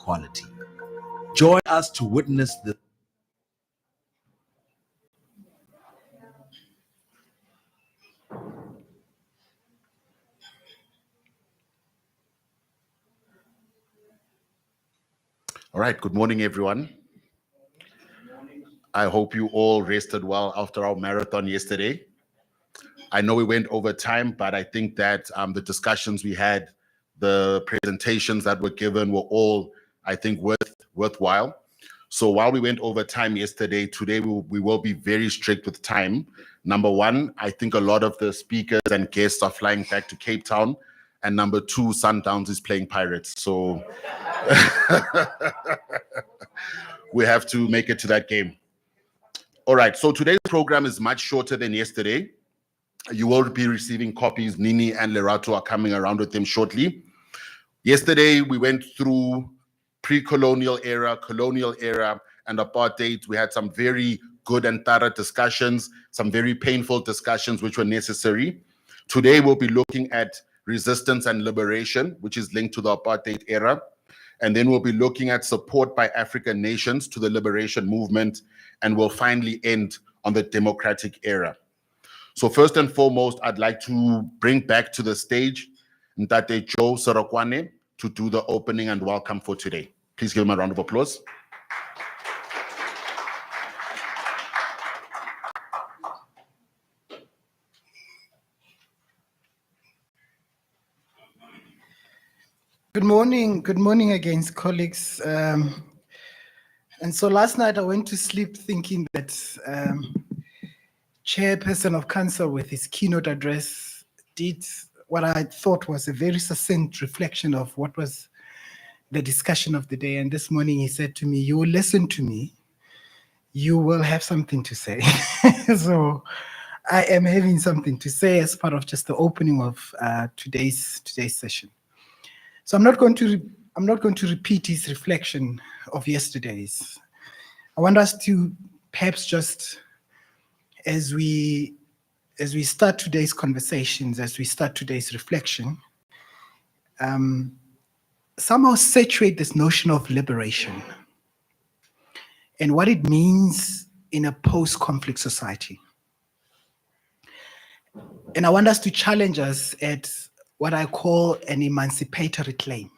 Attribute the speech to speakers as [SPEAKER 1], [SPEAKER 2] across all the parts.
[SPEAKER 1] equality. Join us to witness the
[SPEAKER 2] All right, good morning, everyone. I hope you all rested well after our marathon yesterday. I know we went over time, but I think that the discussions we had, the presentations that were given were all, I think, worthwhile. So while we went over time yesterday, today we will be very strict with time. Number one, I think a lot of the speakers and guests are flying back to Cape Town. And number two, Sundowns is playing Pirates. So we have to make it to that game. All right, so today's program is much shorter than yesterday. You will be receiving copies. Nini and Lerato are coming around with them shortly. Yesterday, we went through pre-colonial era, colonial era, and apartheid. We had some very good and thorough discussions, some very painful discussions which were necessary. Today, we'll be looking at resistance and liberation, which is linked to the apartheid era. And then we'll be looking at support by African nations to the liberation movement, and we'll finally end on the democratic era. So first and foremost, I'd like to bring back to the stage Ntate Joe Sorokwane to do the opening and welcome for today. Please give him a round of applause.
[SPEAKER 3] Good morning again, colleagues. And so last night I went to sleep thinking that Chairperson of Council with his keynote address did what I thought was a very succinct reflection of what was the discussion of the day. And this morning he said to me, "You will listen to me, you will have something to say." So I am having something to say as part of just the opening of today's session. So I'm not going to repeat his reflection of yesterday's. I want us to perhaps just, as we start today's conversations, as we start today's reflection, somehow saturate this notion of liberation and what it means in a post-conflict society. And I want us to challenge us at what I call an emancipatory claim.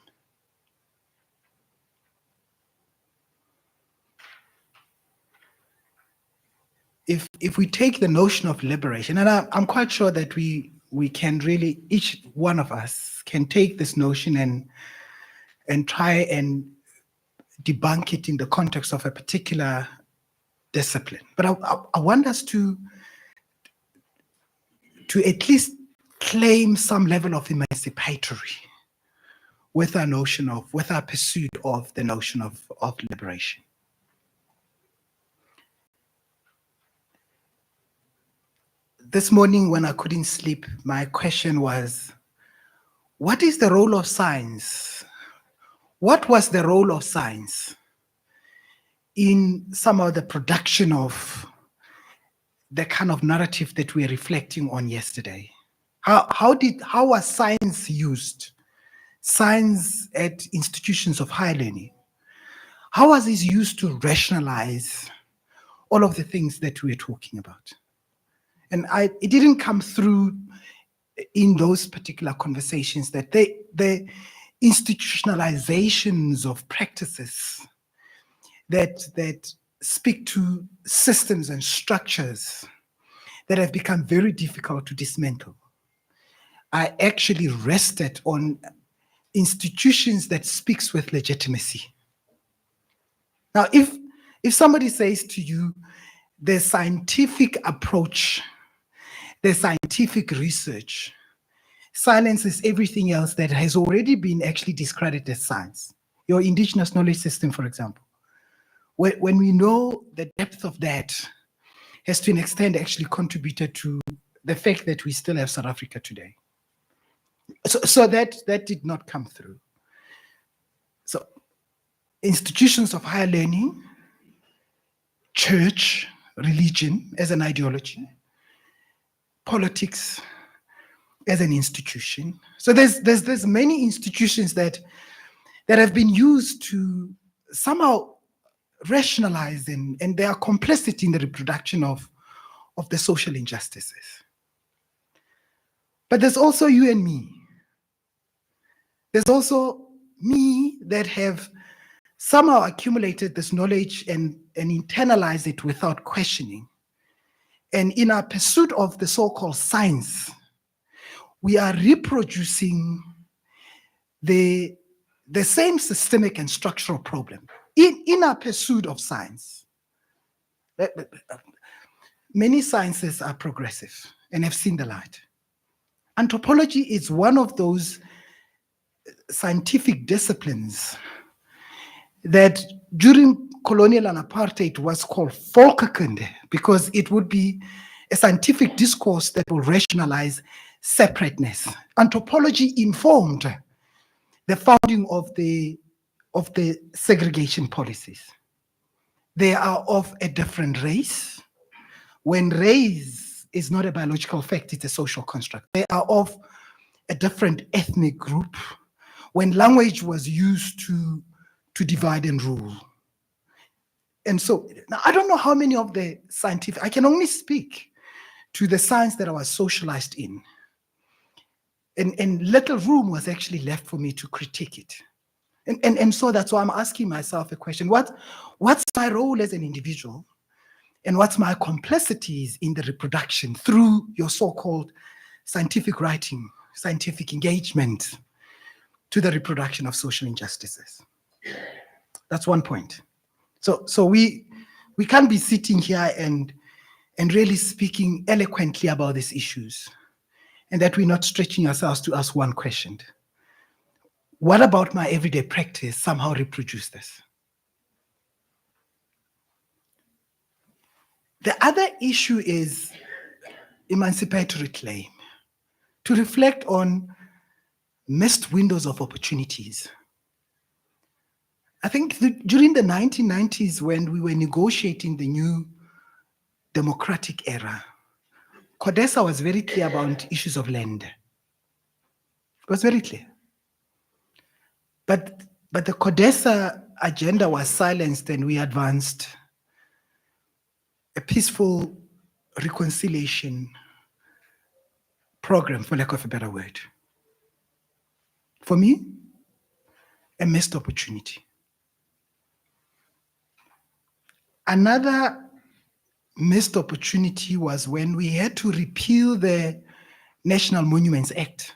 [SPEAKER 3] If we take the notion of liberation, and I'm quite sure that we can really, each one of us can take this notion and try and debunk it in the context of a particular discipline. But I want us to at least claim some level of emancipatory with our pursuit of the notion of liberation. This morning when I couldn't sleep, my question was, what is the role of science? What was the role of science in some of the production of the kind of narrative that we're reflecting on yesterday? How was science used? Science at institutions of higher learning. How was it used to rationalize all of the things that we're talking about? And it didn't come through in those particular conversations that the institutionalizations of practices that speak to systems and structures that have become very difficult to dismantle. I actually rested on institutions that speaks with legitimacy. Now, if somebody says to you, the scientific approach, the scientific research silences everything else that has already been actually discredited as science. Your indigenous knowledge system, for example. When we know the depth of that has to an extent actually contributed to the fact that we still have South Africa today. So that did not come through. So institutions of higher learning, church, religion as an ideology, politics as an institution. So there's many institutions that that have been used to somehow rationalize and they are complicit in the reproduction of the social injustices. But there's also you and me. There's also me that have somehow accumulated this knowledge and internalized it without questioning. And in our pursuit of the so-called science, we are reproducing the same systemic and structural problem. In our pursuit of science, many sciences are progressive and have seen the light. Anthropology is one of those scientific disciplines that during colonial and apartheid was called volkenkunde, because it would be a scientific discourse that will rationalize separateness. Anthropology informed the founding of the segregation policies. They are of a different race. When race is not a biological fact, it's a social construct. They are of a different ethnic group. When language was used to divide and rule. And so, now I don't know how many of the scientific, I can only speak to the science that I was socialized in. And little room was actually left for me to critique it. And so that's why I'm asking myself a question. What's my role as an individual? And what's my complexities in the reproduction through your so-called scientific writing, scientific engagement to the reproduction of social injustices? That's one point. So we can't be sitting here and really speaking eloquently about these issues, and that we're not stretching ourselves to ask one question. What about my everyday practice somehow reproduce this? The other issue is emancipatory claim, to reflect on missed windows of opportunities. I think during the 1990s, when we were negotiating the new democratic era, CODESA was very clear about issues of land. It was very clear. But the CODESA agenda was silenced, and we advanced a peaceful reconciliation program, for lack of a better word. For me, a missed opportunity. Another missed opportunity was when we had to repeal the National Monuments Act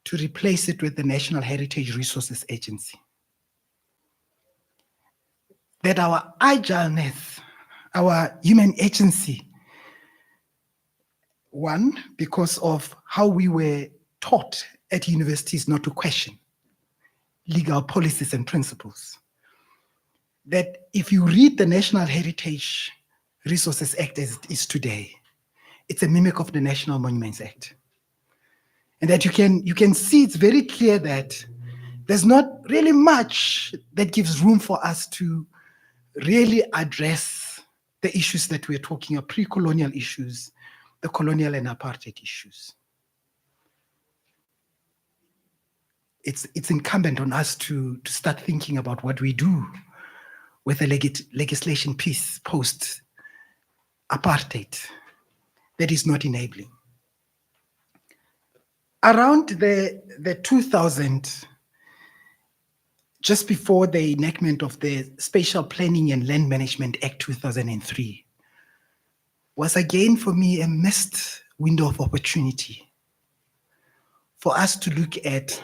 [SPEAKER 3] to replace it with the National Heritage Resources Agency. That our agileness, our human agency, one, because of how we were taught at universities not to question legal policies and principles. That if you read the National Heritage Resources Act as it is today, it's a mimic of the National Monuments Act. And that you can see it's very clear that there's not really much that gives room for us to really address the issues that we're talking about, pre-colonial issues, the colonial and apartheid issues. It's incumbent on us to start thinking about what we do with the legislation piece post-apartheid that is not enabling. Around the 2000, just before the enactment of the Spatial Planning and Land Management Act 2003, was again for me a missed window of opportunity for us to look at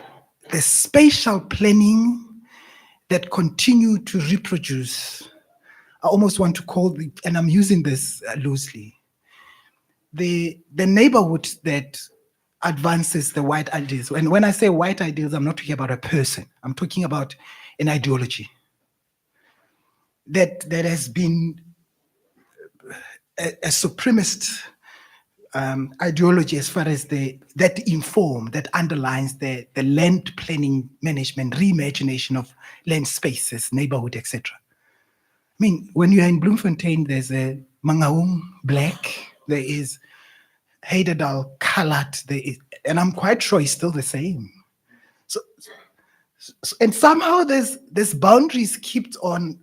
[SPEAKER 3] the spatial planning that continue to reproduce. I almost want to call it, and I'm using this loosely, the neighborhood that advances the white ideals. And when I say white ideals, I'm not talking about a person. I'm talking about an ideology that has been a supremacist ideology as far as that underlines the land planning management, reimagination of land spaces, neighborhood, etc. I mean, when you are in Bloemfontein, there's a Mangaung black, there is Heidedal colored, and I'm quite sure it's still the same. And somehow this boundaries kept on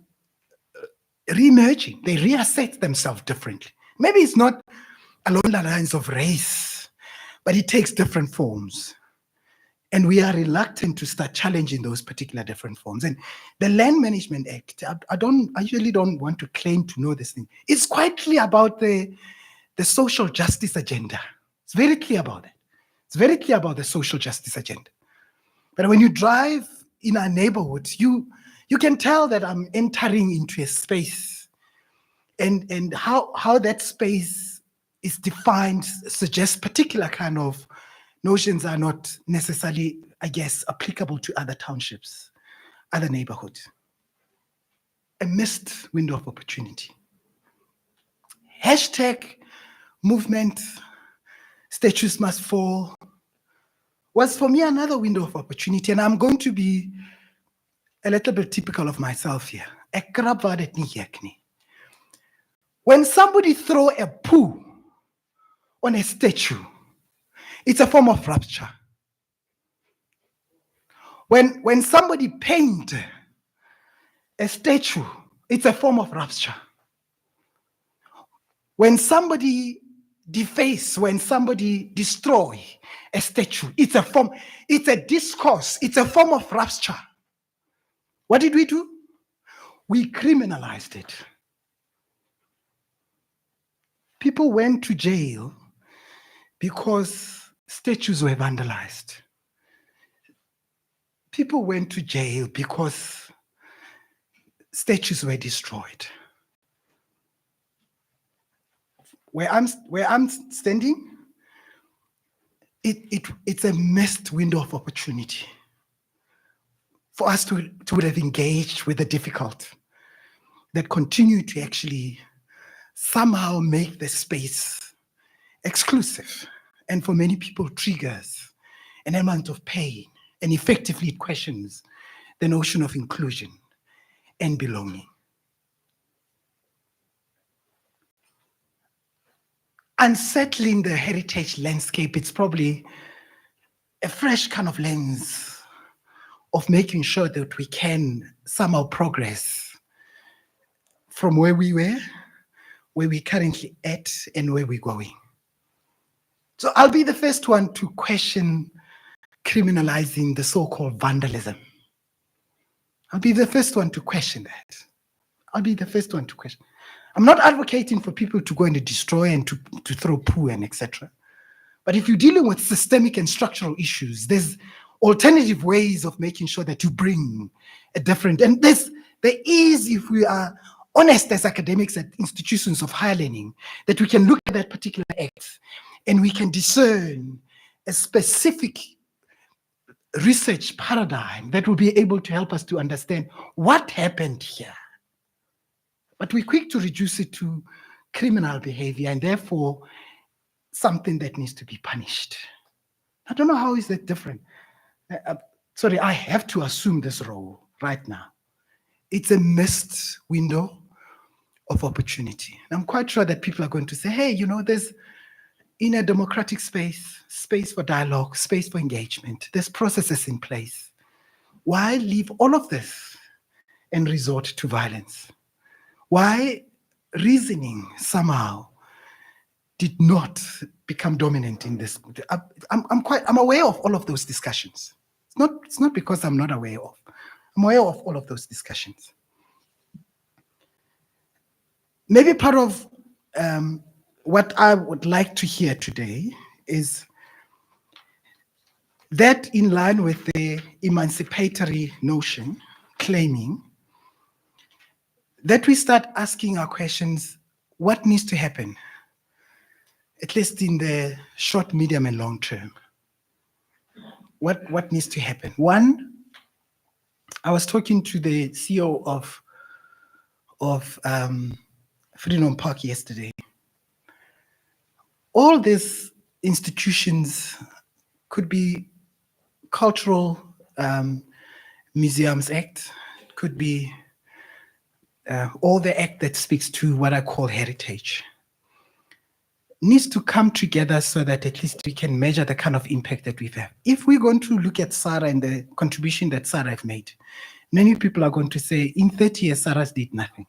[SPEAKER 3] re-emerging. They reassert themselves differently. Maybe it's not along the lines of race, but it takes different forms. And we are reluctant to start challenging those particular different forms. And the Land Management Act, I usually don't want to claim to know this thing. It's quite clear about the social justice agenda. It's very clear about it. It's very clear about the social justice agenda. But when you drive in our neighborhoods, you can tell that I'm entering into a space, and how that space is defined suggests particular kind of notions are not necessarily, I guess, applicable to other townships, other neighborhoods. A missed window of opportunity. Hashtag movement, statues must fall, was for me another window of opportunity. And I'm going to be a little bit typical of myself here. When somebody throw a poo on a statue, it's a form of rupture. When somebody paint a statue, it's a form of rupture. When somebody deface, when somebody destroy a statue, it's a discourse, it's a form of rupture. What did we do? We criminalized it. People went to jail because statues were vandalized. People went to jail because statues were destroyed. Where I'm standing, it's a missed window of opportunity for us to have engaged with the difficult that continue to actually somehow make the space exclusive, and for many people triggers an element of pain, and effectively it questions the notion of inclusion and belonging. Unsettling the heritage landscape, it's probably a fresh kind of lens of making sure that we can somehow progress from where we were, where we're currently at, and where we're going. So I'll be the first one to question criminalizing the so-called vandalism. I'll be the first one to question that. I'll be the first one to question. I'm not advocating for people to go and destroy and to throw poo and etc. But if you're dealing with systemic and structural issues, there's alternative ways of making sure that you bring a different, and there is, if we are honest as academics at institutions of higher learning, that we can look at that particular act and we can discern a specific research paradigm that will be able to help us to understand what happened here. But we're quick to reduce it to criminal behavior and therefore something that needs to be punished. I don't know how is that different. Sorry, I have to assume this role right now. It's a missed window of opportunity. And I'm quite sure that people are going to say, hey, there's in a democratic space for dialogue, space for engagement, there's processes in place. Why leave all of this and resort to violence? Why reasoning somehow did not become dominant in this? I'm aware of all of those discussions. It's not because I'm not aware of. I'm aware of all of those discussions. Maybe part of what I would like to hear today is that, in line with the emancipatory notion, claiming that we start asking our questions, what needs to happen, at least in the short, medium, and long term? What needs to happen? One, I was talking to the CEO of Freedom Park yesterday. All these institutions could be Cultural Museums Act, could be all the act that speaks to what I call heritage. needs to come together so that at least we can measure the kind of impact that we've had. If we're going to look at SARA and the contribution that SARA have made, many people are going to say, in 30 years, SARA did nothing.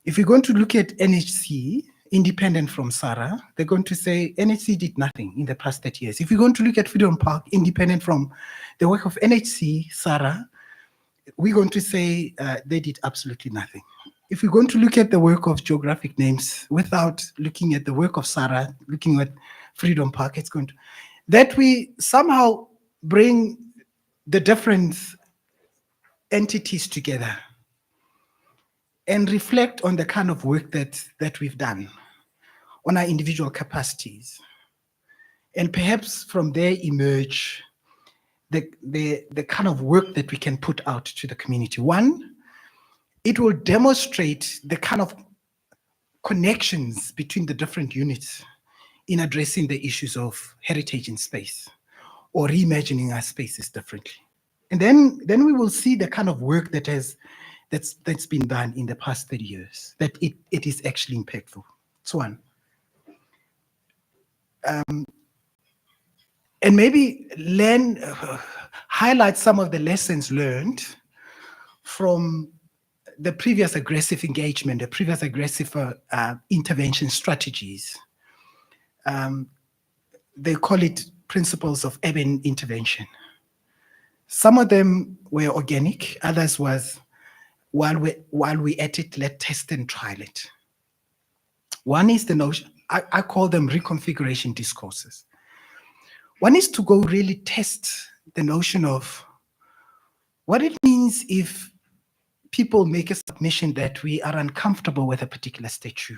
[SPEAKER 3] If you're going to look at NHC, independent from SARA, they're going to say NHC did nothing in the past 30 years. If you're going to look at Freedom Park, independent from the work of NHC, SARA, we're going to say they did absolutely nothing. If we're going to look at the work of geographic names without looking at the work of SARA, looking at Freedom Park, it's going to, that we somehow bring the different entities together and reflect on the kind of work that we've done on our individual capacities. And perhaps from there emerge the kind of work that we can put out to the community. One, it will demonstrate the kind of connections between the different units in addressing the issues of heritage in space or reimagining our spaces differently. And then we will see the kind of work that's been done in the past 30 years, that it is actually impactful. It's one. And maybe highlight some of the lessons learned from the previous aggressive engagement, the previous aggressive intervention strategies. They call it principles of urban intervention. Some of them were organic, others was, while we're at it, let's test and trial it. One is the notion, I call them reconfiguration discourses. One is to go really test the notion of what it means if people make a submission that we are uncomfortable with a particular statue.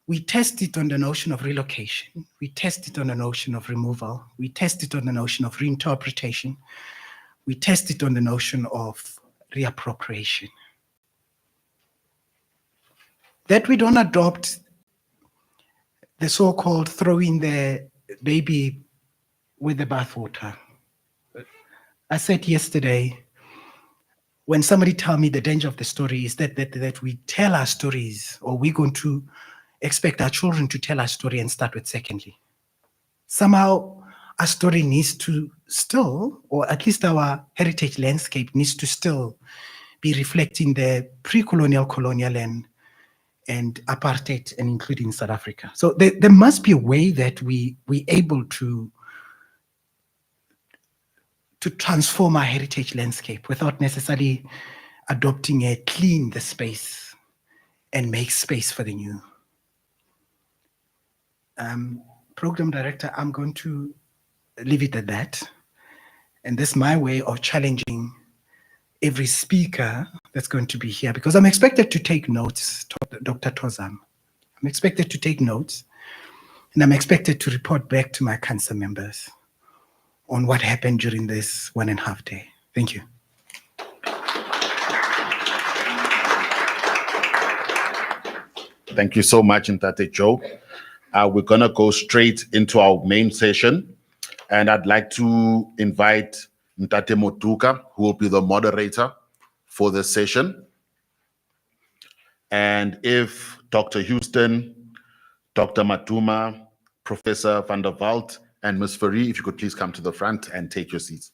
[SPEAKER 3] We test it on the notion of relocation. We test it on the notion of removal. We test it on the notion of reinterpretation. We test it on the notion of reappropriation. That we don't adopt the so-called throwing the baby with the bathwater. I said yesterday, when somebody tell me the danger of the story is that we tell our stories, or we're going to expect our children to tell our story and start with secondly. Somehow our story needs to still, or at least our heritage landscape needs to still be reflecting the pre-colonial, colonial, and apartheid, and including South Africa. So there must be a way that we're able to transform our heritage landscape without necessarily adopting a clean the space and make space for the new. Program director, I'm going to leave it at that. And this is my way of challenging every speaker that's going to be here, because I'm expected to take notes, Dr. Tozam. I'm expected to take notes, and I'm expected to report back to my council members on what happened during this 1.5 days. Thank you.
[SPEAKER 2] Thank you so much, Ntate Joe. We're going to go straight into our main session, and I'd like to invite Ntate Motuka, who will be the moderator for this session. And if Dr. Houston, Dr. Matuma, Professor van der Walt, and Ms. Fari, if you could please come to the front and take your seats.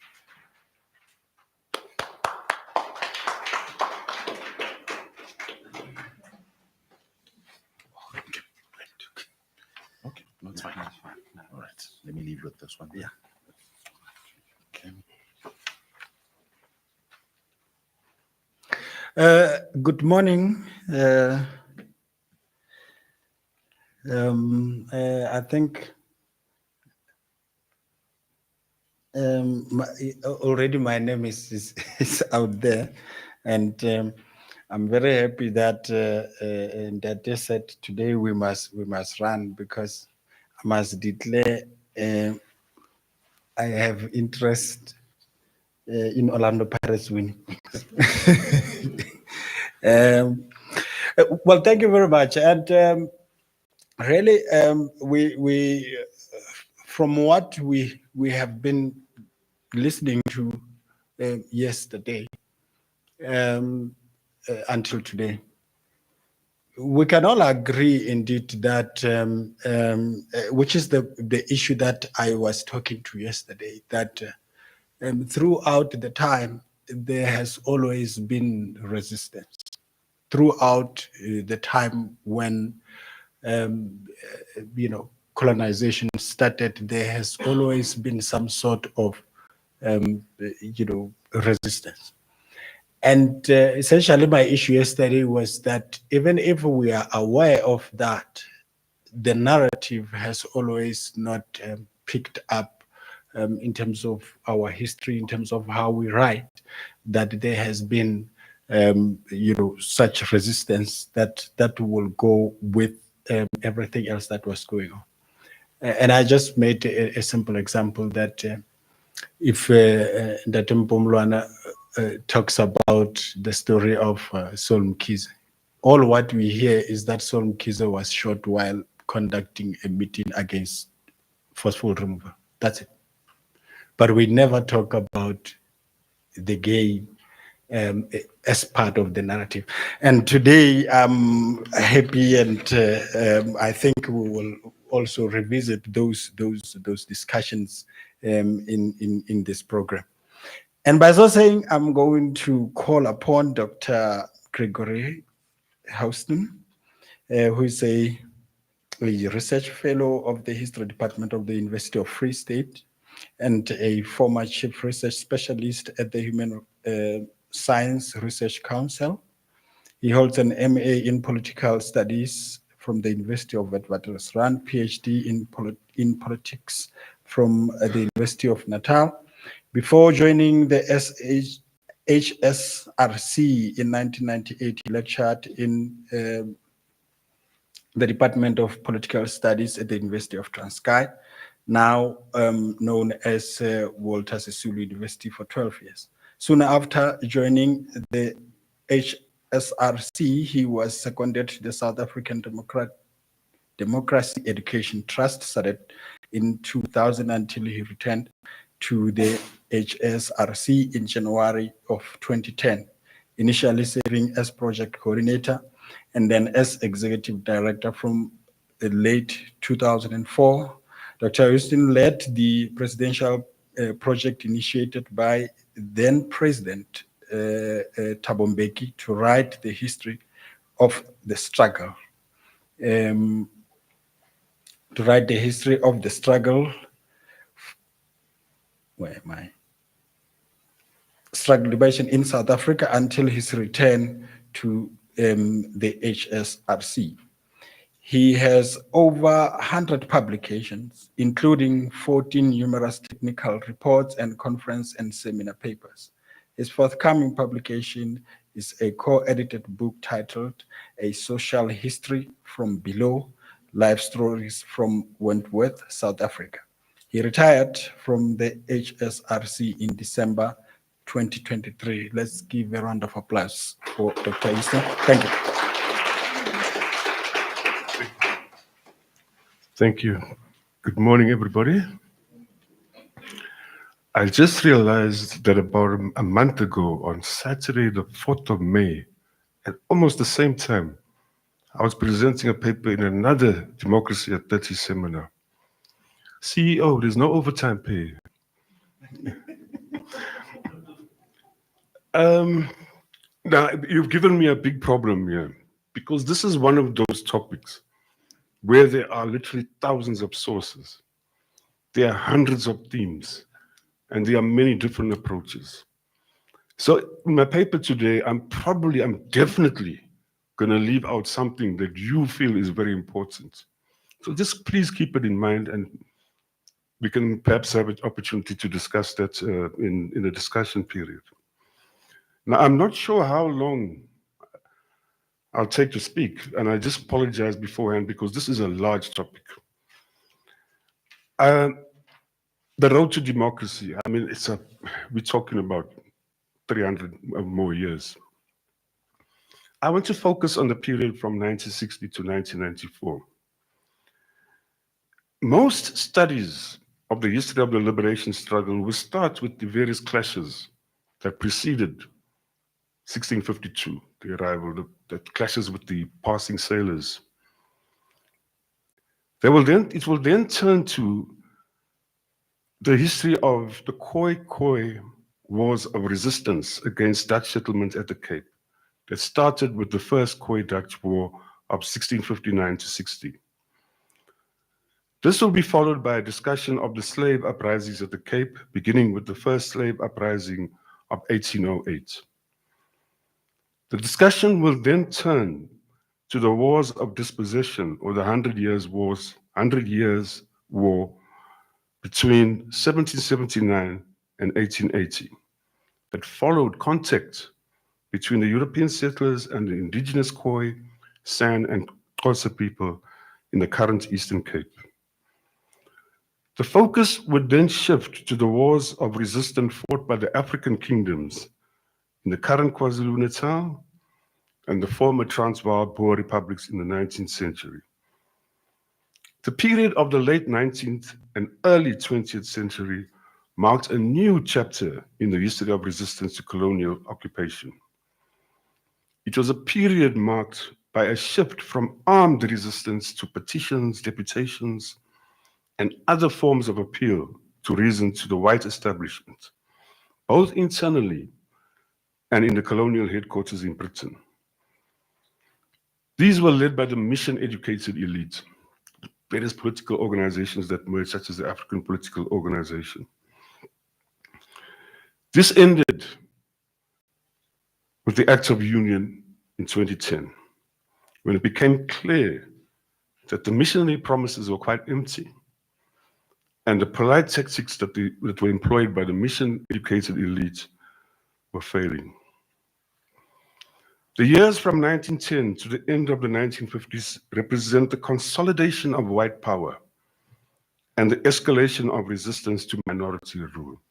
[SPEAKER 2] Okay, no, it's fine. All right, let me leave you with this one. Yeah. Okay.
[SPEAKER 4] Good morning. I think already my name is out there, and I'm very happy that that they said today we must run, because I must declare I have interest in Orlando Pirates winning. Well, thank you very much, and really, we from what we have been listening to yesterday until today, we can all agree indeed that, which is the issue that I was talking to yesterday, that throughout the time, there has always been resistance. Throughout the time when, colonization started, there has always been some sort of, resistance. And essentially, my issue yesterday was that even if we are aware of that, the narrative has always not picked up in terms of our history, in terms of how we write, that there has been, such resistance that will go with everything else that was going on. And I just made a simple example that if Ndatim Pomlwana talks about the story of Sol Mkhize, all what we hear is that Sol Mkhize was shot while conducting a meeting against forceful removal. That's it. But we never talk about the gay as part of the narrative. And today I'm happy, and I think we will also revisit those discussions in this program. And by so saying, I'm going to call upon Dr. Gregory Houston, who is a research fellow of the History Department of the University of Free State and a former chief research specialist at the Human Science Research Council. He holds an MA in Political Studies from the University of Witwatersrand, PhD in Politics from the University of Natal. Before joining the HSRC in 1998, he lectured in the Department of Political Studies at the University of Transkei, now known as Walter Sisulu University, for 12 years. Soon after joining the HSRC, he was seconded to the South African Democracy Education Trust, SADET, in 2000 until he returned to the HSRC in January of 2010, initially serving as project coordinator and then as executive director from the late 2004. Dr. Houston led the presidential project initiated by then President Thabo Mbeki to write the history of the struggle. Where am I? Struggle liberation in South Africa until his return to the HSRC. He has over 100 publications, including 14 numerous technical reports and conference and seminar papers. His forthcoming publication is a co-edited book titled A Social History from Below, Life Stories from Wentworth, South Africa. He retired from the HSRC in December 2023. Let's give a round of applause for Dr. Houston. Thank you.
[SPEAKER 5] Thank you. Good morning, everybody. I just realized that about a month ago, on Saturday, the 4th of May, at almost the same time, I was presenting a paper in another Democracy at 30 seminar. CEO, there's no overtime pay. Now, you've given me a big problem here, because this is one of those topics where there are literally thousands of sources. There are hundreds of themes, and there are many different approaches. So in my paper today, I'm definitely going to leave out something that you feel is very important. So just please keep it in mind, and we can perhaps have an opportunity to discuss that in the discussion period. Now, I'm not sure how long I'll take to speak, and I just apologize beforehand because this is a large topic. The road to democracy, I mean, we're talking about 300 or more years. I want to focus on the period from 1960 to 1994. Most studies of the history of the liberation struggle will start with the various clashes that preceded 1652, the arrival, that clashes with the passing sailors. It will then turn to the history of the Khoi wars of resistance against Dutch settlement at the Cape that started with the first Khoi-Dutch War of 1659 to 60. This will be followed by a discussion of the slave uprisings at the Cape, beginning with the first slave uprising of 1808. The discussion will then turn to the wars of dispossession, or the 100 Years' War between 1779 and 1880, that followed contact between the European settlers and the indigenous Khoi, San, and Xhosa people in the current Eastern Cape. The focus would then shift to the wars of resistance fought by the African kingdoms in the current KwaZulu-Natal and the former Transvaal Boer republics in the 19th century. The period of the late 19th and early 20th century marked a new chapter in the history of resistance to colonial occupation. It was a period marked by a shift from armed resistance to petitions, deputations, and other forms of appeal to reason to the white establishment, both internally and in the colonial headquarters in Britain. These were led by the mission-educated elite, various political organizations that merged, such as the African Political Organization. This ended with the Act of Union in 2010, when it became clear that the missionary promises were quite empty, and the polite tactics that were employed by the mission-educated elite were failing. The years from 1910 to the end of the 1950s represent the consolidation of white power and the escalation of resistance to minority rule.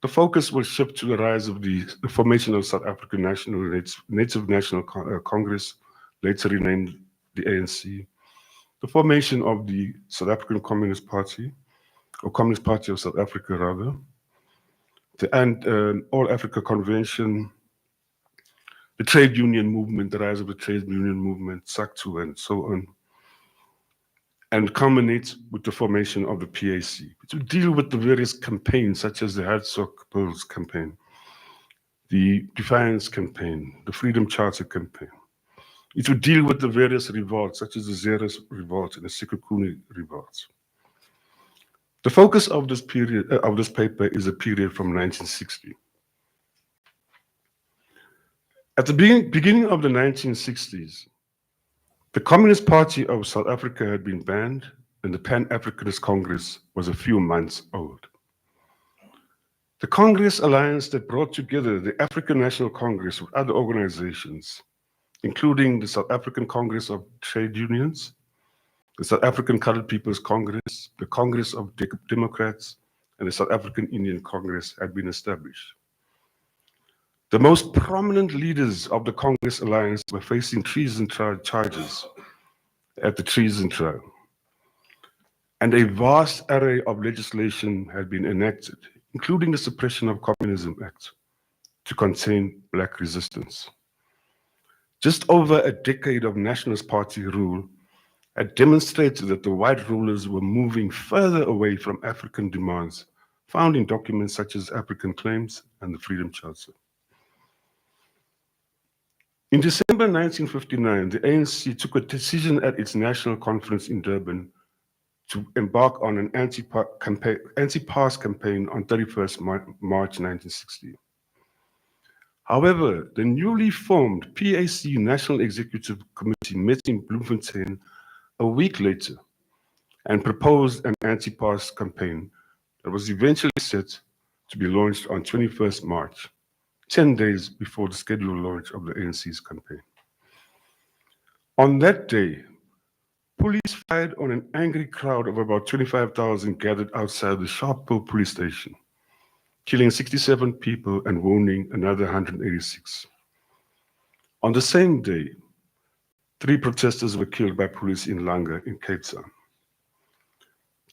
[SPEAKER 5] The focus will shift to the rise of the formation of South African Native National Congress, later renamed the ANC, the formation of the South African Communist Party, or Communist Party of South Africa rather, the All Africa Convention, the trade union movement, the rise of the trade union movement, SACTU, and so on, and culminates with the formation of the PAC, to deal with the various campaigns, such as the Hertzog Bulls campaign, the Defiance campaign, the Freedom Charter campaign. It would deal with the various revolts, such as the Zeres revolt and the Sekhukhune revolt. The focus of this period, of this paper, is a period from 1960. At the beginning of the 1960s, the Communist Party of South Africa had been banned, and the Pan-Africanist Congress was a few months old. The Congress alliance that brought together the African National Congress with other organizations, including the South African Congress of Trade Unions, the South African Colored People's Congress, the Congress of Democrats, and the South African Indian Congress, had been established. The most prominent leaders of the Congress alliance were facing treason charges at the treason trial, and a vast array of legislation had been enacted, including the Suppression of Communism Act, to contain Black resistance. Just over a decade of Nationalist Party rule had demonstrated that the white rulers were moving further away from African demands found in documents such as African Claims and the Freedom Charter. In December 1959, the ANC took a decision at its national conference in Durban to embark on an anti-pass campaign on 31st March 1960. However, the newly formed PAC National Executive Committee met in Bloemfontein a week later and proposed an anti-pass campaign that was eventually set to be launched on 21st March, 10 days before the scheduled launch of the ANC's campaign. On that day, police fired on an angry crowd of about 25,000 gathered outside the Sharpeville police station, killing 67 people and wounding another 186. On the same day, 3 protesters were killed by police in Langa in Cape Town.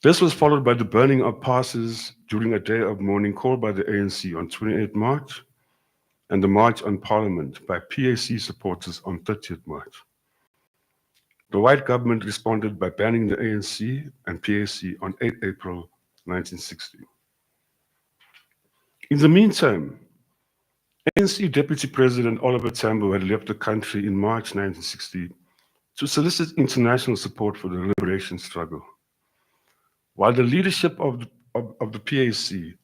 [SPEAKER 5] This was followed by the burning of passes during a day of mourning called by the ANC on 28 March, and the March on Parliament by PAC supporters on 30th March. The white government responded by banning the ANC and PAC on 8 April 1960. In the meantime, ANC Deputy President Oliver Tambo had left the country in March 1960 to solicit international support for the liberation struggle. While the leadership of the PAC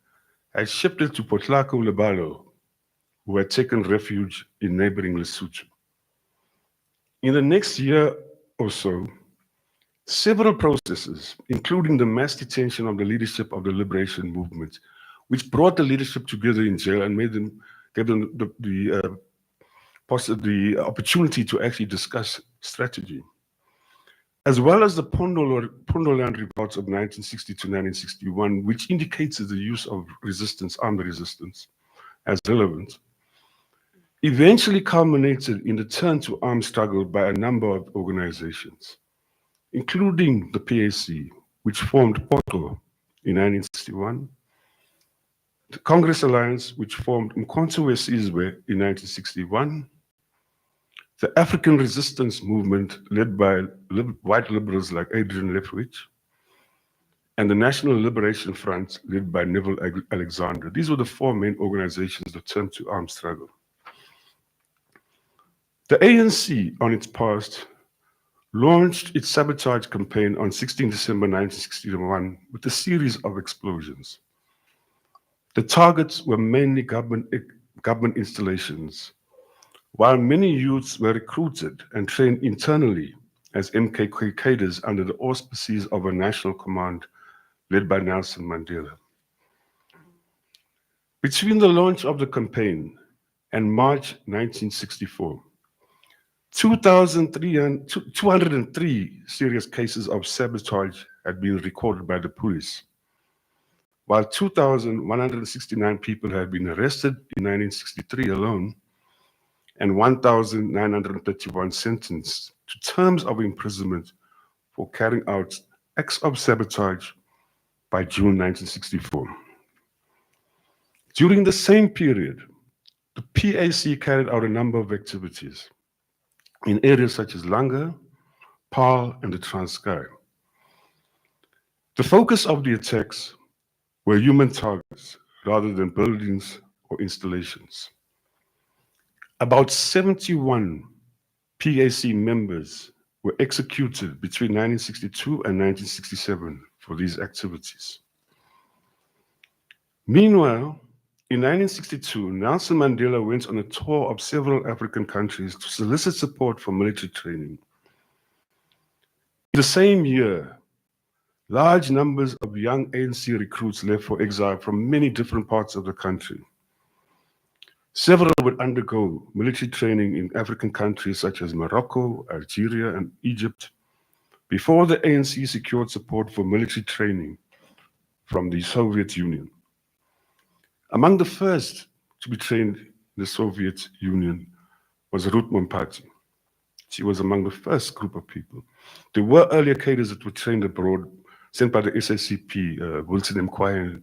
[SPEAKER 5] had shifted to Potlako Lebalo, who had taken refuge in neighboring Lesotho. In the next year or so, several processes, including the mass detention of the leadership of the liberation movement, which brought the leadership together in jail and gave them the opportunity to actually discuss strategy, as well as the Pondoland revolts of 1960 to 1961, which indicates the use of resistance, armed resistance, as relevant, eventually culminated in the turn to armed struggle by a number of organizations, including the PAC, which formed POTO in 1961, the Congress Alliance, which formed Mkhonto weSizwe in 1961, the African resistance movement led by white liberals like Adrian Lefwich, and the National Liberation Front led by Neville Alexander. These were the four main organizations that turned to armed struggle. The ANC, on its part, launched its sabotage campaign on 16 December 1961 with a series of explosions. The targets were mainly government installations, while many youths were recruited and trained internally as MKK cadres under the auspices of a national command led by Nelson Mandela. Between the launch of the campaign and March 1964, 203 serious cases of sabotage had been recorded by the police, while 2,169 people had been arrested in 1963 alone, and 1,931 sentenced to terms of imprisonment for carrying out acts of sabotage by June 1964. During the same period, the PAC carried out a number of activities in areas such as Langa, Paarl, and the Transkei. The focus of the attacks were human targets rather than buildings or installations. About 71 PAC members were executed between 1962 and 1967 for these activities. Meanwhile, in 1962, Nelson Mandela went on a tour of several African countries to solicit support for military training. In the same year, large numbers of young ANC recruits left for exile from many different parts of the country. Several would undergo military training in African countries such as Morocco, Algeria, and Egypt before the ANC secured support for military training from the Soviet Union. Among the first to be trained in the Soviet Union was Ruth Mompati. She was among the first group of people. There were earlier cadres that were trained abroad, sent by the SACP, Wilson Mqwaye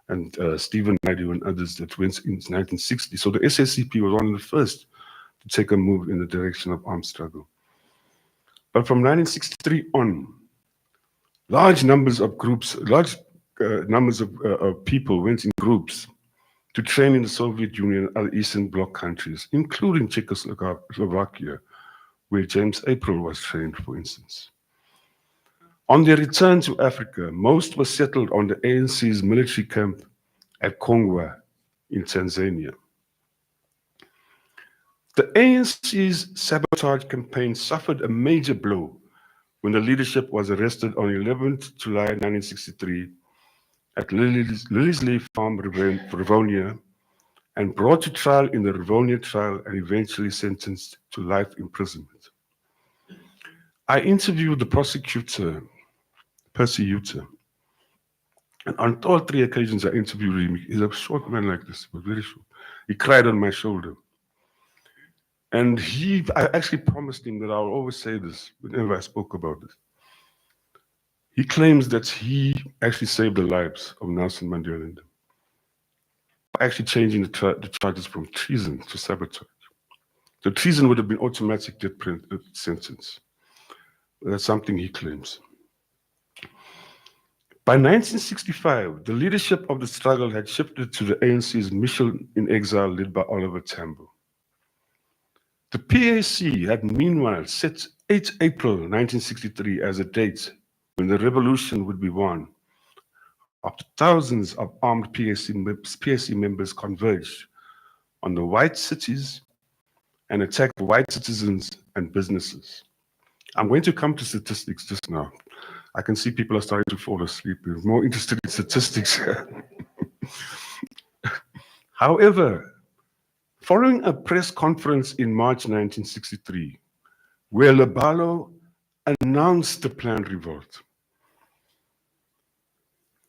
[SPEAKER 5] and Stephen Naidu and others that went in 1960. So the SACP was one of the first to take a move in the direction of armed struggle. But from 1963 on, large numbers of people went in groups to train in the Soviet Union and other Eastern Bloc countries, including Czechoslovakia, where James April was trained, for instance. On their return to Africa, most were settled on the ANC's military camp at Kongwa in Tanzania. The ANC's sabotage campaign suffered a major blow when the leadership was arrested on 11th July 1963 at Liliesleaf Farm, Rivonia, and brought to trial in the Rivonia trial and eventually sentenced to life imprisonment. I interviewed the prosecutor, Percy Uter, and on all three occasions I interviewed him. He's a short man like this, but very short. He cried on my shoulder. And I actually promised him that I'll always say this whenever I spoke about this. He claims that he actually saved the lives of Nelson Mandela. actually changing the charges from treason to sabotage. The treason would have been automatic death sentence. That's something he claims. By 1965, the leadership of the struggle had shifted to the ANC's mission in exile led by Oliver Tambo. The PAC had meanwhile set 8 April 1963 as a date when the revolution would be won, after thousands of armed PAC members converged on the white cities and attacked white citizens and businesses. I'm going to come to statistics just now. I can see people are starting to fall asleep. They're more interested in statistics. However, following a press conference in March 1963, where Lebalo announced the planned revolt,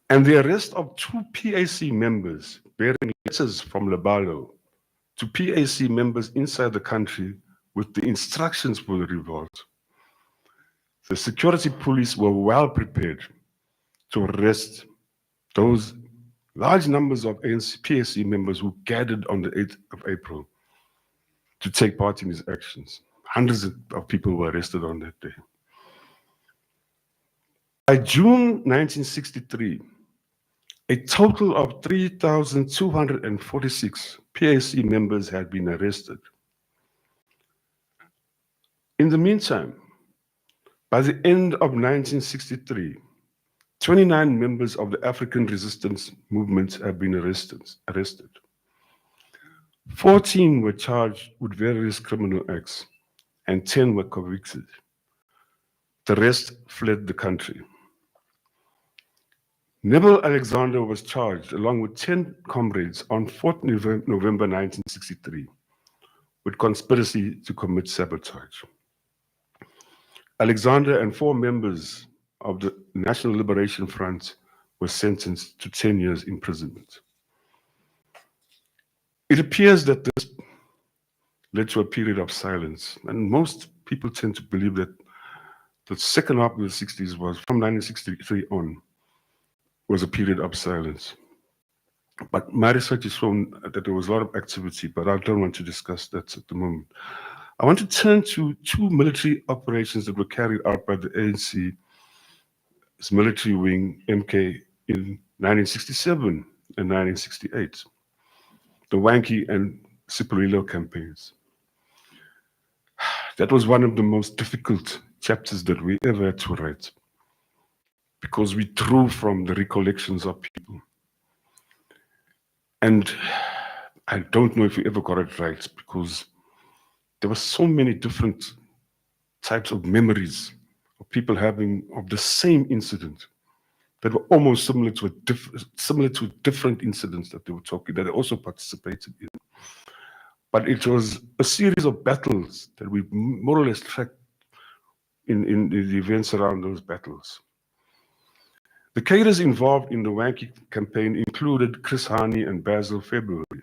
[SPEAKER 5] and the arrest of 2 PAC members bearing letters from Lebalo to PAC members inside the country with the instructions for the revolt, the security police were well prepared to arrest those large numbers of PAC members who gathered on the 8th of April to take part in these actions. Hundreds of people were arrested on that day. By June 1963, a total of 3,246 PAC members had been arrested. In the meantime, by the end of 1963, 29 members of the African resistance movement had been arrested. 14 were charged with various criminal acts, and 10 were convicted. The rest fled the country. Neville Alexander was charged along with 10 comrades on 4th November 1963 with conspiracy to commit sabotage. Alexander and 4 members of the National Liberation Front were sentenced to 10 years imprisonment. It appears that this led to a period of silence, and most people tend to believe that the second half of the 60s was, from 1963 on, was a period of silence. But my research has shown that there was a lot of activity, but I don't want to discuss that at the moment. I want to turn to 2 military operations that were carried out by the ANC's military wing, MK, in 1967 and 1968, the Wankie and Siparillo campaigns. That was one of the most difficult chapters that we ever had to write, because we drew from the recollections of people. And I don't know if we ever got it right, because there were so many different types of memories of people having of the same incident that were almost similar to different incidents that they were talking, that they also participated in. But it was a series of battles that we more or less tracked in the events around those battles. The cadres involved in the Wankie campaign included Chris Hani and Basil February.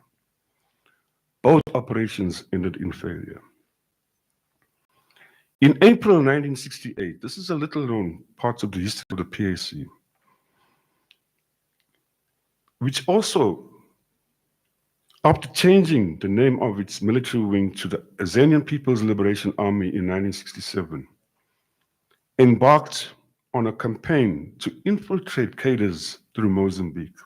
[SPEAKER 5] Both operations ended in failure. In April 1968, this is a little known part of the history of the PAC, which also, after changing the name of its military wing to the Azanian People's Liberation Army in 1967, embarked on a campaign to infiltrate cadres through Mozambique.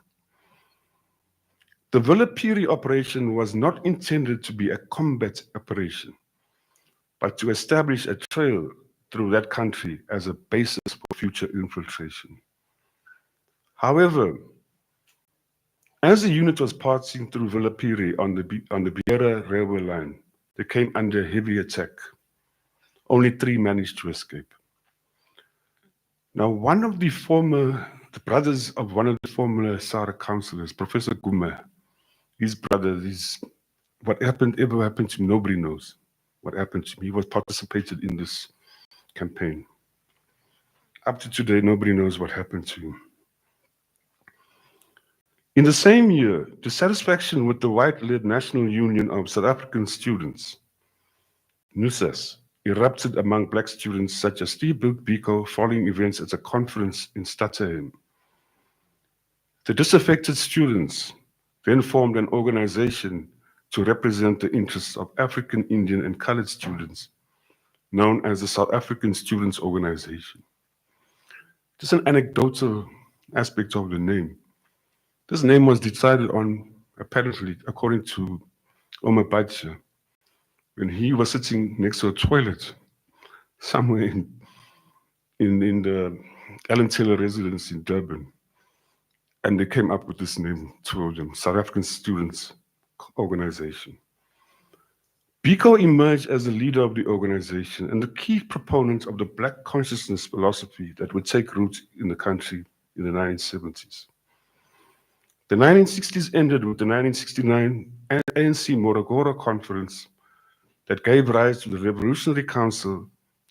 [SPEAKER 5] The Villa-Piri operation was not intended to be a combat operation, but to establish a trail through that country as a basis for future infiltration. However, as the unit was passing through Villa-Piri on the Beira railway line, they came under heavy attack. Only 3 managed to escape. Now, one of the brothers of one of the former SARA councillors, Professor Gume, his brother, what ever happened to him, nobody knows what happened to him. He was participated in this campaign. Up to today, nobody knows what happened to him. In the same year, dissatisfaction with the white-led National Union of South African Students, NUSAS, erupted among black students such as Steve Biko following events at a conference in Stadtheim. The disaffected students then formed an organization to represent the interests of African, Indian, and colored students, known as the South African Students Organization. Just an anecdotal aspect of the name. This name was decided on, apparently, according to Omar Bacha, when he was sitting next to a toilet somewhere in the Alan Taylor residence in Durban. And they came up with this name, two of them, South African Students Organization. Biko emerged as the leader of the organization and the key proponent of the Black consciousness philosophy that would take root in the country in the 1970s. The 1960s ended with the 1969 ANC Morogoro Conference that gave rise to the Revolutionary Council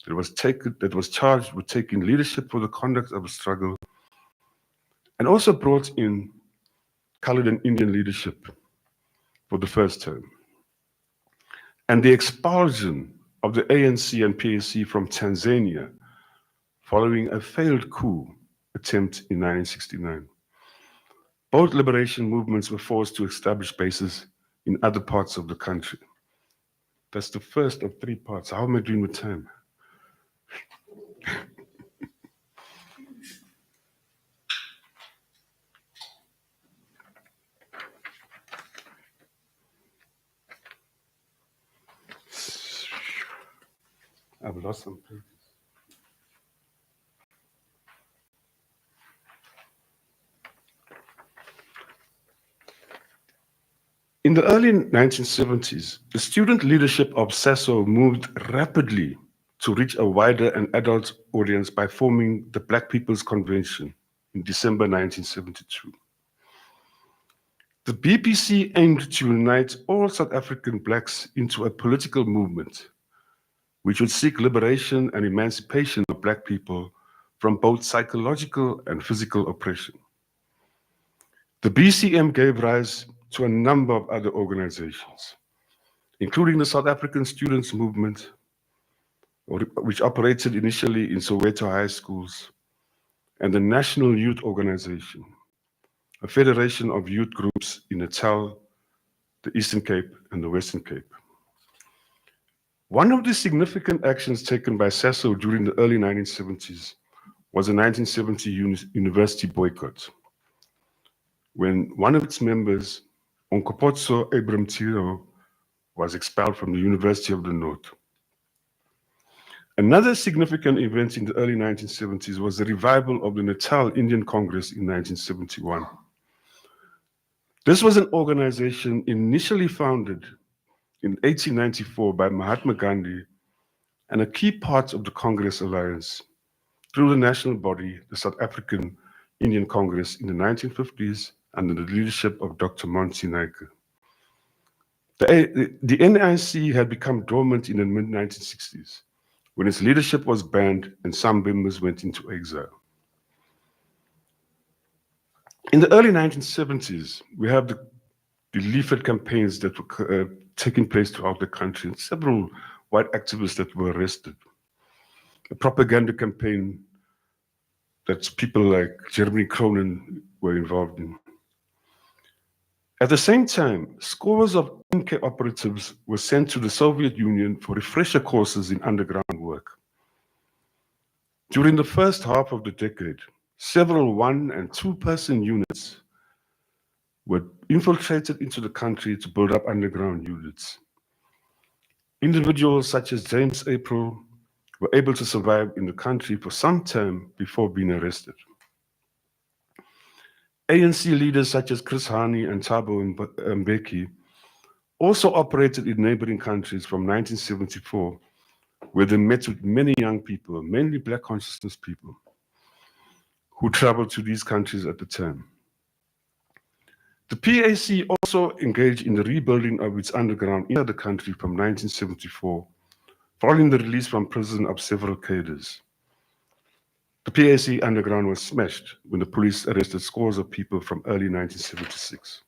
[SPEAKER 5] that was charged with taking leadership for the conduct of the struggle, and also brought in colored and Indian leadership for the first term. And the expulsion of the ANC and PAC from Tanzania following a failed coup attempt in 1969. Both liberation movements were forced to establish bases in other parts of the country. That's the first of 3 parts. How am I doing with time? I've lost some pages. In the early 1970s, the student leadership of SASO moved rapidly to reach a wider and adult audience by forming the Black People's Convention in December 1972. The BPC aimed to unite all South African Blacks into a political movement which would seek liberation and emancipation of Black people from both psychological and physical oppression. The BCM gave rise to a number of other organizations, including the South African Students Movement, which operated initially in Soweto high schools, and the National Youth Organization, a federation of youth groups in Natal, the Eastern Cape, and the Western Cape. One of the significant actions taken by SASO during the early 1970s was the 1970 university boycott, when one of its members, Onkopotso Abram Tiro, was expelled from the University of the North. Another significant event in the early 1970s was the revival of the Natal Indian Congress in 1971. This was an organization initially founded in 1894 by Mahatma Gandhi and a key part of the Congress Alliance through the national body, the South African Indian Congress in the 1950s under the leadership of Dr. Monty Naika. The NIC had become dormant in the mid-1960s when its leadership was banned and some members went into exile. In the early 1970s, we have the leaflet campaigns that were taking place throughout the country, and several white activists that were arrested. A propaganda campaign that people like Jeremy Cronin were involved in. At the same time, scores of MK operatives were sent to the Soviet Union for refresher courses in underground work. During the first half of the decade, several 1- and 2-person units were infiltrated into the country to build up underground units. Individuals such as James April were able to survive in the country for some time before being arrested. ANC leaders such as Chris Hani and Thabo Mbeki also operated in neighboring countries from 1974, where they met with many young people, mainly Black consciousness people, who traveled to these countries at the time. The PAC also engaged in the rebuilding of its underground in the country from 1974, following the release from prison of several cadres. The PAC underground was smashed when the police arrested scores of people from early 1976.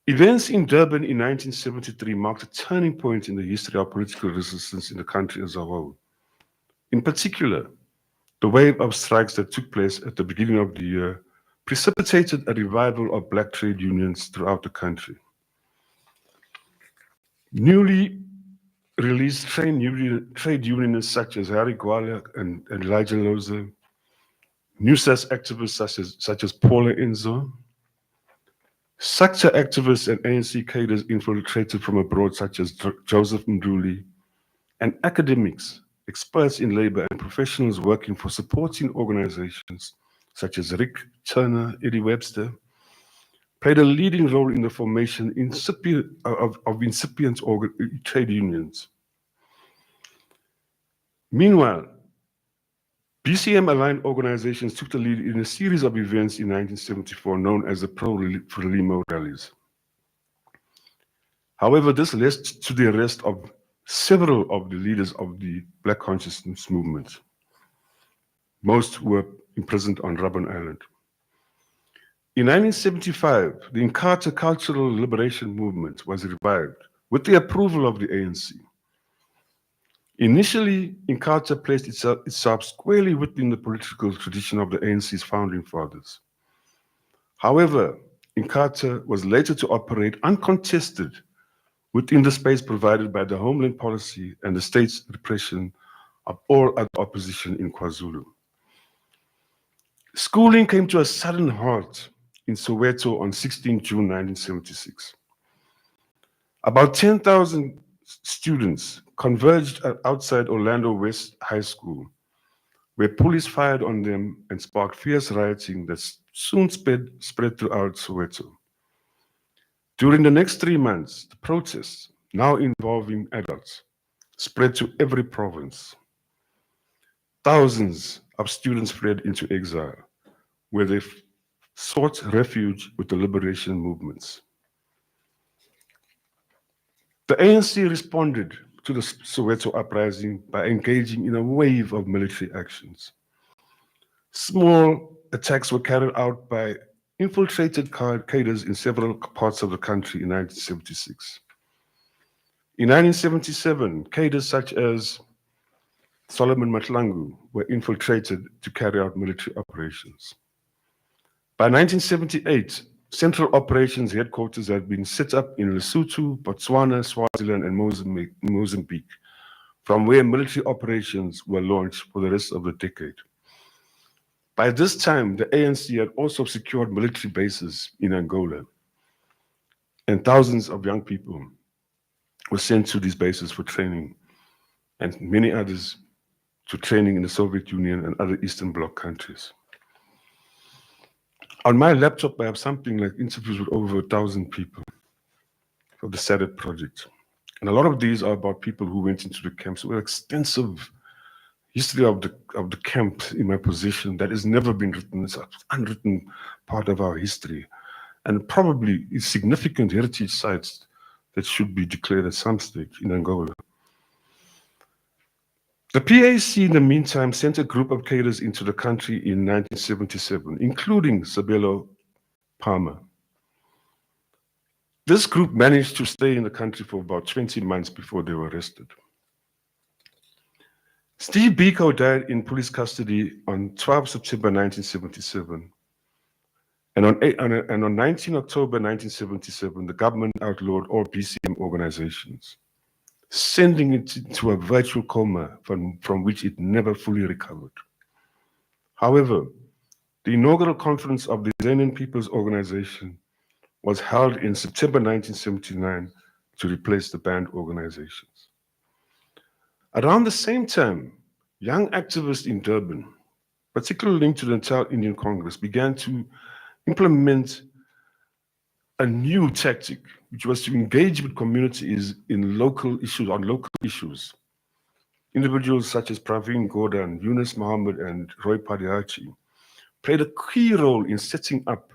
[SPEAKER 5] Events in Durban in 1973 marked a turning point in the history of political resistance in the country as a whole. In particular, the wave of strikes that took place at the beginning of the year precipitated a revival of black trade unions throughout the country. Newly released trade unionists such as Harry Gwala and Elijah Loza, new SAS activists such as Paula Enzo, sector activists and ANC cadres infiltrated from abroad such as Joseph Nduli, and academics, experts in labor and professionals working for supporting organizations such as Rick Turner, Eddie Webster, played a leading role in the formation of incipient trade unions. Meanwhile, BCM-aligned organizations took the lead in a series of events in 1974 known as the Pro-Frelimo rallies. However, this led to the arrest of several of the leaders of the Black Consciousness movement. Most were imprisoned on Robben Island. In 1975, the Inkatha Cultural Liberation Movement was revived with the approval of the ANC. Initially, Inkatha placed itself squarely within the political tradition of the ANC's founding fathers. However, Inkatha was later to operate uncontested within the space provided by the Homeland Policy and the state's repression of all other opposition in KwaZulu. Schooling came to a sudden halt in Soweto on 16 June 1976. About 10,000 students converged outside Orlando West High School, where police fired on them and sparked fierce rioting that soon spread throughout Soweto. During the next 3 months, the protests, now involving adults, spread to every province. Thousands of students fled into exile, where they sought refuge with the liberation movements. The ANC responded to the Soweto uprising by engaging in a wave of military actions. Small attacks were carried out by infiltrated cadres in several parts of the country in 1976. In 1977, cadres such as Solomon Mahlangu were infiltrated to carry out military operations. By 1978, central operations headquarters had been set up in Lesotho, Botswana, Swaziland, and Mozambique, from where military operations were launched for the rest of the decade. By this time, the ANC had also secured military bases in Angola, and thousands of young people were sent to these bases for training, and many others to training in the Soviet Union and other Eastern Bloc countries. On my laptop, I have something like interviews with over 1,000 people for the SADC project. And a lot of these are about people who went into the camps. So we have extensive history of the camp in my position that has never been written. It's an unwritten part of our history. And probably significant heritage sites that should be declared at some stage in Angola. The PAC, in the meantime, sent a group of cadres into the country in 1977, including Sabelo Palmer. This group managed to stay in the country for about 20 months before they were arrested. Steve Biko died in police custody on 12 September 1977. And on 19 October 1977, the government outlawed all BCM organizations, sending it into a virtual coma from which it never fully recovered. However, the inaugural conference of the Zanian People's Organization was held in September 1979 to replace the banned organizations. Around the same time, young activists in Durban, particularly linked to the Natal Indian Congress, began to implement a new tactic, which was to engage with communities in local issues. Individuals such as Praveen Gordhan, Yunus Mohammed, and Roy Padiachi played a key role in setting up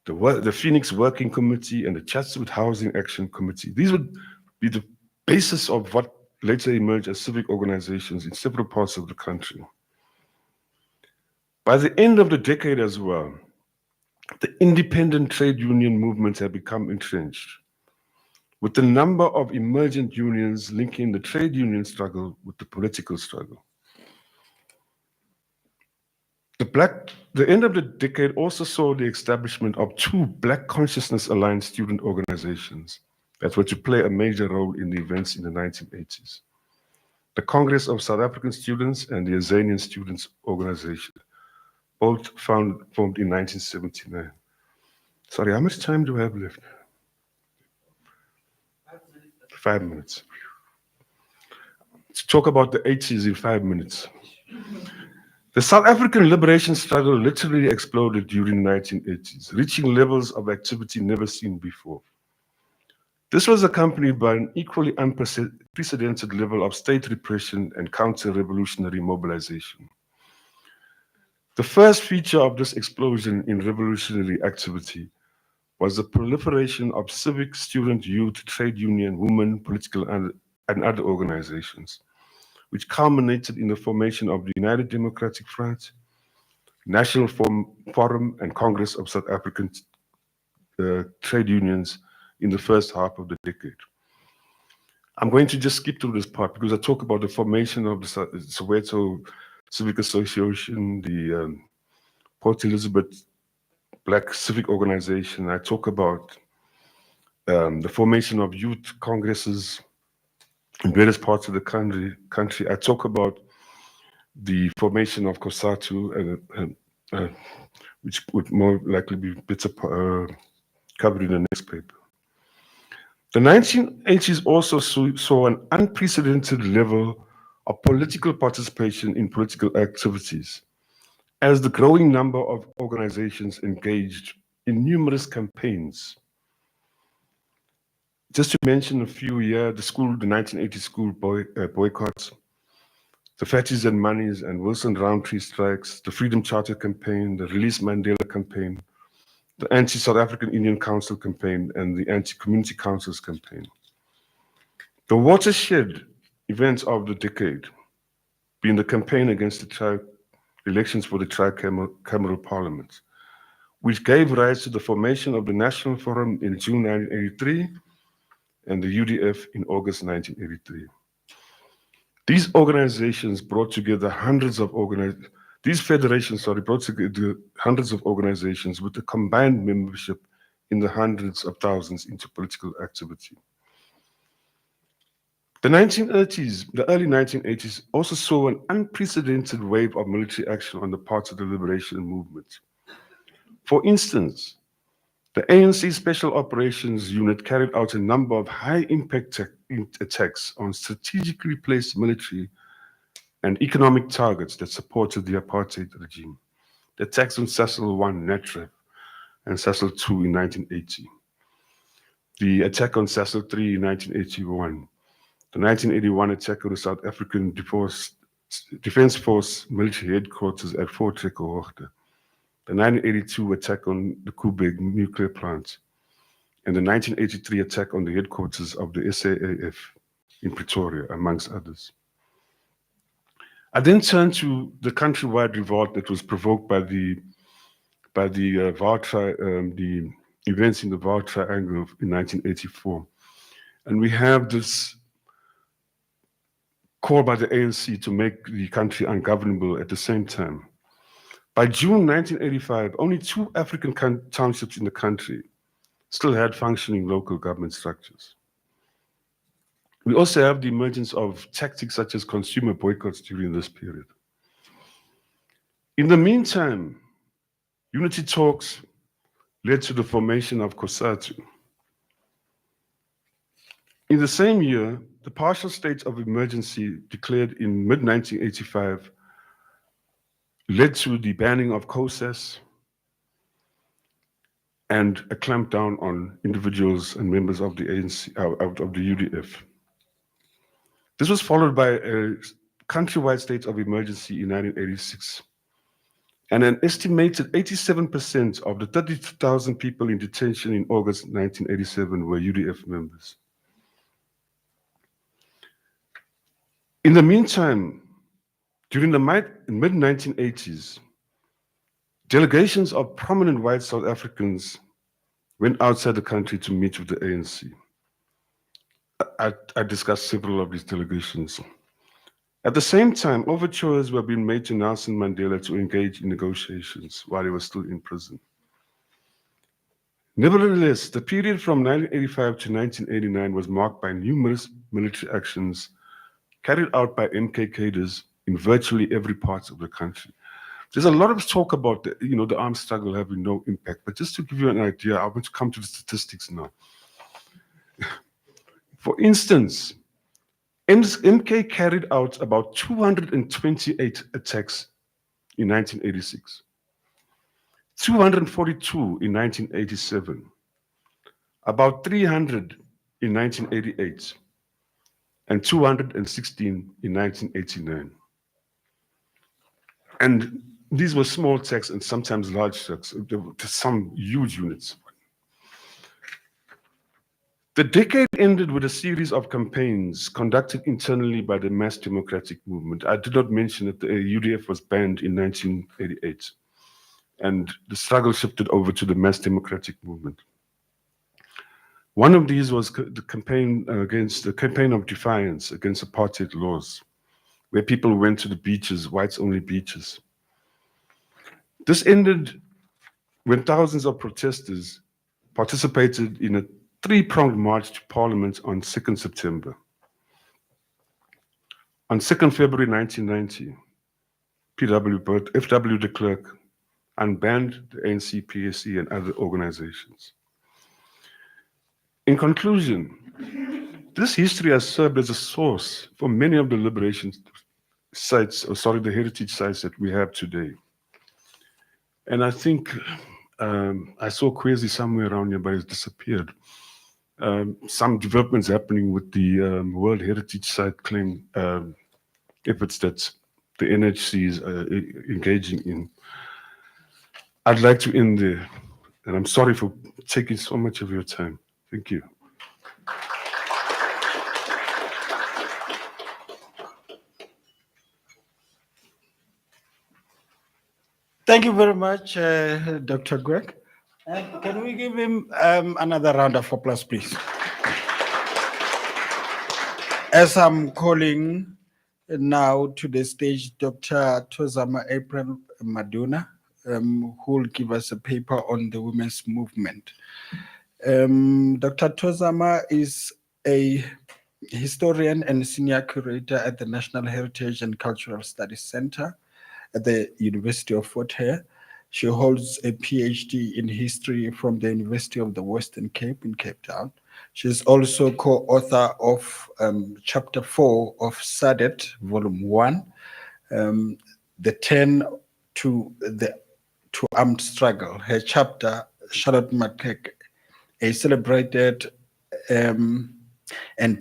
[SPEAKER 5] the Phoenix Working Committee and the Chatsworth Housing Action Committee. These would be the basis of what later emerged as civic organizations in several parts of the country. By the end of the decade as well, the independent trade union movement had become entrenched, with the number of emergent unions linking the trade union struggle with the political struggle. The end of the decade also saw the establishment of two Black Consciousness Alliance student organizations that were to play a major role in the events in the 1980s. The Congress of South African Students and the Azanian Students Organization, both formed in 1979. Sorry, how much time do I have left? 5 minutes. To talk about the 80s in 5 minutes. The South African liberation struggle literally exploded during the 1980s, reaching levels of activity never seen before. This was accompanied by an equally unprecedented level of state repression and counter-revolutionary mobilization. The first feature of this explosion in revolutionary activity was the proliferation of civic, student, youth, trade union, women, political, and other organizations, which culminated in the formation of the United Democratic Front, National Forum, and Congress of South African Trade Unions in the first half of the decade. I'm going to just skip through this part because I talk about the formation of the Soweto Civic Association, the Port Elizabeth Black Civic Organization. I talk about the formation of youth congresses in various parts of the country. I talk about the formation of COSATU, which would more likely be better covered in the next paper. The 1980s also saw an unprecedented level of political participation in political activities, as the growing number of organizations engaged in numerous campaigns. Just to mention a few here, the 1980 school boycotts, the Fatties and Monies and Wilson Roundtree strikes, the Freedom Charter campaign, the Release Mandela campaign, the Anti-South African Indian Council campaign, and the Anti-Community Councils campaign. The watershed events of the decade being the campaign against the elections for the tricameral parliament, which gave rise to the formation of the National Forum in June 1983 and the UDF in August 1983. These organizations brought together these federations brought together hundreds of organizations with a combined membership in the hundreds of thousands into political activity. The early 1980s also saw an unprecedented wave of military action on the part of the liberation movement. For instance, the ANC Special Operations Unit carried out a number of high-impact attacks on strategically placed military and economic targets that supported the apartheid regime. The attacks on Sasol 1, Netref, and Sasol 2 in 1980. The attack on Sasol 3 in 1981. The 1981 attack on the South African Defence Force military headquarters at Fort Trekohoogte. The 1982 attack on the Koeberg nuclear plant, and the 1983 attack on the headquarters of the SAAF in Pretoria, amongst others. I then turned to the countrywide revolt that was provoked by the events in the Vaal Triangle in 1984. And we have this call by the ANC to make the country ungovernable at the same time. By June 1985, only 2 African townships in the country still had functioning local government structures. We also have the emergence of tactics such as consumer boycotts during this period. In the meantime, unity talks led to the formation of COSATU. In the same year, the partial state of emergency declared in mid-1985 led to the banning of COSAS and a clampdown on individuals and members of the ANC, of the UDF. This was followed by a countrywide state of emergency in 1986. And an estimated 87% of the 32,000 people in detention in August 1987 were UDF members. In the meantime, during the mid-1980s, delegations of prominent white South Africans went outside the country to meet with the ANC. I discussed several of these delegations. At the same time, overtures were being made to Nelson Mandela to engage in negotiations while he was still in prison. Nevertheless, the period from 1985 to 1989 was marked by numerous military actions carried out by MK cadres in virtually every part of the country. There's a lot of talk about the armed struggle having no impact, but just to give you an idea, I want to come to the statistics now. For instance, MK carried out about 228 attacks in 1986, 242 in 1987, about 300 in 1988, and 216 in 1989. And these were small attacks and sometimes large attacks, some huge units. The decade ended with a series of campaigns conducted internally by the Mass Democratic Movement. I did not mention that the UDF was banned in 1988, and the struggle shifted over to the Mass Democratic Movement. One of these was the campaign of defiance against apartheid laws, where people went to the beaches, whites-only beaches. This ended when thousands of protesters participated in a three-pronged march to Parliament on 2nd September. On 2nd February 1990, FW de Klerk unbanned the ANC, PSC, and other organizations. In conclusion, this history has served as a source for many of the liberation sites, the heritage sites that we have today. And I think I saw Kwesi somewhere around here, but it's disappeared. Some developments happening with the World Heritage Site claim efforts that the NHC is engaging in. I'd like to end there, and I'm sorry for taking so much of your time. Thank you.
[SPEAKER 4] Thank you very much, Dr. Greg. And can we give him another round of applause, please? As I'm calling now to the stage Dr. Tozama April Maduna, who will give us a paper on the women's movement. Dr. Tozama is a historian and senior curator at the National Heritage and Cultural Studies Center at the University of Fort Hare. She holds a PhD in history from the University of the Western Cape in Cape Town. She's also co-author of Chapter 4 of SADET, Volume 1, The 10 to Armed Struggle. Her chapter, Charlotte McKeck, a celebrated and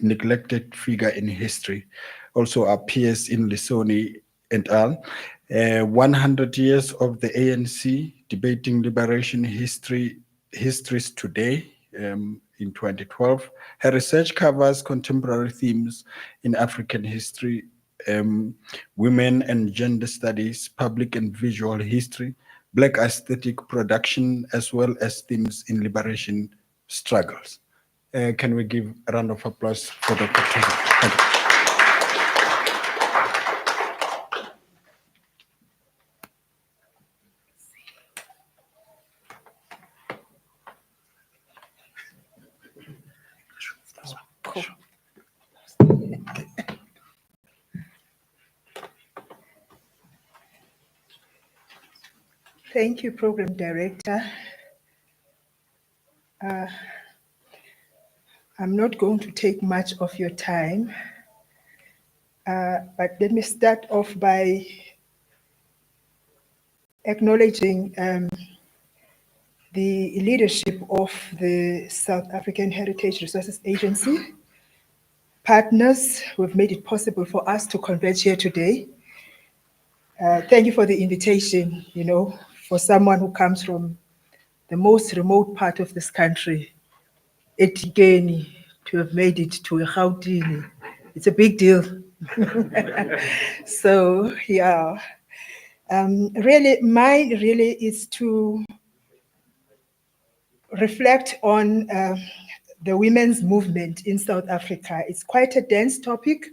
[SPEAKER 4] neglected figure in history, also appears in Lisoni et al. 100 Years of the ANC, Debating Liberation Histories Today, in 2012. Her research covers contemporary themes in African history, women and gender studies, public and visual history, Black aesthetic production, as well as themes in liberation struggles. Can we give a round of applause for Dr. Tozama? Thank you.
[SPEAKER 6] Thank you, Program Director. I'm not going to take much of your time, but let me start off by acknowledging the leadership of the South African Heritage Resources Agency, partners who have made it possible for us to converge here today. Thank you for the invitation, for someone who comes from the most remote part of this country, Etikeni, to have made it to Gauteng. It's a big deal. So, yeah. Mine is to reflect on the women's movement in South Africa. It's quite a dense topic,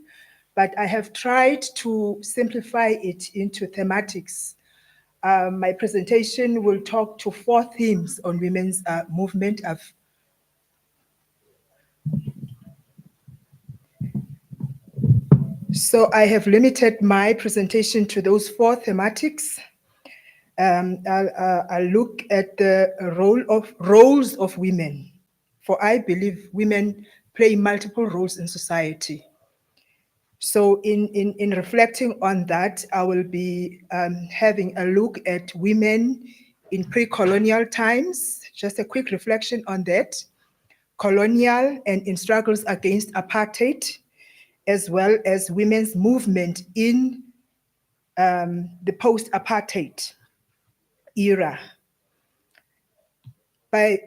[SPEAKER 6] but I have tried to simplify it into thematics. My presentation will talk to 4 themes on women's movement. So I have limited my presentation to those 4 thematics. I'll look at the roles of women, for I believe women play multiple roles in society. So in reflecting on that, I will be having a look at women in pre-colonial times, just a quick reflection on that, colonial and in struggles against apartheid, as well as women's movement in the post-apartheid era. By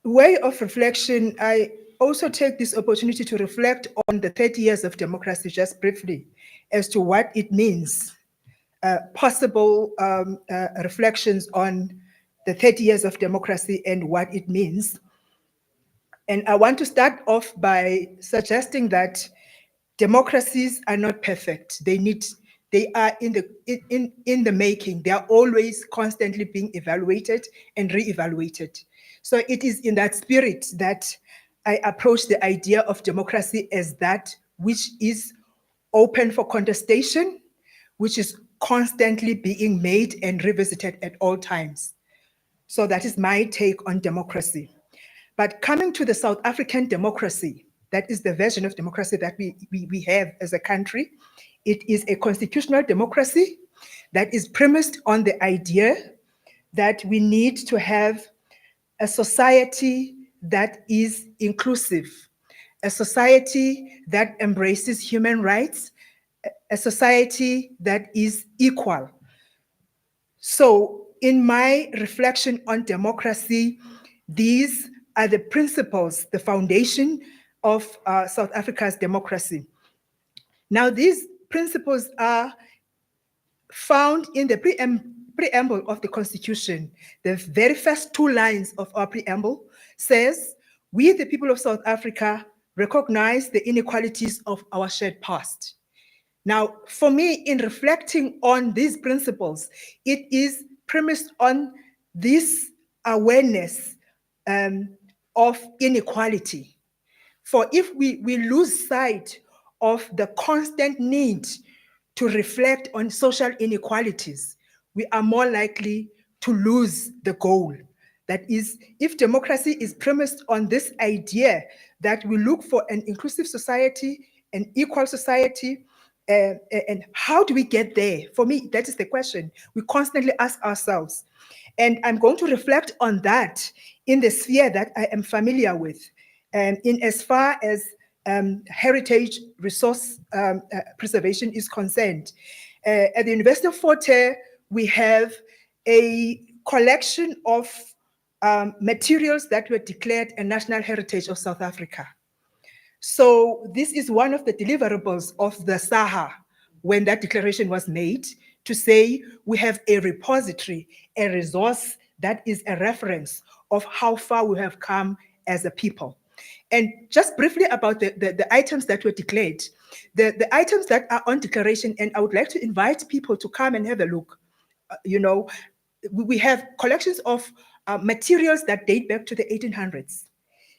[SPEAKER 6] way of reflection, I also take this opportunity to reflect on the 30 years of democracy just briefly as to what it means, possible reflections on the 30 years of democracy and what it means. And I want to start off by suggesting that democracies are not perfect. They are in the making. They are always constantly being evaluated and re-evaluated. So it is in that spirit that I approach the idea of democracy as that which is open for contestation, which is constantly being made and revisited at all times. So that is my take on democracy. But coming to the South African democracy, that is the version of democracy that we have as a country. It is a constitutional democracy that is premised on the idea that we need to have a society that is inclusive, a society that embraces human rights, a society that is equal. So in my reflection on democracy, these are the principles, the foundation of South Africa's democracy. Now, these principles are found in the preamble of the Constitution. The very first 2 lines of our preamble says, "We, the people of South Africa, recognize the inequalities of our shared past." Now, for me, in reflecting on these principles, it is premised on this awareness of inequality. For if we lose sight of the constant need to reflect on social inequalities, we are more likely to lose the goal. That is, if democracy is premised on this idea that we look for an inclusive society, an equal society, and how do we get there? For me, that is the question we constantly ask ourselves. And I'm going to reflect on that in the sphere that I am familiar with, in as far as heritage resource preservation is concerned. At the University of Fort Hare, we have a collection of materials that were declared a national heritage of South Africa. So this is one of the deliverables of the SAHA when that declaration was made, to say we have a repository, a resource that is a reference of how far we have come as a people. And just briefly about the items that were declared, the items that are on declaration, and I would like to invite people to come and have a look. We have collections of materials that date back to the 1800s.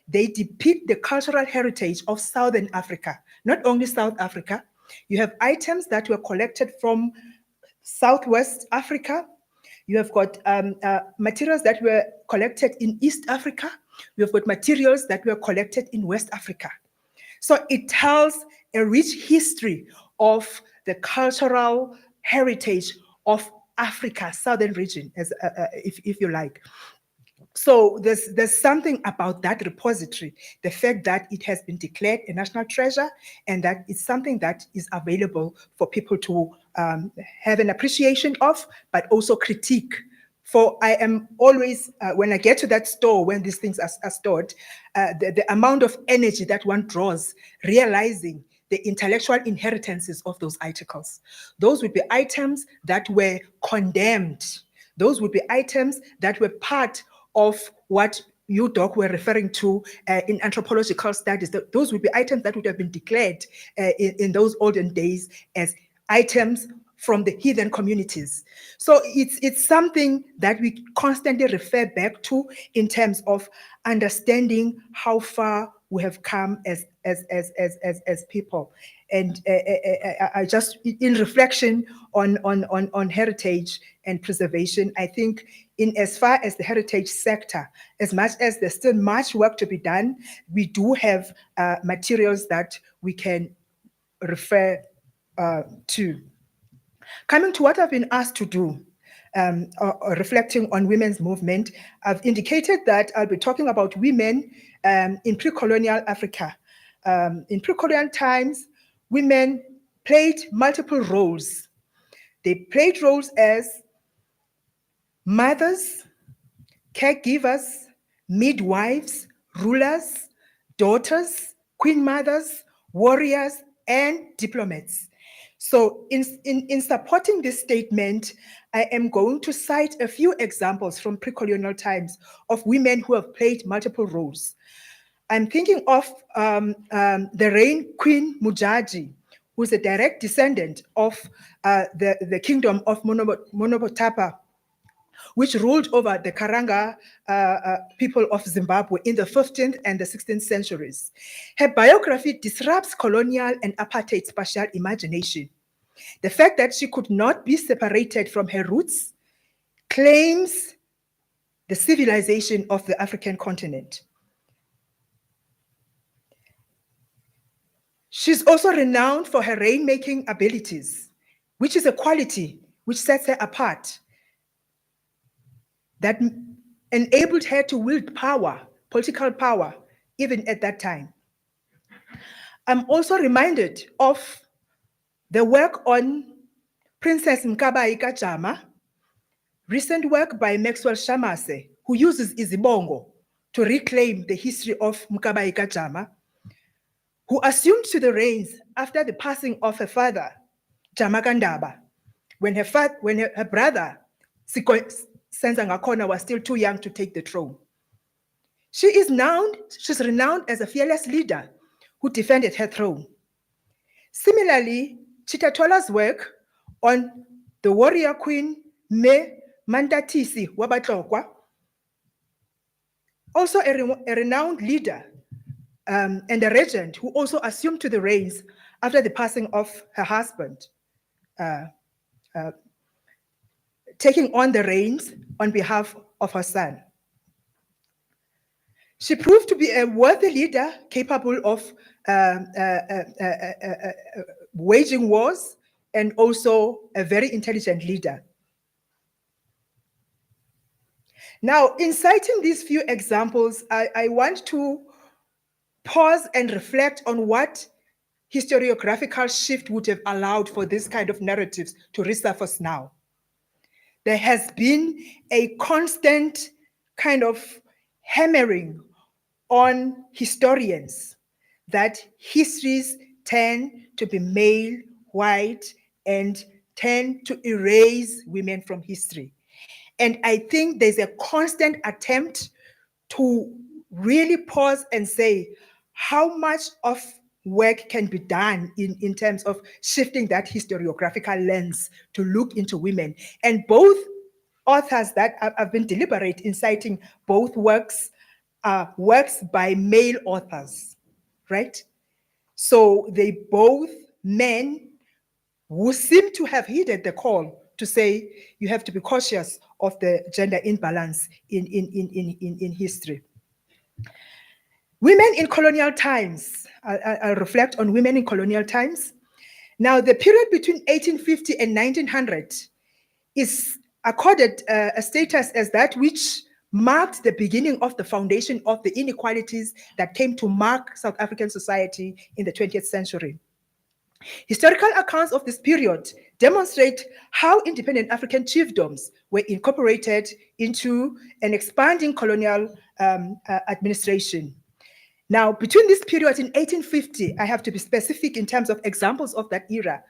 [SPEAKER 6] They depict the cultural heritage of Southern Africa, not only South Africa. You have items that were collected from Southwest Africa. You have got materials that were collected in East Africa. You have got materials that were collected in West Africa. So it tells a rich history of the cultural heritage of Africa, Southern region, as if you like. So there's something about that repository, the fact that it has been declared a national treasure and that it's something that is available for people to have an appreciation of, but also critique. For I am always, when I get to that store, when these things are stored, the amount of energy that one draws, realizing the intellectual inheritances of those articles. Those would be items that were condemned. Those would be items that were part of what you, Doc, were referring to in anthropological studies, those would be items that would have been declared in those olden days as items from the heathen communities. So it's something that we constantly refer back to in terms of understanding how far we have come as people. And I just, in reflection on heritage and preservation, I think in as far as the heritage sector, as much as there's still much work to be done, we do have materials that we can refer to. Coming to what I've been asked to do, or reflecting on women's movement, I've indicated that I'll be talking about women in pre-colonial Africa. In pre-colonial times, women played multiple roles. They played roles as mothers, caregivers, midwives, rulers, daughters, queen mothers, warriors, and diplomats. So in supporting this statement, I am going to cite a few examples from pre-colonial times of women who have played multiple roles. I'm thinking of the Reign Queen Mujaji, who's a direct descendant of the kingdom of Monopotapa, which ruled over the Karanga people of Zimbabwe in the 15th and the 16th centuries. Her biography disrupts colonial and apartheid spatial imagination. The fact that she could not be separated from her roots claims the civilization of the African continent. She's also renowned for her rainmaking abilities, which is a quality which sets her apart, that enabled her to wield power, political power, even at that time. I'm also reminded of the work on Princess Mkabayi Kajama, recent work by Maxwell Shamase, who uses Izibongo to reclaim the history of Mkabayi Kajama, who assumed to the reins after the passing of her father, Jamakandaba, when her brother, Senzangakona, was still too young to take the throne. She's renowned as a fearless leader who defended her throne. Similarly, Chitatola's work on the warrior queen Me Mandatisi Wabatlokwa, also a renowned leader and a regent who also assumed to the reins after the passing of her husband, taking on the reins on behalf of her son. She proved to be a worthy leader capable of waging wars and also a very intelligent leader. Now, in citing these few examples, I want to pause and reflect on what historiographical shift would have allowed for this kind of narratives to resurface now. There has been a constant kind of hammering on historians that histories tend to be male, white, and tend to erase women from history. And I think there's a constant attempt to really pause and say how much of work can be done in terms of shifting that historiographical lens to look into women. And both authors that have been deliberate in citing both works by male authors, right? So they both men who seem to have heeded the call to say you have to be cautious of the gender imbalance in history. Women in colonial times, I'll reflect on women in colonial times. Now, the period between 1850 and 1900 is accorded a status as that which marked the beginning of the foundation of the inequalities that came to mark South African society in the 20th century. Historical accounts of this period demonstrate how independent African chiefdoms were incorporated into an expanding colonial administration. Now, between this period in 1850, I have to be specific in terms of examples of that era,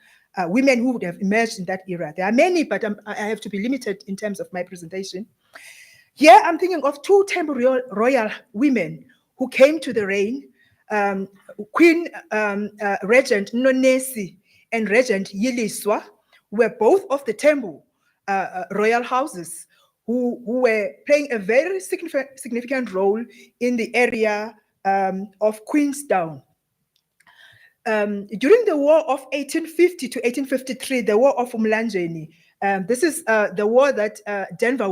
[SPEAKER 6] women who would have emerged in that era. There are many, but I have to be limited in terms of my presentation. Here I'm thinking of two Tembu royal women who came to the reign, Queen Regent Nonesi and Regent Yiliswa, were both of the Tembu royal houses, who were playing a very significant role in the area of Queenstown. During the War of 1850 to 1853, the War of Umlanjeni, this is the war that Denver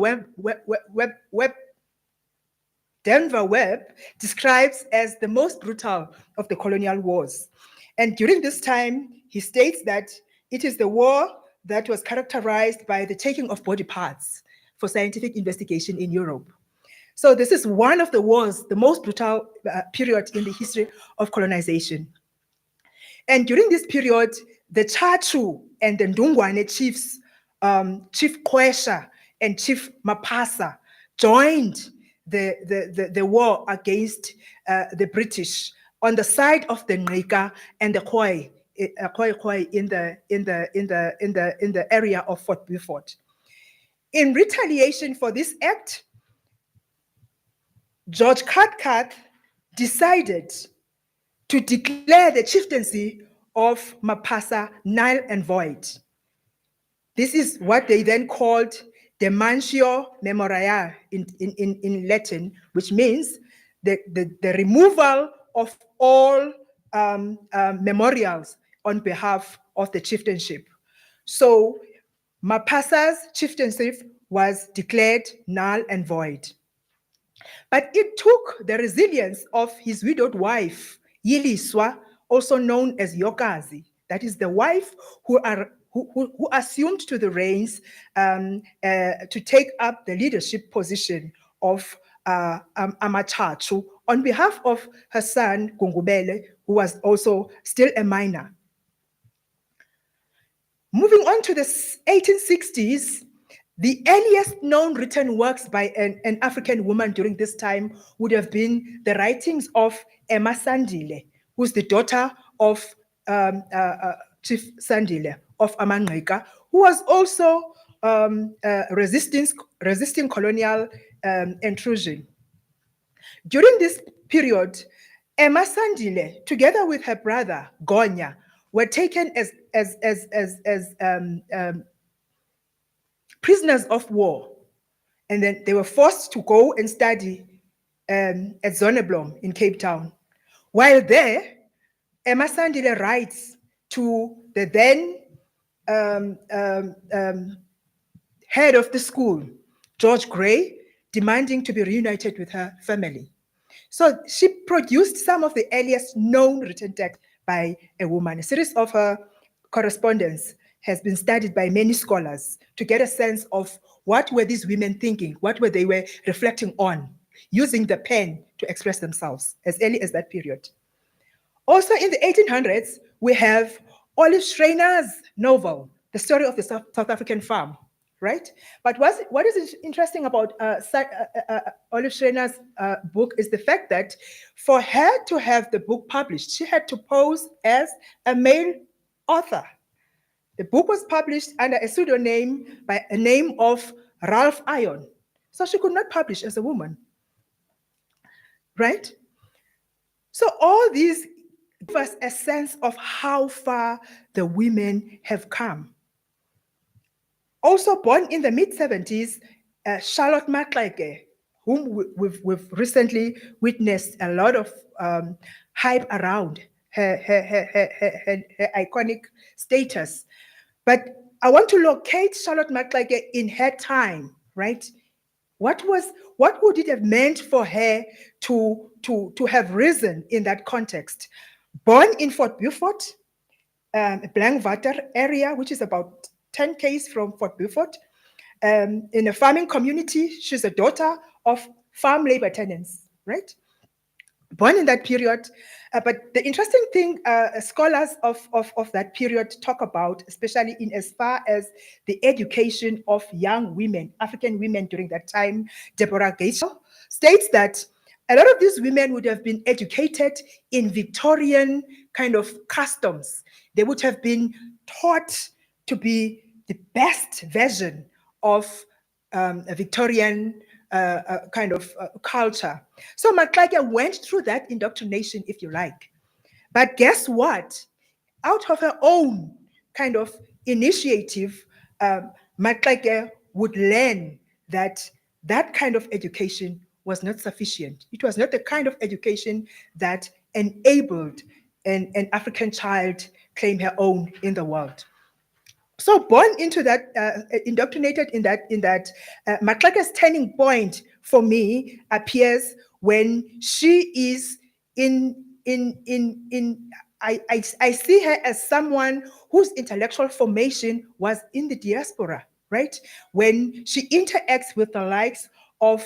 [SPEAKER 6] Webb describes as the most brutal of the colonial wars. And during this time, he states that it is the war that was characterized by the taking of body parts for scientific investigation in Europe. So this is one of the wars, the most brutal period in the history of colonization. And during this period, the Chachu and the Ndungwane chiefs, Chief Kwesha and Chief Mapasa, joined the war against the British on the side of the Ngqika and the Khoi in the area of Fort Beaufort. In retaliation for this act, George Cathcart decided to declare the chieftaincy of Mapasa null and void. This is what they then called the Mantio Memorial in Latin, which means the removal of all memorials on behalf of the chieftainship. So Mapasa's chieftainship was declared null and void. But it took the resilience of his widowed wife, Yiliswa, also known as Yokazi, that is the wife who assumed to the reins to take up the leadership position of Amachachu on behalf of her son, Gungubele, who was also still a minor. Moving on to the 1860s, the earliest known written works by an African woman during this time would have been the writings of Emma Sandile, who's the daughter of Chief Sandile of Amangqika, who was also resisting colonial intrusion. During this period, Emma Sandile, together with her brother Gonya, were taken as prisoners of war, and then they were forced to go and study at Zonneblom in Cape Town. While there, Emma Sandile writes to the then head of the school, George Gray, demanding to be reunited with her family. So she produced some of the earliest known written text by a woman. A series of her correspondence has been studied by many scholars to get a sense of what were these women thinking, what were they were reflecting on, using the pen to express themselves as early as that period. Also in the 1800s, we have Olive Schreiner's novel, The Story of the South African Farm, right? But what is interesting about Olive Schreiner's book is the fact that for her to have the book published, she had to pose as a male author. The book was published under a pseudonym by a name of Ralph Ion. So she could not publish as a woman, right? So all these give us a sense of how far the women have come. Also born in the mid-70s, Charlotte Maxeke, whom we've recently witnessed a lot of hype around her iconic status. But I want to locate Charlotte Maxeke in her time, right? What would it have meant for her to have risen in that context? Born in Fort Beaufort, Blankwater area, which is about 10 km from Fort Beaufort, in a farming community. She's a daughter of farm labor tenants, right? Born in that period. But the interesting thing scholars of that period talk about, especially in as far as the education of young women, African women during that time, Deborah Gates states that a lot of these women would have been educated in Victorian kind of customs. They would have been taught to be the best version of a Victorian kind of culture. So Matlake went through that indoctrination, if you like. But guess what? Out of her own kind of initiative, Matlake would learn that that kind of education was not sufficient. It was not the kind of education that enabled an African child claim her own in the world. So born into that, indoctrinated in that, Matlake's turning point for me appears when she is I see her as someone whose intellectual formation was in the diaspora, right? When she interacts with the likes of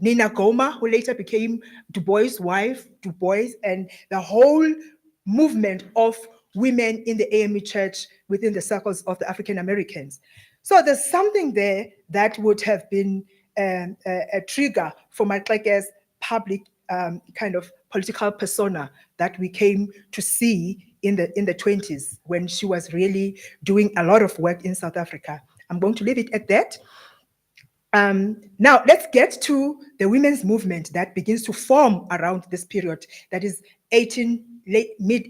[SPEAKER 6] Nina Goma, who later became Du Bois' wife, Du Bois, and the whole movement of women in the AME church within the circles of the African Americans. So there's something there that would have been a trigger for Matlake's public kind of political persona that we came to see in the 20s when she was really doing a lot of work in South Africa. I'm going to leave it at that. Now let's get to the women's movement that begins to form around this period, that is mid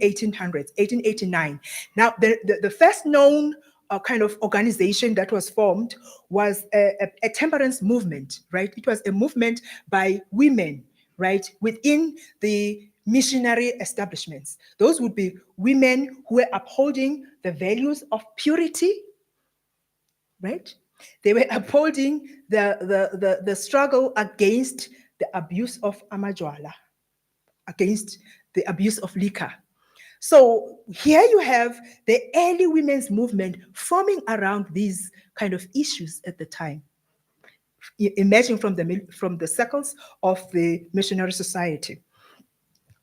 [SPEAKER 6] 1800s, 1889. Now the first known kind of organization that was formed was a temperance movement, right? It was a movement by women, right, within the missionary establishments. Those would be women who were upholding the values of purity, right? They were upholding the struggle against the abuse of amajwala, against the abuse of liquor. So here you have the early women's movement forming around these kind of issues at the time, emerging from the circles of the missionary society.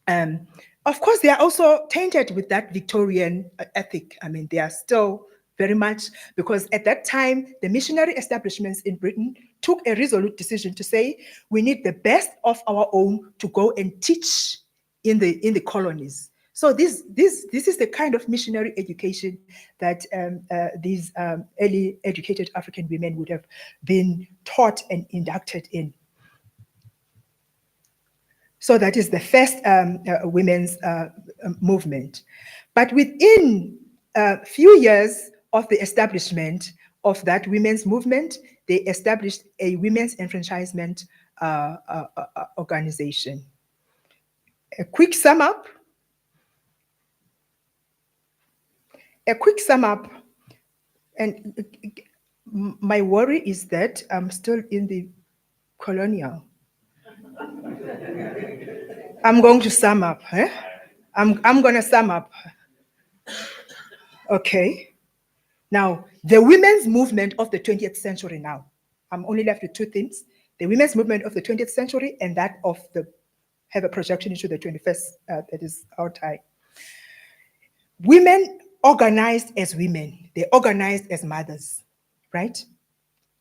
[SPEAKER 6] Of course, they are also tainted with that Victorian ethic. I mean, they are still very much, because at that time, the missionary establishments in Britain took a resolute decision to say, we need the best of our own to go and teach in the colonies. So this is the kind of missionary education that these early educated African women would have been taught and inducted in. So that is the first women's movement. But within a few years of the establishment of that women's movement, they established a women's enfranchisement organization. A quick sum up, and my worry is that I'm still in the colonial. I'm going to sum up. I'm going to sum up. Okay. Now, the women's movement of the 20th century now. I'm only left with two things. The women's movement of the 20th century and that of have a projection into the 21st, that is our time. Women organized as women. They organized as mothers, right?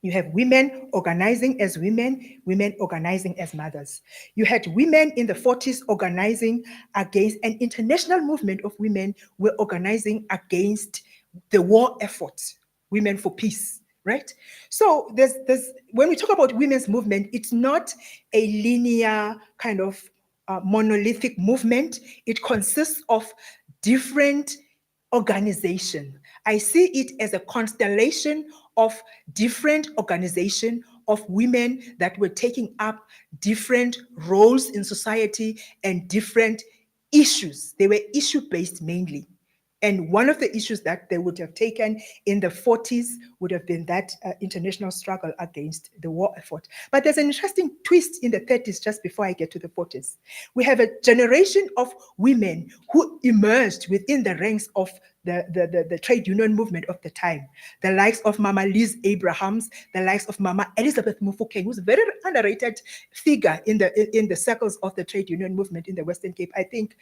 [SPEAKER 6] You have women organizing as women, women organizing as mothers. You had women in the 40s organizing against an international movement of women were organizing against the war effort, Women for Peace, right? So there's when we talk about women's movement, it's not a linear kind of monolithic movement. It consists of different organization. I see it as a constellation of different organization of women that were taking up different roles in society and different issues. They were issue-based mainly. And one of the issues that they would have taken in the 40s would have been that international struggle against the war effort. But there's an interesting twist in the 30s just before I get to the 40s. We have a generation of women who emerged within the ranks of the trade union movement of the time. The likes of Mama Liz Abrahams, the likes of Mama Elizabeth Mufokeng, who's a very underrated figure in the circles of the trade union movement in the Western Cape. I think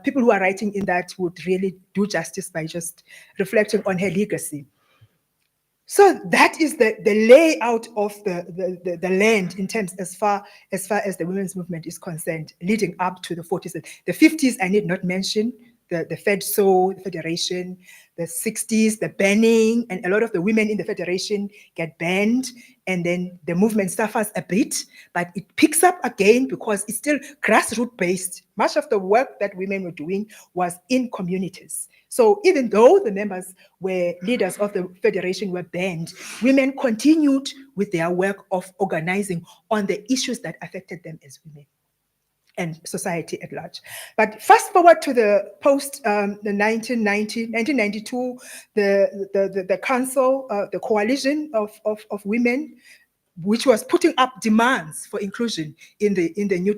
[SPEAKER 6] people who are writing in that would really do justice by just reflecting on her legacy. So that is the layout of the land in terms as far as the women's movement is concerned, leading up to the 40s. The 50s, I need not mention. the FEDSO, the Federation, the 60s, the banning, and a lot of the women in the Federation get banned, and then the movement suffers a bit, but it picks up again because it's still grassroots based. Much of the work that women were doing was in communities. So even though the members were leaders of the Federation were banned, women continued with their work of organizing on the issues that affected them as women and society at large. But fast forward to the post the 1992, the council, the coalition of women, which was putting up demands for inclusion in the new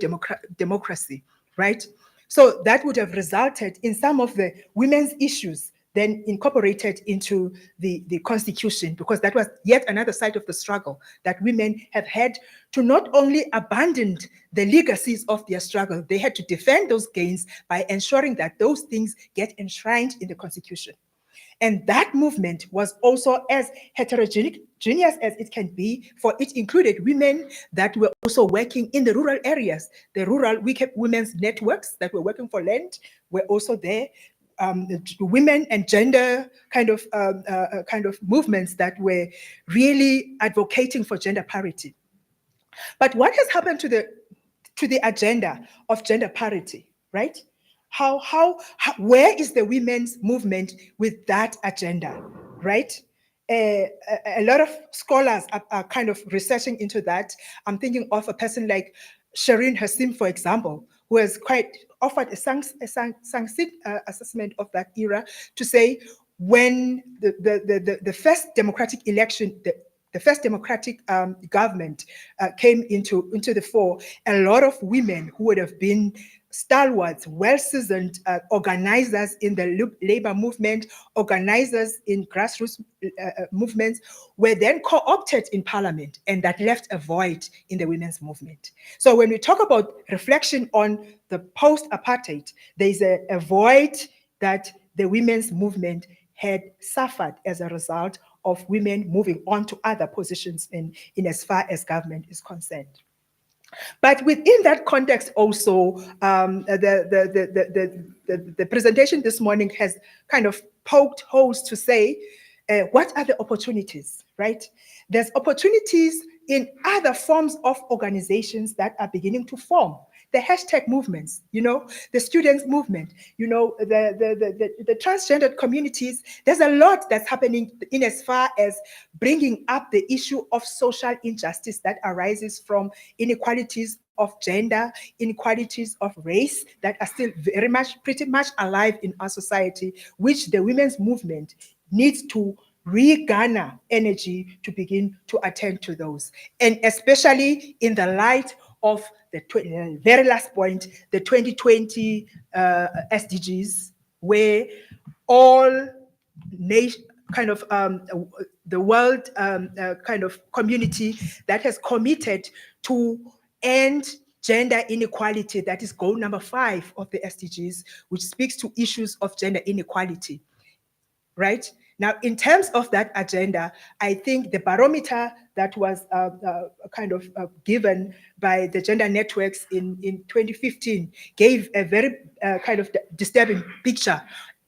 [SPEAKER 6] democracy, right? So that would have resulted in some of the women's issues then incorporated into the constitution, because that was yet another side of the struggle, that women have had to not only abandon the legacies of their struggle, they had to defend those gains by ensuring that those things get enshrined in the constitution. And that movement was also as heterogeneous as it can be, for it included women that were also working in the rural areas. The rural women's networks that were working for land were also there. The women and gender kind of movements that were really advocating for gender parity. But what has happened to the agenda of gender parity, right? Where is the women's movement with that agenda, right? A lot of scholars are kind of researching into that. I'm thinking of a person like Shireen Hassim, for example, who has quite offered a succinct assessment of that era to say, when the first democratic election, the first democratic government came into the fore, a lot of women who would have been stalwarts, well-seasoned organizers in the labor movement, organizers in grassroots movements, were then co-opted in parliament, and that left a void in the women's movement. So when we talk about reflection on the post-apartheid, there's a void that the women's movement had suffered as a result of women moving on to other positions in as far as government is concerned. But within that context also, the presentation this morning has kind of poked holes to say, what are the opportunities, right? There's opportunities in other forms of organizations that are beginning to form. The hashtag movements, the students' movement, the transgendered communities. There's a lot that's happening in as far as bringing up the issue of social injustice that arises from inequalities of gender, inequalities of race that are still pretty much alive in our society, which the women's movement needs to regarner energy to begin to attend to those. And especially in the light of the very last point, the 2020 SDGs, where all kind of the world kind of community that has committed to end gender inequality, that is goal number 5 of the SDGs, which speaks to issues of gender inequality, right? Now, in terms of that agenda, I think the barometer that was kind of given by the gender networks in 2015 gave a very kind of disturbing picture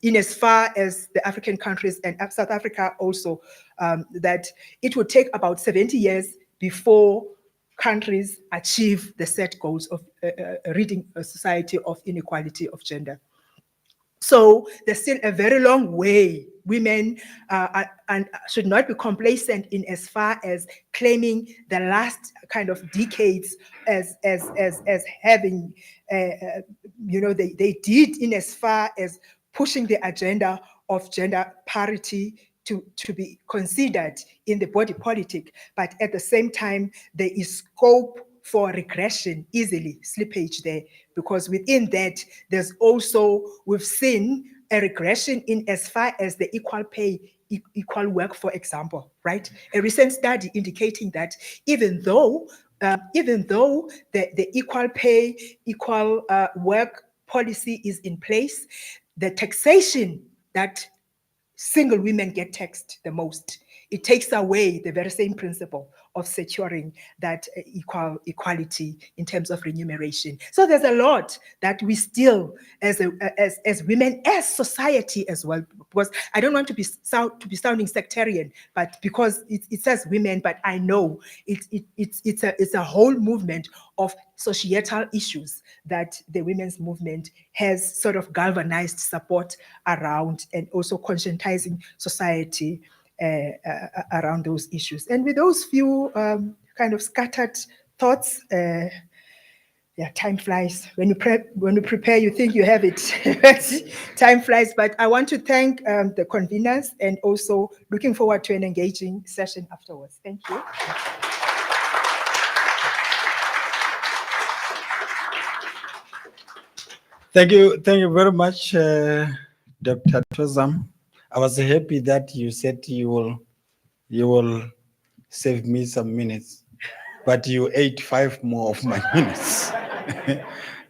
[SPEAKER 6] in as far as the African countries and South Africa also, that it would take about 70 years before countries achieve the set goals of reaching a society of inequality of gender. So there's still a very long way. Women and should not be complacent in as far as claiming the last kind of decades as having, they did in as far as pushing the agenda of gender parity to be considered in the body politic. But at the same time, there is scope for regression, easily slippage there, because within that, there's also, we've seen a regression in as far as the equal pay, equal work, for example, right? A recent study indicating that even though the equal pay, equal work policy is in place, the taxation that single women get taxed the most it takes away the very same principle of securing that equality in terms of remuneration. So there's a lot that we still, as women, as society as well, because I don't want to be sounding sectarian, but because it says women, but I know it's a whole movement of societal issues that the women's movement has sort of galvanized support around, and also conscientizing society around those issues. And with those few kind of scattered thoughts, yeah, time flies. When you prepare, you think you have it. Time flies. But I want to thank the conveners, and also looking forward to an engaging session afterwards. Thank you.
[SPEAKER 4] Thank you very much, Dr. Tozam. I was happy that you said you will save me some minutes, but you ate 5 more of my minutes.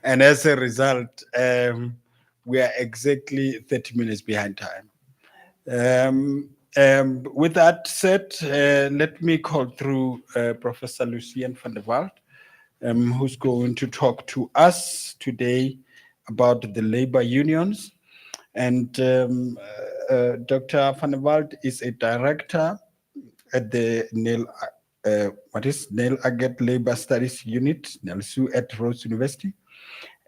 [SPEAKER 4] And as a result, we are exactly 30 minutes behind time. With that said, let me call through Professor Lucien van der Walt, who's going to talk to us today about the labor unions. And Dr. van der Walt is a director at the Neil Agate Labor Studies Unit, NELSU, at Rhodes University,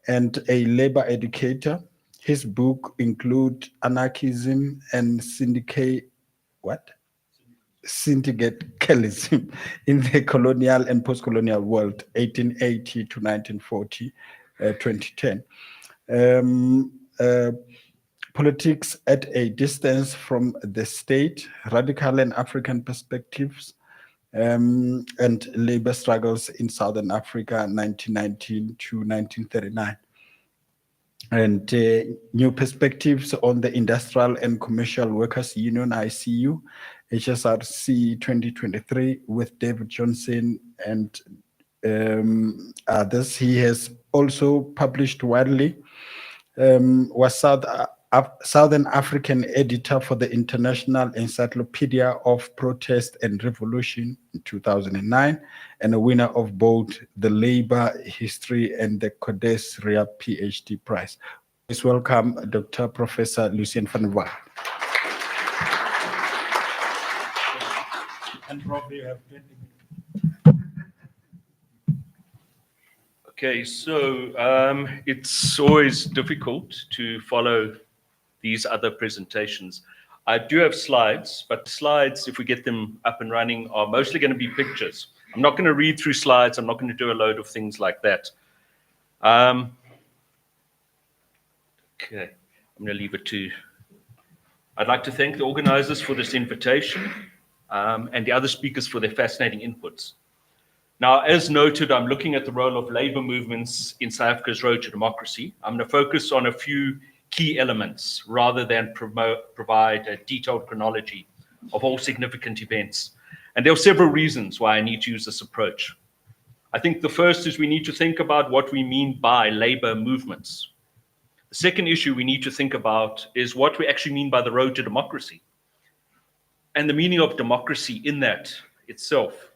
[SPEAKER 4] and a labor educator. His book include Anarchism and Syndicalism in the Colonial and Post-Colonial World, 1880 to 1940, 2010. Politics at a Distance from the State, Radical and African Perspectives, and Labor Struggles in Southern Africa, 1919 to 1939. And New Perspectives on the Industrial and Commercial Workers Union, ICU, HSRC 2023, with David Johnson and others. He has also published widely, was Southern African editor for the International Encyclopedia of Protest and Revolution in 2009, and a winner of both the Labor History and the Codes Rea PhD Prize. Please welcome Dr. Professor Lucien van der Walt. And Prof, you have 20 minutes.
[SPEAKER 7] Okay, so it's always difficult to follow these other presentations. I do have slides, but slides, if we get them up and running, are mostly going to be pictures. I'm not going to read through slides. I'm not going to do a load of things like that. Okay, I'm going to leave it to... I'd like to thank the organizers for this invitation and the other speakers for their fascinating inputs. Now, as noted, I'm looking at the role of labor movements in South Africa's road to democracy. I'm going to focus on a few key elements rather than provide a detailed chronology of all significant events. And there are several reasons why I need to use this approach. I think the first is we need to think about what we mean by labor movements. The second issue we need to think about is what we actually mean by the road to democracy and the meaning of democracy in that itself.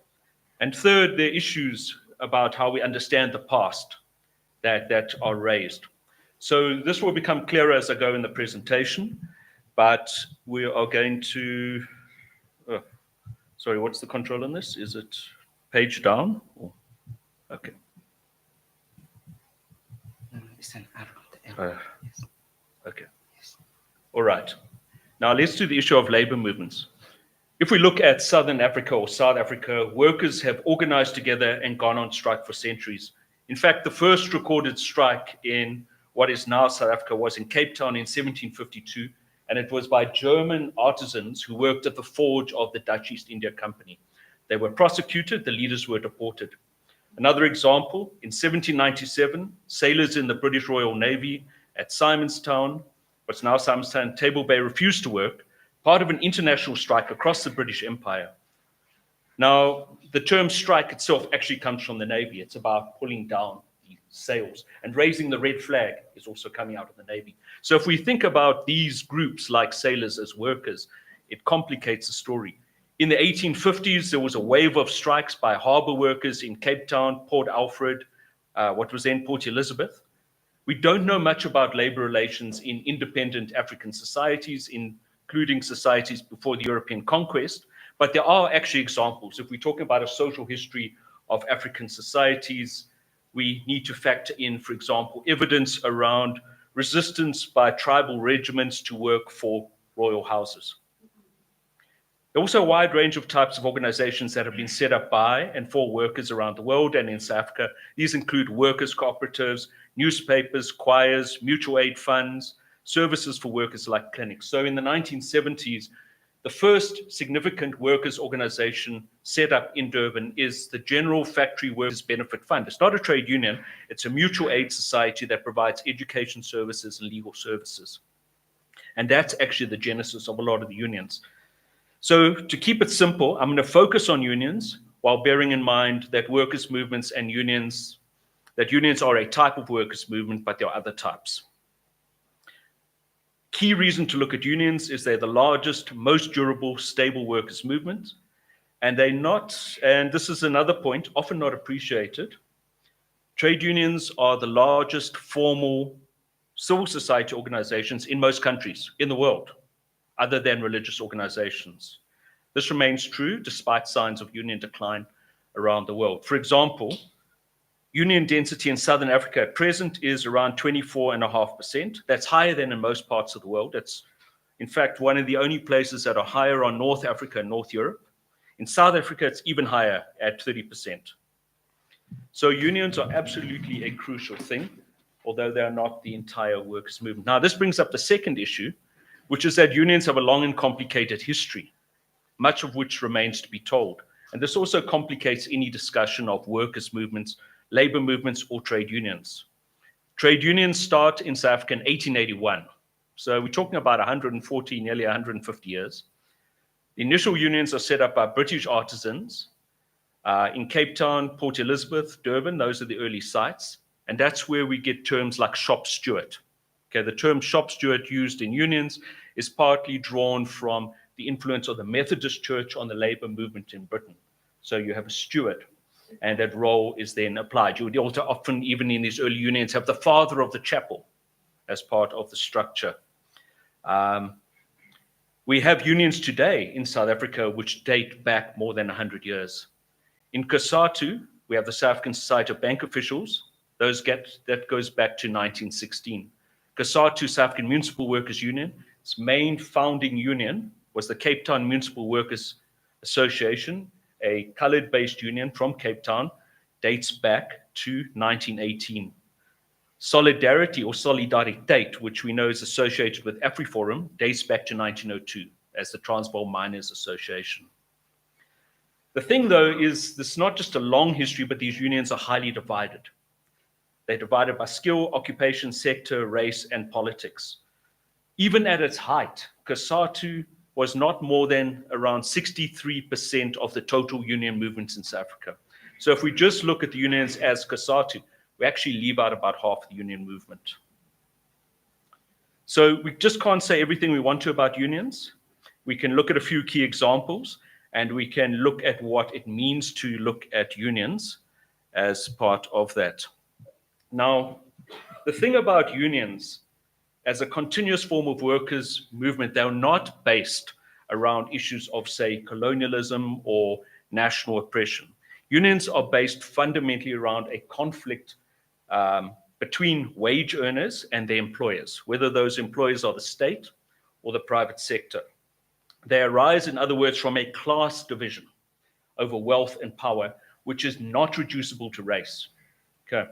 [SPEAKER 7] And third, there are issues about how we understand the past that are raised. So this will become clearer as I go in the presentation, but we are going to, sorry, what's the control on this? Is it page down? Okay.
[SPEAKER 3] It's an arrow.
[SPEAKER 7] Yes. Okay. Yes. All right. Now let's do the issue of labor movements. If we look at Southern Africa or South Africa, workers have organized together and gone on strike for centuries. In fact, the first recorded strike in what is now South Africa was in Cape Town in 1752, and it was by German artisans who worked at the forge of the Dutch East India Company. They were prosecuted, the leaders were deported. Another example, in 1797, sailors in the British Royal Navy at Simonstown, what's now Simonstown, Table Bay, refused to work, part of an international strike across the British Empire. Now, the term strike itself actually comes from the Navy. It's about pulling down the sails, and raising the red flag is also coming out of the Navy. So if we think about these groups like sailors as workers, it complicates the story. In the 1850s, there was a wave of strikes by harbor workers in Cape Town, Port Alfred, what was then Port Elizabeth. We don't know much about labor relations in independent African societies, including societies before the European conquest, but there are actually examples. If we're talking about a social history of African societies, we need to factor in, for example, evidence around resistance by tribal regiments to work for royal houses. There are also a wide range of types of organizations that have been set up by and for workers around the world and in South Africa. These include workers' cooperatives, newspapers, choirs, mutual aid funds, services for workers like clinics. So in the 1970s, the first significant workers' organization set up in Durban is the General Factory Workers Benefit Fund. It's not a trade union, it's a mutual aid society that provides education services and legal services. And that's actually the genesis of a lot of the unions. So to keep it simple, I'm going to focus on unions while bearing in mind that workers' movements and unions are a type of workers' movement, but there are other types. Key reason to look at unions is they're the largest, most durable, stable workers' movement. And they're not, and this is another point, often not appreciated, trade unions are the largest formal civil society organizations in most countries in the world, other than religious organizations. This remains true despite signs of union decline around the world. For example, union density in Southern Africa at present is around 24.5%. That's higher than in most parts of the world. It's, in fact, one of the only places that are higher on North Africa and North Europe. In South Africa, it's even higher at 30%. So unions are absolutely a crucial thing, although they are not the entire workers' movement. Now, this brings up the second issue, which is that unions have a long and complicated history, much of which remains to be told. And this also complicates any discussion of workers' movements, labor movements, or trade unions. Trade unions start in South Africa in 1881. So we're talking about 140, nearly 150 years. The initial unions are set up by British artisans in Cape Town, Port Elizabeth, Durban. Those are the early sites. And that's where we get terms like shop steward. Okay, the term shop steward used in unions is partly drawn from the influence of the Methodist Church on the labor movement in Britain. So you have a steward, and that role is then applied. You would also often, even in these early unions, have the father of the chapel as part of the structure. We have unions today in South Africa which date back more than 100 years. In COSATU, we have the South African Society of Bank Officials. That goes back to 1916. COSATU, South African Municipal Workers Union, its main founding union was the Cape Town Municipal Workers Association, a colored-based union from Cape Town, dates back to 1918. Solidarity or Solidariteit, which we know is associated with AfriForum, dates back to 1902 as the Transvaal Miners Association. The thing, though, is this is not just a long history, but these unions are highly divided. They're divided by skill, occupation, sector, race, and politics. Even at its height, COSATU was not more than around 63% of the total union movements in South Africa. So if we just look at the unions as COSATU, we actually leave out about half the union movement. So we just can't say everything we want to about unions. We can look at a few key examples, and we can look at what it means to look at unions as part of that. Now, the thing about unions, as a continuous form of workers' movement, they're not based around issues of, say, colonialism or national oppression. Unions are based fundamentally around a conflict between wage earners and their employers, whether those employers are the state or the private sector. They arise, in other words, from a class division over wealth and power, which is not reducible to race. Okay.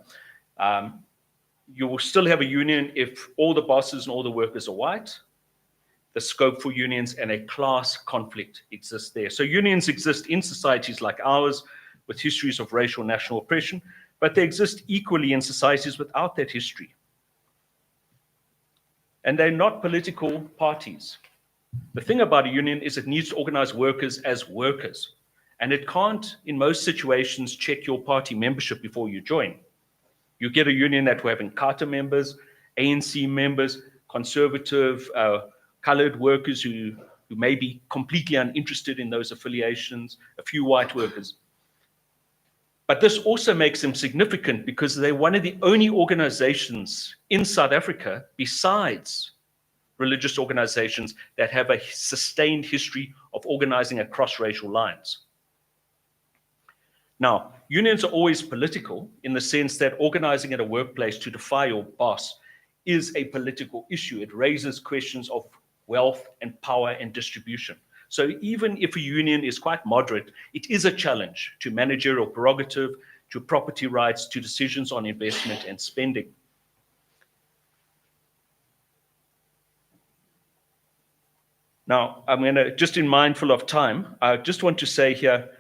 [SPEAKER 7] You will still have a union if all the bosses and all the workers are white. The scope for unions and a class conflict exists there. So unions exist in societies like ours with histories of racial national oppression, but they exist equally in societies without that history. And they're not political parties. The thing about a union is it needs to organize workers as workers. And it can't, in most situations, check your party membership before you join. You get a union that will have Inkatha members, ANC members, conservative, colored workers who who may be completely uninterested in those affiliations, a few white workers. But this also makes them significant because they're one of the only organizations in South Africa, besides religious organizations, that have a sustained history of organizing across racial lines. Now, unions are always political in the sense that organizing at a workplace to defy your boss is a political issue. It raises questions of wealth and power and distribution. So even if a union is quite moderate, it is a challenge to managerial prerogative, to property rights, to decisions on investment and spending. Now, I'm going to, just in mindful of time, I just want to say here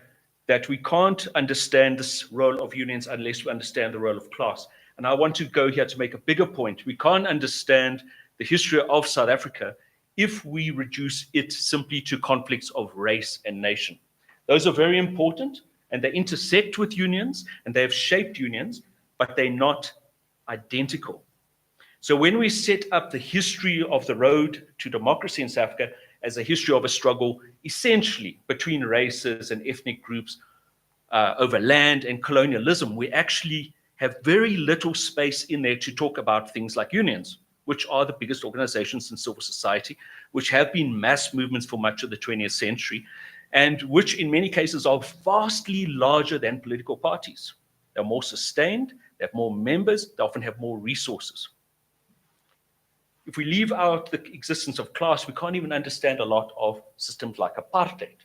[SPEAKER 7] that we can't understand this role of unions unless we understand the role of class. And I want to go here to make a bigger point. We can't understand the history of South Africa if we reduce it simply to conflicts of race and nation. Those are very important, and they intersect with unions, and they have shaped unions, but they're not identical. So when we set up the history of the road to democracy in South Africa as a history of a struggle essentially between races and ethnic groups over land and colonialism, we actually have very little space in there to talk about things like unions, which are the biggest organizations in civil society, which have been mass movements for much of the 20th century, and which in many cases are vastly larger than political parties. They're more sustained, they have more members, they often have more resources. If we leave out the existence of class, we can't even understand a lot of systems like apartheid.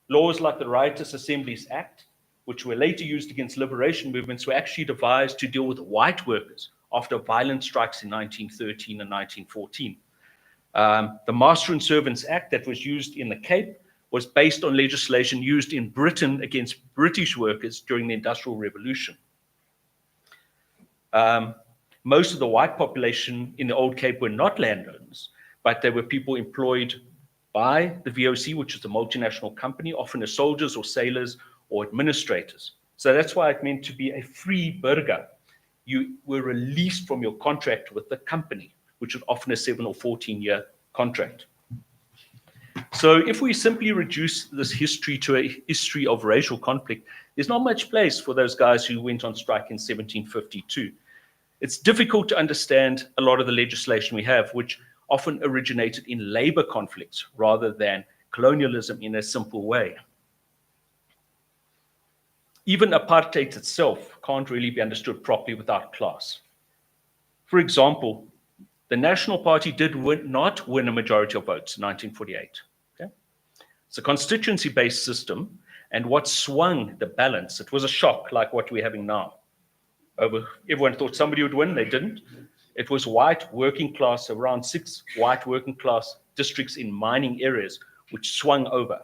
[SPEAKER 7] Laws like the Riotous Assemblies Act, which were later used against liberation movements, were actually devised to deal with white workers after violent strikes in 1913 and 1914. The Master and Servants Act that was used in the Cape was based on legislation used in Britain against British workers during the Industrial Revolution. Most of the white population in the Old Cape were not landowners, but they were people employed by the VOC, which is a multinational company, often as soldiers or sailors or administrators. So that's why it meant to be a free burger. You were released from your contract with the company, which was often a 7 or 14-year contract. So if we simply reduce this history to a history of racial conflict, there's not much place for those guys who went on strike in 1752. It's difficult to understand a lot of the legislation we have, which often originated in labor conflicts rather than colonialism in a simple way. Even apartheid itself can't really be understood properly without class. For example, the National Party did not win a majority of votes in 1948. Okay? It's a constituency-based system, and what swung the balance, it was a shock like what we're having now. Everyone thought somebody would win, they didn't. It was white working class, around 6 white working class districts in mining areas, which swung over,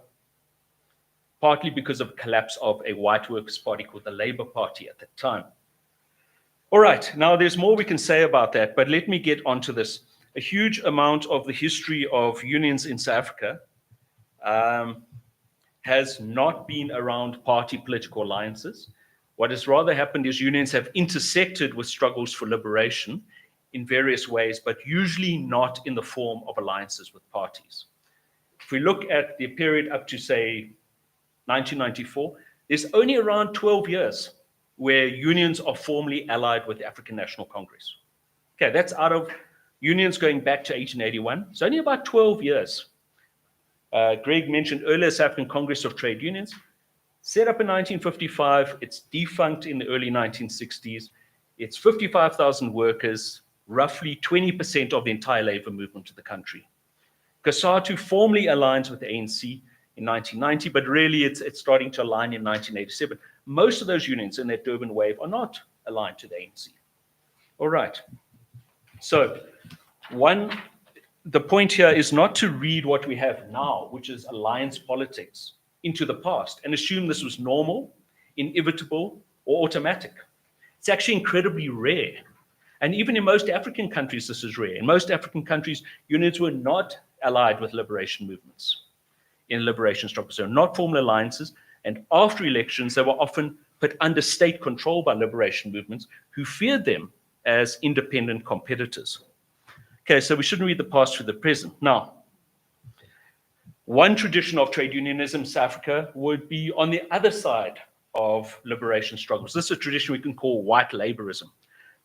[SPEAKER 7] partly because of the collapse of a white workers' party called the Labour Party at the time. All right, now there's more we can say about that, but let me get onto this. A huge amount of the history of unions in South Africa has not been around party political alliances. What has rather happened is unions have intersected with struggles for liberation in various ways, but usually not in the form of alliances with parties. If we look at the period up to, say, 1994, there's only around 12 years where unions are formally allied with the African National Congress. Okay, that's out of unions going back to 1881. It's only about 12 years. Greg mentioned earlier South African Congress of Trade Unions. Set up in 1955, it's defunct in the early 1960s. It's 55,000 workers, roughly 20% of the entire labor movement of the country. COSATU formally aligns with the ANC in 1990, but really it's starting to align in 1987. Most of those unions in that Durban wave are not aligned to the ANC. All right. So the point here is not to read what we have now, which is alliance politics, into the past and assume this was normal, inevitable, or automatic. It's actually incredibly rare. And even in most African countries, this is rare. In most African countries, unions were not allied with liberation movements in liberation struggles. So not formal alliances. And after elections, they were often put under state control by liberation movements who feared them as independent competitors. Okay, so we shouldn't read the past through the present. Now, One tradition of trade unionism in South Africa would be on the other side of liberation struggles. This is a tradition we can call white laborism.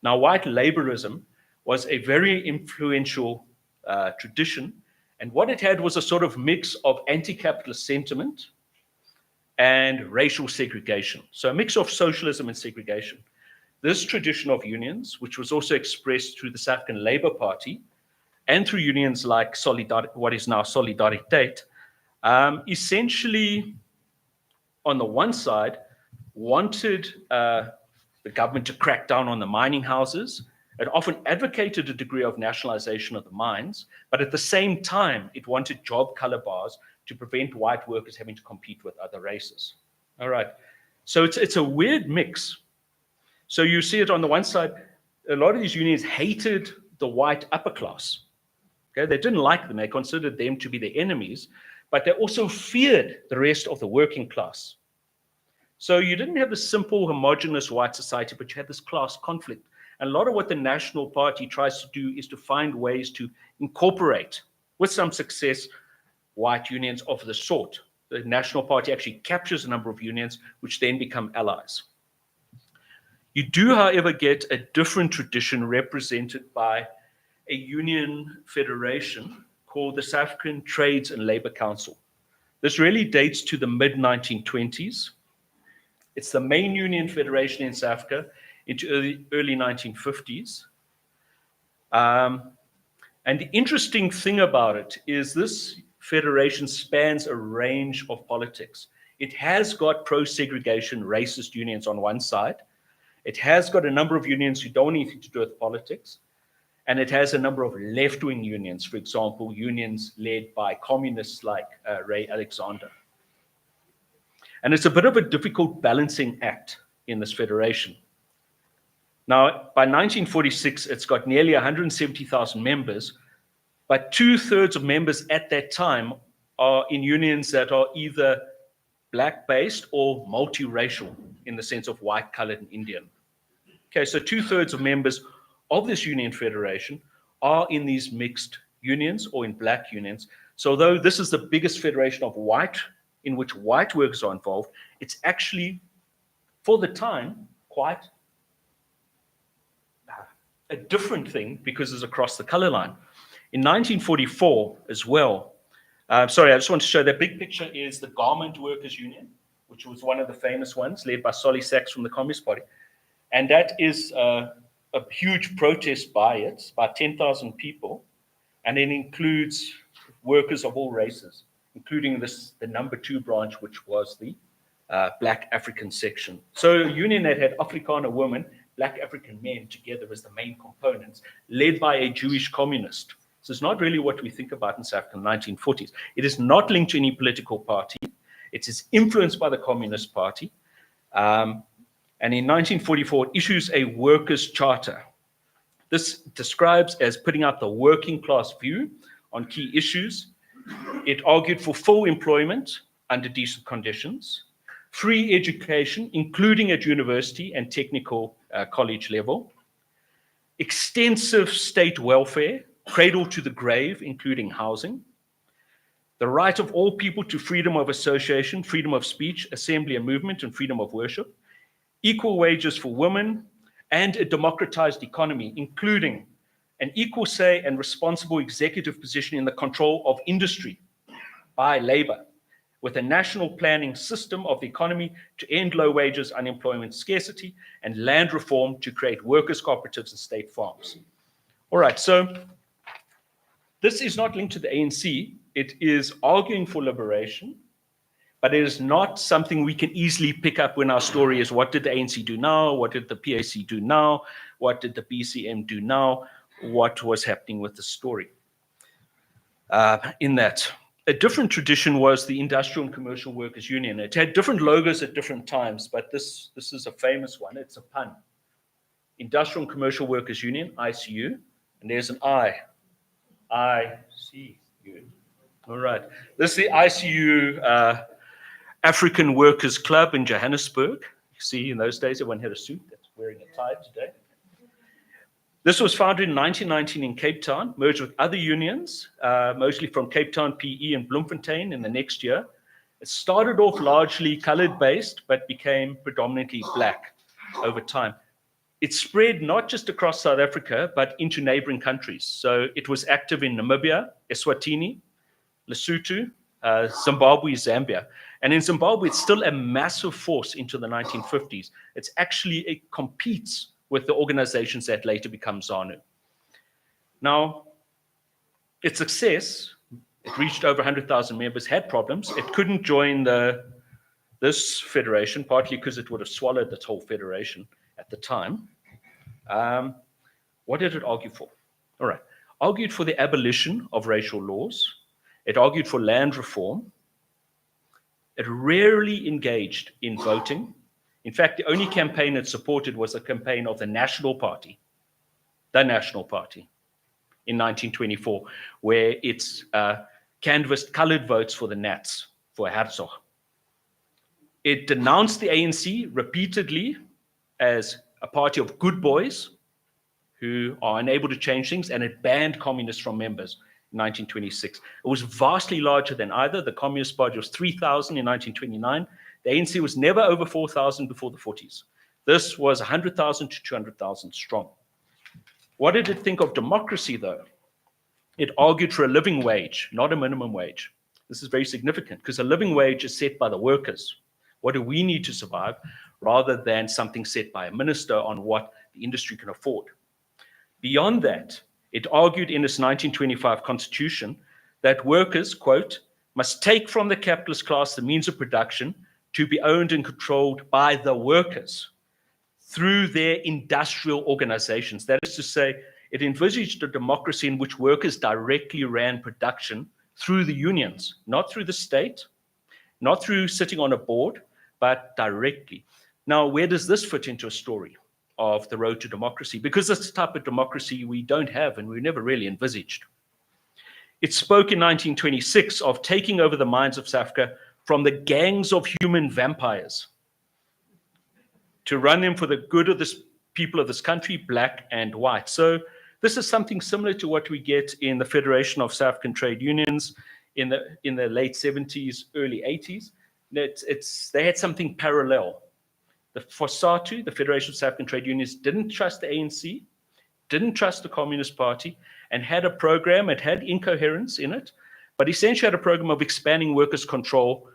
[SPEAKER 7] Now, white laborism was a very influential tradition, and what it had was a sort of mix of anti-capitalist sentiment and racial segregation. So a mix of socialism and segregation. This tradition of unions, which was also expressed through the South African Labour Party and through unions like what is now Solidariteit, essentially, on the one side, wanted the government to crack down on the mining houses. It often advocated a degree of nationalization of the mines, but at the same time, it wanted job color bars to prevent white workers having to compete with other races. All right. So it's a weird mix. So you see it on the one side, a lot of these unions hated the white upper class. Okay, they didn't like them. They considered them to be their enemies, but they also feared the rest of the working class. So you didn't have a simple homogenous white society, but you had this class conflict. And a lot of what the National Party tries to do is to find ways to incorporate, with some success, white unions of the sort. The National Party actually captures a number of unions, which then become allies. You do, however, get a different tradition represented by a union federation called the South African Trades and Labour Council. This really dates to the mid-1920s. It's the main union federation in South Africa into early 1950s. And the interesting thing about it is this federation spans a range of politics. It has got pro-segregation racist unions on one side. It has got a number of unions who don't want anything to do with politics. And it has a number of left-wing unions, for example, unions led by communists like Ray Alexander. And it's a bit of a difficult balancing act in this federation. Now, by 1946, it's got nearly 170,000 members, but 2/3 of members at that time are in unions that are either black-based or multiracial in the sense of white, colored, and Indian. Okay, so 2/3 of members of this union federation are in these mixed unions or in black unions. So although this is the biggest federation of white, in which white workers are involved, it's actually, for the time, quite a different thing because it's across the color line. In 1944 as well, sorry, I just want to show that big picture is the Garment Workers Union, which was one of the famous ones, led by Solly Sachs from the Communist Party. And that is a huge protest by it, about 10,000 people, and it includes workers of all races, including the number 2 branch, which was the Black African section. So a union that had Afrikaner women, Black African men together as the main components, led by a Jewish communist. So it's not really what we think about in South Africa in the 1940s. It is not linked to any political party. It is influenced by the Communist Party. And in 1944, it issues a workers' charter. This describes as putting out the working class view on key issues. It argued for full employment under decent conditions, free education, including at university and technical college level, extensive state welfare, cradle to the grave, including housing, the right of all people to freedom of association, freedom of speech, assembly and movement, and freedom of worship, equal wages for women, and a democratized economy, including an equal say and responsible executive position in the control of industry by labor, with a national planning system of the economy to end low wages, unemployment, scarcity, and land reform to create workers' cooperatives and state farms. All right, so this is not linked to the ANC. It is arguing for liberation, but it is not something we can easily pick up when our story is what did the ANC do now, what did the PAC do now, what did the BCM do now, what was happening with the story. In that, a different tradition was the Industrial and Commercial Workers Union. It had different logos at different times, but this is a famous one. It's a pun. Industrial and Commercial Workers Union, ICU, and there's an I. ICU. All right. This is the ICU African Workers Club in Johannesburg. You see, in those days, everyone had a suit. That's wearing a tie today. This was founded in 1919 in Cape Town, merged with other unions, mostly from Cape Town, PE, and Bloemfontein in the next year. It started off largely colored-based, but became predominantly black over time. It spread not just across South Africa, but into neighboring countries. So it was active in Namibia, Eswatini, Lesotho, Zimbabwe, Zambia. And in Zimbabwe, it's still a massive force into the 1950s. It competes with the organizations that later become ZANU. Now, its success, it reached over 100,000 members, had problems. It couldn't join this federation, partly because it would have swallowed this whole federation at the time. What did it argue for? All right, argued for the abolition of racial laws. It argued for land reform. It rarely engaged in voting. In fact, the only campaign it supported was a campaign of the National Party, in 1924, where it's canvassed colored votes for the Nats, for Herzog. It denounced the ANC repeatedly as a party of good boys who are unable to change things, and it banned communists from members in 1926. It was vastly larger than either. The Communist Party was 3,000 in 1929. The ANC was never over 4,000 before the 40s. This was 100,000 to 200,000 strong. What did it think of democracy, though? It argued for a living wage, not a minimum wage. This is very significant because a living wage is set by the workers. What do we need to survive, rather than something set by a minister on what the industry can afford? Beyond that, it argued in its 1925 constitution that workers, quote, must take from the capitalist class the means of production to be owned and controlled by the workers through their industrial organizations. That is to say, it envisaged a democracy in which workers directly ran production through the unions, not through the state, not through sitting on a board, but directly. Now, where does this fit into a story of the road to democracy? Because that's the type of democracy we don't have and we never really envisaged. It spoke in 1926 of taking over the minds of South Africa from the gangs of human vampires to run them for the good of the people of this country, black and white. So this is something similar to what we get in the Federation of South African Trade Unions in the late 70s, early 80s. They had something parallel. The FOSATU, the Federation of South African Trade Unions, didn't trust the ANC, didn't trust the Communist Party, and had a program. It had incoherence in it, but essentially had a program of expanding workers' control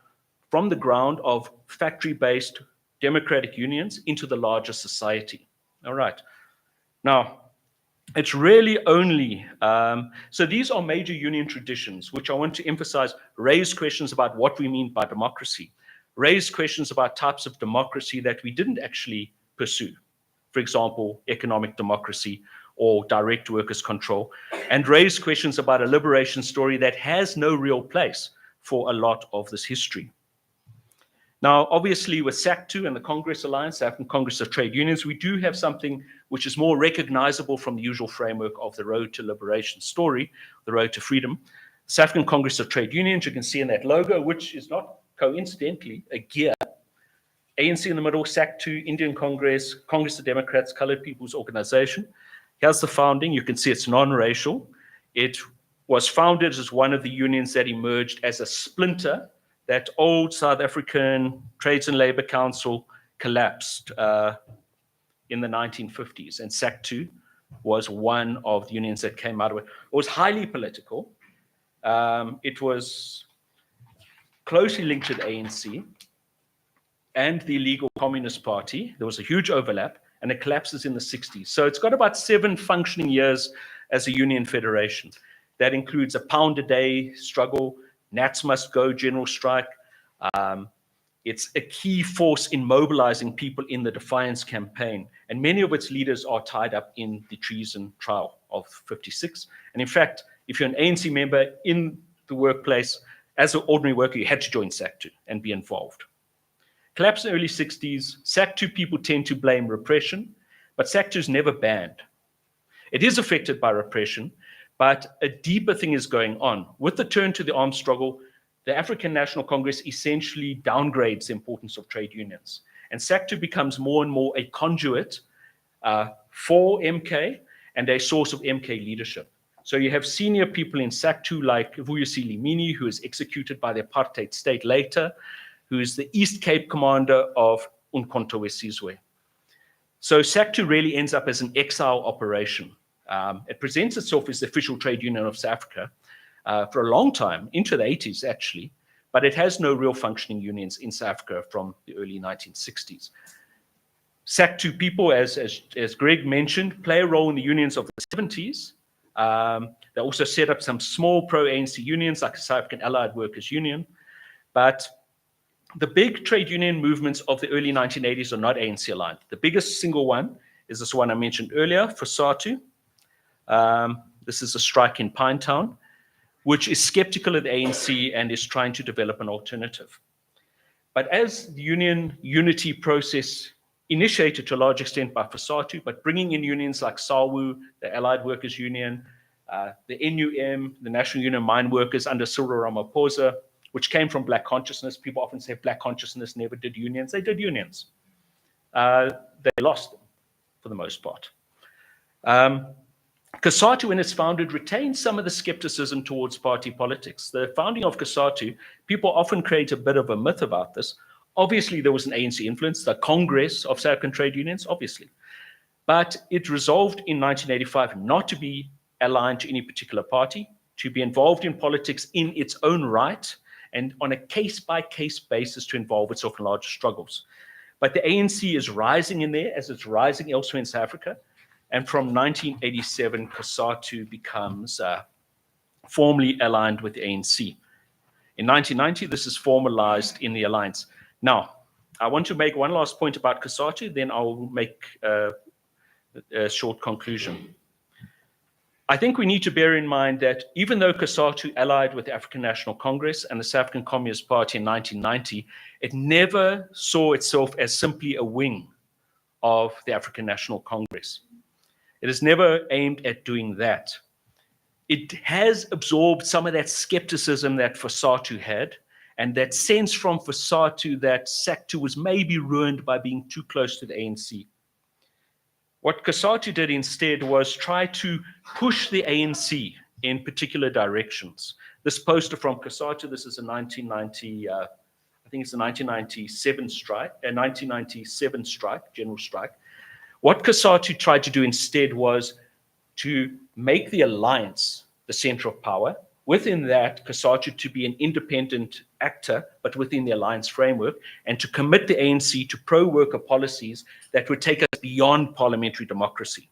[SPEAKER 7] from the ground of factory-based democratic unions into the larger society. All right. Now, it's really only, so these are major union traditions, which I want to emphasize, raise questions about what we mean by democracy, raise questions about types of democracy that we didn't actually pursue. For example, economic democracy or direct workers' control, and raise questions about a liberation story that has no real place for a lot of this history. Now, obviously, with SAC2 and the Congress Alliance, South African Congress of Trade Unions, we do have something which is more recognizable from the usual framework of the road to liberation story, the road to freedom. South African Congress of Trade Unions, you can see in that logo, which is not coincidentally a gear. ANC in the middle, SAC2, Indian Congress, Congress of Democrats, Colored People's Organization. Here's the founding. You can see it's non-racial. It was founded as one of the unions that emerged as a splinter. That old South African Trades and Labor Council collapsed in the 1950s, and SAC2 was one of the unions that came out of it. It was highly political. It was closely linked to the ANC and the illegal Communist Party. There was a huge overlap, and it collapses in the 60s. So it's got about 7 functioning years as a union federation. That includes a pound-a-day struggle, Nats must go, general strike. It's a key force in mobilizing people in the defiance campaign. And many of its leaders are tied up in the treason trial of 56. And in fact, if you're an ANC member in the workplace, as an ordinary worker, you had to join SAC2 and be involved. Collapse in the early 60s, SAC2 people tend to blame repression, but SAC2 is never banned. It is affected by repression, but a deeper thing is going on. With the turn to the armed struggle, the African National Congress essentially downgrades the importance of trade unions. And SAC2 becomes more and more a conduit for MK and a source of MK leadership. So you have senior people in SACTU like Vuyisile Limini, who is executed by the apartheid state later, who is the East Cape commander of Umkhonto weSizwe. So SACTU really ends up as an exile operation. It presents itself as the official trade union of South Africa for a long time, into the 80s actually, but it has no real functioning unions in South Africa from the early 1960s. SACTU people, as Greg mentioned, play a role in the unions of the 70s. They also set up some small pro-ANC unions like the South African Allied Workers Union, but the big trade union movements of the early 1980s are not ANC aligned. The biggest single one is this one I mentioned earlier, FOSATU. This is a strike in Pinetown, which is skeptical of the ANC and is trying to develop an alternative. But as the union unity process initiated to a large extent by FOSATU, but bringing in unions like SAWU, the Allied Workers Union, the NUM, the National Union of Mine Workers under Cyril Ramaphosa, which came from black consciousness. People often say black consciousness never did unions. They did unions. They lost them for the most part. COSATU, when it's founded, retained some of the skepticism towards party politics. The founding of COSATU, people often create a bit of a myth about this. Obviously, there was an ANC influence, the Congress of South African Trade Unions, obviously. But it resolved in 1985 not to be aligned to any particular party, to be involved in politics in its own right, and on a case-by-case basis to involve itself in larger struggles. But the ANC is rising in there as it's rising elsewhere in South Africa. And from 1987, COSATU becomes formally aligned with the ANC. In 1990, this is formalized in the alliance. Now, I want to make one last point about COSATU, then I'll make a short conclusion. I think we need to bear in mind that even though COSATU allied with the African National Congress and the South African Communist Party in 1990, it never saw itself as simply a wing of the African National Congress. It has never aimed at doing that. It has absorbed some of that skepticism that FOSATU had, and that sense from FOSATU that SACTU was maybe ruined by being too close to the ANC. What COSATU did instead was try to push the ANC in particular directions. This poster from COSATU, this is a 1990, I think it's a 1997 strike, general strike. What COSATU tried to do instead was to make the alliance the center of power. Within that, COSATU to be an independent actor, but within the alliance framework, and to commit the ANC to pro-worker policies that would take us beyond parliamentary democracy.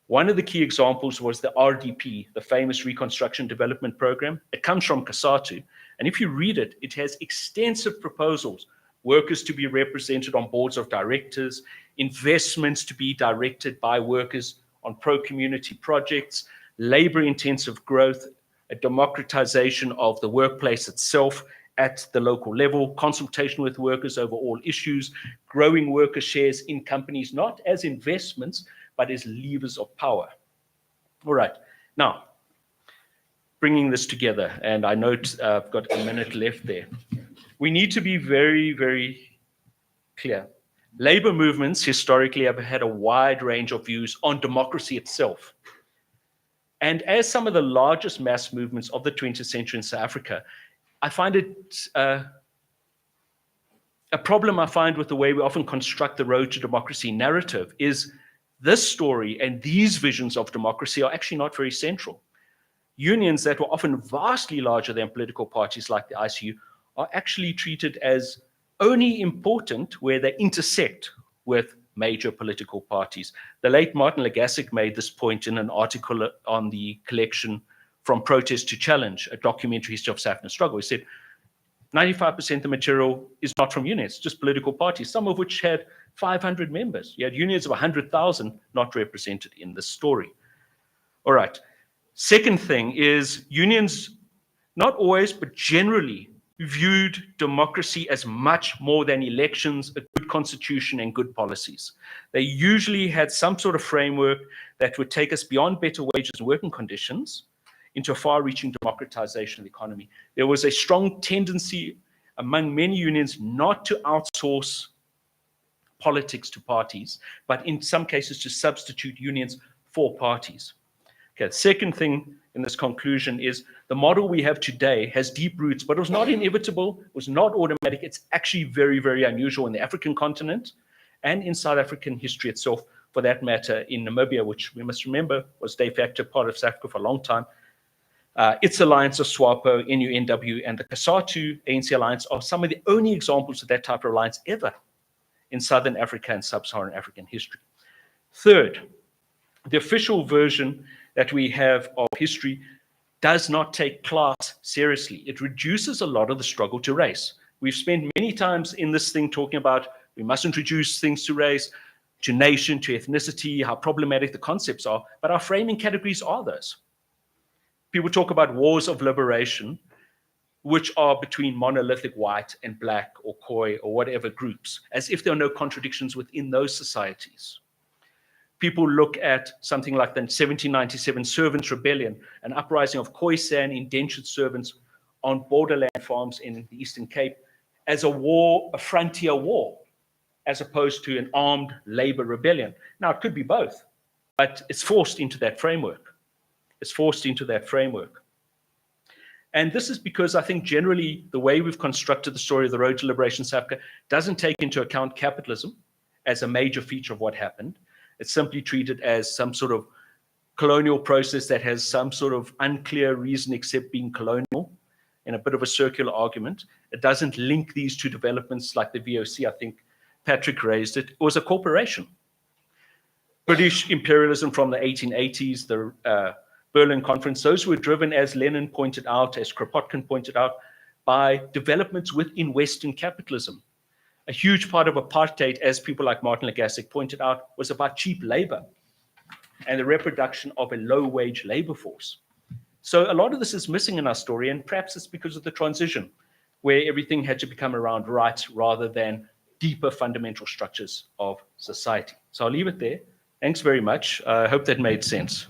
[SPEAKER 7] One of the key examples was the RDP, the famous Reconstruction Development Program. It comes from COSATU, and if you read it, it has extensive proposals, workers to be represented on boards of directors, investments to be directed by workers on pro-community projects, labor-intensive growth, a democratization of the workplace itself at the local level, consultation with workers over all issues, growing worker shares in companies, not as investments, but as levers of power. All right, now, bringing this together, and I note I've got a minute left there. We need to be very, very clear. Labor movements historically have had a wide range of views on democracy itself. And as some of the largest mass movements of the 20th century in South Africa, I find it a problem I find with the way we often construct the road to democracy narrative is this story and these visions of democracy are actually not very central. Unions that were often vastly larger than political parties like the ICU are actually treated as only important where they intersect with major political parties. The late Martin Legasek made this point in an article on the collection From Protest to Challenge, a documentary history of South African struggle. He said 95% of the material is not from unions, just political parties, some of which had 500 members. You had unions of 100,000 not represented in this story. All right. Second thing is unions, not always, but generally, viewed democracy as much more than elections, a good constitution, and good policies. They usually had some sort of framework that would take us beyond better wages and working conditions into a far-reaching democratization of the economy. There was a strong tendency among many unions not to outsource politics to parties, but in some cases to substitute unions 4 parties. Okay, the second thing in this conclusion is the model we have today has deep roots, but it was not inevitable, it was not automatic. It's actually very, very unusual in the African continent and in South African history itself, for that matter, in Namibia, which we must remember was de facto part of South Africa for a long time. Its alliance of SWAPO, NUNW, and the COSATU ANC alliance are some of the only examples of that type of alliance ever in Southern Africa and Sub-Saharan African history. Third, the official version that we have of history does not take class seriously. It reduces a lot of the struggle to race. We've spent many times in this thing talking about we mustn't reduce things to race, to nation, to ethnicity, how problematic the concepts are, but our framing categories are those. People talk about wars of liberation, which are between monolithic white and black or Khoi or whatever groups, as if there are no contradictions within those societies. People look at something like the 1797 Servants' Rebellion, an uprising of Khoisan indentured servants on borderland farms in the Eastern Cape, as a war, a frontier war, as opposed to an armed labor rebellion. Now, it could be both, but it's forced into that framework. It's forced into that framework. And this is because I think generally the way we've constructed the story of the road to liberation South Africa doesn't take into account capitalism as a major feature of what happened. It's simply treated as some sort of colonial process that has some sort of unclear reason except being colonial, in a bit of a circular argument. It doesn't link these two developments like the VOC. I think Patrick raised it. It was a corporation. British imperialism from the 1880s, the Berlin Conference, those were driven, as Lenin pointed out, as Kropotkin pointed out, by developments within Western capitalism. A huge part of apartheid, as people like Martin Lagasse pointed out, was about cheap labor and the reproduction of a low-wage labor force. So a lot of this is missing in our story, and perhaps it's because of the transition, where everything had to become around rights rather than deeper fundamental structures of society. So I'll leave it there. Thanks very much. I hope that made sense.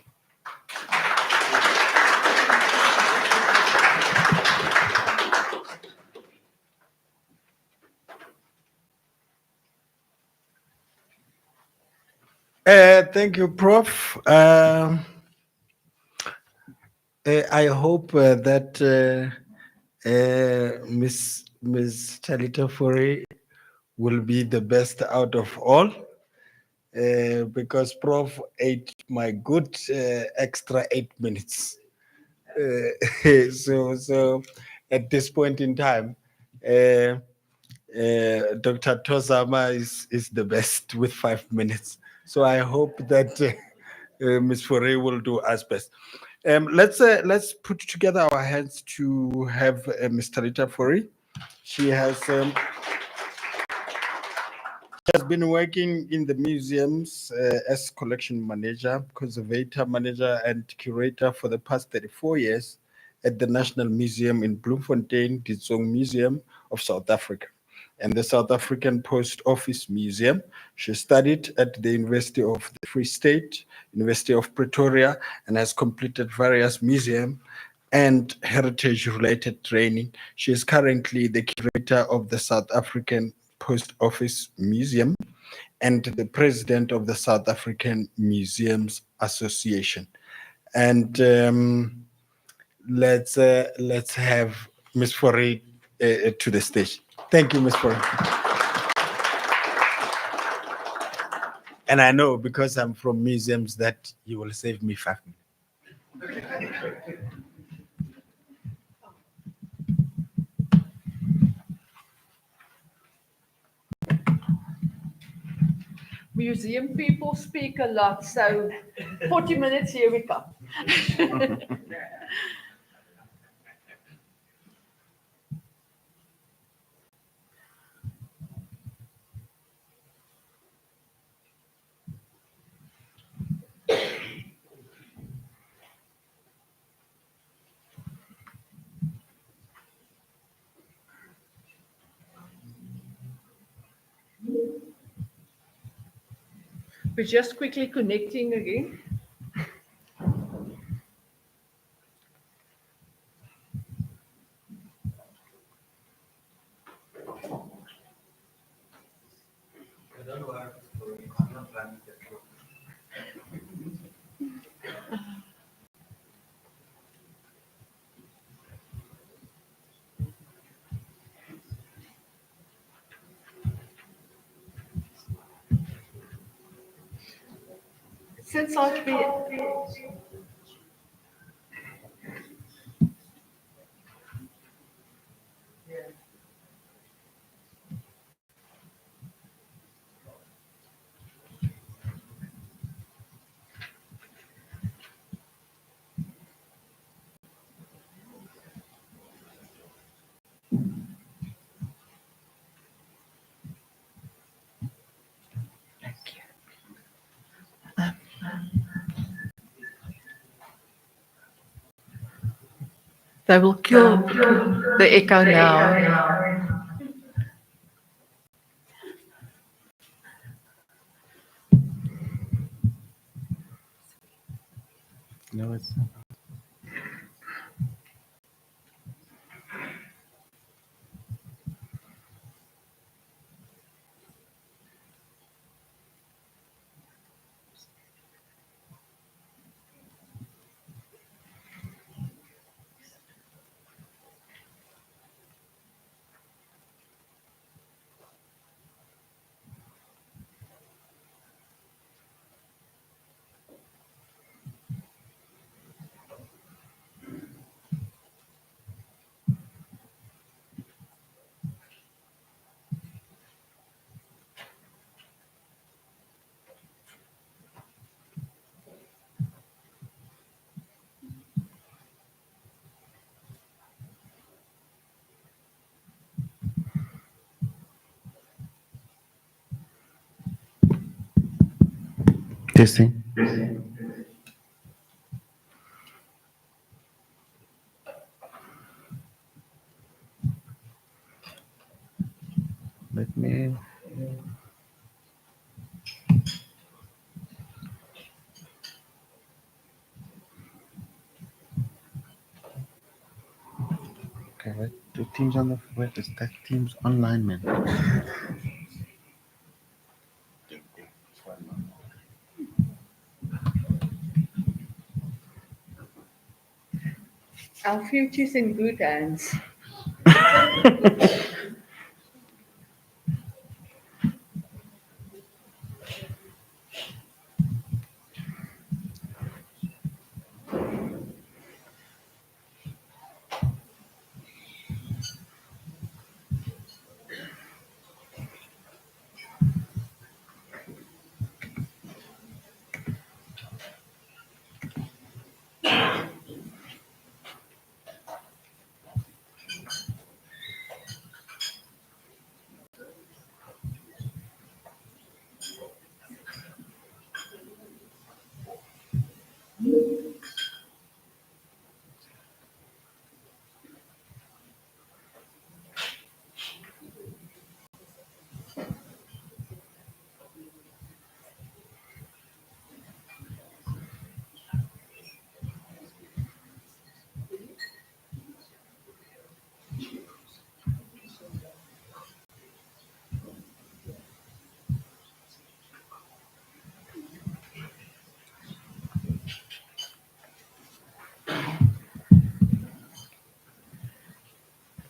[SPEAKER 4] Thank you, Prof. I hope that Miss Talita Fore will be the best out of all, because Prof ate my good extra 8 minutes. So at this point in time, Dr. Tozama is the best with 5 minutes. So I hope that Ms. Fore will do as best. Let's put together our hands to have Ms. Talita Fore. She has been working in the museums as collection manager, conservator manager, and curator for the past 34 years at the National Museum in Bloemfontein, Ditsong Museum of South Africa, and the South African Post Office Museum. She studied at the University of the Free State, University of Pretoria, and has completed various museum and heritage-related training. She is currently the curator of the South African Post Office Museum and the president of the South African Museums Association. And let's have Ms. Fore to the stage. Thank you, Ms. Fore. And I know because I'm from museums that you will save me 5 minutes.
[SPEAKER 8] Museum people speak a lot, so 40 minutes, here we come. We're just quickly connecting again. Since I've been, they will kill the echo now.
[SPEAKER 4] No, it's testing. Let me. Okay, wait. The teams on the wait. Is that teams online, man?
[SPEAKER 8] Our future's in good hands.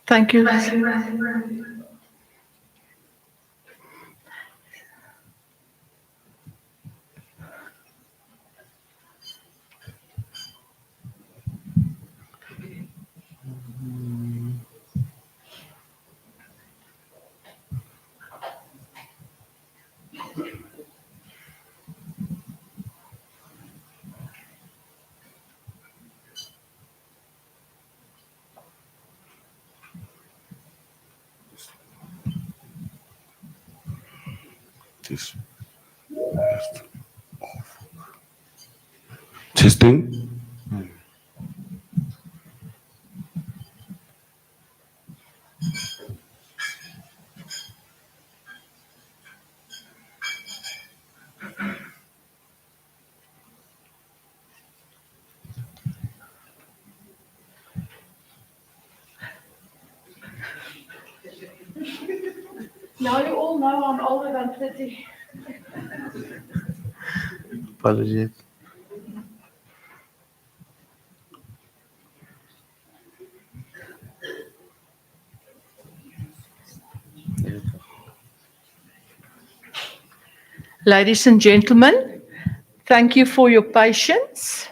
[SPEAKER 8] Thank you.
[SPEAKER 5] This. Testing.
[SPEAKER 8] Now you all know I'm older than 30.
[SPEAKER 4] Apologies.
[SPEAKER 8] Ladies and gentlemen, Thank you for your patience.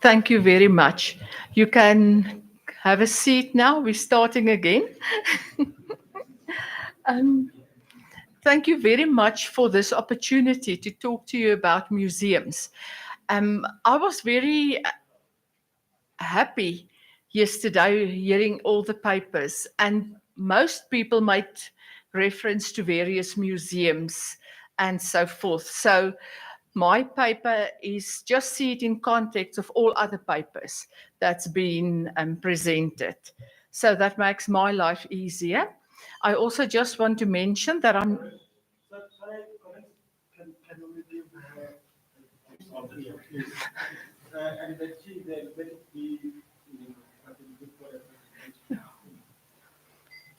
[SPEAKER 8] Thank you very much. You can have a seat now. We're starting again. Thank you very much for this opportunity to talk to you about museums. I was very happy yesterday hearing all the papers, and most people made reference to various museums and so forth. So my paper is just see it in context of all other papers that's been presented. So that makes my life easier. I also just want to mention that I'm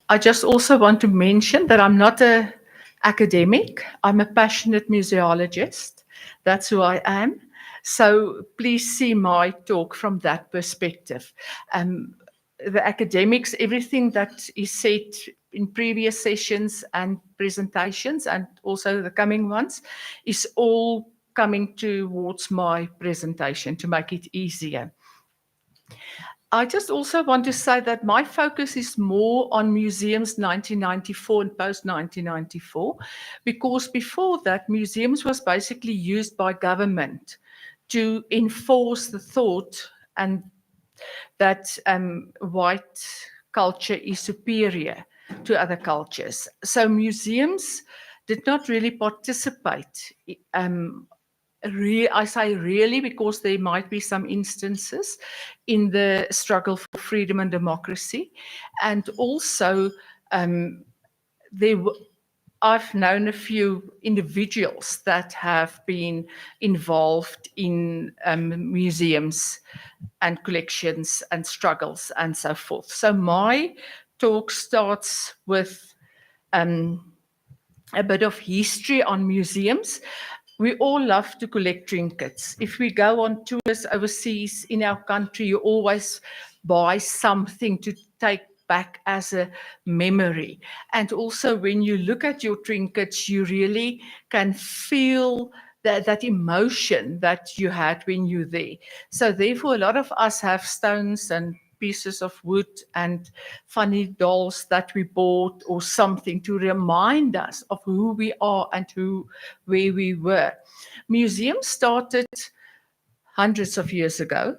[SPEAKER 8] I just also want to mention that I'm not an academic. I'm a passionate museologist. That's who I am. So please see my talk from that perspective. The academics, everything that is said in previous sessions and presentations, and also the coming ones, is all coming towards my presentation to make it easier. I just also want to say that my focus is more on museums 1994 and post-1994, because before that, museums was basically used by government to enforce the thought and that white culture is superior to other cultures. So museums did not really participate. I say really because there might be some instances in the struggle for freedom and democracy. And also, I've known a few individuals that have been involved in museums and collections and struggles and so forth. So my talk starts with a bit of history on museums. We all love to collect trinkets. If we go on tours overseas in our country, you always buy something to take back as a memory. And also when you look at your trinkets, you really can feel that emotion that you had when you're there. So therefore, a lot of us have stones and pieces of wood and funny dolls that we bought or something to remind us of who we are and where we were. Museums started hundreds of years ago.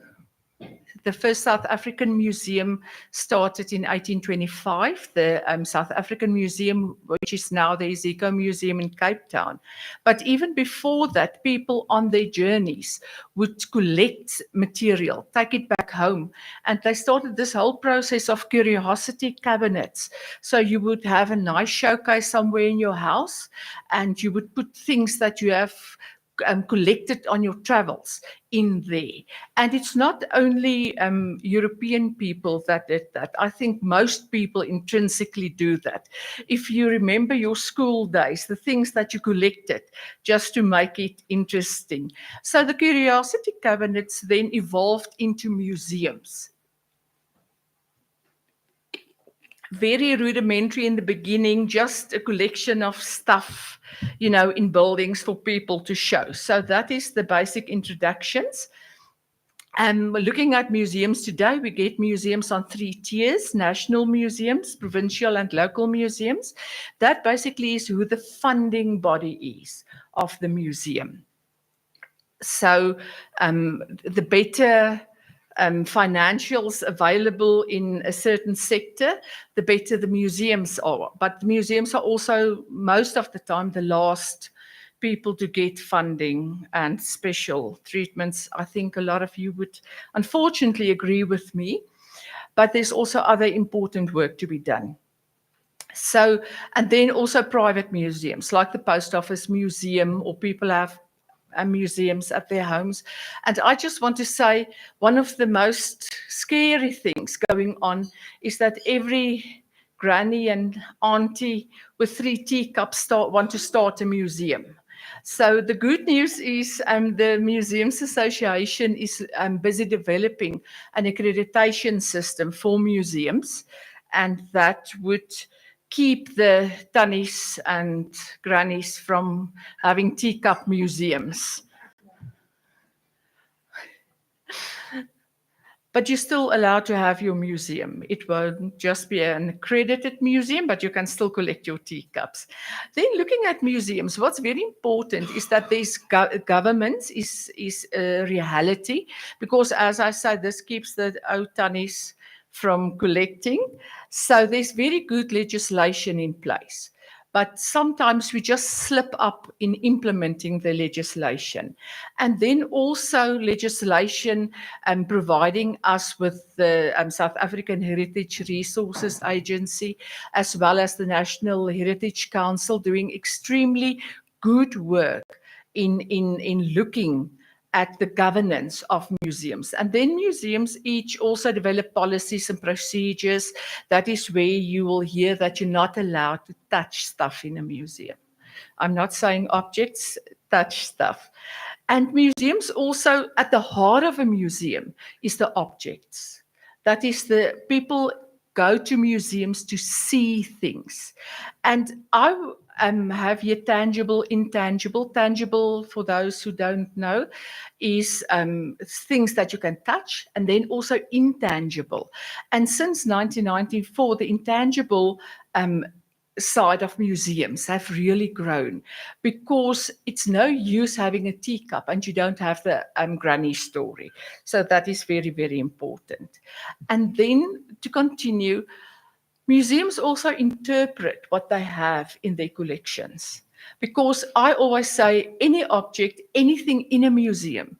[SPEAKER 8] The first South African museum started in 1825, the South African Museum, which is now the Iziko Museum in Cape Town. But even before that, people on their journeys would collect material, take it back home. And they started this whole process of curiosity cabinets. So you would have a nice showcase somewhere in your house, and you would put things that you have collected on your travels in there. And it's not only European people that did that. I think most people intrinsically do that. If you remember your school days, the things that you collected just to make it interesting. So the curiosity cabinets then evolved into museums. Very rudimentary in the beginning, just a collection of stuff, in buildings for people to show. So that is the basic introductions. Looking at museums today, we get museums on 3 tiers: national museums, provincial and local museums. That basically is who the funding body is of the museum. So the better financials available in a certain sector, the better the museums are. But the museums are also, most of the time, the last people to get funding and special treatments. I think a lot of you would unfortunately agree with me, but there's also other important work to be done. So, and then also private museums like the Post Office Museum, or people have museums at their homes. And I just want to say one of the most scary things going on is that every granny and auntie with 3 teacups want to start a museum. So the good news is the Museums Association is busy developing an accreditation system for museums, and that would keep the tannies and grannies from having teacup museums. But you're still allowed to have your museum. It won't just be an accredited museum, but you can still collect your teacups. Then looking at museums, what's very important is that this government is a reality, because as I said, this keeps the old tannies from collecting. So there's very good legislation in place. But sometimes we just slip up in implementing the legislation. And then also legislation providing us with the South African Heritage Resources Agency, as well as the National Heritage Council, doing extremely good work in looking at the governance of museums. And then museums each also develop policies and procedures. That is where you will hear that you're not allowed to touch stuff in a museum. I'm not saying objects, touch stuff. And museums also, at the heart of a museum is the objects. That is, the people go to museums to see things. And I have here tangible, intangible. Tangible, for those who don't know, is things that you can touch, and then also intangible. And since 1994, the intangible side of museums have really grown, because it's no use having a teacup and you don't have the granny story. So that is very, very important. And then to continue, museums also interpret what they have in their collections, because I always say any object, anything in a museum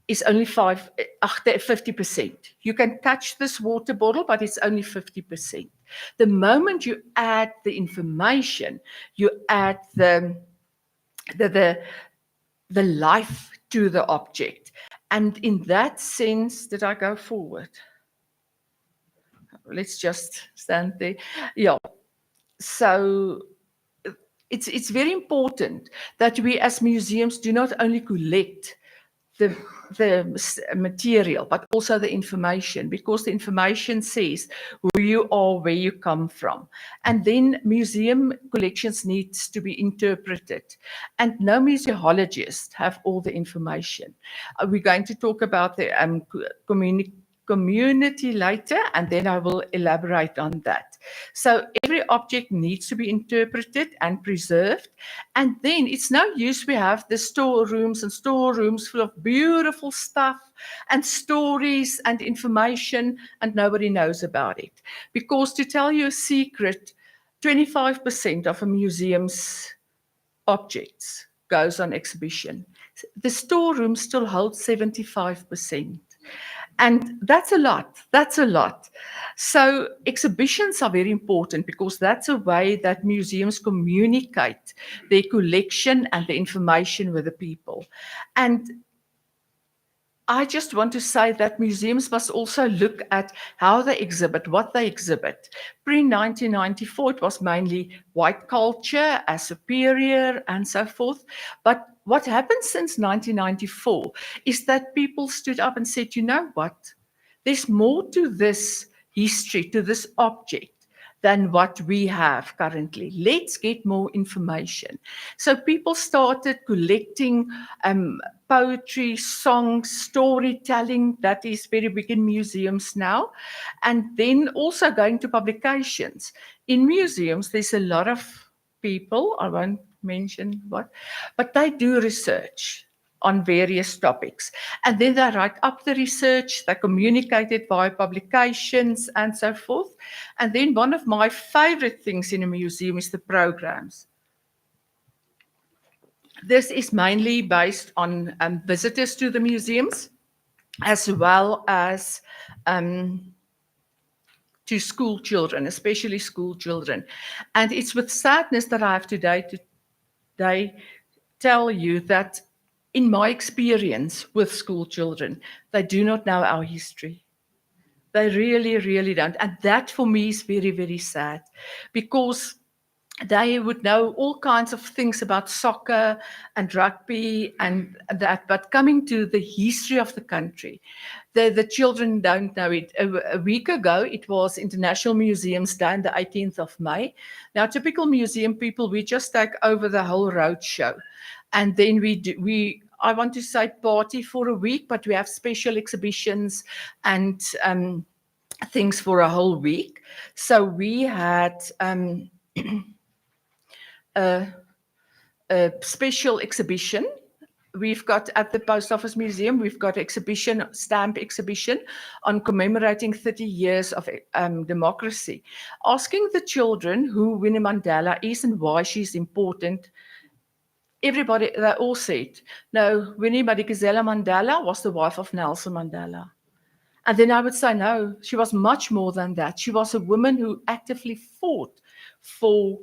[SPEAKER 8] is only 50%. You can touch this water bottle, but it's only 50%. The moment you add the information, you add the life to the object. And in that sense, did I go forward? Let's just stand there. Yeah. So it's very important that we as museums do not only collect the material, but also the information, because the information says who you are, where you come from. And then museum collections needs to be interpreted. And no museologist have all the information. We're going to talk about the community later, and then I will elaborate on that. So every object needs to be interpreted and preserved, and then it's no use we have the storerooms and storerooms full of beautiful stuff and stories and information, and nobody knows about it. Because, to tell you a secret, 25% of a museum's objects goes on exhibition. The storeroom still holds 75%. And that's a lot. That's a lot. So exhibitions are very important, because that's a way that museums communicate their collection and the information with the people. And I just want to say that museums must also look at how they exhibit, what they exhibit. Pre-1994, it was mainly white culture as superior and so forth. But what happened since 1994 is that people stood up and said, you know what? There's more to this history, to this object, than what we have currently. Let's get more information. So people started collecting poetry, songs, storytelling. That is very big in museums now. And then also going to publications. In museums, there's a lot of people, I won't mention what, but they do research on various topics. And then they write up the research, they communicate it via publications and so forth. And then one of my favorite things in a museum is the programs. This is mainly based on visitors to the museums, as well as to school children, especially school children. And it's with sadness that I have today tell you that in my experience with school children, they do not know our history. They really, really don't. And that for me is very, very sad, because they would know all kinds of things about soccer and rugby and that, but coming to the history of the country, the children don't know it. A week ago, it was International Museums Day on the 18th of May. Now, typical museum people, we just take over the whole road show. And then I want to say party for a week, but we have special exhibitions and things for a whole week. So we had a special exhibition. We've got at the Post Office Museum, we've got exhibition, stamp exhibition on commemorating 30 years of democracy, asking the children who Winnie Mandela is and why she's important. Everybody, they all said, no, Winnie Madikizela Mandela was the wife of Nelson Mandela. And then I would say, no, she was much more than that. She was a woman who actively fought for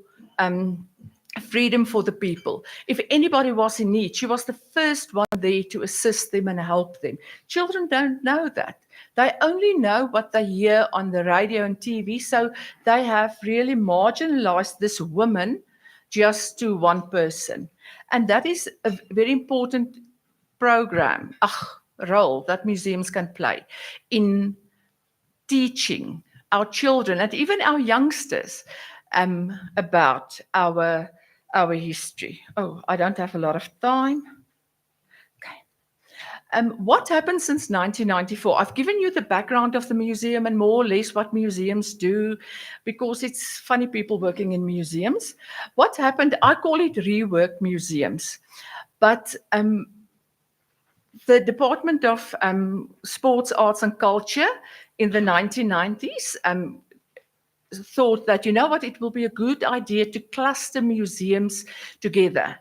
[SPEAKER 8] freedom for the people. If anybody was in need, she was the first one there to assist them and help them. Children don't know that. They only know what they hear on the radio and TV, so they have really marginalized this woman just to one person. And that is a very important role that museums can play in teaching our children and even our youngsters about our history. Oh, I don't have a lot of time. Okay. What happened since 1994? I've given you the background of the museum and more or less what museums do, because it's funny people working in museums. What happened, I call it rework museums. But the Department of Sports, Arts and Culture in the 1990s thought that, you know what, it will be a good idea to cluster museums together.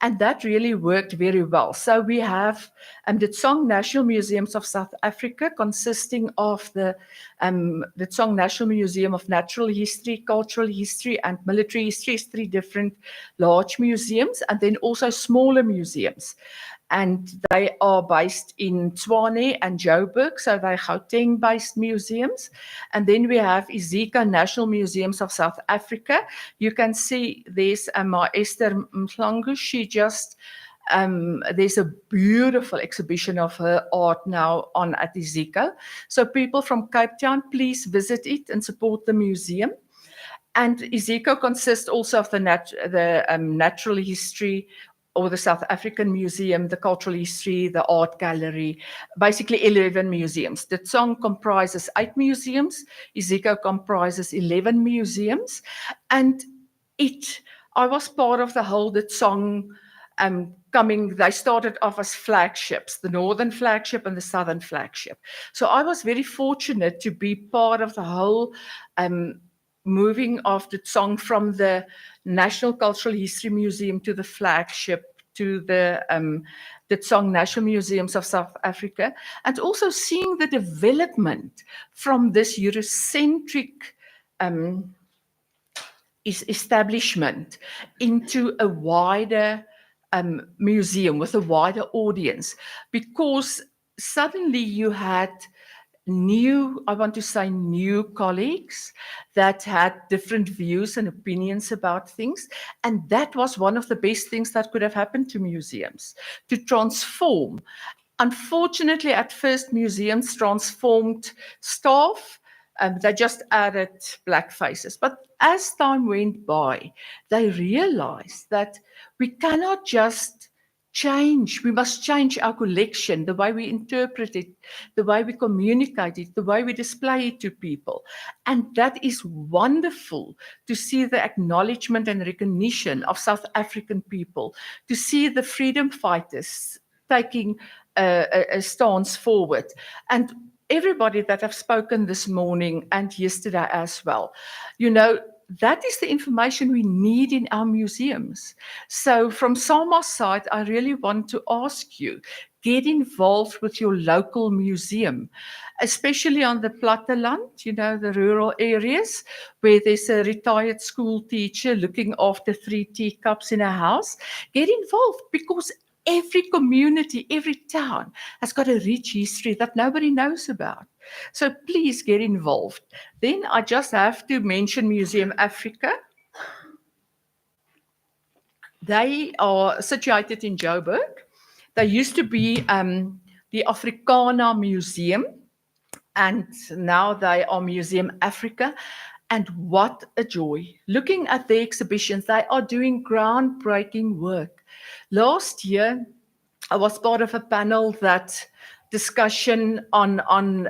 [SPEAKER 8] And that really worked very well. So we have the Tsong National Museums of South Africa, consisting of the Tsong National Museum of Natural History, Cultural History, and Military History, 3 different large museums, and then also smaller museums. And they are based in Tshwane and Joburg, so they're Gauteng-based museums. And then we have Izika National Museums of South Africa. You can see there's my Esther Mhlangu. She just, there's a beautiful exhibition of her art now on at Izika. So people from Cape Town, please visit it and support the museum. And Izika consists also of the natural history, or the South African Museum, the Cultural History, the Art Gallery, basically 11 museums. The Tsong comprises 8 museums, Izika comprises 11 museums, and I was part of the whole, the Tsong they started off as flagships, the Northern flagship and the Southern flagship. So I was very fortunate to be part of the whole moving of the Tsong from the National Cultural History Museum to the flagship, to the Tsong National Museums of South Africa, and also seeing the development from this Eurocentric establishment into a wider museum with a wider audience, because suddenly you had new colleagues that had different views and opinions about things. And that was one of the best things that could have happened to museums, to transform. Unfortunately, at first, museums transformed staff. They just added black faces. But as time went by, they realized that we cannot just change. We must change our collection, the way we interpret it, the way we communicate it, the way we display it to people. And that is wonderful to see the acknowledgement and recognition of South African people, to see the freedom fighters taking a stance forward. And everybody that I've spoken this morning and yesterday as well, that is the information we need in our museums. So from SAMA's side, I really want to ask you, get involved with your local museum, especially on the platteland, the rural areas where there's a retired school teacher looking after 3 teacups in a house. Get involved, because every community, every town has got a rich history that nobody knows about. So please get involved. Then I just have to mention Museum Africa. They are situated in Joburg. They used to be the Africana Museum, and now they are Museum Africa. And what a joy. Looking at the exhibitions, they are doing groundbreaking work. Last year, I was part of a panel that discussion on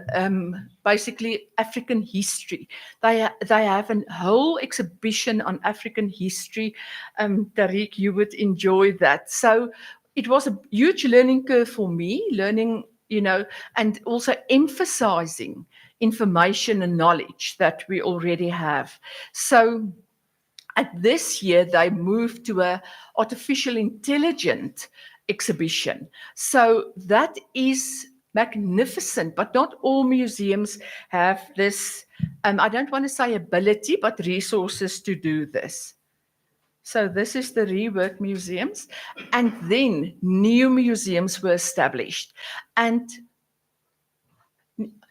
[SPEAKER 8] basically African history. They have a whole exhibition on African history. Tariq, you would enjoy that. So it was a huge learning curve for me, learning, and also emphasizing information and knowledge that we already have. So this year, they moved to a artificial intelligence exhibition. So that is magnificent, but not all museums have this, I don't want to say ability, but resources to do this. So this is the rework museums. And then new museums were established. And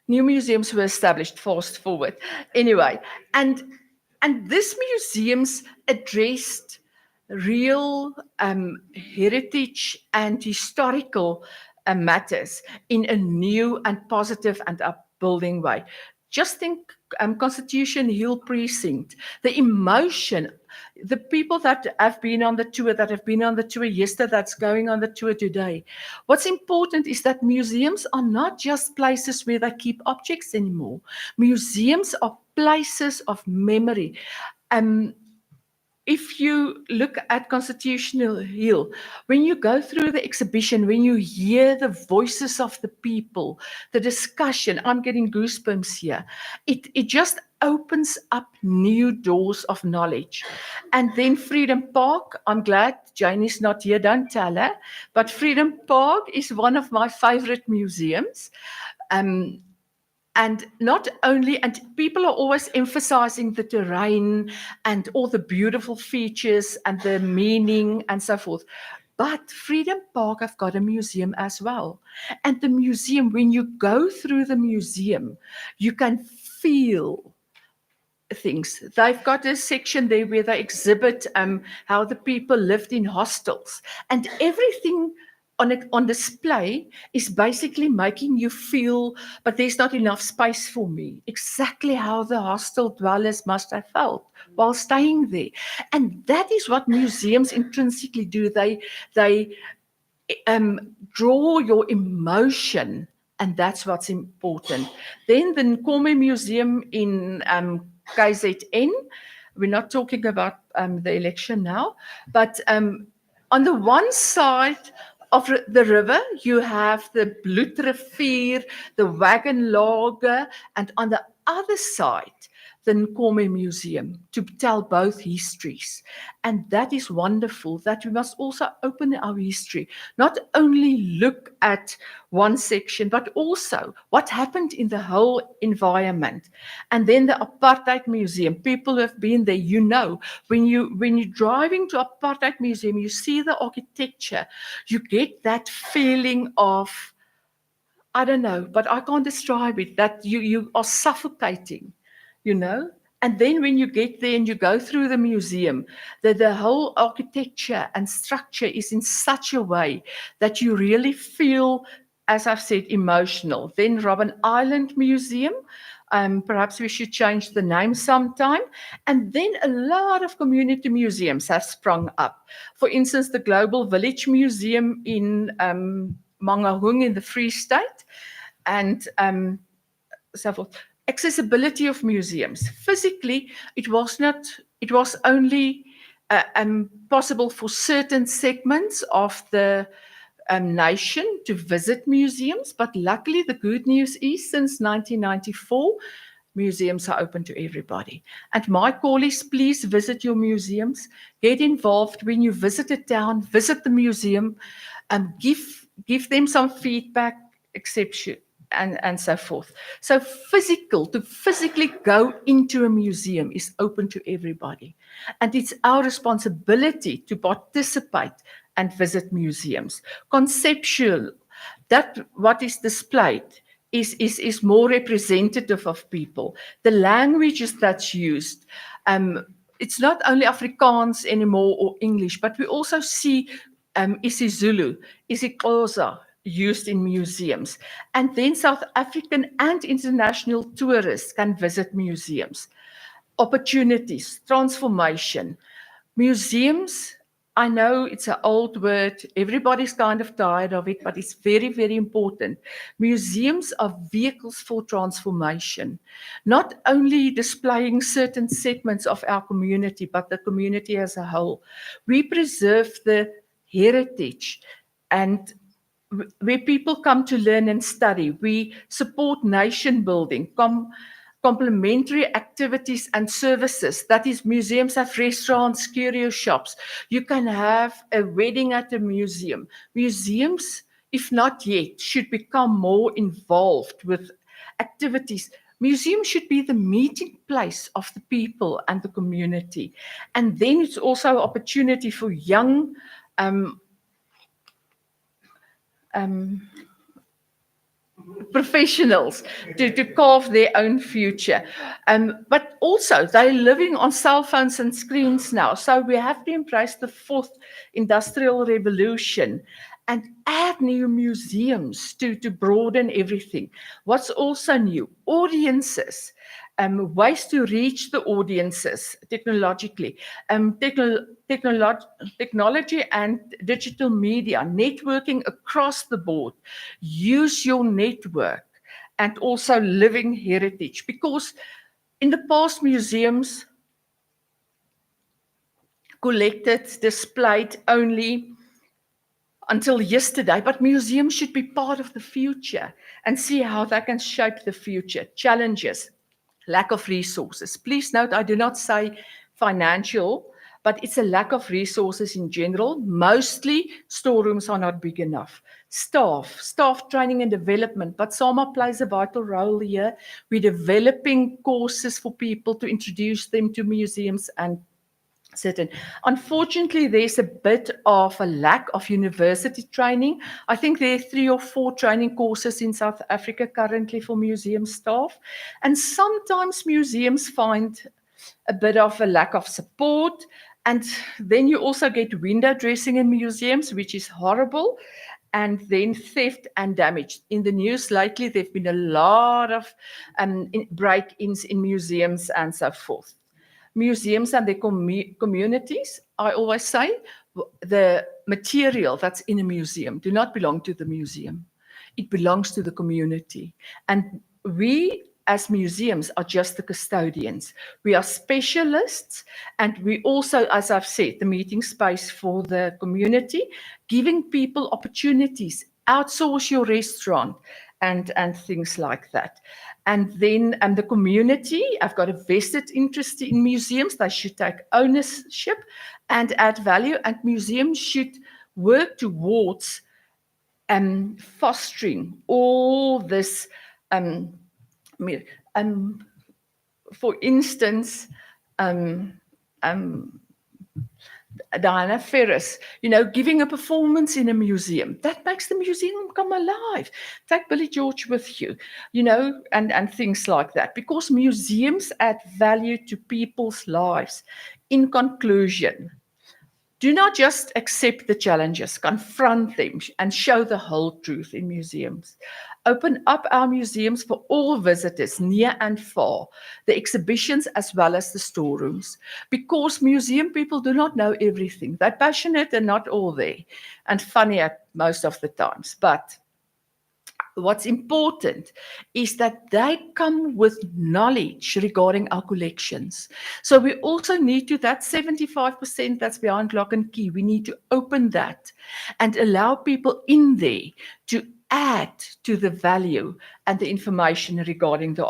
[SPEAKER 8] new museums were established, fast forward. Anyway, and these museums addressed real heritage and historical matters in a new and positive and upbuilding way. Just think Constitution Hill Precinct, the emotion, the people that have been on the tour, yesterday, that's going on the tour today. What's important is that museums are not just places where they keep objects anymore. Museums are places of memory. If you look at Constitutional Hill, when you go through the exhibition, when you hear the voices of the people, the discussion, I'm getting goosebumps here. It just opens up new doors of knowledge. And then Freedom Park, I'm glad Jane is not here, don't tell her, but Freedom Park is one of my favorite museums. And not only, and people are always emphasizing the terrain and all the beautiful features and the meaning and so forth. But Freedom Park have got a museum as well. And the museum, when you go through the museum, you can feel things. They've got a section there where they exhibit how the people lived in hostels. And everything on display is basically making you feel, but there's not enough space for me. Exactly how the hostel dwellers must have felt while staying there. And that is what museums intrinsically do. They draw your emotion, and that's what's important. Then the Nkome Museum in KZN, we're not talking about the election now, but on the one side of the river, you have the Bloedrivier, the Wagon Lager, and on the other side, the Nkome Museum, to tell both histories. And that is wonderful, that we must also open our history, not only look at one section, but also what happened in the whole environment. And then the Apartheid Museum, people who have been there, when you're driving to Apartheid Museum, you see the architecture, you get that feeling of, I don't know, but I can't describe it, that you are suffocating. And then when you get there and you go through the museum, the whole architecture and structure is in such a way that you really feel, as I've said, emotional. Then Robben Island Museum, perhaps we should change the name sometime. And then a lot of community museums have sprung up. For instance, the Global Village Museum in Mangaung in the Free State, and so forth. Accessibility of museums. Physically, it was only possible for certain segments of the nation to visit museums, but luckily the good news is since 1994, museums are open to everybody. And my call is, please visit your museums, get involved. When you visit a town, visit the museum, give them some feedback, exception, and so forth. So to physically go into a museum is open to everybody. And it's our responsibility to participate and visit museums. Conceptual, that what is displayed is more representative of people. The languages that's used, it's not only Afrikaans anymore or English, but we also see isiZulu, isiXhosa used in museums. And then South African and international tourists can visit museums. Opportunities, transformation. Museums, I know it's an old word, everybody's kind of tired of it, but it's very, very important. Museums are vehicles for transformation, not only displaying certain segments of our community, but the community as a whole. We preserve the heritage and where people come to learn and study. We support nation building, complementary activities and services. That is, museums have restaurants, curio shops. You can have a wedding at a museum. Museums, if not yet, should become more involved with activities. Museums should be the meeting place of the people and the community. And then it's also an opportunity for young professionals to carve their own future. But also they're living on cell phones and screens now. So we have to embrace the fourth industrial revolution and add new museums to broaden everything. What's also new? Audiences. Ways to reach the audiences technologically. Technology and digital media, networking across the board. Use your network and also living heritage. Because in the past, museums collected, displayed only until yesterday, but museums should be part of the future and see how they can shape the future. Challenges. Lack of resources. Please note, I do not say financial, but it's a lack of resources in general. Mostly storerooms are not big enough. Staff training and development, but SAMA plays a vital role here. We're developing courses for people to introduce them to museums and certain. Unfortunately, there's a bit of a lack of university training. I think there are 3 or 4 training courses in South Africa currently for museum staff. And sometimes museums find a bit of a lack of support. And then you also get window dressing in museums, which is horrible. And then theft and damage. In the news lately, there have been a lot of break-ins in museums and so forth. Museums and their communities, I always say, the material that's in a museum do not belong to the museum. It belongs to the community. And we, as museums, are just the custodians. We are specialists, and we also, as I've said, the meeting space for the community, giving people opportunities, outsource your restaurant, and things like that. And then the community, I've got a vested interest in museums. They should take ownership and add value. And museums should work towards fostering all this. For instance, Diana Ferris, giving a performance in a museum, that makes the museum come alive. Take Billy George with you, and things like that, because museums add value to people's lives. In conclusion, do not just accept the challenges, confront them and show the whole truth in museums. Open up our museums for all visitors, near and far, the exhibitions as well as the storerooms, because museum people do not know everything. They're passionate and not all there, and funny at most of the times. But what's important is that they come with knowledge regarding our collections. So we also need to, that 75% that's behind lock and key, we need to open that and allow people in there to add to the value and the information regarding the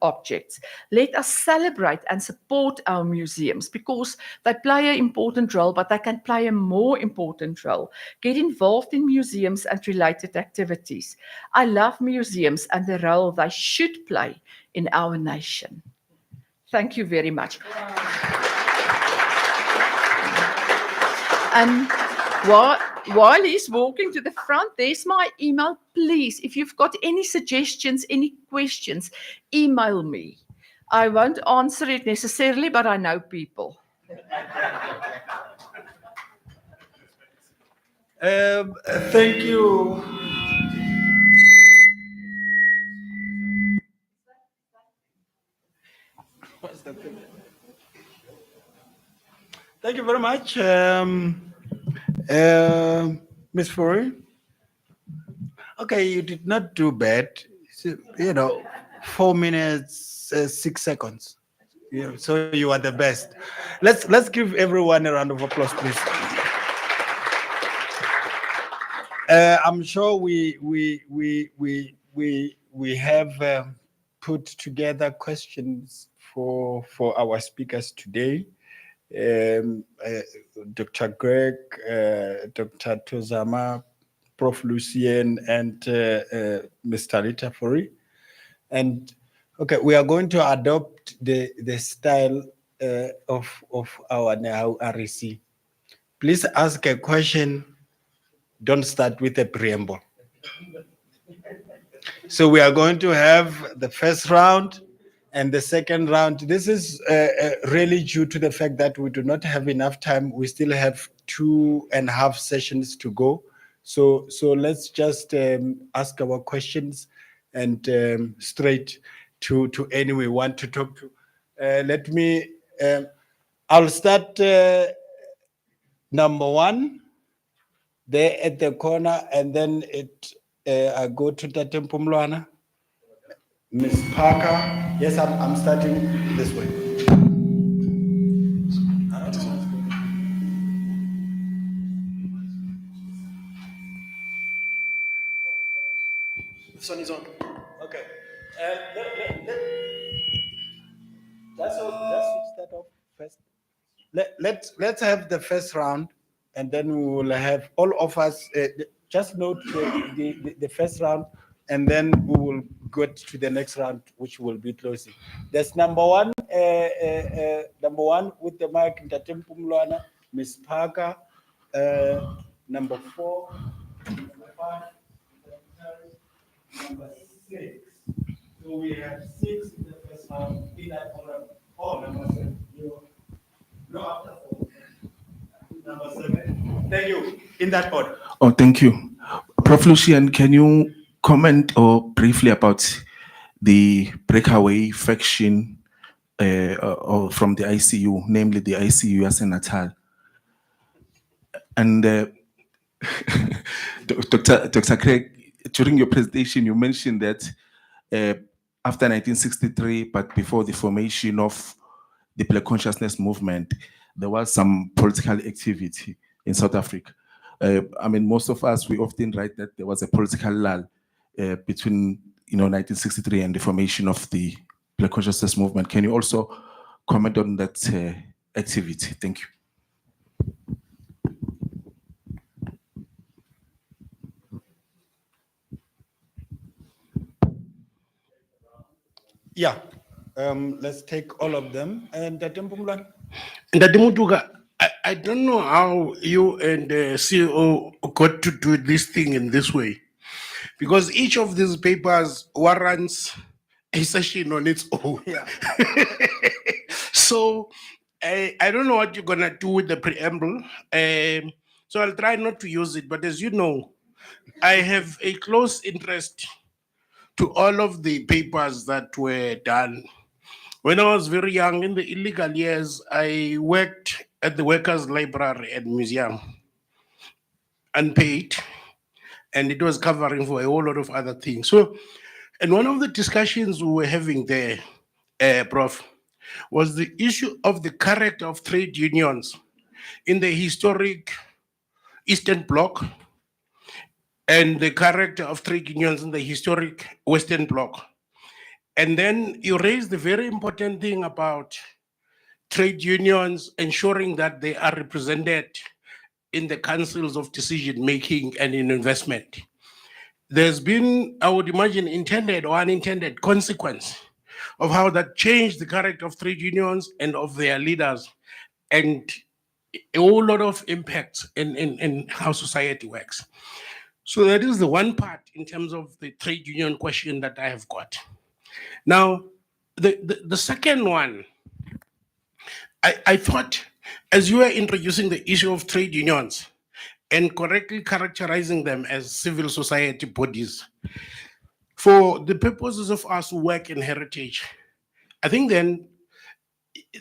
[SPEAKER 8] objects. Let us celebrate and support our museums because they play an important role, but they can play a more important role. Get involved in museums and related activities. I love museums and the role they should play in our nation. Thank you very much. And while he's walking to the front, there's my email. Please, if you've got any suggestions, any questions, email me. I won't answer it necessarily, but I know people.
[SPEAKER 4] Thank you. Thank you very much, Ms. Furry. Okay, you did not do bad. So, 4 minutes, 6 seconds. Yeah, so you are the best. Let's give everyone a round of applause, please. I'm sure we have put together questions for our speakers today. Dr. Greg, Dr. Tozama, Prof. Lucien, and Mr. Rita Fori. And okay, we are going to adopt the style of our now REC. Please ask a question. Don't start with a preamble. So we are going to have the first round and the second round. This is really due to the fact that we do not have enough time. We still have 2.5 sessions to go. So let's just ask our questions and straight to anyone we want to talk to. I'll start number 1 there at the corner, and then I go to Tatem Pumluana. Ms. Parker. Yes, I'm starting this way.
[SPEAKER 9] This one is on.
[SPEAKER 4] Okay. Let's start off first. Let's have the first round, and then we will have all of us just note the first round, and then we will go to the next round, which will be closing. That's number 1. Number 1 with the mic, Ntatem Pumluana, Ms. Parker. Number 4, number 5, number 6. So we have 6 in the first round in that order. Oh, number 7. No, after 4. Number 7. Thank you. In that order.
[SPEAKER 9] Oh, thank you. Prof. Lucien, can you comment or briefly about the breakaway faction or from the ICU, namely the ICU Natal? And Dr. Craig, during your presentation, you mentioned that after 1963, but before the formation of the Black Consciousness Movement, there was some political activity in South Africa. I mean, most of us, we often write that there was a political lull between 1963 and the formation of the Black Consciousness Movement. Can you also comment on that activity? Thank you.
[SPEAKER 4] Yeah, let's take all of them. And Ntatem
[SPEAKER 10] Ndadimutuka, I don't know how you and the CEO got to do this thing in this way, because each of these papers warrants a session on its own.
[SPEAKER 4] Yeah.
[SPEAKER 10] So I don't know what you're gonna do with the preamble. So I'll try not to use it, but as you know, I have a close interest to all of the papers that were done. When I was very young, in the illegal years, I worked at the Workers' Library and Museum, unpaid, and it was covering for a whole lot of other things. So, and one of the discussions we were having there, Prof, was the issue of the character of trade unions in the historic Eastern Bloc and the character of trade unions in the historic Western Bloc. And then you raised the very important thing about trade unions ensuring that they are represented in the councils of decision making and in investment. There's been, I would imagine, intended or unintended consequence of how that changed the character of trade unions and of their leaders, and a whole lot of impacts in how society works. So that is the one part in terms of the trade union question that I have got. Now, the second one, I thought as you were introducing the issue of trade unions and correctly characterizing them as civil society bodies, for the purposes of us who work in heritage, I think then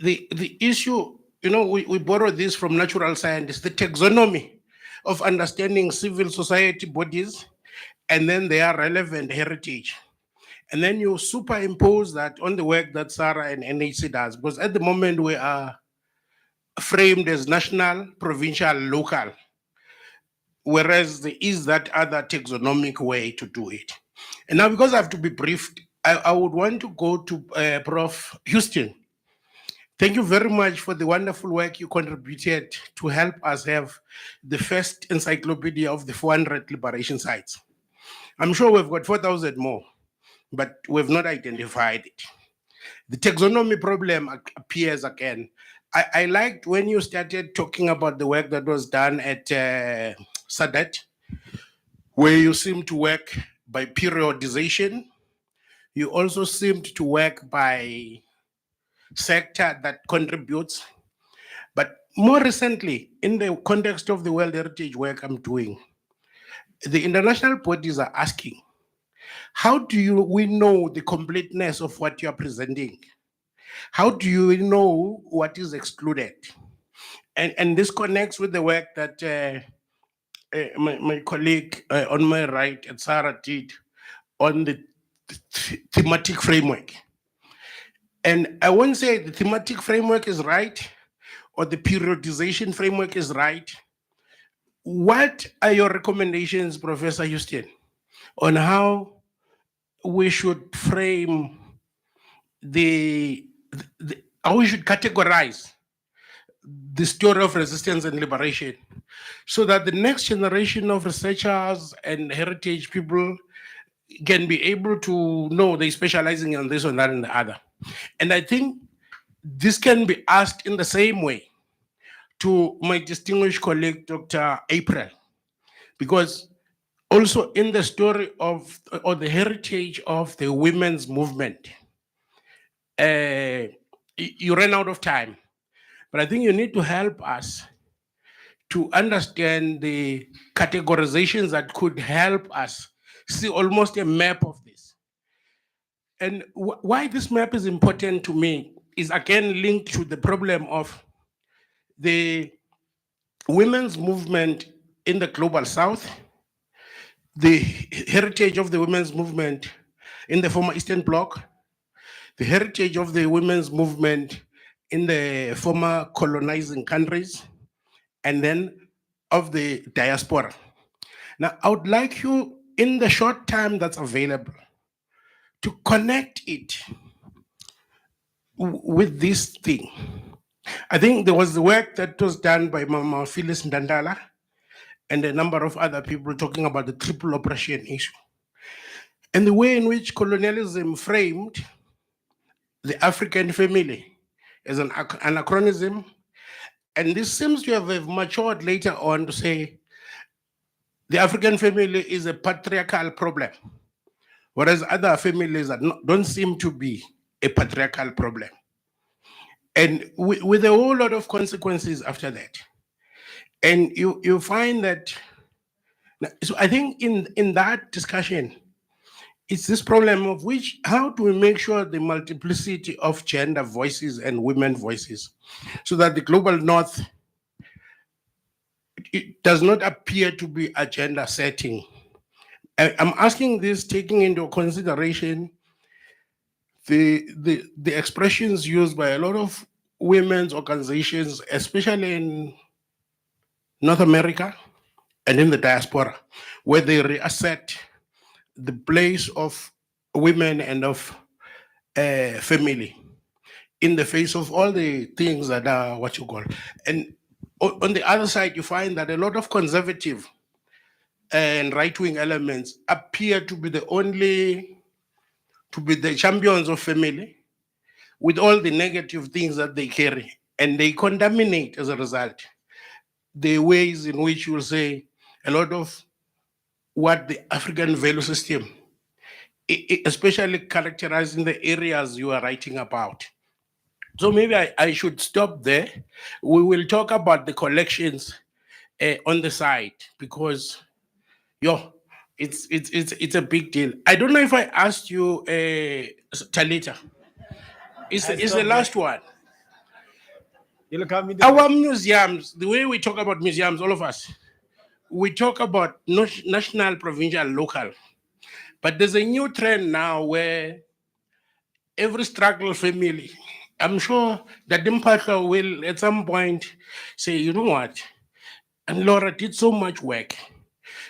[SPEAKER 10] the issue, we borrow this from natural scientists, the taxonomy of understanding civil society bodies and then their relevant heritage. And then you superimpose that on the work that Sarah and NHC does, because at the moment we are framed as national, provincial, local, whereas there is that other taxonomic way to do it. And now, because I have to be briefed, I would want to go to Prof. Houston. Thank you very much for the wonderful work you contributed to help us have the first encyclopedia of the 400 liberation sites. I'm sure we've got 4,000 more, but we've not identified it. The taxonomy problem appears again. I liked when you started talking about the work that was done at SADET, where you seem to work by periodization. You also seemed to work by sector that contributes. But more recently, in the context of the World Heritage work I'm doing, the international bodies are asking, how do we know the completeness of what you are presenting? How do you know what is excluded? And this connects with the work that my colleague on my right, at Sarah, did on the thematic framework. And I won't say the thematic framework is right or the periodization framework is right. What are your recommendations, Professor Houston, on how we should frame how we should categorize the story of resistance and liberation so that the next generation of researchers and heritage people can be able to know they're specializing on this or that and the other. And I think this can be asked in the same way to my distinguished colleague, Dr. April, because also in the story of, or the heritage of the women's movement, you ran out of time, but I think you need to help us to understand the categorizations that could help us see almost a map of this. And why this map is important to me is again linked to the problem of the women's movement in the global south, the heritage of the women's movement in the former Eastern Bloc, the heritage of the women's movement in the former colonizing countries, and then of the diaspora. Now, I would like you, in the short time that's available, to connect it with this thing. I think there was the work that was done by Mama Phyllis Ndandala and a number of other people talking about the triple oppression issue and the way in which colonialism framed the African family as an anachronism. And this seems to have matured later on to say the African family is a patriarchal problem, whereas other families don't seem to be a patriarchal problem. And with a whole lot of consequences after that. And you find that, so I think in that discussion, it's this problem of how do we make sure the multiplicity of gender voices and women voices so that the global north, it does not appear to be agenda setting. I'm asking this taking into consideration the expressions used by a lot of women's organizations, especially in North America and in the diaspora, where they reassert the place of women and of family in the face of all the things that are what you call. And on the other side, you find that a lot of conservative and right-wing elements appear to be the champions of family with all the negative things that they carry, and they contaminate as a result the ways in which you will say a lot of what the African value system, especially characterizing the areas you are writing about. So maybe I should stop there. We will talk about the collections on the side, because it's a big deal. I don't know if I asked you, Talita. It's the last one.
[SPEAKER 4] You'll come in
[SPEAKER 10] Our museums, the way we talk about museums, all of us, we talk about national, provincial, local. But there's a new trend now where every struggle family, I'm sure that Dimpaka will at some point say, you know what? And Laura did so much work.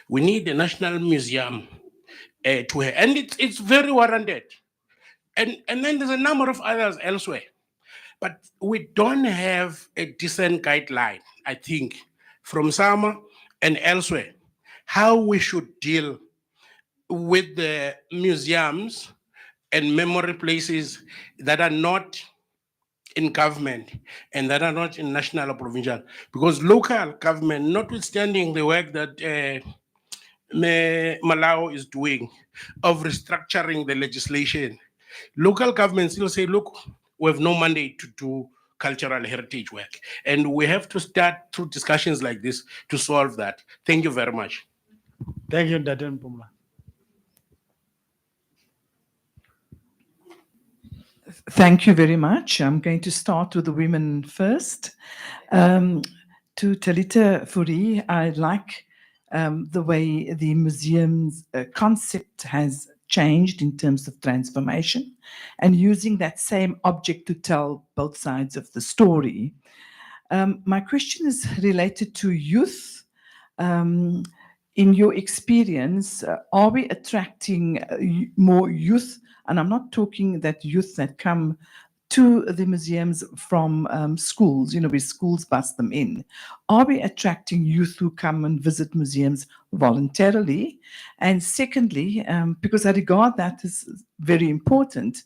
[SPEAKER 10] We need a national museum to her. And it's very warranted. And then there's a number of others elsewhere. But we don't have a decent guideline, I think, from SAMA and elsewhere, how we should deal with the museums and memory places that are not in government and that are not in national or provincial. Because local government, notwithstanding the work that Malawi is doing of restructuring the legislation, local governments still say, look, we have no mandate to do cultural heritage work. And we have to start through discussions like this to solve that. Thank you very much.
[SPEAKER 4] Thank you, Daten Pumla.
[SPEAKER 11] Thank you very much. I'm going to start with the women first. To Talita Furi, I like the way the museum's concept has changed in terms of transformation and using that same object to tell both sides of the story. My question is related to youth. In your experience, are we attracting more youth? And I'm not talking that youth that come to the museums from schools, where schools bus them in. Are we attracting youth who come and visit museums voluntarily? And secondly, because I regard that as very important,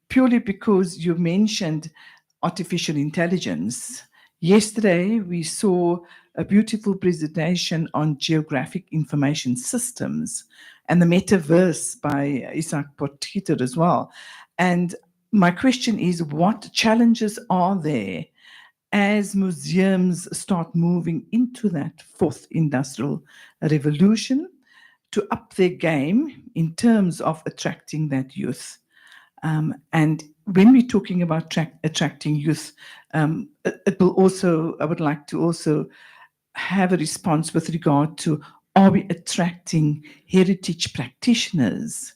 [SPEAKER 11] purely because you mentioned artificial intelligence. Yesterday, we saw a beautiful presentation on geographic information systems and the metaverse by Isaac Potgieter as well. And my question is, what challenges are there as museums start moving into that fourth industrial revolution to up their game in terms of attracting that youth? And when we're talking about attracting youth, it will also, I would like to also have a response with regard to, are we attracting heritage practitioners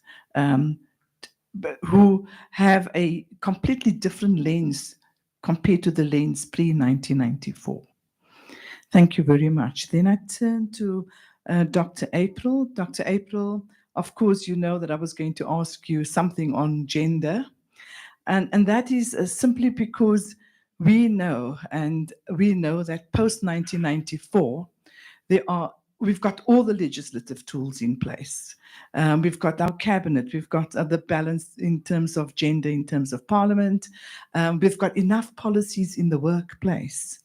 [SPEAKER 11] who have a completely different lens compared to the lens pre-1994? Thank you very much. Then I turn to Dr. April. Dr. April, of course, you know that I was going to ask you something on gender. And that is simply because we know that post-1994, we've got all the legislative tools in place. We've got our cabinet, we've got the balance in terms of gender, in terms of parliament. We've got enough policies in the workplace.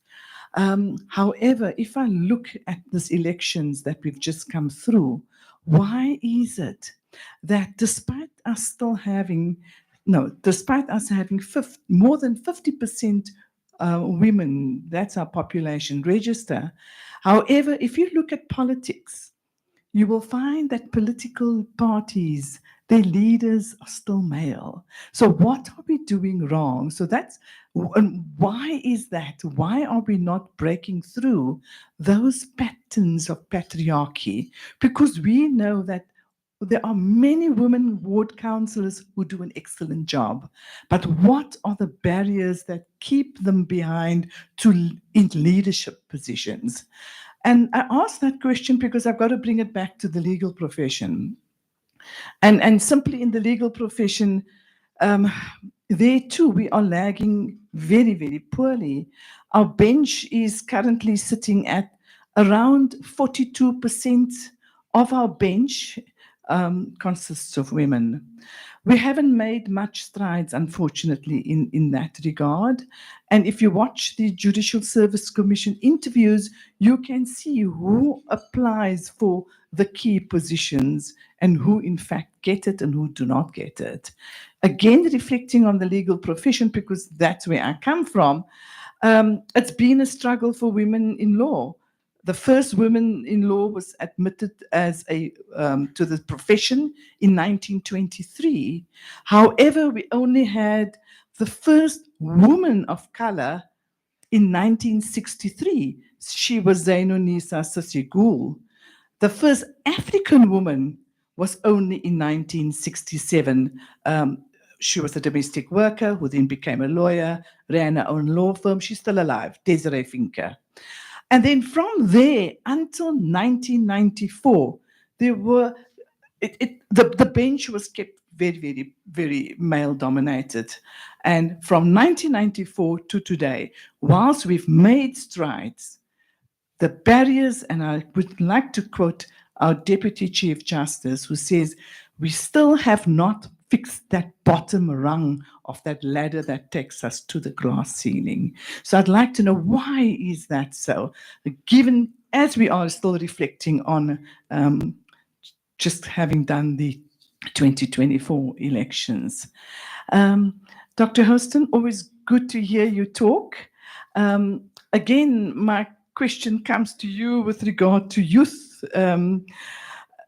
[SPEAKER 11] However, if I look at these elections that we've just come through, why is it that despite us having more than 50% women, that's our population register. However, if you look at politics, you will find that political parties, their leaders are still male. So what are we doing wrong? So and why is that? Why are we not breaking through those patterns of patriarchy? Because we know that there are many women ward councillors who do an excellent job. But what are the barriers that keep them behind in leadership positions? And I ask that question because I've got to bring it back to the legal profession. And simply in the legal profession, um, there too, we are lagging very, very poorly. Our bench is currently sitting at around 42% of our bench consists of women. We haven't made much strides, unfortunately, in that regard. And if you watch the Judicial Service Commission interviews, you can see who applies for the key positions and who, in fact, get it and who do not get it. Again, reflecting on the legal profession, because that's where I come from, it's been a struggle for women in law. The first woman in law was admitted as to the profession in 1923. However, we only had the first woman of color in 1963. She was Zainunisa Sissigul. The first African woman was only in 1967. She was a domestic worker who then became a lawyer, ran her own law firm. She's still alive, Desiree Finke. And then from there until 1994, there were the bench was kept very, very, very male dominated. And from 1994 to today, whilst we've made strides, the barriers, and I would like to quote our Deputy Chief Justice, who says, we still have not fixed that bottom rung of that ladder that takes us to the glass ceiling. So I'd like to know, why is that so? Given, as we are still reflecting on just having done the 2024 elections. Dr. Hostin, always good to hear you talk. Again, my question comes to you with regard to youth.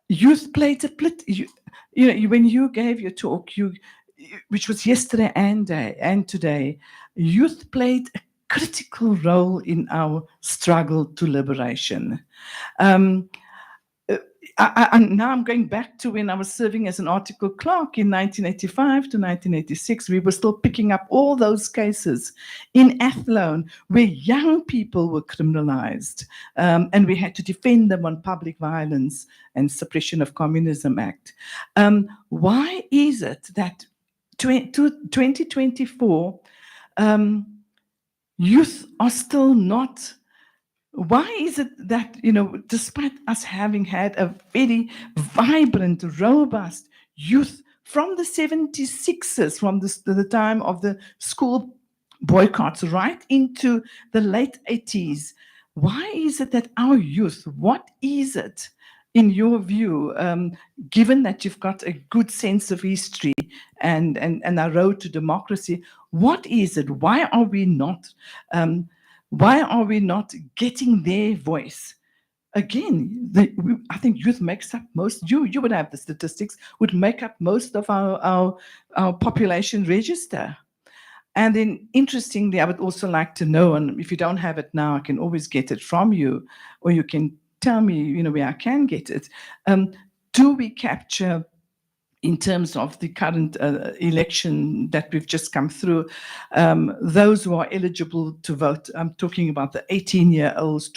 [SPEAKER 11] Youth played when you gave your talk, which was yesterday and today, youth played a critical role in our struggle to liberation. Now I'm going back to when I was serving as an article clerk in 1985 to 1986. We were still picking up all those cases in Athlone where young people were criminalized, and we had to defend them on Public Violence and Suppression of Communism Act. Why is it that 2024 youth are still not? Why is it that, despite us having had a very vibrant, robust youth from the 76s, from the time of the school boycotts right into the late 80s, why is it that our youth, what is it, in your view, given that you've got a good sense of history and our road to democracy, what is it? Why are we not getting their voice? Again, I think youth makes up most, you would have the statistics, would make up most of our population register. And then interestingly, I would also like to know, and if you don't have it now, I can always get it from you, or you can tell me, where I can get it. Do we capture, in terms of the current election that we've just come through, those who are eligible to vote? I'm talking about the 18-year-olds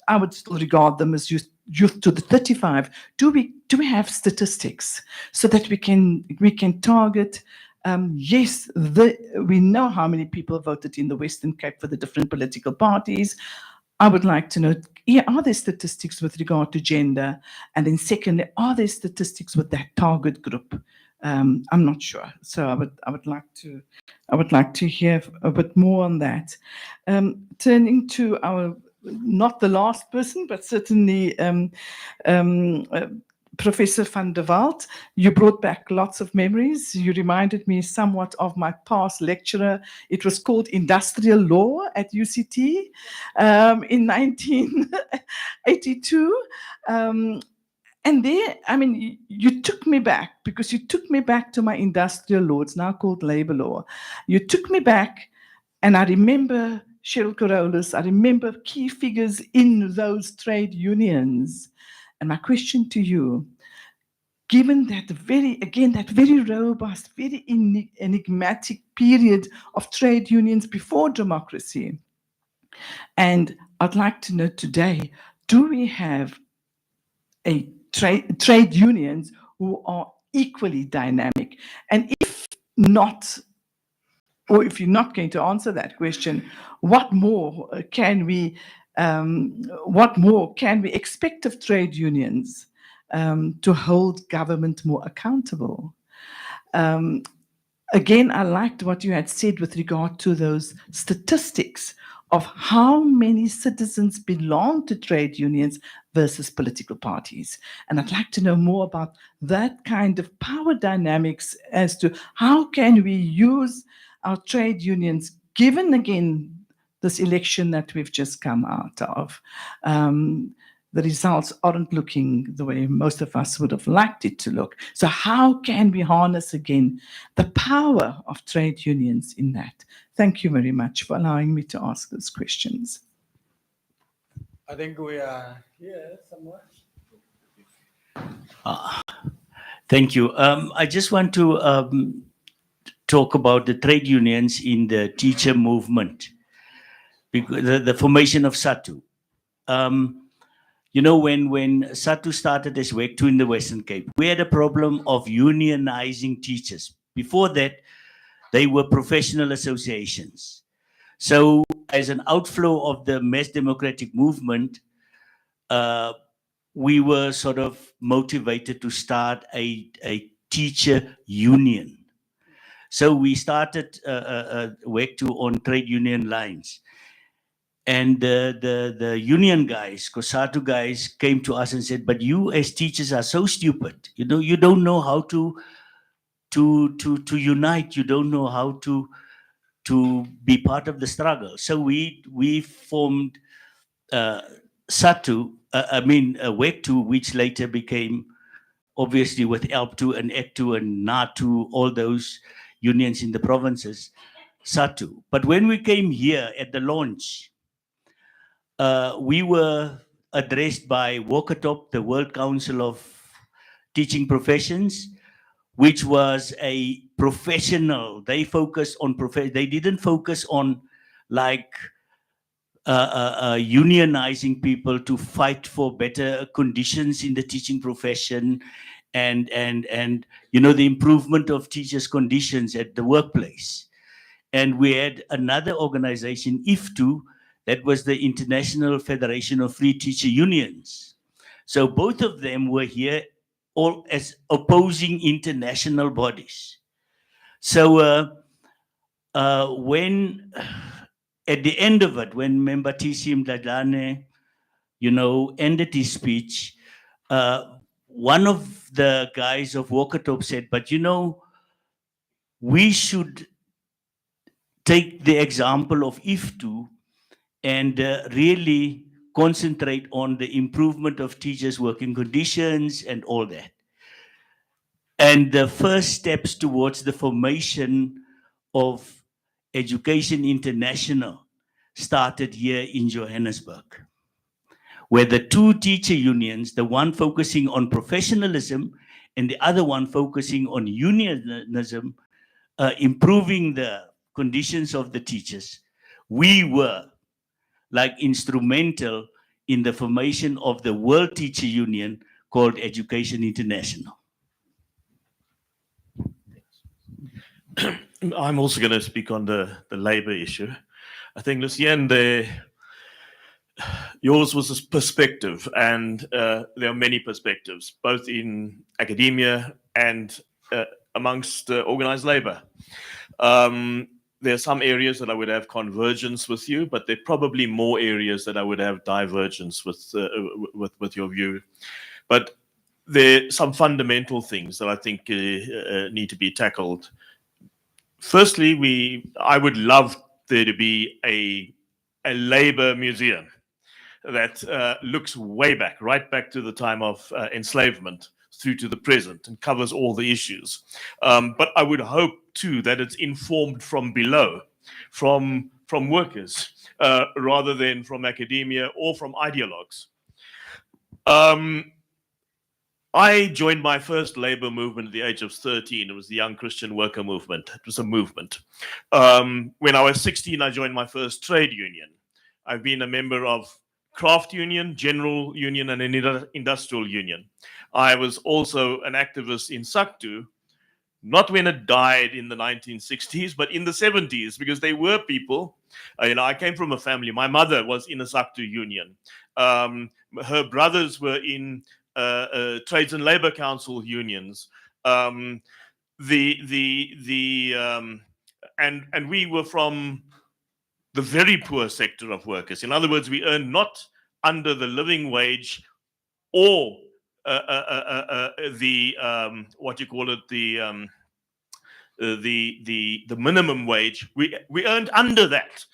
[SPEAKER 11] I would still regard them as youth to the 35. Do we have statistics so that we can target? Yes, we know how many people voted in the Western Cape for the different political parties. I would like to know, are there statistics with regard to gender? And then secondly, are there statistics with that target group? I'm not sure. So I would like to hear a bit more on that. Turning to our, not the last person, but certainly Professor van der Walt, you brought back lots of memories. You reminded me somewhat of my past lecturer. It was called Industrial Law at UCT in 1982. And there, you took me back, because you took me back to my industrial law. It's now called labor law. You took me back, and I remember Cheryl Carolus. I remember key figures in those trade unions. And my question to you, given that very robust, very enigmatic period of trade unions before democracy, and I'd like to know today, do we have trade unions who are equally dynamic? And if not, or if you're not going to answer that question, what more can we expect of trade unions to hold government more accountable? Again, I liked what you had said with regard to those statistics of how many citizens belong to trade unions versus political parties. And I'd like to know more about that kind of power dynamics as to how can we use our trade unions, given again this election that we've just come out of. The results aren't looking the way most of us would have liked it to look. So how can we harness again the power of trade unions in that? Thank you very much for allowing me to ask those questions.
[SPEAKER 4] I think we are here somewhere.
[SPEAKER 12] Thank you. I just want to talk about the trade unions in the teacher movement, because the formation of SATU. You know, when SATU started as DAY2 in the Western Cape, we had a problem of unionizing teachers. Before that, they were professional associations. So as an outflow of the mass democratic movement, we were sort of motivated to start a teacher union. So we started DAY2 on trade union lines. And the union guys, COSATU guys, came to us and said, but you as teachers are so stupid. You know, you don't know how to unite. You don't know how to be part of the struggle. So we formed SATU, DAY2, which later became, obviously with ELP2 and EC2 and NATU, all those unions in the provinces, SATU. But when we came here at the launch, we were addressed by WOCATOP, the World Council of Teaching Professions, which was a professional. They focused on they didn't focus on like unionizing people to fight for better conditions in the teaching profession and you know, the improvement of teachers' conditions at the workplace. And we had another organization, IFTU, that was the International Federation of Free Teacher Unions. So both of them were here all as opposing international bodies. So when, at the end of it, when Membatisi Mdladlane, you know, ended his speech, one of the guys of WOCATOP said, but you know, we should take the example of IFTU and really concentrate on the improvement of teachers' working conditions and all that. And the first steps towards the formation of Education International started here in Johannesburg, where the two teacher unions, the one focusing on professionalism and the other one focusing on unionism, improving the conditions of the teachers, we were like instrumental in the formation of the World Teacher Union called Education International.
[SPEAKER 13] I'm also going to speak on the labor issue. I think, Lucienne, yours was a perspective, and there are many perspectives, both in academia and amongst organized labor. There are some areas that I would have convergence with you, but there are probably more areas that I would have divergence with your view. But there are some fundamental things that I think need to be tackled. Firstly, I would love there to be a labor museum that looks way back, right back to the time of enslavement through to the present and covers all the issues. But I would hope too that it's informed from below, from workers, rather than from academia or from ideologues. I joined my first labor movement at the age of 13. It was the Young Christian Worker Movement. It was a movement. When I was 16, I joined my first trade union. I've been a member of craft union, general union, and an industrial union. I was also an activist in SACTU, not when it died in the 1960s, but in the 70s, because they were people. I came from a family. My mother was in a SACTU union. Her brothers were in Trades and Labor Council unions. And we were from the very poor sector of workers. In other words, we earned not under the living wage or the what you call it, the minimum wage. We earned under that.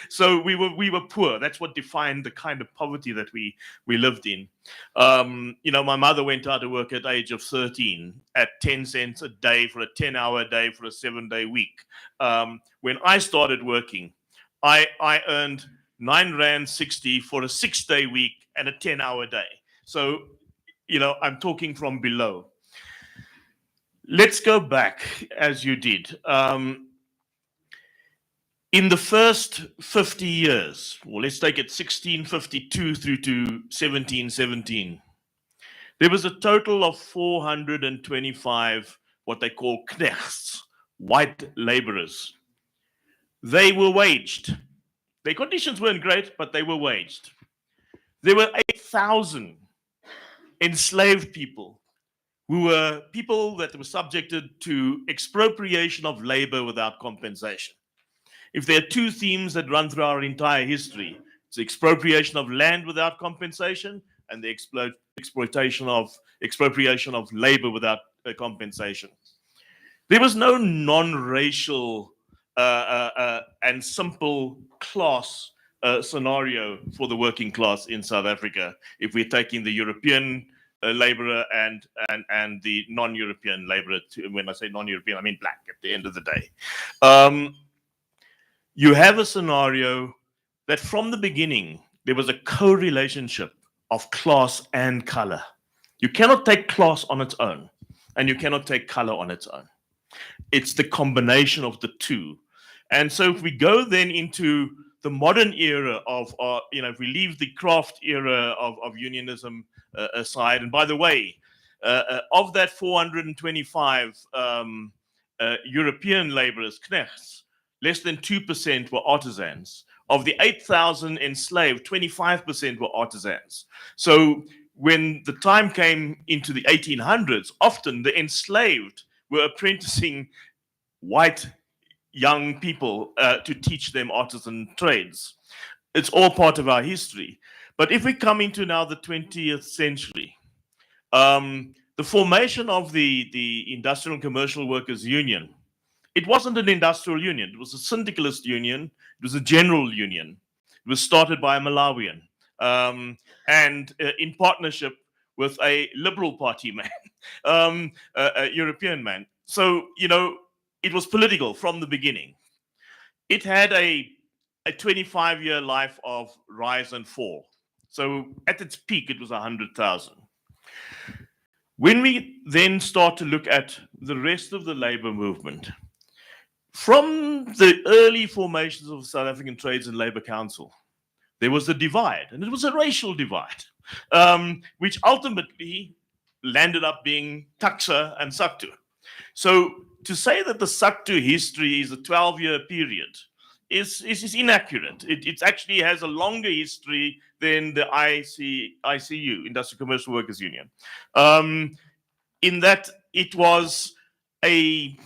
[SPEAKER 13] So we were poor. That's what defined the kind of poverty that we lived in. My mother went out to work at the age of 13 at 10 cents a day for a 10-hour day for a 7-day week. When I started working, I earned 9 Rand 60 for a 6-day week and a 10-hour day. So, I'm talking from below. Let's go back, as you did. In the first 50 years, well, let's take it 1652 through to 1717, there was a total of 425 what they call knechts, white laborers. They were waged. Their conditions weren't great, but they were waged. There were 8,000 enslaved people who were people that were subjected to expropriation of labor without compensation. If there are two themes that run through our entire history, it's expropriation of land without compensation and the expropriation of labor without compensation. There was no non-racial and simple class scenario for the working class in South Africa if we're taking the European laborer and the non-European laborer. When I say non-European, I mean black at the end of the day. You have a scenario that from the beginning, there was a co-relationship of class and color. You cannot take class on its own, and you cannot take color on its own. It's the combination of the two. And so if we go then into the modern era of, if we leave the craft era of unionism aside, and by the way, of that 425 European laborers, knechts, less than 2% were artisans. Of the 8,000 enslaved, 25% were artisans. So when the time came into the 1800s, often the enslaved were apprenticing white young people to teach them artisan trades. It's all part of our history. But if we come into now the 20th century, the formation of the Industrial and Commercial Workers Union, it wasn't an industrial union. It was a syndicalist union. It was a general union. It was started by a Malawian and in partnership with a Liberal Party man, a European man. So, it was political from the beginning. It had a 25-year life of rise and fall. So at its peak, it was 100,000. When we then start to look at the rest of the labor movement, from the early formations of the South African Trades and Labor Council, there was a divide, and it was a racial divide, which ultimately landed up being taxa and SACTU. So to say that the SACTU history is a 12-year period is inaccurate. It actually has a longer history than the ICU, Industrial Commercial Workers Union, in that it was a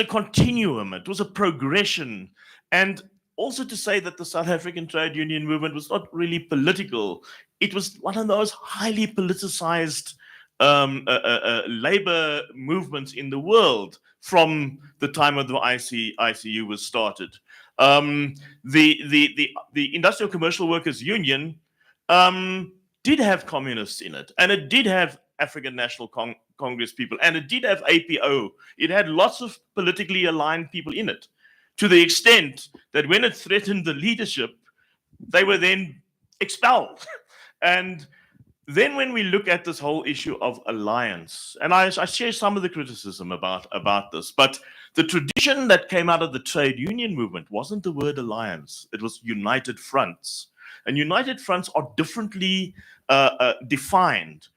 [SPEAKER 13] continuum, it was a progression. And also to say that the South African trade union movement was not really political, it was one of those highly politicized labor movements in the world from the time of the ICU was started. The Industrial Commercial Workers Union did have communists in it, and it did have African National Congress people, and it did have APO. It had lots of politically aligned people in it, to the extent that when it threatened the leadership, they were then expelled. And then when we look at this whole issue of alliance, and I share some of the criticism about this, but the tradition that came out of the trade union movement wasn't the word alliance, it was united fronts. And united fronts are differently defined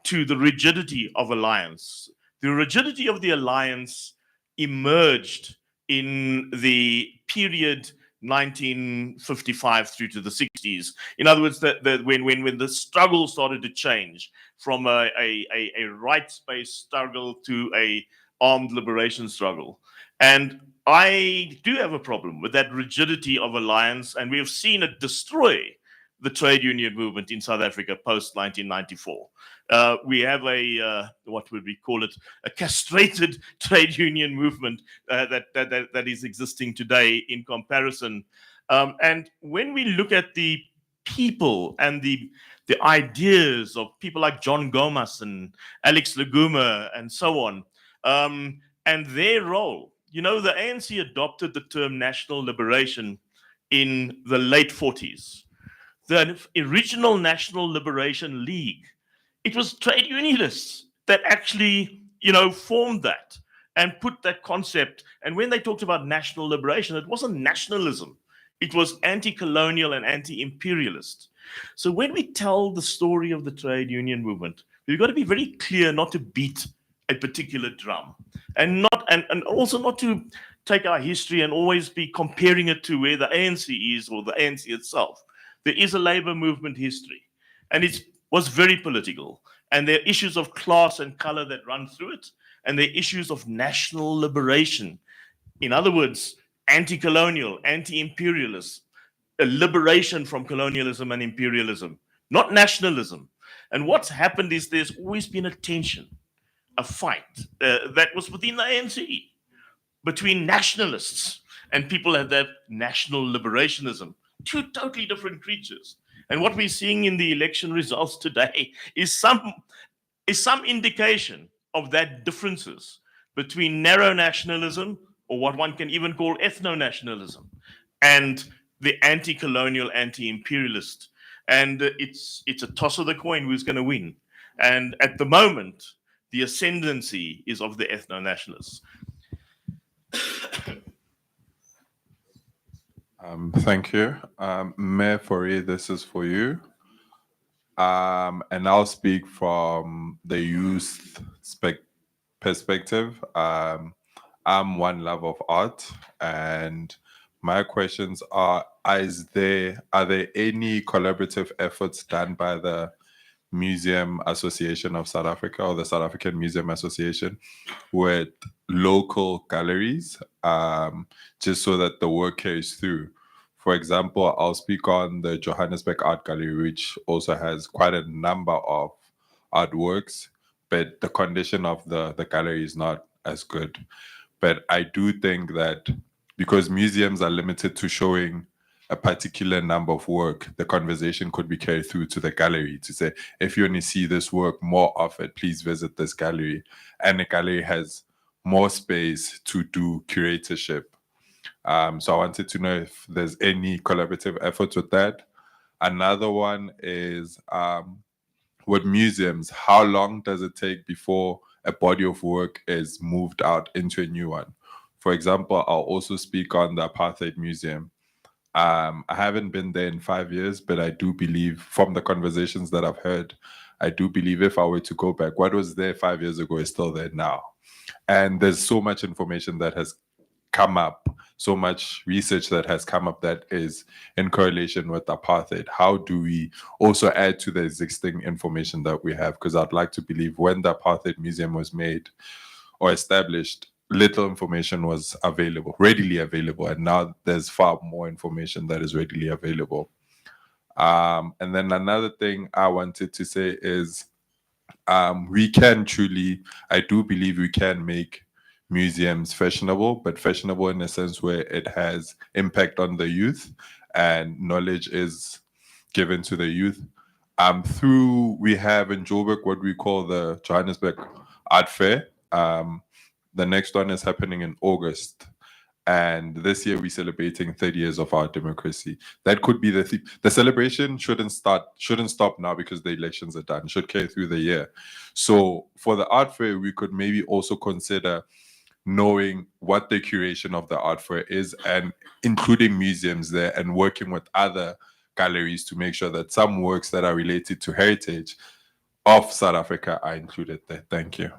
[SPEAKER 13] to the rigidity of alliance. The rigidity of the alliance emerged in the period 1955 through to the 60s. In other words, when the struggle started to change from a rights-based struggle to a armed liberation struggle. And I do have a problem with that rigidity of alliance, and we have seen it destroy the trade union movement in South Africa post 1994. We have what would we call it, a castrated trade union movement that is existing today in comparison. And when we look at the people and the ideas of people like John Gomas and Alex Laguma and so on, and their role, you know, the ANC adopted the term national liberation in the late 40s. The original National Liberation League, it was trade unionists that actually, you know, formed that and put that concept. And when they talked about national liberation, it wasn't nationalism. It was anti-colonial and anti-imperialist. So when we tell the story of the trade union movement, we've got to be very clear not to beat a particular drum, and also not to take our history and always be comparing it to where the ANC is or the ANC itself. There is a labor movement history, and it was very political. And there are issues of class and color that run through it, and there are issues of national liberation. In other words, anti-colonial, anti-imperialist, a liberation from colonialism and imperialism, not nationalism. And what's happened is there's always been a tension, a fight that was within the ANC between nationalists and people that have national liberationism. Two totally different creatures. And what we're seeing in the election results today is some indication of that differences between narrow nationalism, or what one can even call ethno-nationalism, and the anti-colonial, anti-imperialist. And it's a toss of the coin who's going to win. And at the moment, the ascendancy is of the ethno-nationalists.
[SPEAKER 14] Thank you. Mayor Fourie, this is for you. And I'll speak from the youth perspective. I'm one love of art, and my questions are there any collaborative efforts done by the Museum Association of South Africa or the South African Museum Association with local galleries, just so that the work carries through? For example, I'll speak on the Johannesburg Art Gallery, which also has quite a number of artworks, but the condition of the gallery is not as good. But I do think that because museums are limited to showing a particular number of work, the conversation could be carried through to the gallery to say, if you only see this work, more of it, please visit this gallery. And the gallery has more space to do curatorship. So I wanted to know if there's any collaborative efforts with that. Another one is with museums, how long does it take before a body of work is moved out into a new one? For example, I'll also speak on the Apartheid Museum. I haven't been there in 5 years, but I do believe from the conversations that I've heard, I do believe if I were to go back, what was there 5 years ago is still there now. And there's so much information that has come up, so much research that has come up that is in correlation with apartheid. How do we also add to the existing information that we have? Because I'd like to believe when the Apartheid Museum was made or established, little information was available, readily available, and now there's far more information that is readily available. And then another thing I wanted to say is we can truly, I do believe we can make museums fashionable, but fashionable in a sense where it has impact on the youth and knowledge is given to the youth. We have in Joburg what we call the Johannesburg Art Fair. The next one is happening in August. And this year we're celebrating 30 years of our democracy. That could be the theme. The celebration shouldn't stop now because the elections are done. It should carry through the year. So for the art fair, we could maybe also consider knowing what the curation of the art fair is and including museums there and working with other galleries to make sure that some works that are related to heritage of South Africa are included there. Thank you.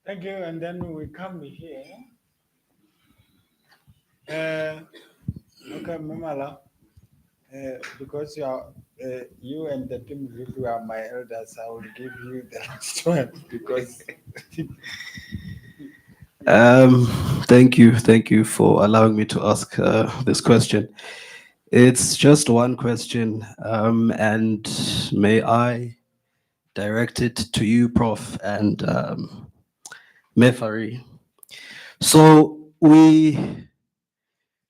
[SPEAKER 4] Thank you. And then we come here. Okay, Mamala, because you and the team you are my elders, I will give you the last one because.
[SPEAKER 15] Thank you for allowing me to ask this question. It's just one question, and may I direct it to you, Prof. and Mefari. So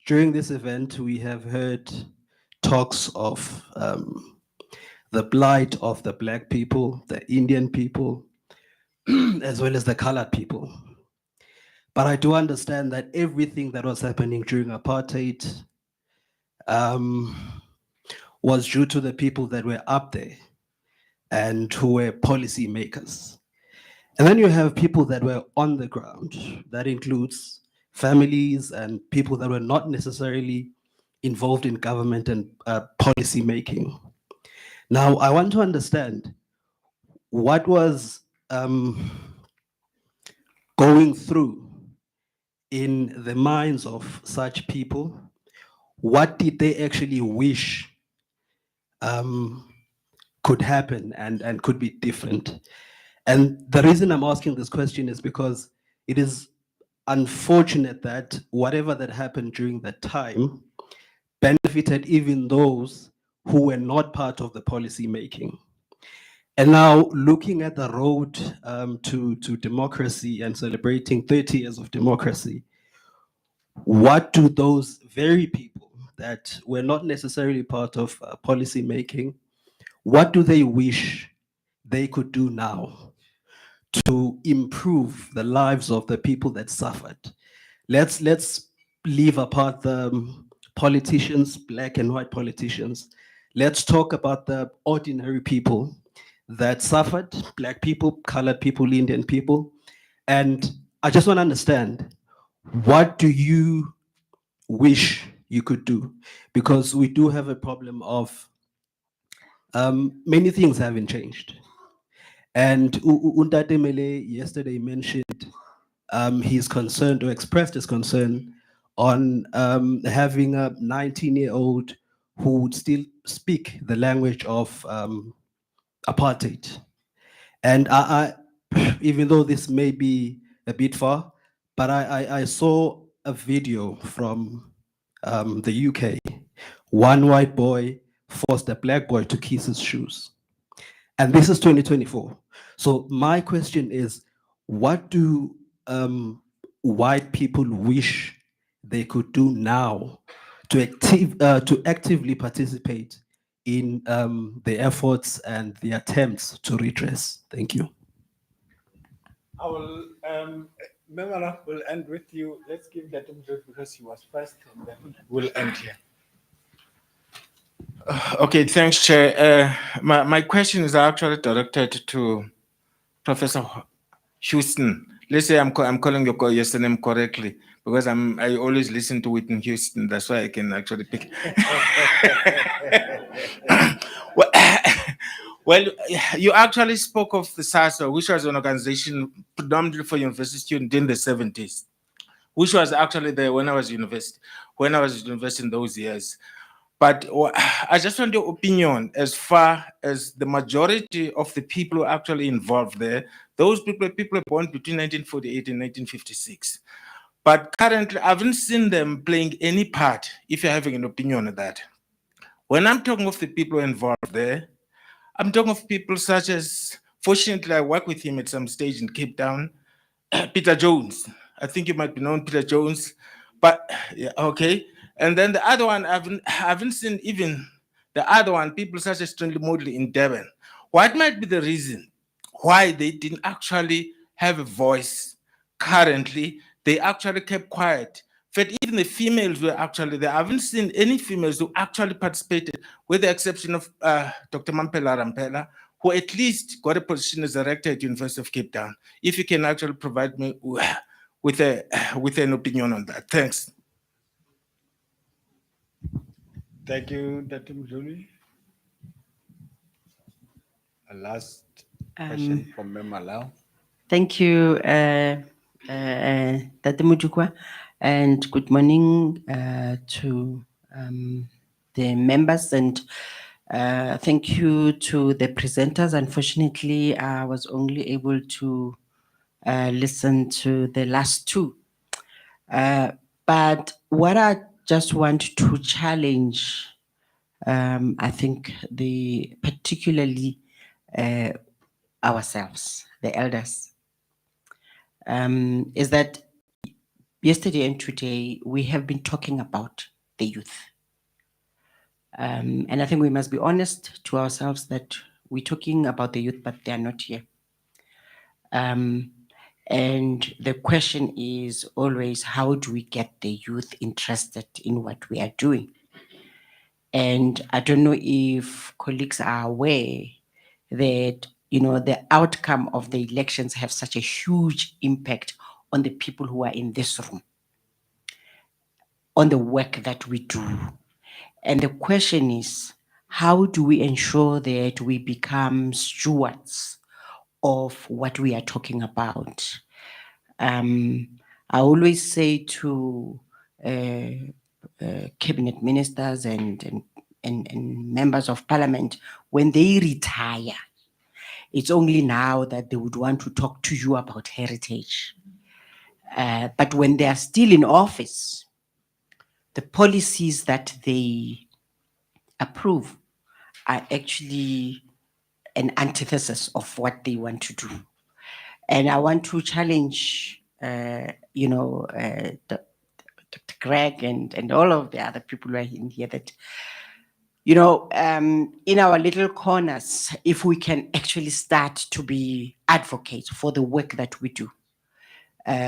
[SPEAKER 15] during this event, we have heard talks of the plight of the Black people, the Indian people, as well as the colored people. But I do understand that everything that was happening during apartheid was due to the people that were up there and who were policy makers. And then you have people that were on the ground. That includes families and people that were not necessarily involved in government and policy making. Now, I want to understand what was going through in the minds of such people. What did they actually wish could happen and could be different? And the reason I'm asking this question is because it is unfortunate that whatever that happened during that time benefited even those who were not part of the policy making. And now looking at the road to democracy and celebrating 30 years of democracy, what do those very people that were not necessarily part of policy making, what do they wish they could do now to improve the lives of the people that suffered? Let's leave apart the politicians, black and white politicians. Let's talk about the ordinary people that suffered, black people, colored people, Indian people. And I just want to understand, what do you wish you could do? Because we do have a problem of many things haven't changed. And Untate Mele yesterday mentioned he's concerned or expressed his concern on having a 19-year-old who would still speak the language of apartheid. And I, even though this may be a bit far, but I saw a video from the UK. One white boy forced a black boy to kiss his shoes. And this is 2024. So my question is, what do white people wish they could do now to actively participate in the efforts and the attempts to redress? Thank you.
[SPEAKER 4] I will, Memala will end with you. Let's give that to because he was first, and then we'll end here.
[SPEAKER 16] Okay, thanks, Chair. My question is actually directed to Professor Houston. Let's say I'm calling your name correctly because I always listen to Whitney Houston. That's why I can actually pick. Well, you actually spoke of the SASO, which was an organization predominantly for university students in the 70s, which was actually there when I was university in those years. But I just want your opinion as far as the majority of the people who are actually involved there. Those people born between 1948 and 1956. But currently, I haven't seen them playing any part, if you're having an opinion on that. When I'm talking of the people involved there, I'm talking of people such as, fortunately, I worked with him at some stage in Cape Town, Peter Jones. I think you might be known Peter Jones, but yeah, okay. And then the other one, I haven't seen even the other one, people such as Stanley Modley in Devon. What might be the reason why they didn't actually have a voice currently? They actually kept quiet. In fact, even the females were actually there. I haven't seen any females who actually participated, with the exception of Dr. Mampela Rampela, who at least got a position as a rector at University of Cape Town. If you can actually provide me with an opinion on that. Thanks.
[SPEAKER 4] Thank you, Dr. Mzuli. A last question from Memala.
[SPEAKER 17] Thank you, Tate Mutukwa, and good morning to the members, and thank you to the presenters. Unfortunately, I was only able to listen to the last two. But what I just want to challenge, I think particularly ourselves, the elders, is that yesterday and today we have been talking about the youth. And I think we must be honest to ourselves that we're talking about the youth, but they are not here. And the question is always, how do we get the youth interested in what we are doing? And I don't know if colleagues are aware that, you know, the outcome of the elections have such a huge impact on the people who are in this room, on the work that we do. And the question is, how do we ensure that we become stewards of what we are talking about? I always say to cabinet ministers and members of parliament, when they retire, it's only now that they would want to talk to you about heritage. But when they are still in office, the policies that they approve are actually an antithesis of what they want to do. And I want to challenge, Dr. Greg and all of the other people who are in here that, in our little corners, if we can actually start to be advocates for the work that we do,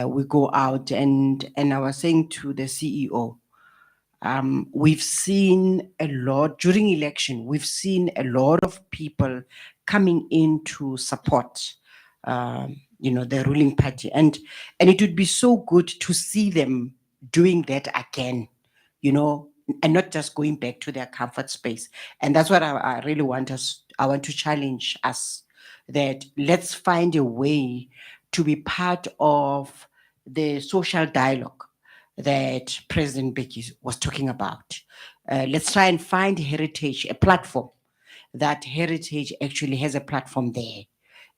[SPEAKER 17] we go out and I was saying to the CEO, we've seen a lot during election, we've seen a lot of people coming in to support, the ruling party. And it would be so good to see them doing that again, and not just going back to their comfort space. And that's what I really want to challenge us, that let's find a way to be part of the social dialogue that President Becky was talking about. Let's try and find Heritage a platform, that Heritage actually has a platform there.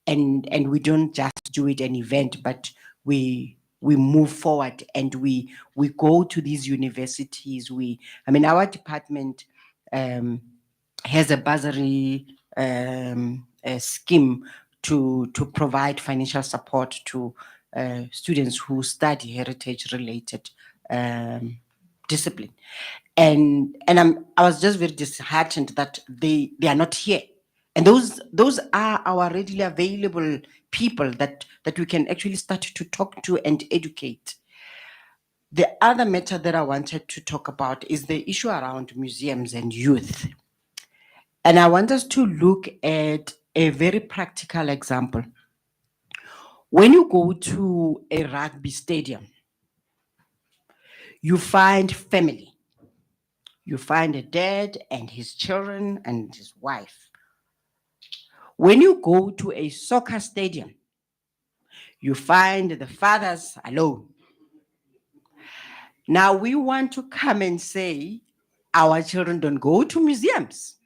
[SPEAKER 17] And we don't just do it an event, but we move forward and we go to these universities. Our department has a bursary scheme to provide financial support to students who study heritage related discipline. And I was just very disheartened that they are not here. And those are our readily available people that we can actually start to talk to and educate. The other matter that I wanted to talk about is the issue around museums and youth. And I want us to look at a very practical example. When you go to a rugby stadium, you find family. You find a dad and his children and his wife. When you go to a soccer stadium, you find the fathers alone. Now we want to come and say our children don't go to museums.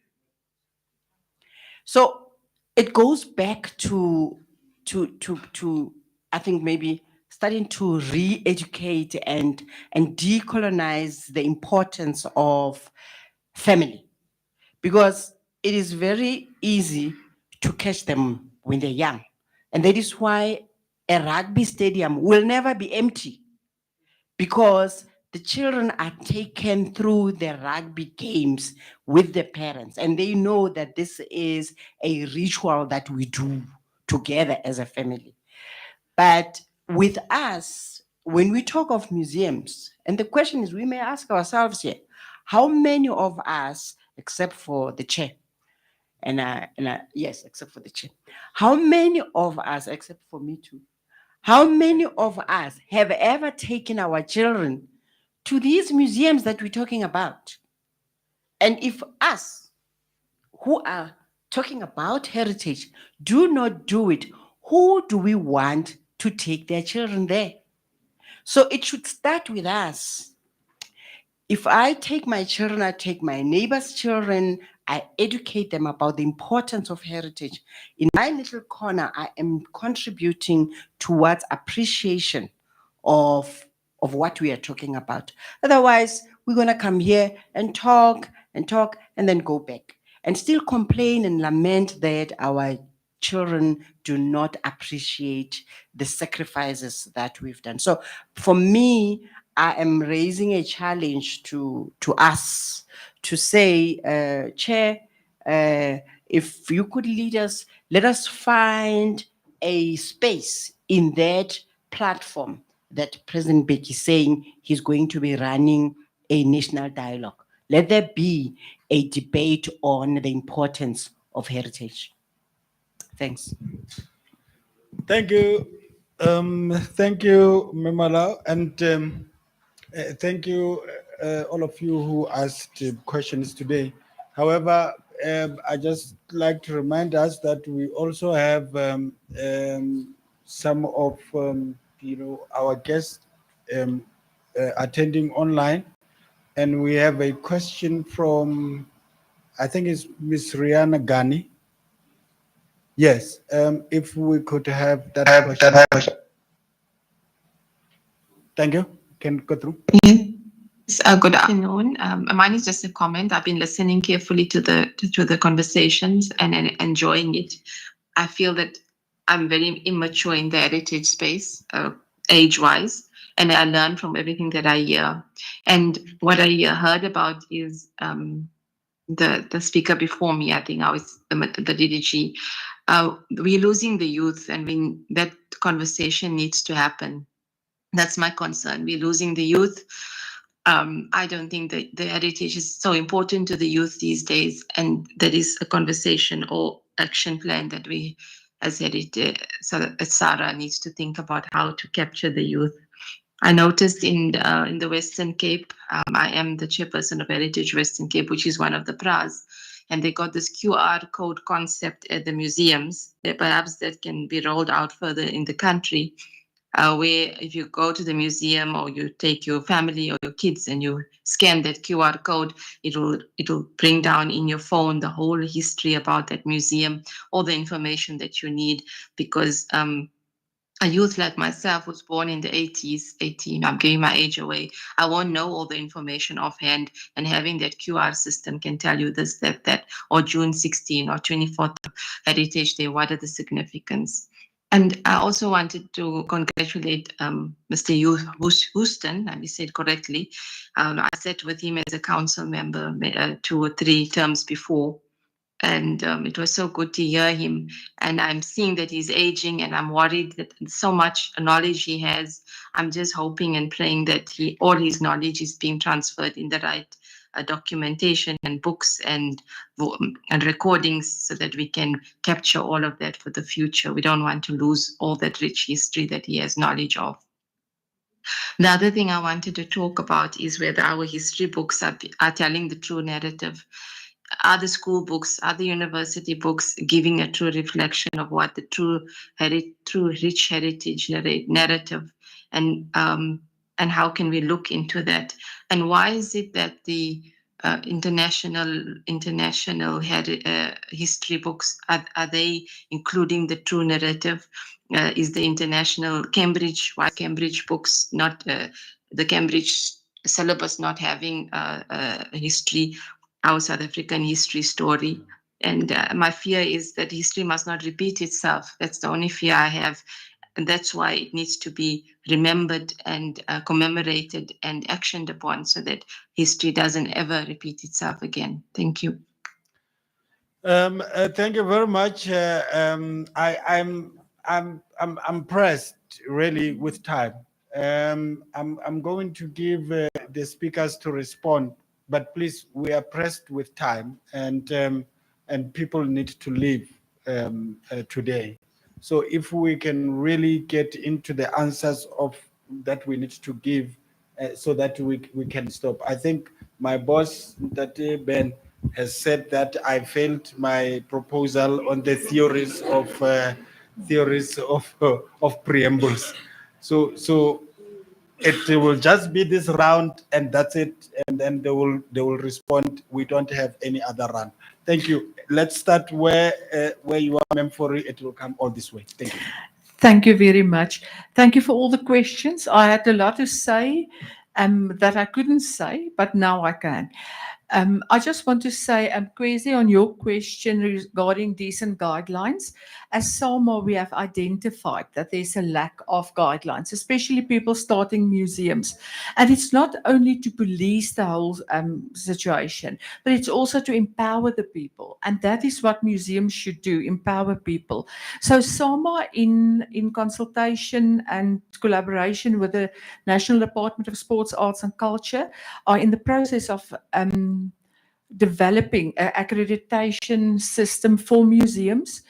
[SPEAKER 17] So it goes back to I think maybe starting to re-educate and decolonize the importance of family, because it is very easy to catch them when they're young. And that is why a rugby stadium will never be empty, because the children are taken through the rugby games with the parents, and they know that this is a ritual that we do together as a family. But with us, when we talk of museums, and the question is, we may ask ourselves here, how many of us, except for the chair, yes, except for the chair, how many of us, except for me too, how many of us have ever taken our children to these museums that we're talking about? And if us who are talking about heritage do not do it, who do we want to take their children there? So it should start with us. If I take my children, I take my neighbor's children, I educate them about the importance of heritage. In my little corner, I am contributing towards appreciation of what we are talking about. Otherwise, we're going to come here and talk, and then go back and still complain and lament that our children do not appreciate the sacrifices that we've done. So for me, I am raising a challenge to us to say, Chair, if you could lead us, let us find a space in that platform that President Becky is saying he's going to be running a national dialogue. Let there be a debate on the importance of heritage. Thanks.
[SPEAKER 4] Thank you. Thank you, Memala, and thank you, all of you who asked questions today. However, I just like to remind us that we also have some of our guests attending online, and we have a question from, I think it's Miss Rihanna Ghani. Yes, if we could have that question. Thank you. Can go through.
[SPEAKER 18] Yes, good afternoon. Mine is just a comment. I've been listening carefully to the conversations and enjoying it. I feel that I'm very immature in the heritage space, age-wise, and I learn from everything that I hear. And what I heard about is the speaker before me. I think I was the DDG. We're losing the youth, and that conversation needs to happen. That's my concern. We're losing the youth. I don't think that the heritage is so important to the youth these days, and that is a conversation or action plan that we, as heritage, Sarah needs to think about how to capture the youth. I noticed in the Western Cape, I am the chairperson of Heritage Western Cape, which is one of the PRAs, and they got this QR code concept at the museums. Perhaps that can be rolled out further in the country. Where if you go to the museum or you take your family or your kids and you scan that QR code, it'll bring down in your phone the whole history about that museum, all the information that you need, because a youth like myself was born in the 80s, 18, I'm giving my age away. I won't know all the information offhand, and having that QR system can tell you this, that, or June 16 or 24th Heritage Day, what are the significance? And I also wanted to congratulate Mr. Houston, and he said correctly. I sat with him as a council member 2 or 3 terms before, and it was so good to hear him. And I'm seeing that he's aging, and I'm worried that so much knowledge he has. I'm just hoping and praying that all his knowledge is being transferred in the right documentation and books and recordings, so that we can capture all of that for the future. We don't want to lose all that rich history that he has knowledge of. The other thing I wanted to talk about is whether our history books are telling the true narrative. Are the school books, are the university books giving a true reflection of what the true rich heritage narrative, and how can we look into that? And why is it that the international history books, are they including the true narrative? Is the international why Cambridge books not the Cambridge syllabus not having history, our South African history story? And my fear is that history must not repeat itself. That's the only fear I have. And that's why it needs to be remembered and commemorated and actioned upon, so that history doesn't ever repeat itself again. Thank you.
[SPEAKER 4] Thank you very much. I'm pressed really with time. I'm going to give the speakers to respond, but please, we are pressed with time, and people need to leave today. So if we can really get into the answers of that we need to give, so that we can stop. I think my boss, Tate Ben, has said that I failed my proposal on the theories of theories of preambles. So it will just be this round and that's it, and then they will respond. We don't have any other round. Thank you. Let's start where you are, Ma'am Fori. It will come all this way. Thank you.
[SPEAKER 8] Thank you very much. Thank you for all the questions. I had a lot to say that I couldn't say, but now I can. I just want to say, Kwesi, on your question regarding decent guidelines, as SAMA, we have identified that there's a lack of guidelines, especially people starting museums. And it's not only to police the whole situation, but it's also to empower the people. And that is what museums should do, empower people. So SAMA, in consultation and collaboration with the National Department of Sports, Arts and Culture, are in the process of developing an accreditation system for museums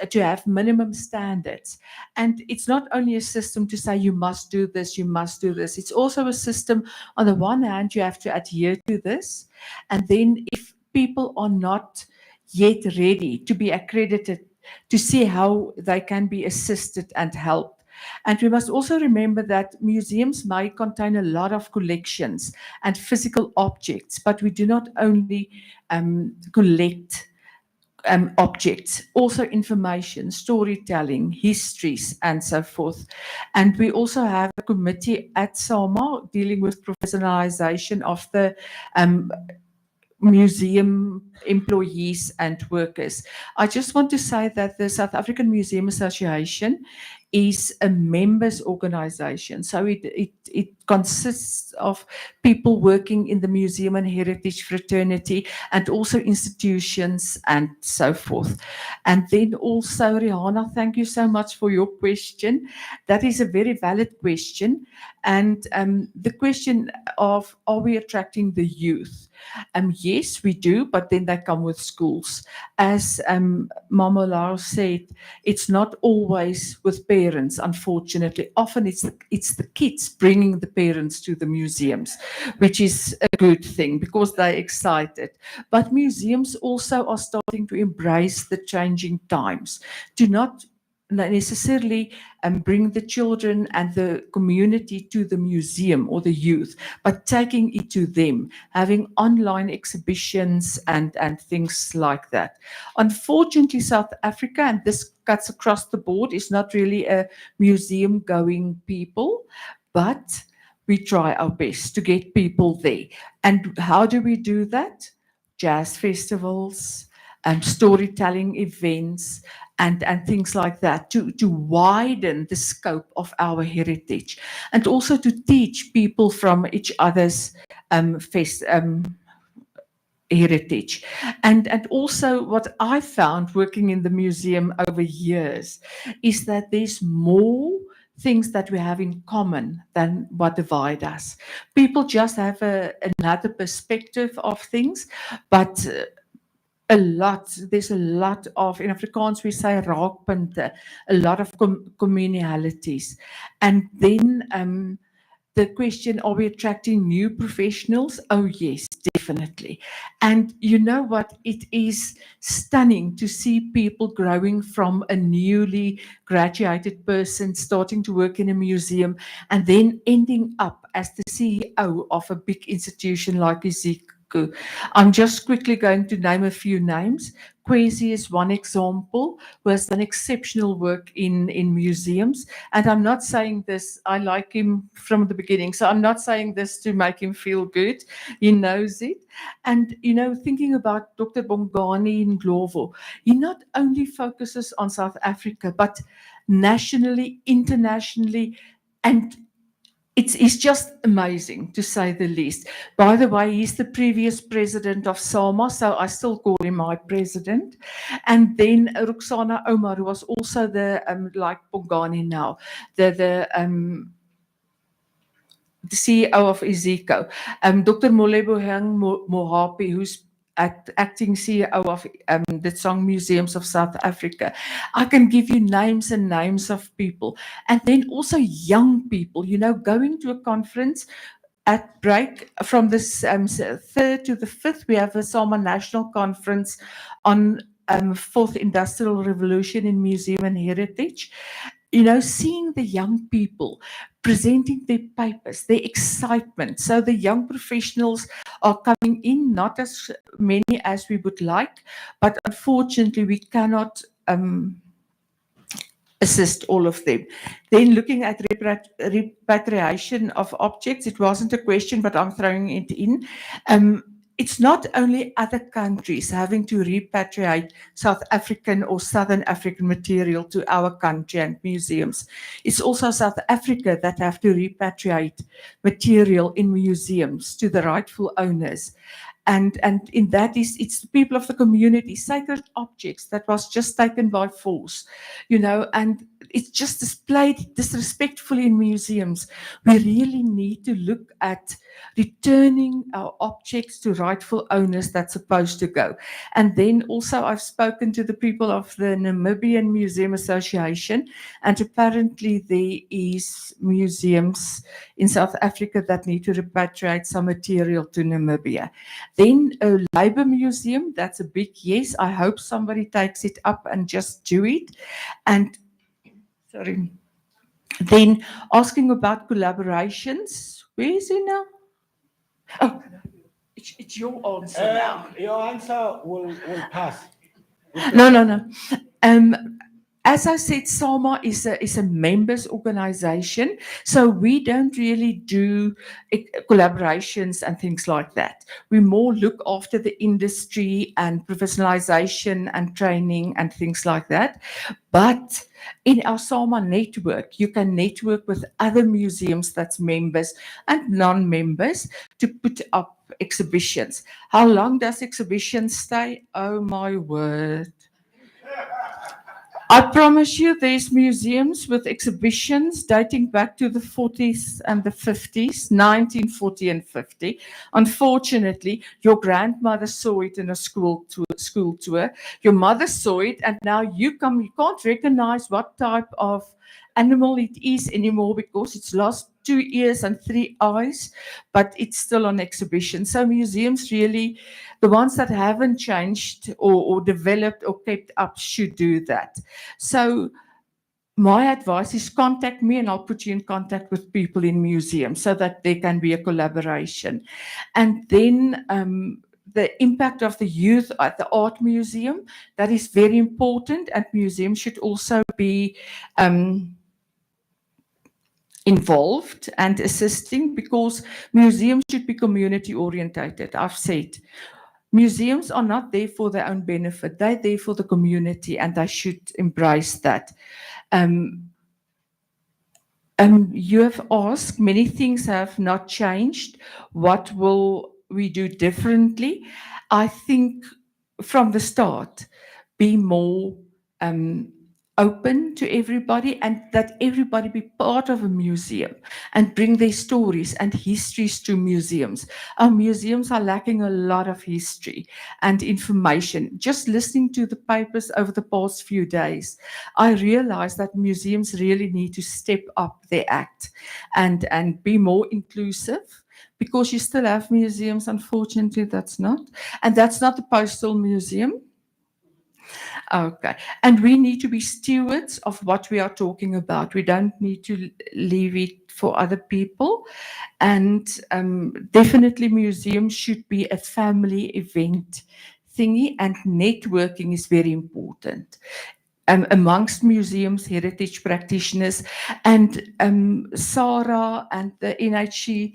[SPEAKER 8] to have minimum standards. And it's not only a system to say you must do this, you must do this. It's also a system, on the one hand, you have to adhere to this. And then if people are not yet ready to be accredited, to see how they can be assisted and helped. And we must also remember that museums may contain a lot of collections and physical objects, but we do not only collect objects, also information, storytelling, histories, and so forth. And we also have a committee at SAMA dealing with professionalization of the museum employees and workers. I just want to say that the South African Museum Association is a members organization. So it consists of people working in the museum and heritage fraternity and also institutions and so forth. And then also, Rihanna, thank you so much for your question. That is a very valid question. And the question of, are we attracting the youth? Yes, we do, but then they come with schools. As Mama Lau said, it's not always with parents, unfortunately. Often it's the kids bringing the parents to the museums, which is a good thing because they're excited. But museums also are starting to embrace the changing times. Do not necessarily bring the children and the community to the museum or the youth, but taking it to them, having online exhibitions and things like that. Unfortunately, South Africa, and this cuts across the board, is not really a museum-going people, but we try our best to get people there. And how do we do that? Jazz festivals, storytelling events, and things like that, to widen the scope of our heritage, and also to teach people from each other's heritage. And also what I found working in the museum over years is that there's more things that we have in common than what divide us. People just have another perspective of things, but there's a lot of, in Afrikaans we say raakpunte, a lot of communalities. And then the question, are we attracting new professionals? Oh yes, definitely. And you know what? It is stunning to see people growing from a newly graduated person starting to work in a museum and then ending up as the CEO of a big institution like Ezekiel. I'm just quickly going to name a few names. Kwesi is one example who has done exceptional work in museums. And I'm not saying this, I like him from the beginning, so I'm not saying this to make him feel good. He knows it. And, you know, thinking about Dr. Bongani in Glovo, he not only focuses on South Africa, but nationally, internationally, and it's just amazing, to say the least. By the way, he's the previous president of SAMA, so I still call him my president. And then Ruxana Omar, who was also the, like Bongani now, the CEO of Ezekiel. Dr. Molebohang Mohapi, who's acting CEO of the Song Museums of South Africa. I can give you names and names of people. And then also young people, you know, going to a conference at break from the 3rd to the 5th, we have a SAMA National Conference on fourth industrial revolution in museum and heritage. You know, seeing the young people presenting their papers, their excitement. So the young professionals are coming in, not as many as we would like, but unfortunately we cannot assist all of them. Then looking at repatriation of objects, it wasn't a question, but I'm throwing it in. It's not only other countries having to repatriate South African or Southern African material to our country and museums. It's also South Africa that have to repatriate material in museums to the rightful owners. And in that it's the people of the community, sacred objects that was just taken by force, you know, and it's just displayed disrespectfully in museums. We really need to look at returning our objects to rightful owners that's supposed to go. And then also I've spoken to the people of the Namibian Museum Association, and apparently there is museums in South Africa that need to repatriate some material to Namibia. Then a Labour Museum, that's a big yes. I hope somebody takes it up and just do it. And sorry. Then asking about collaborations. Where is he now? Oh, it's your answer now.
[SPEAKER 4] Your answer will pass.
[SPEAKER 8] No. As I said, SAMA is a members organization, so we don't really do collaborations and things like that. We more look after the industry and professionalization and training and things like that. But in our SAMA network, you can network with other museums that's members and non-members to put up exhibitions. How long does exhibitions stay? Oh my word. I promise you there's museums with exhibitions dating back to the 40s and the 50s, 1940 and 50. Unfortunately, your grandmother saw it in a school tour. Your mother saw it, and now you can't recognize what type of animal it is anymore because it's lost 2 ears and 3 eyes, but it's still on exhibition. So museums really, the ones that haven't changed or developed or kept up should do that. So my advice is contact me and I'll put you in contact with people in museums so that there can be a collaboration. And then the impact of the youth at the art museum, that is very important, and museums should also be involved and assisting, because museums should be community orientated. I've said museums are not there for their own benefit, they're there for the community, and they should embrace that. You have asked, many things have not changed. What will we do differently? I think from the start, be more open to everybody, and that everybody be part of a museum and bring their stories and histories to museums. Our museums are lacking a lot of history and information. Just listening to the papers over the past few days, I realized that museums really need to step up their act and be more inclusive, because you still have museums, unfortunately, that's not the Postal Museum. Okay, and we need to be stewards of what we are talking about. We don't need to leave it for other people. And definitely museums should be a family event thingy, and networking is very important. Amongst museums, heritage practitioners, and SARA and the NHC,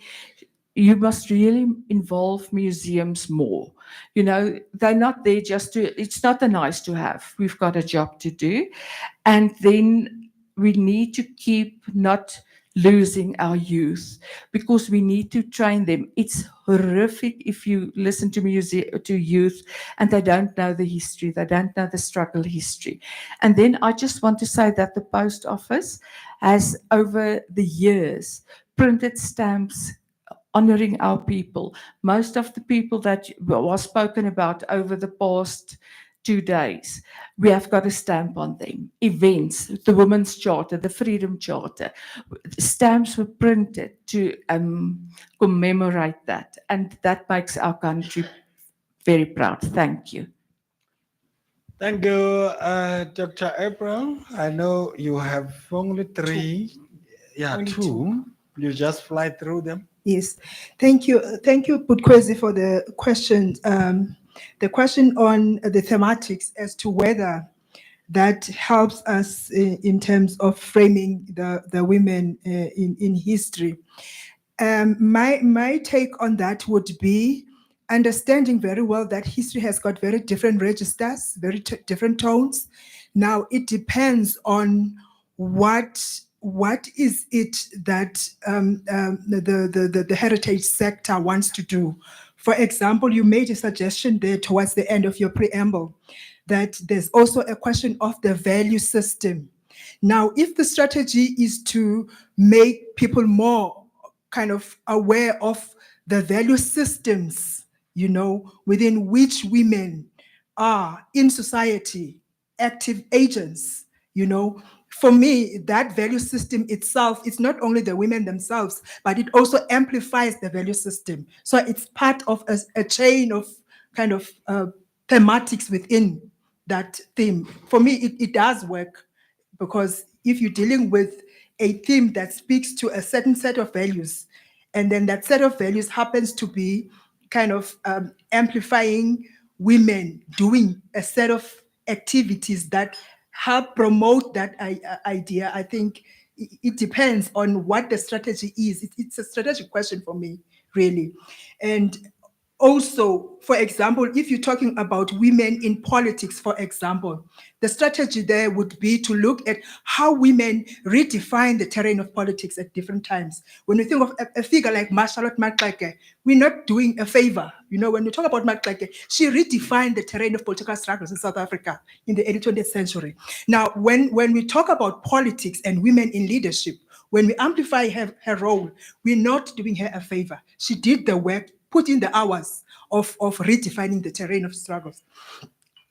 [SPEAKER 8] you must really involve museums more. You know, they're not there just to, it's not a nice to have. We've got a job to do. And then we need to keep not losing our youth, because we need to train them. It's horrific if you listen to youth and they don't know the history, they don't know the struggle history. And then I just want to say that the Post Office has, over the years, printed stamps honoring our people. Most of the people that was spoken about over the past 2 days, we have got a stamp on them. Events, the Women's Charter, the Freedom Charter, stamps were printed to commemorate that, and that makes our country very proud. Thank you.
[SPEAKER 4] Thank you, Dr. April. I know you have only three. Yeah,
[SPEAKER 6] Only
[SPEAKER 4] two. You just fly through them.
[SPEAKER 6] Yes, thank you. Thank you, Bukwezi, for the question. The question on the thematics as to whether that helps us in terms of framing the women in history. My take on that would be understanding very well that history has got very different registers, very different tones. Now it depends on what is it that the heritage sector wants to do. For example, you made a suggestion there towards the end of your preamble that there's also a question of the value system. Now, if the strategy is to make people more kind of aware of the value systems, within which women are in society, active agents, for me, that value system itself, it's not only the women themselves, but it also amplifies the value system. So it's part of a chain of kind of thematics within that theme. For me, it does work, because if you're dealing with a theme that speaks to a certain set of values, and then that set of values happens to be kind of amplifying women doing a set of activities that help promote that idea, I think it depends on what the strategy is. It's a strategic question for me, really. And also, for example, if you're talking about women in politics, for example, the strategy there would be to look at how women redefine the terrain of politics at different times. When we think of a figure like Charlotte Maxeke, we're not doing a favor. When we talk about Maxeke, she redefined the terrain of political struggles in South Africa in the early 20th century. Now, when we talk about politics and women in leadership, when we amplify her role, we're not doing her a favor. She did the work, put in the hours of redefining the terrain of struggles.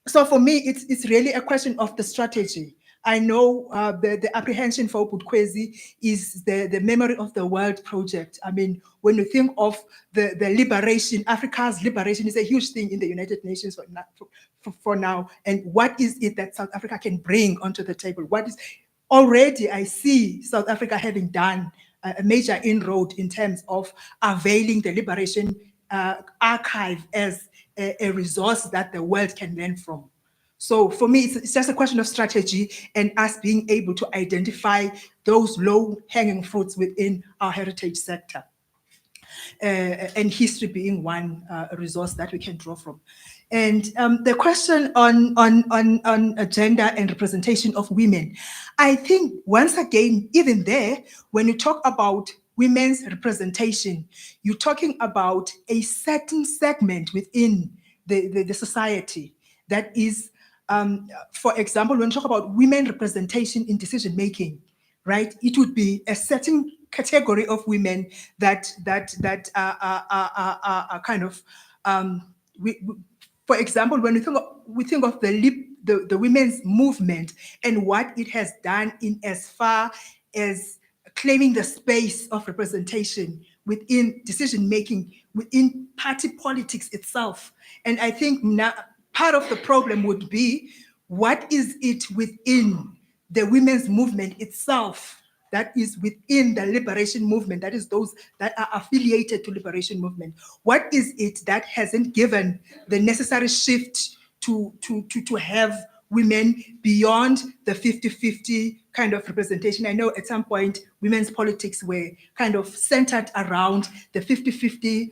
[SPEAKER 6] So for me, it's really a question of the strategy. I know the apprehension for Bukwezi is the Memory of the World project. I mean, when you think of the liberation, Africa's liberation is a huge thing in the United Nations for now. And what is it that South Africa can bring onto the table? Already I see South Africa having done a major inroad in terms of availing the liberation archive as a resource that the world can learn from. So for me, it's just a question of strategy and us being able to identify those low-hanging fruits within our heritage sector. And history being one resource that we can draw from. And the question on gender and representation of women, I think once again, even there, when you talk about women's representation, you're talking about a certain segment within the society that is, for example, when you talk about women representation in decision making, right? It would be a certain category of women that are kind of for example, when we think of the women's movement and what it has done in as far as claiming the space of representation within decision making, within party politics itself. And I think now part of the problem would be, what is it within the women's movement itself that is within the liberation movement, that is those that are affiliated to liberation movement? What is it that hasn't given the necessary shift to have women beyond the 50-50 kind of representation? I know at some point women's politics were kind of centered around the 50-50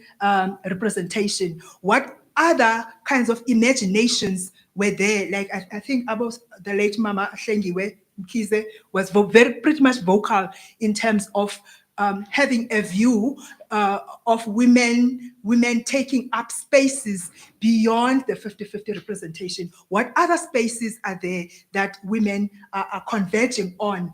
[SPEAKER 6] representation. What other kinds of imaginations were there? Like I think about the late Mama Hlengiwe Mkhize was pretty much vocal in terms of having a view of women taking up spaces beyond the 50-50 representation. What other spaces are there that women are converging on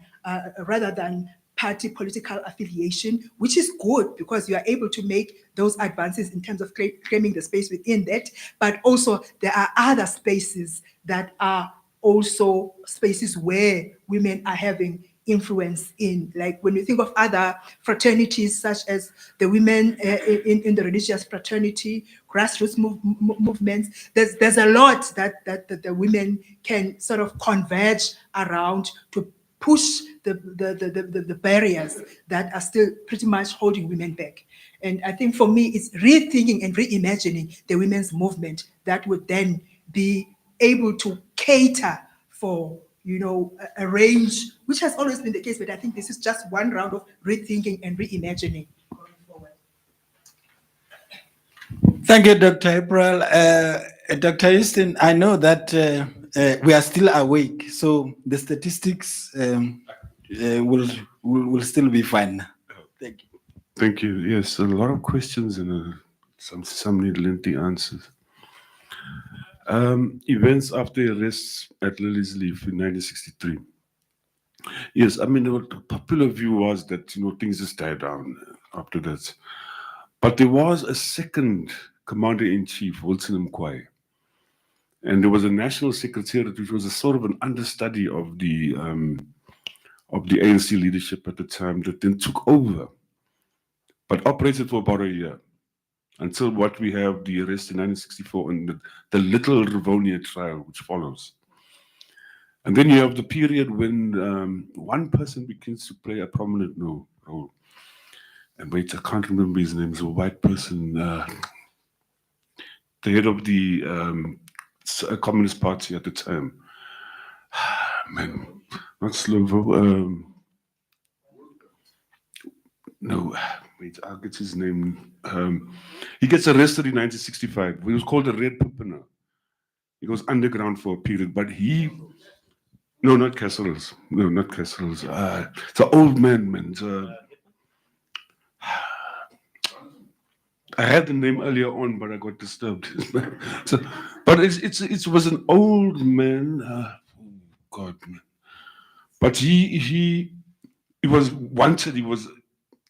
[SPEAKER 6] rather than party political affiliation, which is good because you are able to make those advances in terms of claiming the space within that, but also there are other spaces that are also spaces where women are having influence in. Like when you think of other fraternities, such as the women in the religious fraternity, grassroots movements, there's a lot that the women can sort of converge around to push the barriers that are still pretty much holding women back. And I think for me, it's rethinking and reimagining the women's movement that would then be able to cater for, you know, a range, which has always been the case, but I think this is just one round of rethinking and reimagining going forward.
[SPEAKER 4] Thank you, Dr. April. Dr. Houston, I know that we are still awake, so the statistics will still be fine. Thank you.
[SPEAKER 5] Thank you. Yes, a lot of questions and some need lengthy answers. Events after arrests at Lily's Leaf in 1963. Yes, I mean, the popular view was that, you know, things just died down after that. But there was a second commander-in-chief, Wilson Mqwai, and there was a national secretariat, which was a sort of an understudy of the ANC leadership at the time, that then took over, but operated for about a year, until what we have, the arrest in 1964 and the Little Rivonia trial, which follows. And then you have the period when one person begins to play a prominent role. And wait, I can't remember his name. It's a white person, the head of the Communist Party at the time. Man, not Slovo. No, wait, I'll get his name. He gets arrested in 1965. He was called the Red Pimpernel. He goes underground for a period, but no, not Casserols. No, not Casserols. It's an old man. I had the name earlier on, but I got disturbed. But it was an old man. God, man. But he was wanted. He was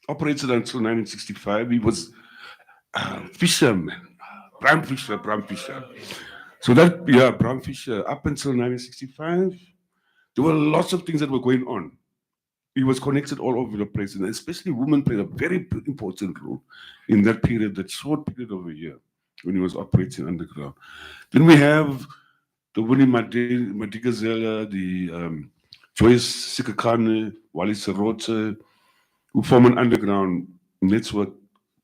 [SPEAKER 5] operated until 1965. He was fisherman, Bram Fisher. So that, yeah, Bram Fisher, up until 1965, there were lots of things that were going on. He was connected all over the place, and especially women played a very important role in that period, that short period of a year when he was operating underground. Then we have the Winnie Madigazela, the Joyce Sikakane, Wally Serote, who form an underground network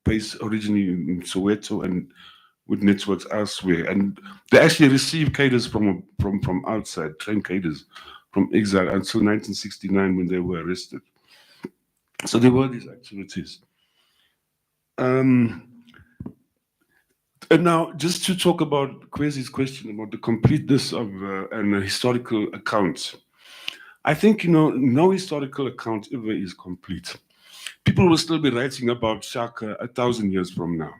[SPEAKER 5] based originally in Soweto and with networks elsewhere. And they actually received cadres from outside, trained cadres from exile until 1969 when they were arrested. So there were these activities. And now, just to talk about Kwesi's question about the completeness of an historical account. I think, you know, no historical account ever is complete. People will still be writing about Shaka 1,000 years from now.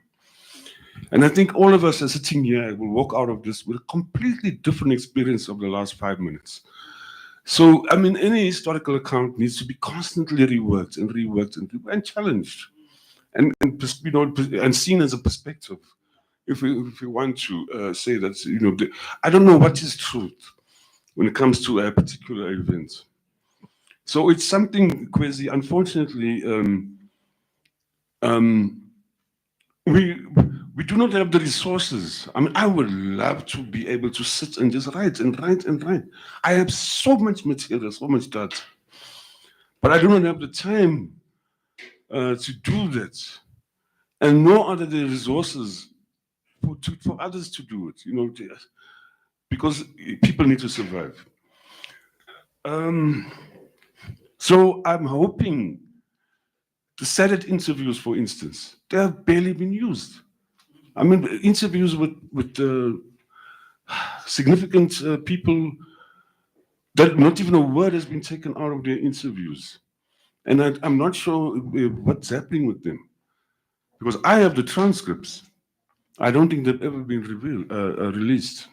[SPEAKER 5] And I think all of us are sitting here will walk out of this with a completely different experience of the last 5 minutes. So, I mean, any historical account needs to be constantly reworked and challenged, and you know, and seen as a perspective. If we want to say that, you know, I don't know what is truth when it comes to a particular event. So it's something, Kwesi, unfortunately, we do not have the resources. I mean, I would love to be able to sit and just write and write and write. I have so much material, so much data, but I do not have the time to do that, and nor are there the resources for others to do it. You know, because people need to survive. So I'm hoping the Senate interviews, for instance, they have barely been used. I mean, interviews with significant people, that not even a word has been taken out of their interviews. And I'm not sure what's happening with them. Because I have the transcripts. I don't think they've ever been released.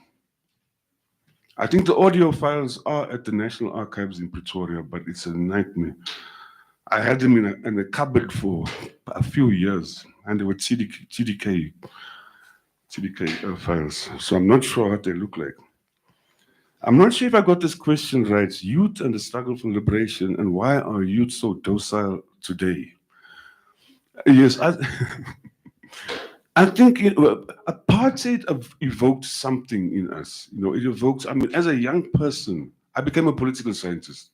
[SPEAKER 5] I think the audio files are at the National Archives in Pretoria, but it's a nightmare. I had them in a cupboard for a few years, and they were TDK files. So I'm not sure what they look like. I'm not sure if I got this question right. Youth and the struggle for liberation, and why are youth so docile today? Yes, I think apartheid evoked something in us. You know, it evokes. I mean, as a young person, I became a political scientist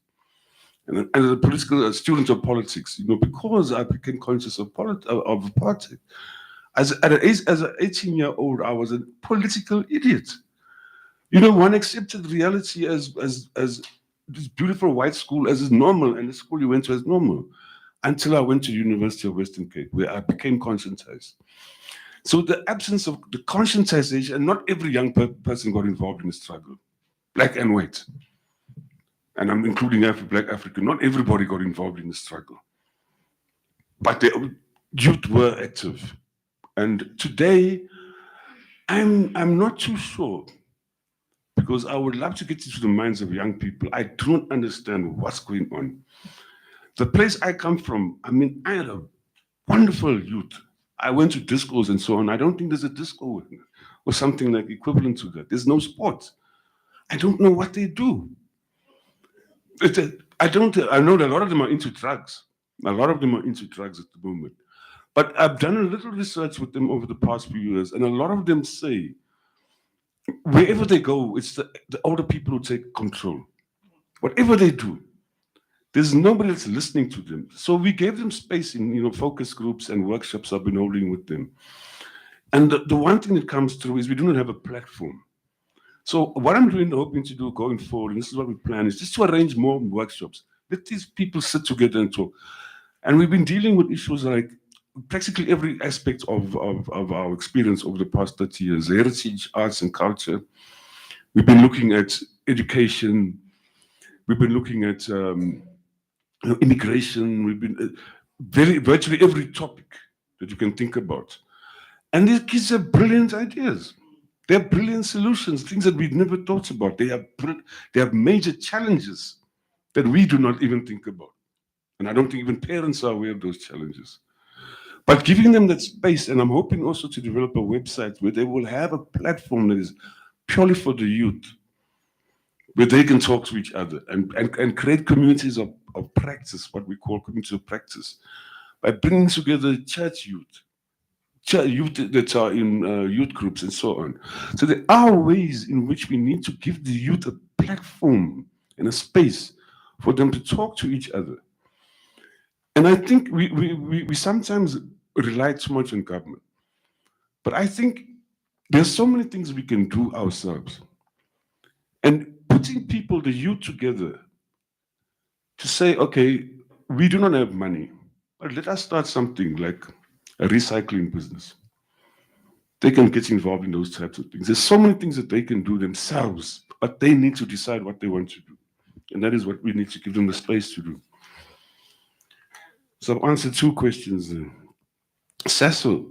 [SPEAKER 5] and as a political student of politics. You know, because I became conscious of apartheid. As an 18-year-old, I was a political idiot. You know, one accepted reality as this beautiful white school as normal, and the school you went to as normal, until I went to University of Western Cape, where I became conscientized. So the absence of the conscientization, and not every young person got involved in the struggle, black and white. And I'm including Black African. Not everybody got involved in the struggle, but the youth were active. And today, I'm not too sure, because I would love to get into the minds of young people. I don't understand what's going on. The place I come from, I mean, I had a wonderful youth. I went to discos and so on. I don't think there's a disco or something like equivalent to that. There's no sport. I don't know what they do. I know that a lot of them are into drugs. A lot of them are into drugs at the moment. But I've done a little research with them over the past few years, and a lot of them say wherever they go, it's the older people who take control. Whatever they do, there's nobody that's listening to them. So we gave them space in focus groups and workshops I've been holding with them. And the one thing that comes through is we do not have a platform. So what I'm hoping to do going forward, and this is what we plan, is just to arrange more workshops. Let these people sit together and talk. And we've been dealing with issues like practically every aspect of our experience over the past 30 years: heritage, arts and culture. We've been looking at education. We've been looking at immigration. We've been virtually every topic that you can think about. And these kids have brilliant ideas. They have brilliant solutions, things that we've never thought about. They have major challenges that we do not even think about. And I don't think even parents are aware of those challenges. But giving them that space, and I'm hoping also to develop a website where they will have a platform that is purely for the youth, where they can talk to each other and create communities of practice, what we call communities of practice, by bringing together church youth that are in youth groups and so on. So there are ways in which we need to give the youth a platform and a space for them to talk to each other. And I think we sometimes rely too much on government. But I think there's so many things we can do ourselves. And putting people, the youth, together to say, okay, we do not have money, but let us start something like a recycling business. They can get involved in those types of things. There's so many things that they can do themselves, but they need to decide what they want to do. And that is what we need to give them the space to do. So I've answered two questions there. Cecil,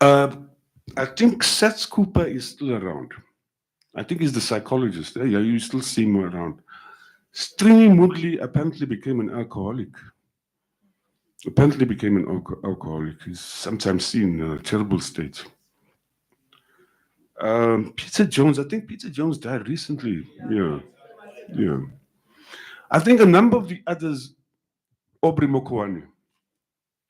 [SPEAKER 5] I think Seth Cooper is still around. I think he's the psychologist. Yeah, you still see him around. Stringy Moodley apparently became an alcoholic. He's sometimes seen in a terrible state. Peter Jones, I think Peter Jones died recently. Yeah. I think a number of the others, Aubrey Mokoane,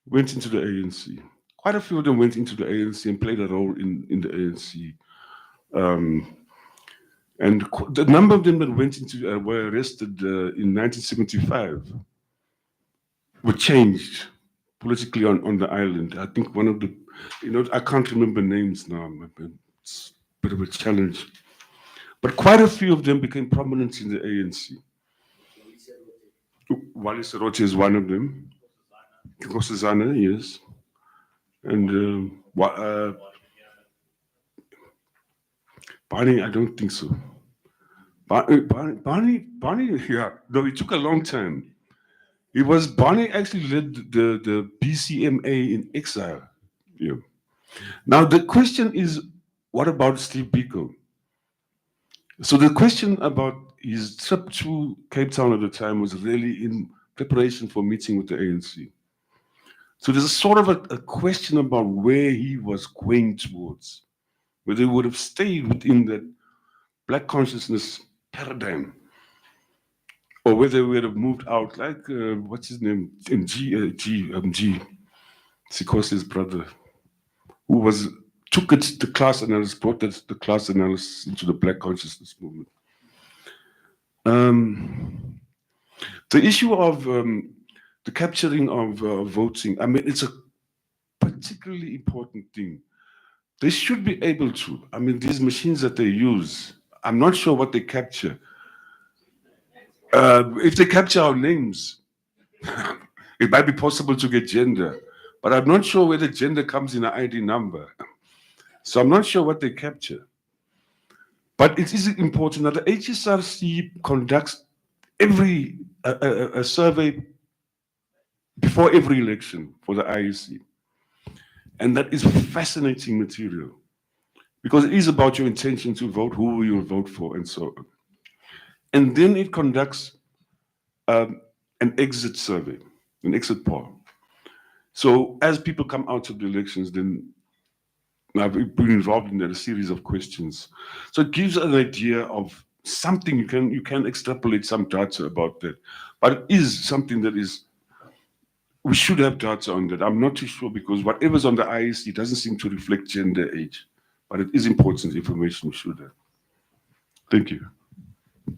[SPEAKER 5] went into the ANC. Quite a few of them went into the ANC and played a role in the ANC. And the number of them that went into were arrested in 1975 were changed politically on the island. I think one of the, I can't remember names now. It's a bit of a challenge. But quite a few of them became prominent in the ANC. Wale Serote is one of them. Nkosazana, yes. And Barney, I don't think so. Barney, yeah, no, it took a long time. It was Barney actually led the BCMA in exile. Yeah. Now the question is, what about Steve Biko? So the question about his trip to Cape Town at the time was really in preparation for meeting with the ANC. So there's a sort of a question about where he was going towards, whether he would have stayed within that black consciousness paradigm, or whether we would have moved out, like what's his name, G, Sikosi's brother, who took it to class analysis, brought the class analysis into the black consciousness movement. The issue of the capturing of voting, I mean, it's a particularly important thing. They should be able to. I mean, these machines that they use, I'm not sure what they capture. If they capture our names, it might be possible to get gender, but I'm not sure whether gender comes in an ID number. So I'm not sure what they capture. But it is important that the HSRC conducts a survey before every election for the IEC. And that is fascinating material, because it is about your intention to vote, who you will vote for, and so on. And then it conducts an exit survey, an exit poll. So as people come out of the elections, then I've been involved in a series of questions. So it gives an idea of something. You can extrapolate some data about that, but it is something that is. We should have data on that. I'm not too sure, because whatever's on the IEC doesn't seem to reflect gender, age, but it is important information we should have. Thank you.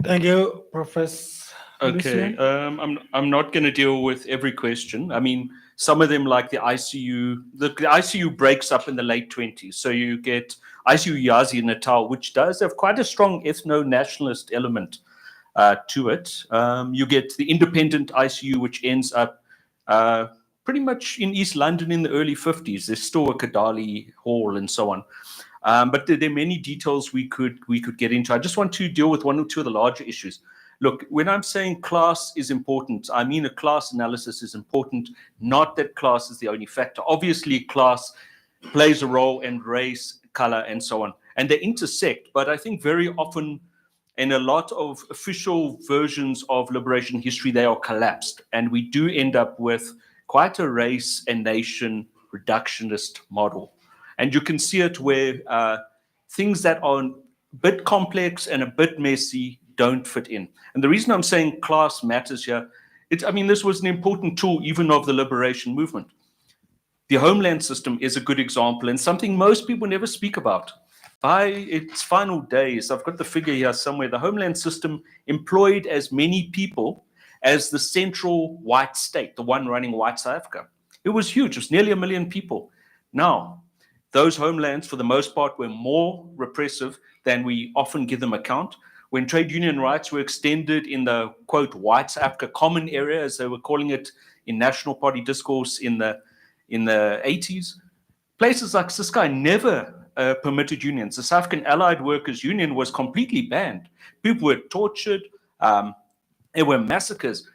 [SPEAKER 4] Thank you, Professor.
[SPEAKER 7] Okay, I'm not going to deal with every question. I mean, some of them, like the ICU, the ICU breaks up in the late 20s. So you get ICU Yazi Natal, which does have quite a strong ethno-nationalist element to it. You get the independent ICU, which ends up pretty much in East London in the early 50s. There's still a Kadali Hall and so on. But there are many details we could get into. I just want to deal with one or two of the larger issues. Look, when I'm saying class is important, I mean a class analysis is important, not that class is the only factor. Obviously, class plays a role, and race, color, and so on. And they intersect, but I think very often in a lot of official versions of liberation history, they are collapsed. And we do end up with quite a race and nation reductionist model. And you can see it where things that are a bit complex and a bit messy don't fit in. And the reason I'm saying class matters here, I mean, this was an important tool even of the liberation movement. The homeland system is a good example, and something most people never speak about. By its final days, I've got the figure here somewhere, the homeland system employed as many people as the central white state, the one running white South Africa. It was huge, it was nearly 1 million people. Now, those homelands, for the most part, were more repressive than we often give them account. When trade union rights were extended in the, quote, white South Africa common area, as they were calling it in National Party discourse in the 80s, places like Ciskei never permitted unions. The South African Allied Workers Union was completely banned. People were tortured. There were massacres.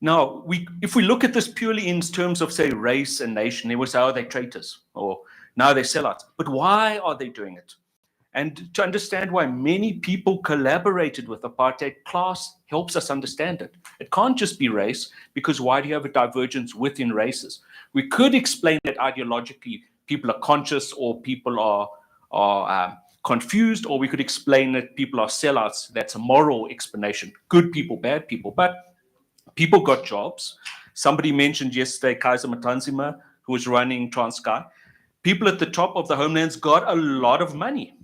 [SPEAKER 7] Now, if we look at this purely in terms of, say, race and nation, they would say, oh, they're traitors, or now they're sellouts. But why are they doing it? And to understand why many people collaborated with apartheid, class helps us understand it. It can't just be race, because why do you have a divergence within races? We could explain that ideologically people are conscious, or people are confused, or we could explain that people are sellouts. That's a moral explanation. Good people, bad people. But people got jobs. Somebody mentioned yesterday Kaiser Matanzima, who was running Transkei. People at the top of the homelands got a lot of money.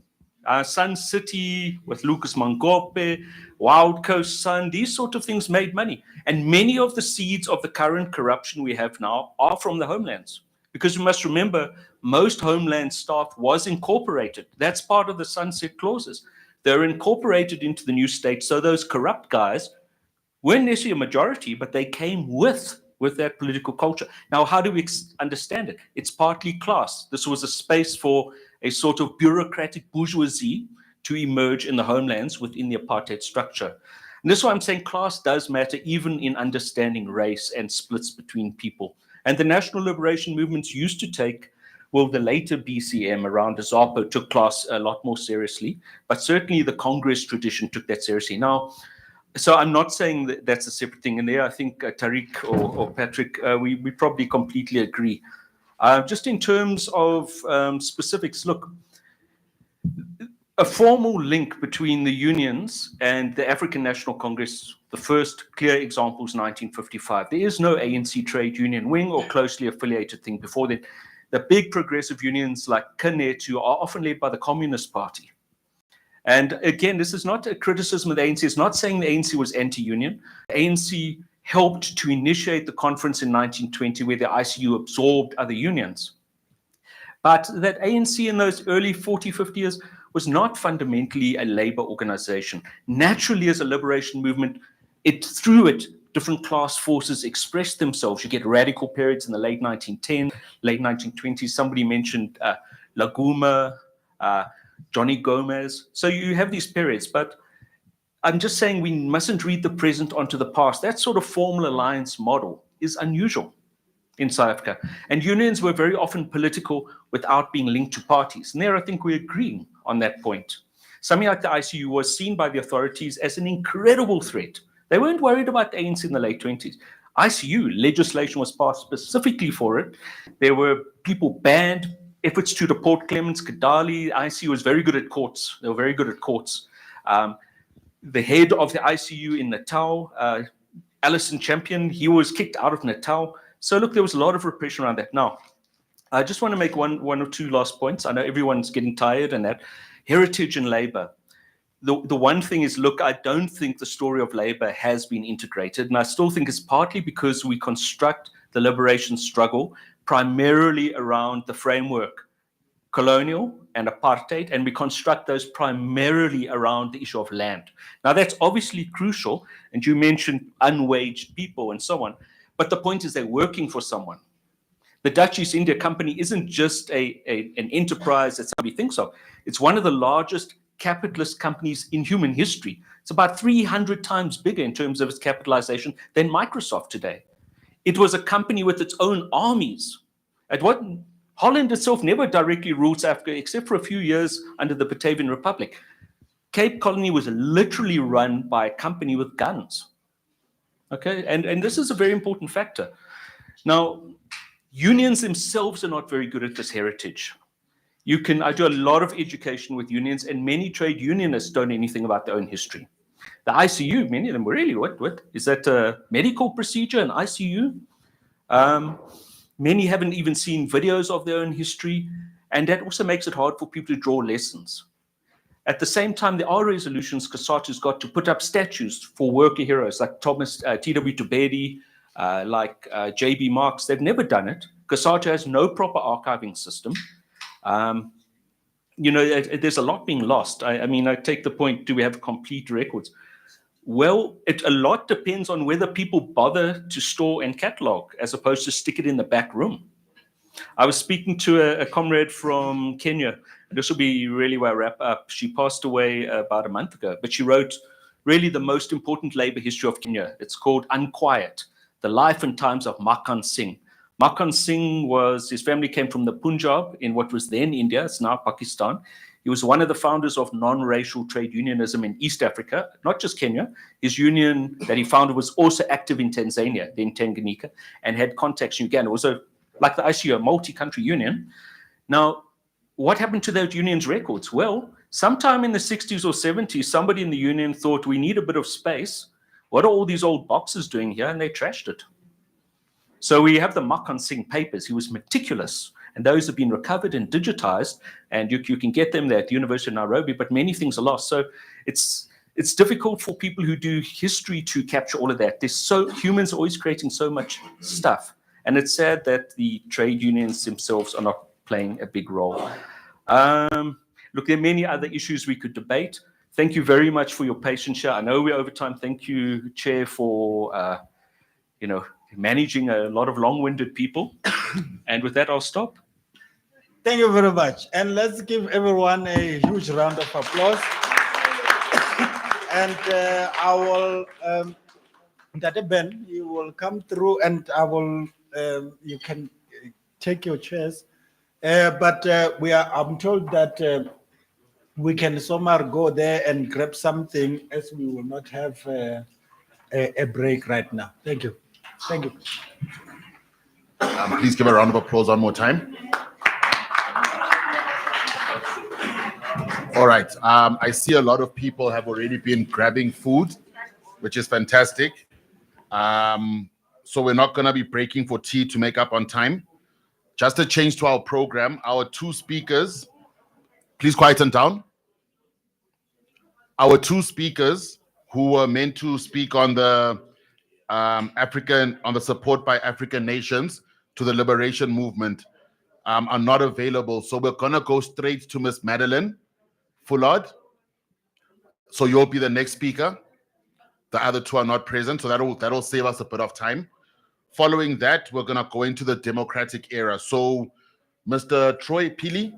[SPEAKER 7] Sun City with Lucas Mangope, Wild Coast Sun, these sort of things made money. And many of the seeds of the current corruption we have now are from the homelands. Because we must remember, most homeland staff was incorporated. That's part of the sunset clauses. They're incorporated into the new state. So those corrupt guys weren't necessarily a majority, but they came with that political culture. Now, how do we understand it? It's partly class. This was a space for a sort of bureaucratic bourgeoisie to emerge in the homelands within the apartheid structure. And this is why I'm saying class does matter, even in understanding race and splits between people. And the national liberation movements used to take, well, the later BCM around Azapo took class a lot more seriously, but certainly the Congress tradition took that seriously. Now, so I'm not saying that that's a separate thing. And there, I think Tariq or Patrick, we probably completely agree. Just in terms of specifics, look, a formal link between the unions and the African National Congress. The first clear example is 1955. There is no ANC trade union wing or closely affiliated thing before then. The big progressive unions like CANETU are often led by the Communist Party. And again, this is not a criticism of the ANC. It's not saying the ANC was anti-union. The ANC helped to initiate the conference in 1920 where the ICU absorbed other unions. But that ANC in those early 40, 50 years was not fundamentally a labor organization. Naturally, as a liberation movement, through it, different class forces expressed themselves. You get radical periods in the late 1910s, late 1920s. Somebody mentioned Laguma, Johnny Gomez. So you have these periods, but I'm just saying we mustn't read the present onto the past. That sort of formal alliance model is unusual in South Africa. And unions were very often political without being linked to parties. And there, I think we're agreeing on that point. Something like the ICU was seen by the authorities as an incredible threat. They weren't worried about the ANC in the late 20s. ICU legislation was passed specifically for it. There were people banned, efforts to deport Clemens Kadali. ICU was very good at courts. They were very good at courts. The head of the ICU in Natal, Alison Champion, he was kicked out of Natal. So look, there was a lot of repression around that. Now, I just want to make one or two last points. I know everyone's getting tired and that. Heritage and labor. The one thing is, look, I don't think the story of labor has been integrated. And I still think it's partly because we construct the liberation struggle primarily around the framework, colonial and apartheid, and we construct those primarily around the issue of land. Now, that's obviously crucial. And you mentioned unwaged people and so on. But the point is they're working for someone. The Dutch East India Company isn't just an enterprise that somebody thinks of. It's one of the largest capitalist companies in human history. It's about 300 times bigger in terms of its capitalization than Microsoft today. It was a company with its own armies. Holland itself never directly ruled South Africa except for a few years under the Batavian Republic. Cape Colony was literally run by a company with guns. Okay, and this is a very important factor. Now, unions themselves are not very good at this heritage. I do a lot of education with unions, and many trade unionists don't know anything about their own history. The ICU, many of them, really, what? Is that a medical procedure, an ICU? Many haven't even seen videos of their own history, and that also makes it hard for people to draw lessons. At the same time, there are resolutions COSATU's got to put up statues for worker heroes like T.W. Tubedi, like J.B. Marks. They've never done it. COSATU has no proper archiving system. There's a lot being lost. I mean, I take the point, do we have complete records? Well, a lot depends on whether people bother to store and catalog as opposed to stick it in the back room. I was speaking to a comrade from Kenya. This will be really where I wrap up. She passed away about a month ago, but she wrote really the most important labor history of Kenya. It's called Unquiet, The Life and Times of Makan Singh. Makan Singh his family came from the Punjab in what was then India, it's now Pakistan. He was one of the founders of non-racial trade unionism in East Africa, not just Kenya. His union that he founded was also active in Tanzania, then Tanganyika, and had contacts in Uganda. It was like the ICU, a multi-country union. Now, what happened to those unions' records? Well, sometime in the 60s or 70s, somebody in the union thought, we need a bit of space. What are all these old boxes doing here? And they trashed it. So we have the Makan Singh papers. He was meticulous, and those have been recovered and digitized, and you can get them there at the University of Nairobi, but many things are lost. So it's difficult for people who do history to capture all of that. Humans are always creating so much stuff, and it's sad that the trade unions themselves are not playing a big role. Look, there are many other issues we could debate. Thank you very much for your patience here. I know we're over time. Thank you, Chair, for managing a lot of long-winded people. And with that, I'll stop.
[SPEAKER 4] Thank you very much. And let's give everyone a huge round of applause. And I will, Dr. Ben, you will come through and you can take your chairs. But I'm told that we can somewhere go there and grab something, as we will not have a break right now. Thank you. Thank you.
[SPEAKER 2] Please give a round of applause one more time. All right. I see a lot of people have already been grabbing food, which is fantastic. So we're not going to be breaking for tea to make up on time. Just a change to our program. Our two speakers, please quieten down. Our two speakers who were meant to speak on the on the support by African nations to the liberation movement are not available. So we're gonna go straight to Miss Madeline Fullard. So you'll be the next speaker. The other two are not present, so that'll save us a bit of time. Following that, we're gonna go into the democratic era. So, Mr. Troy Pili,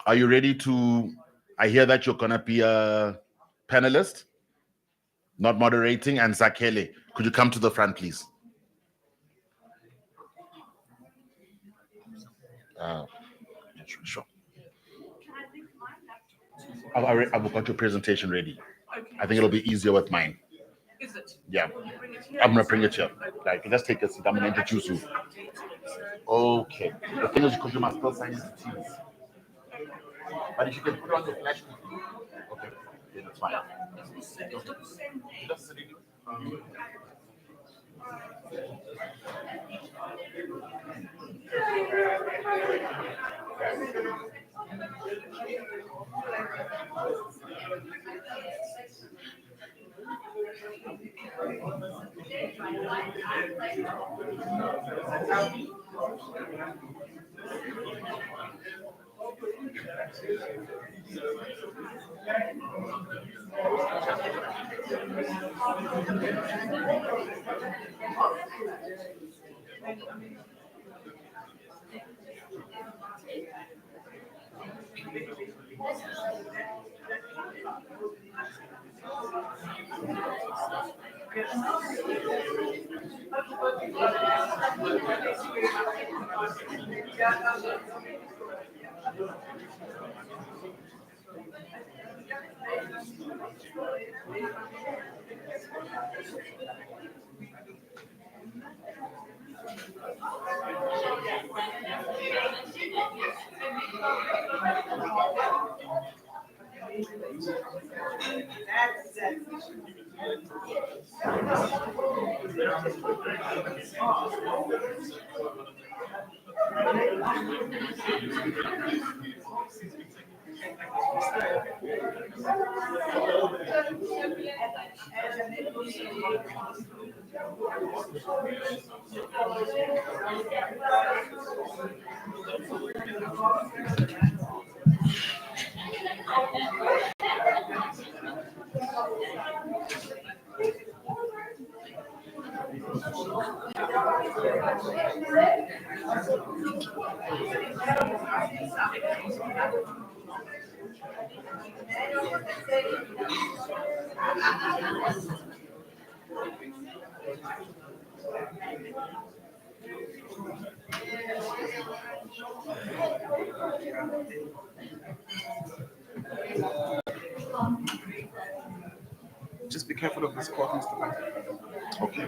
[SPEAKER 2] are you ready to? I hear that you're gonna be a panelist, not moderating, and Zakele, could you come to the front, please? Sure. I've got your presentation ready. I think it'll be easier with mine.
[SPEAKER 8] Is it?
[SPEAKER 2] Yeah. I'm gonna bring it here. Like, let's take a seat. I'm gonna introduce you. Okay. The thing is, because you must still sign into Teams. But if you can put it on the flash, okay, then it's fine.
[SPEAKER 19] Just be careful of this court, Mr. Khan.
[SPEAKER 2] Okay.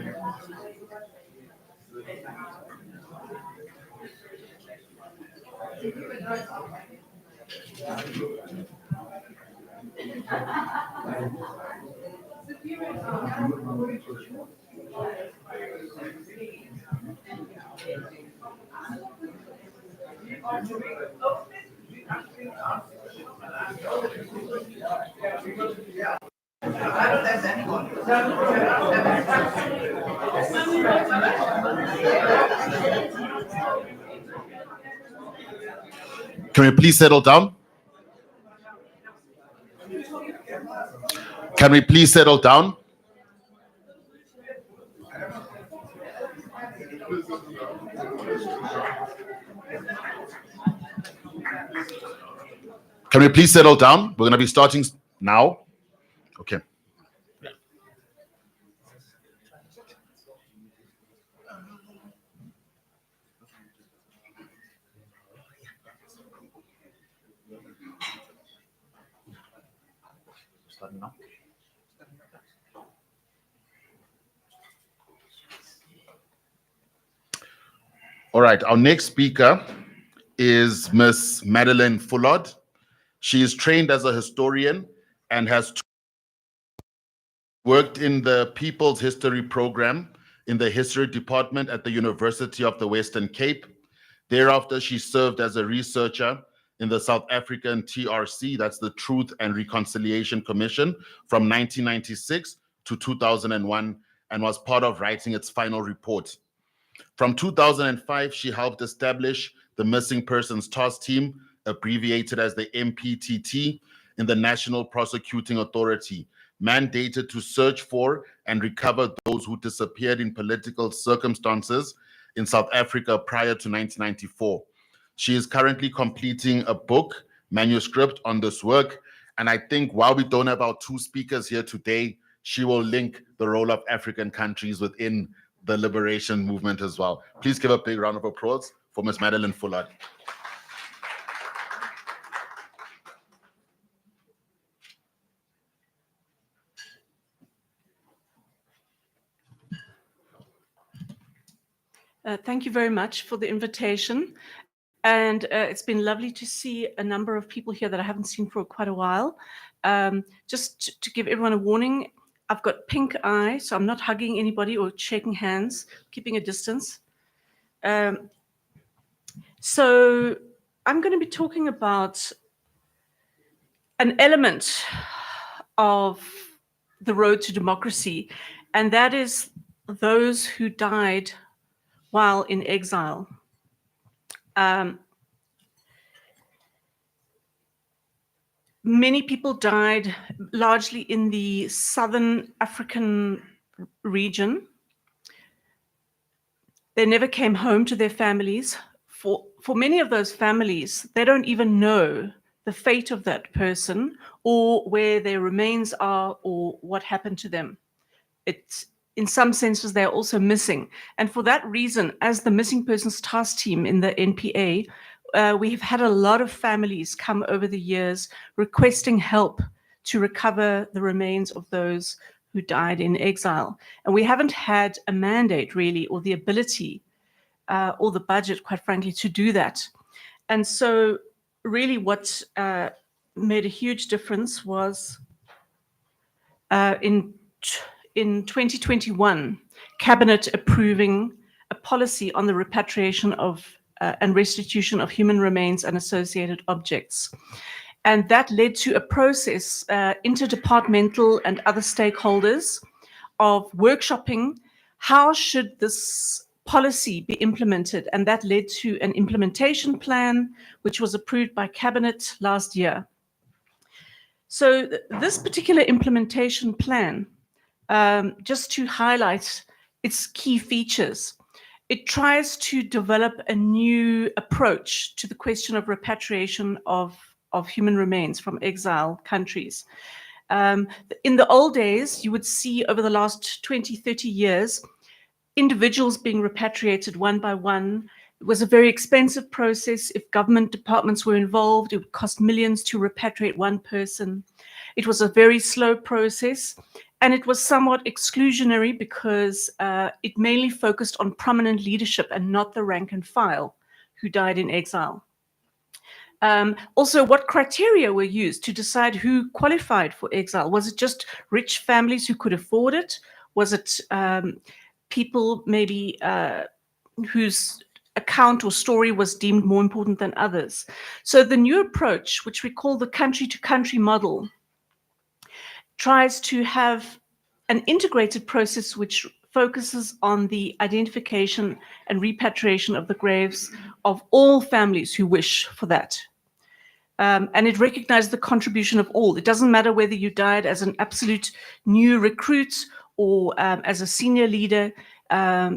[SPEAKER 2] Can we please settle down? Can we please settle down? Can we please settle down? We're going to be starting now. Okay. Starting now. All right, our next speaker is Miss Madeline Fullard. She is trained as a historian and has worked in the People's History program in the History Department at the University of the Western Cape. Thereafter, she served as a researcher in the South African TRC, that's the Truth and Reconciliation Commission, from 1996 to 2001, and was part of writing its final report. From 2005, she helped establish the Missing Persons Task Team, abbreviated as the MPTT, in the National Prosecuting Authority, mandated to search for and recover those who disappeared in political circumstances in South Africa prior to 1994. She is currently completing a book manuscript on this work, and I think while we don't have our two speakers here today, she will link the role of African countries within the liberation movement as well. Please give a big round of applause for Ms. Madeline Fullard.
[SPEAKER 20] Thank you very much for the invitation. And it's been lovely to see a number of people here that I haven't seen for quite a while. Just to give everyone a warning, I've got pink eye, so I'm not hugging anybody or shaking hands, keeping a distance. So I'm going to be talking about an element of the road to democracy, and that is those who died while in exile. Many people died largely in the southern African region. They never came home to their families. For many of those families, they don't even know the fate of that person or where their remains are or what happened to them. It's, in some senses, they're also missing. And for that reason, as the Missing Persons Task Team in the NPA, we've had a lot of families come over the years requesting help to recover the remains of those who died in exile. And we haven't had a mandate really, or the ability, or the budget, quite frankly, to do that. And so really what made a huge difference was in 2021, Cabinet approving a policy on the repatriation of and restitution of human remains and associated objects. And that led to a process, interdepartmental and other stakeholders, of workshopping how should this policy be implemented. And that led to an implementation plan, which was approved by Cabinet last year. So this particular implementation plan, just to highlight its key features, it tries to develop a new approach to the question of repatriation of human remains from exile countries. In the old days, you would see over the last 20, 30 years, individuals being repatriated one by one. It was a very expensive process. If government departments were involved, it would cost millions to repatriate one person. It was a very slow process. And it was somewhat exclusionary because it mainly focused on prominent leadership and not the rank and file who died in exile. Also, what criteria were used to decide who qualified for exile? Was it just rich families who could afford it? Was it people maybe whose account or story was deemed more important than others? So the new approach, which we call the country-to-country model, tries to have an integrated process which focuses on the identification and repatriation of the graves of all families who wish for that. And it recognizes the contribution of all. It doesn't matter whether you died as an absolute new recruit or as a senior leader,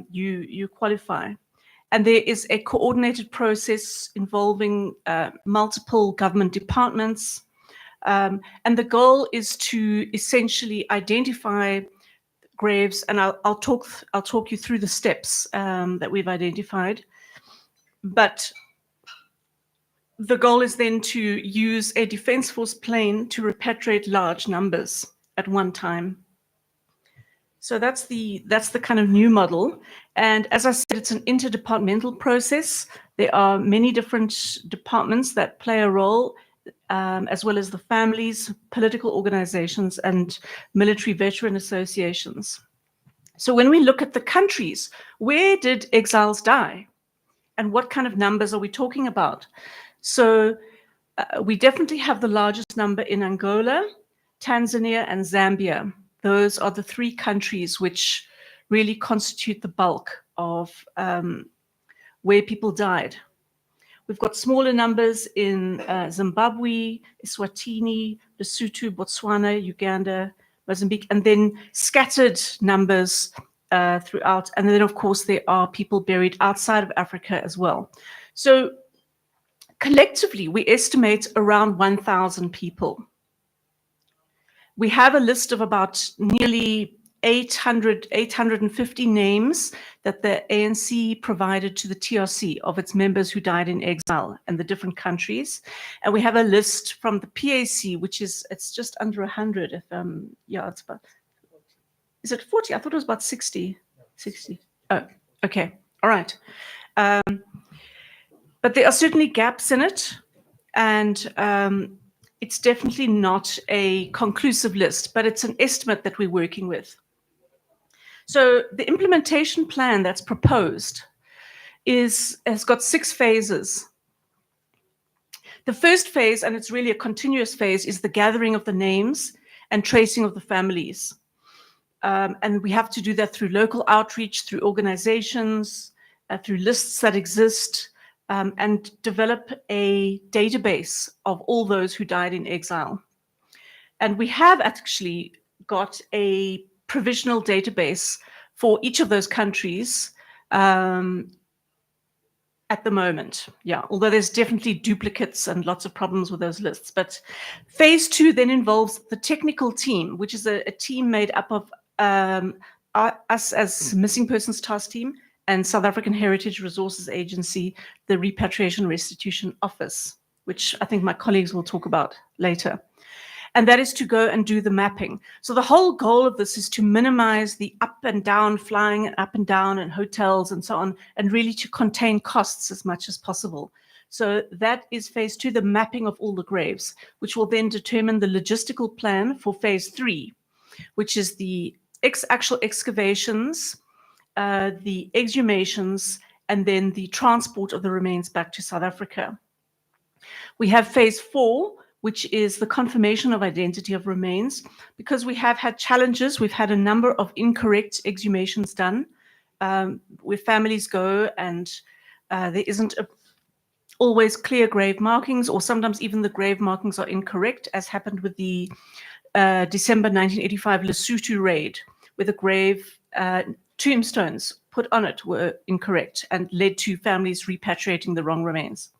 [SPEAKER 20] you qualify. And there is a coordinated process involving multiple government departments. And the goal is to essentially identify graves, and I'll talk you through the steps that we've identified. But the goal is then to use a Defence Force plane to repatriate large numbers at one time. So that's the kind of new model. And as I said, it's an interdepartmental process. There are many different departments that play a role. as well as the families, political organizations, and military veteran associations. So when we look at the countries, where did exiles die? And what kind of numbers are we talking about? So we definitely have the largest number in Angola, Tanzania, and Zambia. Those are the three countries which really constitute the bulk of where people died. We've got smaller numbers in Zimbabwe, Eswatini, Lesotho, Botswana, Uganda, Mozambique, and then scattered numbers throughout. And then, of course, there are people buried outside of Africa as well. So collectively, we estimate around 1,000 people. We have a list of about nearly 850 names that the ANC provided to the TRC of its members who died in exile in the different countries. And we have a list from the PAC, which is, it's just under 100. If, yeah, it's about, is it 40? I thought it was about 60. 60. Oh, okay. All right. But there are certainly gaps in it. And it's definitely not a conclusive list, but it's an estimate that we're working with. So the implementation plan that's proposed has got 6 phases. The first phase, and it's really a continuous phase, is the gathering of the names and tracing of the families. And we have to do that through local outreach, through organizations, through lists that exist, and develop a database of all those who died in exile. And we have actually got a provisional database for each of those countries at the moment. Yeah, although there's definitely duplicates and lots of problems with those lists. But phase 2 then involves the technical team, which is a team made up of us as Missing Persons Task Team and South African Heritage Resources Agency, the Repatriation Restitution Office, which I think my colleagues will talk about later. And that is to go and do the mapping. So the whole goal of this is to minimize the up and down, flying up and down and hotels and so on, and really to contain costs as much as possible. So that is phase 2, the mapping of all the graves, which will then determine the logistical plan for phase 3, which is the actual excavations, the exhumations, and then the transport of the remains back to South Africa. We have phase 4, which is the confirmation of identity of remains, because we have had challenges. We've had a number of incorrect exhumations done, where families go and there isn't always clear grave markings, or sometimes even the grave markings are incorrect, as happened with the December 1985 Lesotho raid, where the grave tombstones put on it were incorrect and led to families repatriating the wrong remains.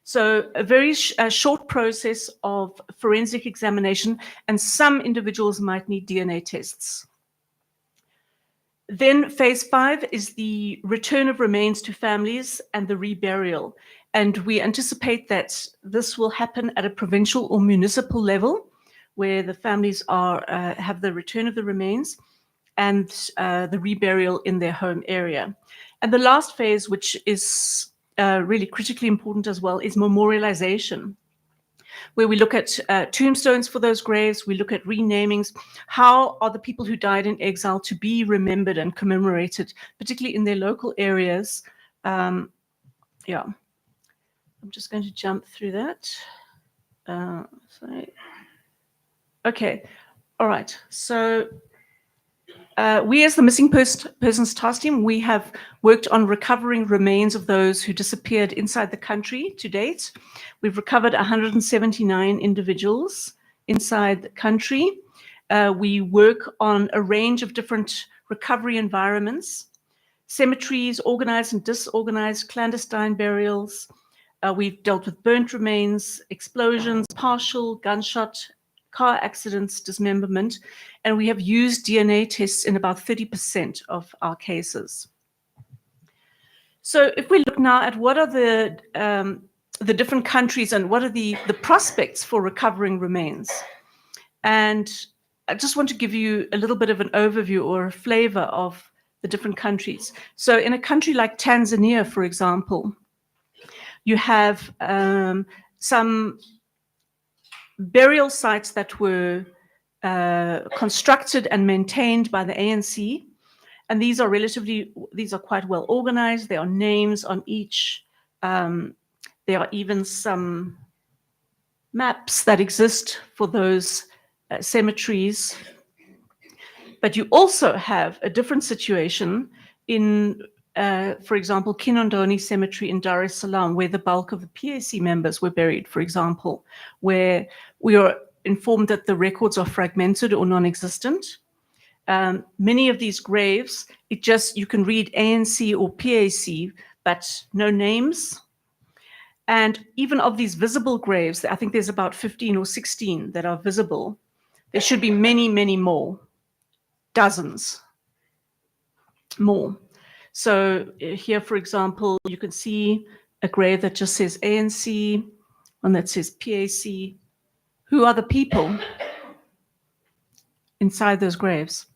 [SPEAKER 20] So a very short process of forensic examination, and some individuals might need DNA tests. Then phase 5 is the return of remains to families and the reburial. And we anticipate that this will happen at a provincial or municipal level, where the families are have the return of the remains and the reburial in their home area. And the last phase, which is really critically important as well, is memorialization, where we look at tombstones for those graves, we look at renamings. How are the people who died in exile to be remembered and commemorated, particularly in their local areas? Yeah, I'm just going to jump through that. Sorry. Okay, all right, so we as the Missing Persons Task Team, we have worked on recovering remains of those who disappeared inside the country to date. We've recovered 179 individuals inside the country. We work on a range of different recovery environments, cemeteries, organized and disorganized, clandestine burials. We've dealt with burnt remains, explosions, partial gunshot, car accidents, dismemberment, and we have used DNA tests in about 30% of our cases. So if we look now at what are the different countries and what are the prospects for recovering remains, and I just want to give you a little bit of an overview or a flavor of the different countries. So in a country like Tanzania, for example, you have some burial sites that were constructed and maintained by the ANC. And these are quite well organized. There are names on each. There are even some maps that exist for those cemeteries. But you also have a different situation in, for example, Kinondoni Cemetery in Dar es Salaam, where the bulk of the PAC members were buried, for example, where we are informed that the records are fragmented or non-existent. Many of these graves, you can read ANC or PAC, but no names. And even of these visible graves, I think there's about 15 or 16 that are visible. There should be many, many more, dozens more. So here, for example, you can see a grave that just says ANC, one that says PAC. Who are the people inside those graves?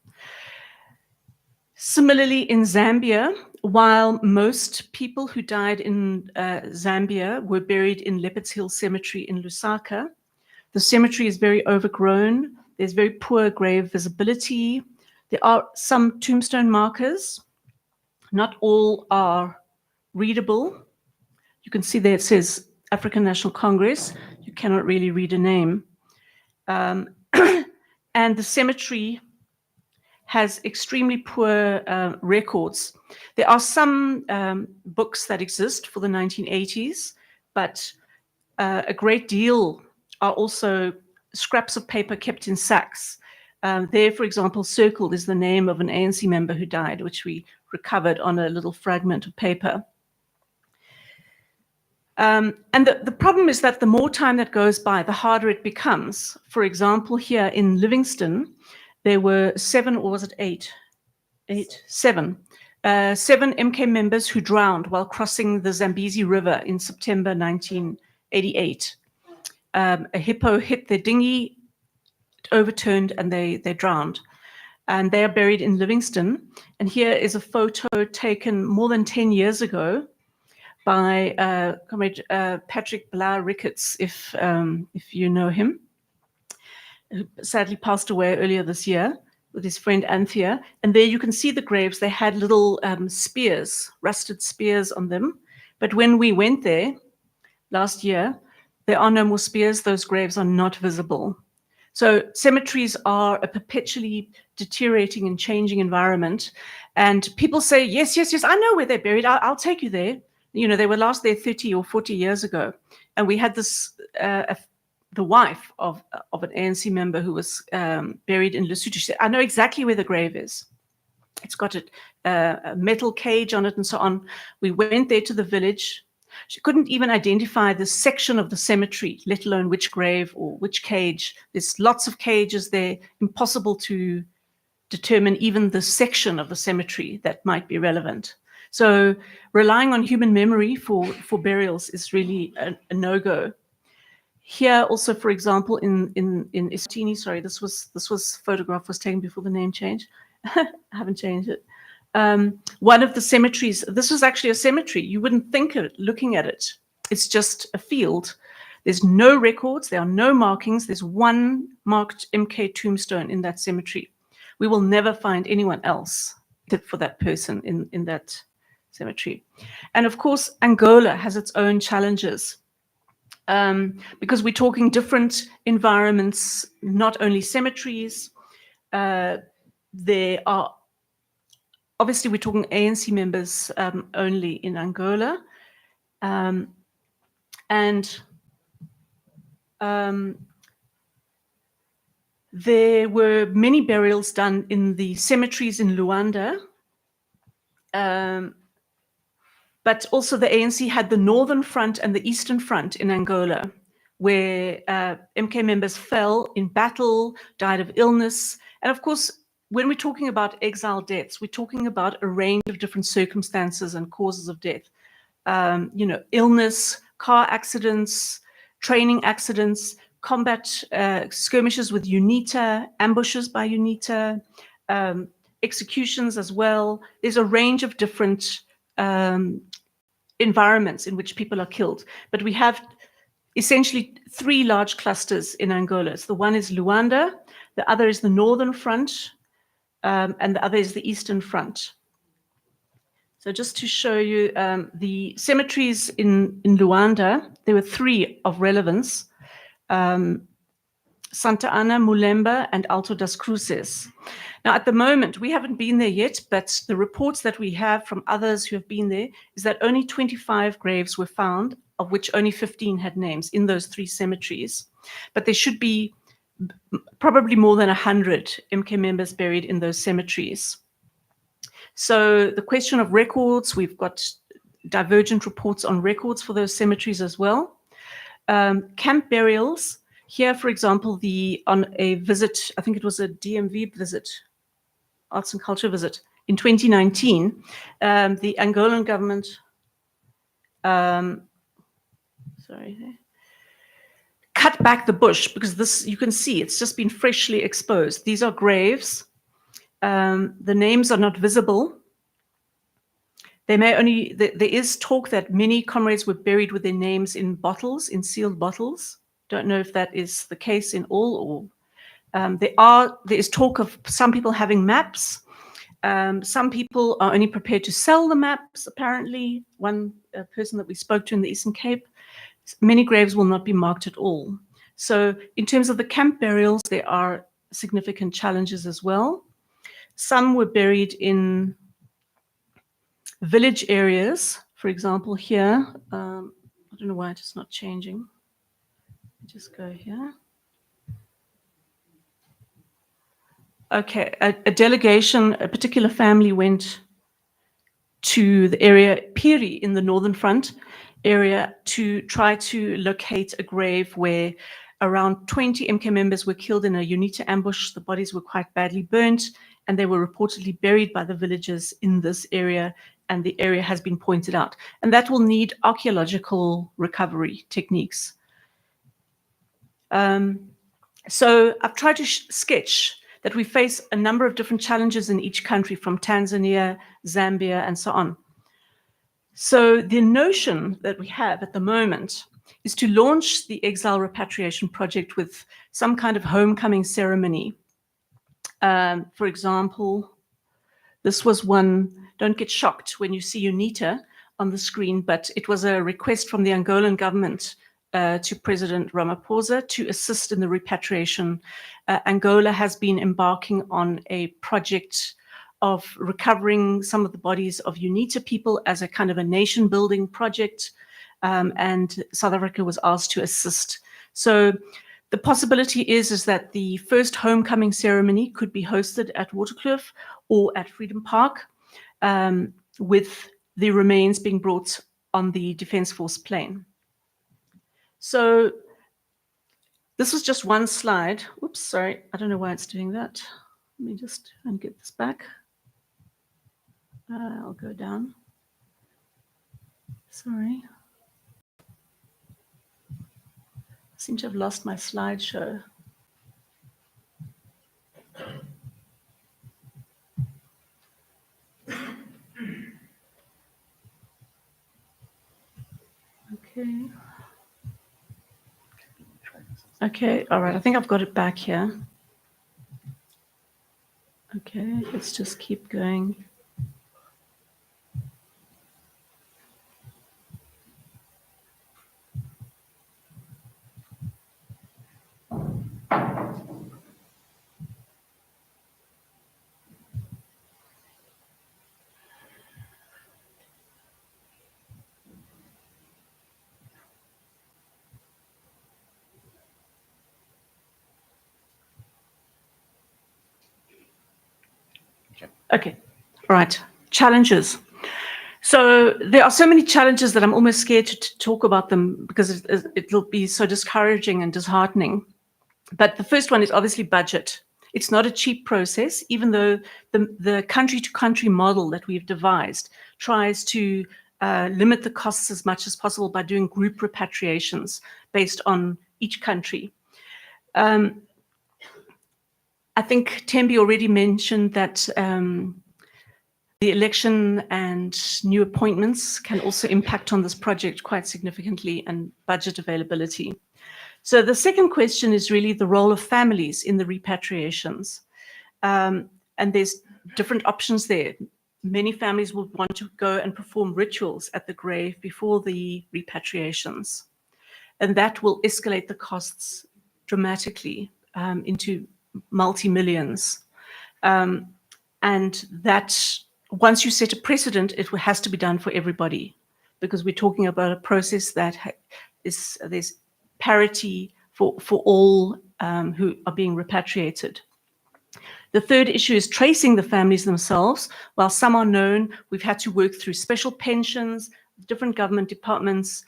[SPEAKER 20] Similarly, in Zambia, while most people who died in Zambia were buried in Leopards Hill Cemetery in Lusaka, the cemetery is very overgrown. There's very poor grave visibility. There are some tombstone markers. Not all are readable. You can see there it says African National Congress. You cannot really read a name. And the cemetery has extremely poor records. There are some books that exist for the 1980s, but a great deal are also scraps of paper kept in sacks. There, for example, circled is the name of an ANC member who died, which we recovered on a little fragment of paper. And the problem is that the more time that goes by, the harder it becomes. For example, here in Livingston, there were 7, or was it 8? 7 MK members who drowned while crossing the Zambezi River in September 1988. A hippo hit their dinghy, it overturned, and they drowned. And they are buried in Livingston. And here is a photo taken more than 10 years ago by Comrade Patrick Blau Ricketts, if you know him, who sadly passed away earlier this year, with his friend Anthea. And there you can see the graves. They had little spears, rusted spears on them. But when we went there last year, there are no more spears. Those graves are not visible. So cemeteries are a perpetually deteriorating and changing environment. And people say, yes, yes, yes, I know where they're buried. I'll take you there. You know, they were last there 30 or 40 years ago. And we had this, the wife of an ANC member who was buried in Lesotho. She said, I know exactly where the grave is. It's got a metal cage on it and so on. We went there to the village. She couldn't even identify the section of the cemetery, let alone which grave or which cage. There's lots of cages there, impossible to determine even the section of the cemetery that might be relevant. So relying on human memory for burials is really a no-go. Here also, for example, in Eswatini, sorry, this photograph was taken before the name change. I haven't changed it. One of the cemeteries, this was actually a cemetery. You wouldn't think of it looking at it. It's just a field. There's no records. There are no markings. There's one marked MK tombstone in that cemetery. We will never find anyone else except for that person in that cemetery. And of course, Angola has its own challenges because we're talking different environments, not only cemeteries. There are obviously, we're talking ANC members only in Angola. There were many burials done in the cemeteries in Luanda. But also the ANC had the Northern Front and the Eastern Front in Angola, where MK members fell in battle, died of illness. And of course, when we're talking about exile deaths, we're talking about a range of different circumstances and causes of death. You know, illness, car accidents, training accidents, combat skirmishes with UNITA, ambushes by UNITA, executions as well. There's a range of different environments in which people are killed. But we have essentially three large clusters in Angola. So the one is Luanda, the other is the Northern Front, and the other is the Eastern Front. So just to show you the cemeteries in Luanda, there were three of relevance. Santa Ana, Mulemba, and Alto das Cruces. Now, at the moment, we haven't been there yet, but the reports that we have from others who have been there is that only 25 graves were found, of which only 15 had names in those three cemeteries. But there should be probably more than 100 MK members buried in those cemeteries. So the question of records, we've got divergent reports on records for those cemeteries as well. Camp burials. Here, for example, on a visit, I think it was a DMV visit, arts and culture visit, in 2019, the Angolan government, cut back the bush because this, you can see, it's just been freshly exposed. These are graves. The names are not visible. They may only, there is talk that many comrades were buried with their names in bottles, in sealed bottles. Don't know if that is the case in all, or there is talk of some people having maps. Some people are only prepared to sell the maps, apparently. One person that we spoke to in the Eastern Cape, many graves will not be marked at all. So in terms of the camp burials, there are significant challenges as well. Some were buried in village areas, for example, here. I don't know why it's not changing. Just go here. Okay, a delegation, a particular family went to the area Piri in the Northern Front area to try to locate a grave where around 20 MK members were killed in a UNITA ambush. The bodies were quite badly burnt, and they were reportedly buried by the villagers in this area, and the area has been pointed out. And that will need archaeological recovery techniques. So I've tried to sketch that we face a number of different challenges in each country, from Tanzania, Zambia, and so on. So the notion that we have at the moment is to launch the Exile Repatriation Project with some kind of homecoming ceremony. For example, this was one, don't get shocked when you see UNITA on the screen, but it was a request from the Angolan government to President Ramaphosa to assist in the repatriation. Angola has been embarking on a project of recovering some of the bodies of UNITA people as a kind of a nation building project, and South Africa was asked to assist. So the possibility is that the first homecoming ceremony could be hosted at Waterkloof or at Freedom Park, with the remains being brought on the Defence Force plane. So this was just one slide. Oops, sorry, I don't know why it's doing that. Let me just try and get this back. I'll go down. Sorry. I seem to have lost my slideshow. Okay. Okay, all right, I think I've got it back here. Okay, let's just keep going. Okay, all right, challenges. So there are so many challenges that I'm almost scared to talk about them because it'll be so discouraging and disheartening. But the first one is obviously budget. It's not a cheap process, even though the country-to-country model that we've devised tries to limit the costs as much as possible by doing group repatriations based on each country. I think Tembi already mentioned that The election and new appointments can also impact on this project quite significantly, and budget availability. So the second question is really the role of families in the repatriations. And there's different options there. Many families will want to go and perform rituals at the grave before the repatriations. And that will escalate the costs dramatically into multi-millions. And that, once you set a precedent, it has to be done for everybody, because we're talking about a process that there's parity for all who are being repatriated. The third issue is tracing the families themselves. While some are known, we've had to work through special pensions, different government departments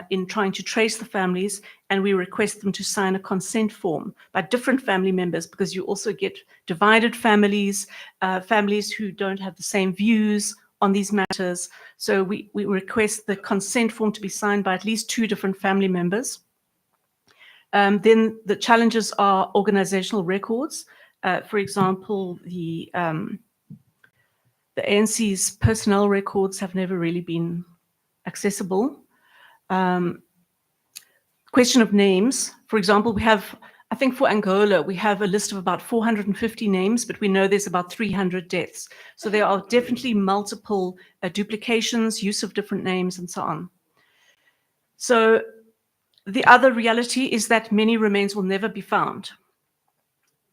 [SPEAKER 20] in trying to trace the families, and we request them to sign a consent form by different family members, because you also get divided families, families who don't have the same views on these matters. So we request the consent form to be signed by at least 2 different family members. Then the challenges are organizational records. For example, the ANC's personnel records have never really been accessible. Question of names. For example, we have, I think for Angola, we have a list of about 450 names, but we know there's about 300 deaths. So there are definitely multiple duplications, use of different names, and so on. So the other reality is that many remains will never be found.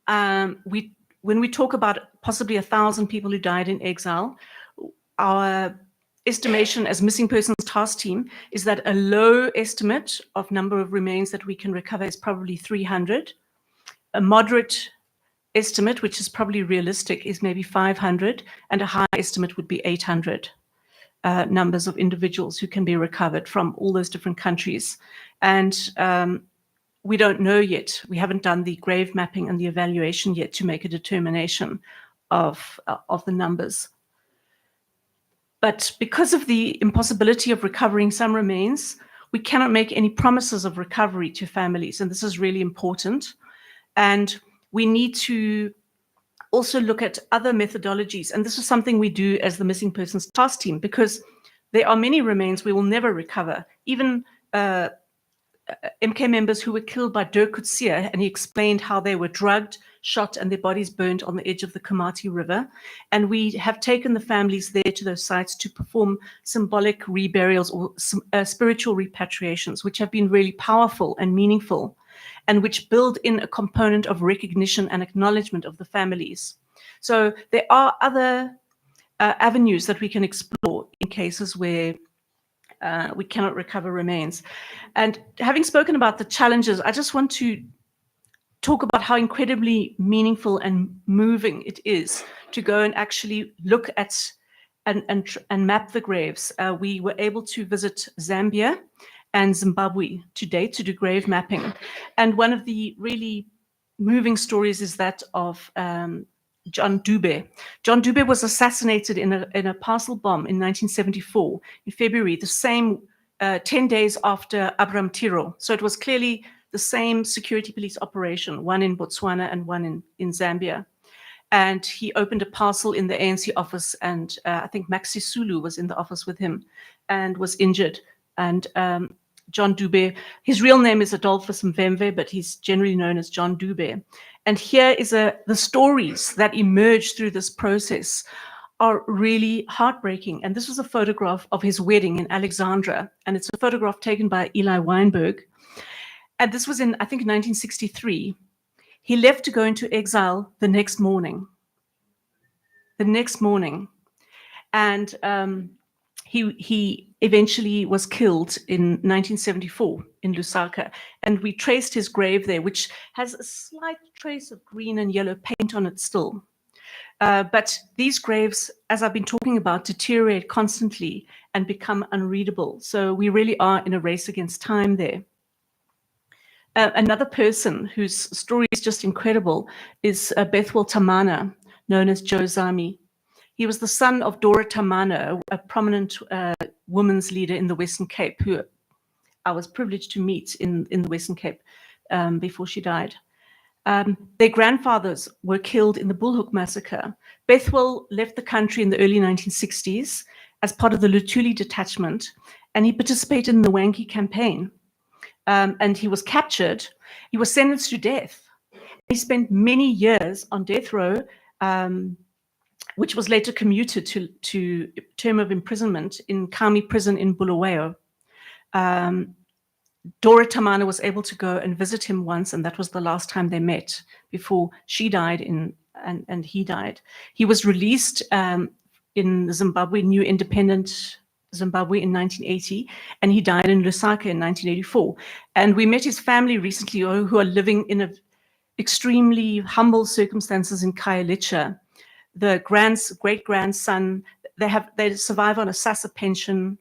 [SPEAKER 20] When we talk about possibly 1,000 people who died in exile, our estimation as Missing Persons Task Team is that a low estimate of number of remains that we can recover is probably 300. A moderate estimate, which is probably realistic, is maybe 500, and a high estimate would be 800 numbers of individuals who can be recovered from all those different countries. And we don't know yet. We haven't done the grave mapping and the evaluation yet to make a determination of the numbers. But because of the impossibility of recovering some remains, we cannot make any promises of recovery to families, and this is really important. And we need to also look at other methodologies, and this is something we do as the Missing Persons Task Team, because there are many remains we will never recover. Even MK members who were killed by Dirk Coetzee, and he explained how they were drugged, shot, and their bodies burnt on the edge of the Komati River. And we have taken the families there to those sites to perform symbolic reburials or spiritual repatriations, which have been really powerful and meaningful, and which build in a component of recognition and acknowledgement of the families. So there are other avenues that we can explore in cases where we cannot recover remains. And having spoken about the challenges, I just want to talk about how incredibly meaningful and moving it is to go and actually look at and map the graves. We were able to visit Zambia and Zimbabwe to date to do grave mapping. And one of the really moving stories is that of John Dube. John Dube was assassinated in a parcel bomb in 1974, in February, the same 10 days after Abraham Tiro. So it was clearly the same security police operation, one in Botswana and one in Zambia. And he opened a parcel in the ANC office, and I think Max Sisulu was in the office with him and was injured. And John Dube, his real name is Adolphus Mvemve, but he's generally known as John Dube. And here is the stories that emerge through this process are really heartbreaking. And this was a photograph of his wedding in Alexandra, and it's a photograph taken by Eli Weinberg. And this was in, I think, 1963. He left to go into exile the next morning. The next morning. And he eventually was killed in 1974 in Lusaka. And we traced his grave there, which has a slight trace of green and yellow paint on it still. But these graves, as I've been talking about, deteriorate constantly and become unreadable. So we really are in a race against time there. Another person whose story is just incredible is Bethwel Tamana, known as Joe Zami. He was the son of Dora Tamana, a prominent women's leader in the Western Cape, who I was privileged to meet in the Western Cape before she died. Their grandfathers were killed in the Bullhoek massacre. Bethwell left the country in the early 1960s as part of the Lutuli detachment, and he participated in the Wankie campaign. And he was captured. He was sentenced to death. He spent many years on death row, which was later commuted to term of imprisonment in Kami prison in Bulawayo. Dora Tamana was able to go and visit him once, and that was the last time they met before she died and he died. He was released in Zimbabwe, new independent Zimbabwe in 1980, and he died in Lusaka in 1984. And we met his family recently, who are living in extremely humble circumstances in Khayelitsha. The great-grandson, they survive on a SASSA pension.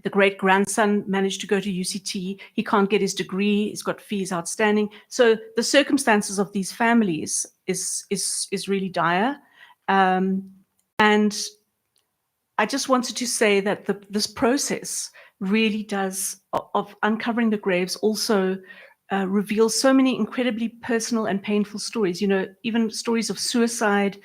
[SPEAKER 20] The great-grandson managed to go to UCT. He can't get his degree. He's got fees outstanding. So the circumstances of these families is really dire. And I just wanted to say that this process really does, of uncovering the graves, also reveals so many incredibly personal and painful stories. You know, even stories of suicide,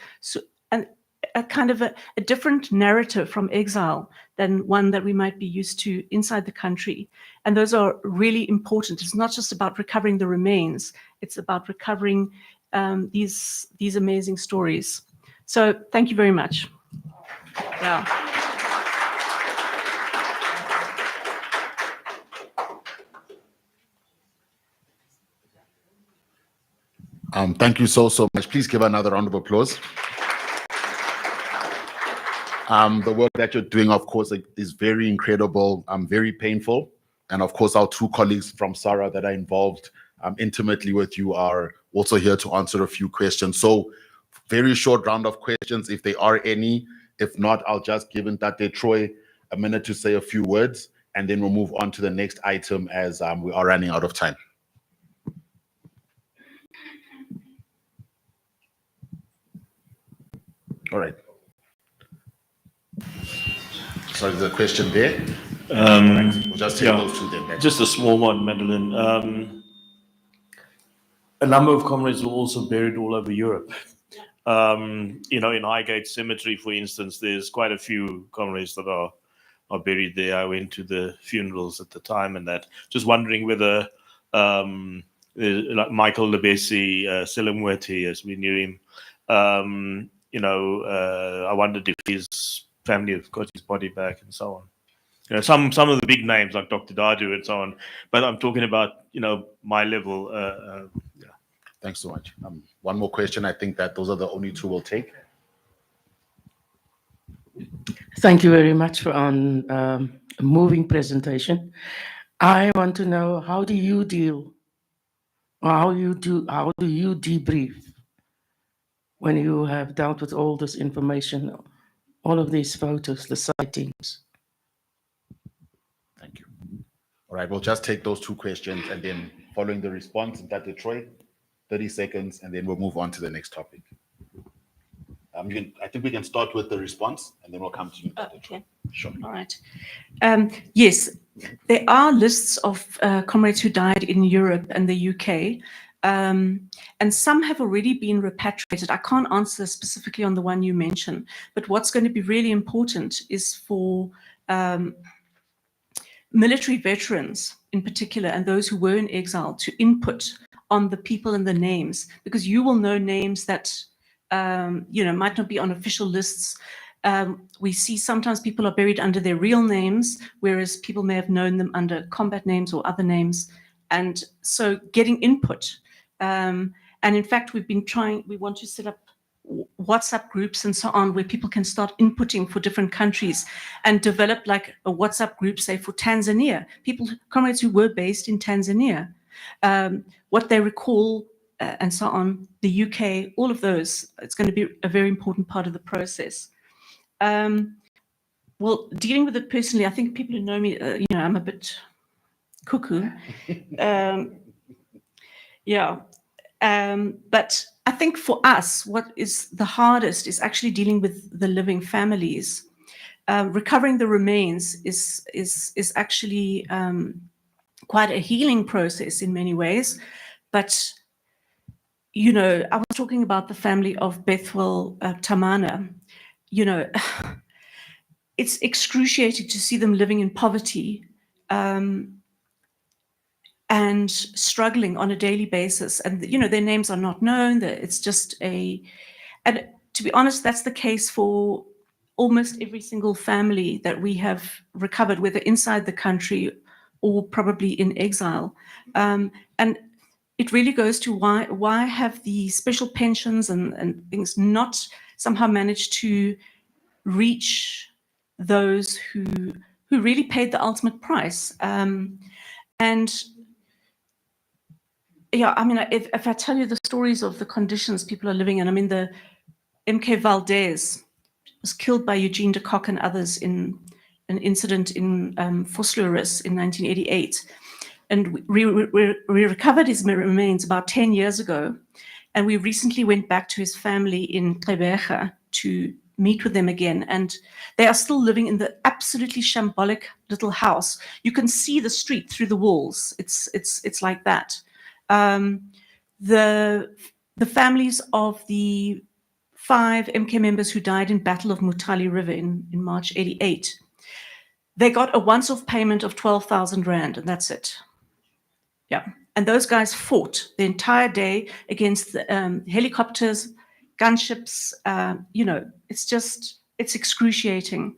[SPEAKER 20] and a kind of a different narrative from exile than one that we might be used to inside the country. And those are really important. It's not just about recovering the remains, it's about recovering these amazing stories. So thank you very much. Yeah.
[SPEAKER 2] Thank you so much. Please give another round of applause. The work that you're doing, of course, is very incredible, very painful. And of course, our two colleagues from SARA that are involved intimately with you are also here to answer a few questions. So very short round of questions, if there are any. If not, I'll just give Ntate Troy a minute to say a few words, and then we'll move on to the next item as we are running out of time. All right. So there's a question there. We'll just take those two then.
[SPEAKER 13] Just a small one, Madeline. A number of comrades were also buried all over Europe. You know, in Highgate Cemetery, for instance, there's quite a few comrades that are buried there. I went to the funerals at the time and that. Just wondering whether like Michael Lebesi, Selemweti, as we knew him, you know, I wondered if his family have got his body back and so on. You know, some of the big names like Dr. Dadu and so on, but I'm talking about, you know, my level. Yeah.
[SPEAKER 2] Thanks so much. One more question. I think that those are the only two we'll take.
[SPEAKER 21] Thank you very much for a moving presentation. I want to know, how do you deal, or how do you debrief when you have dealt with all this information, all of these photos, the sightings?
[SPEAKER 2] Thank you. All right, we'll just take those two questions, and then following the response, Ntate Troy, 30 seconds, and then we'll move on to the next topic. I think we can start with the response, and then we'll come to you.
[SPEAKER 20] Okay.
[SPEAKER 2] Sure.
[SPEAKER 20] All right. Yes, there are lists of comrades who died in Europe and the UK, and some have already been repatriated. I can't answer specifically on the one you mentioned, but what's going to be really important is for military veterans in particular, and those who were in exile, to input on the people and the names, because you will know names that you know, might not be on official lists. We see sometimes people are buried under their real names, whereas people may have known them under combat names or other names. And so getting input. And in fact, we want to set up WhatsApp groups and so on, where people can start inputting for different countries and develop like a WhatsApp group, say for Tanzania, comrades who were based in Tanzania, what they recall, and so on, the UK, all of those. It's going to be a very important part of the process. Well, dealing with it personally, I think people who know me, you know, I'm a bit cuckoo. Yeah. But I think for us, what is the hardest is actually dealing with the living families. Recovering the remains is actually quite a healing process in many ways, but you know, I was talking about the family of Bethwell Tamana. You know, it's excruciating to see them living in poverty and struggling on a daily basis. And, you know, their names are not known. It's just and to be honest, that's the case for almost every single family that we have recovered, whether inside the country or probably in exile. And it really goes to why have the special pensions and things not somehow managed to reach those who really paid the ultimate price. And yeah, I mean, if I tell you the stories of the conditions people are living in, I mean, the MK Valdez was killed by Eugene de Kock and others in an incident in Vosloorus in 1988. And we recovered his remains about 10 years ago. And we recently went back to his family in Gqeberha to meet with them again. And they are still living in the absolutely shambolic little house. You can see the street through the walls. It's like that. The families of the 5 MK members who died in Battle of Mutali River in March 88, they got a once-off payment of 12,000 Rand, and that's it. Yeah, and those guys fought the entire day against the, helicopters, gunships. You know, it's excruciating.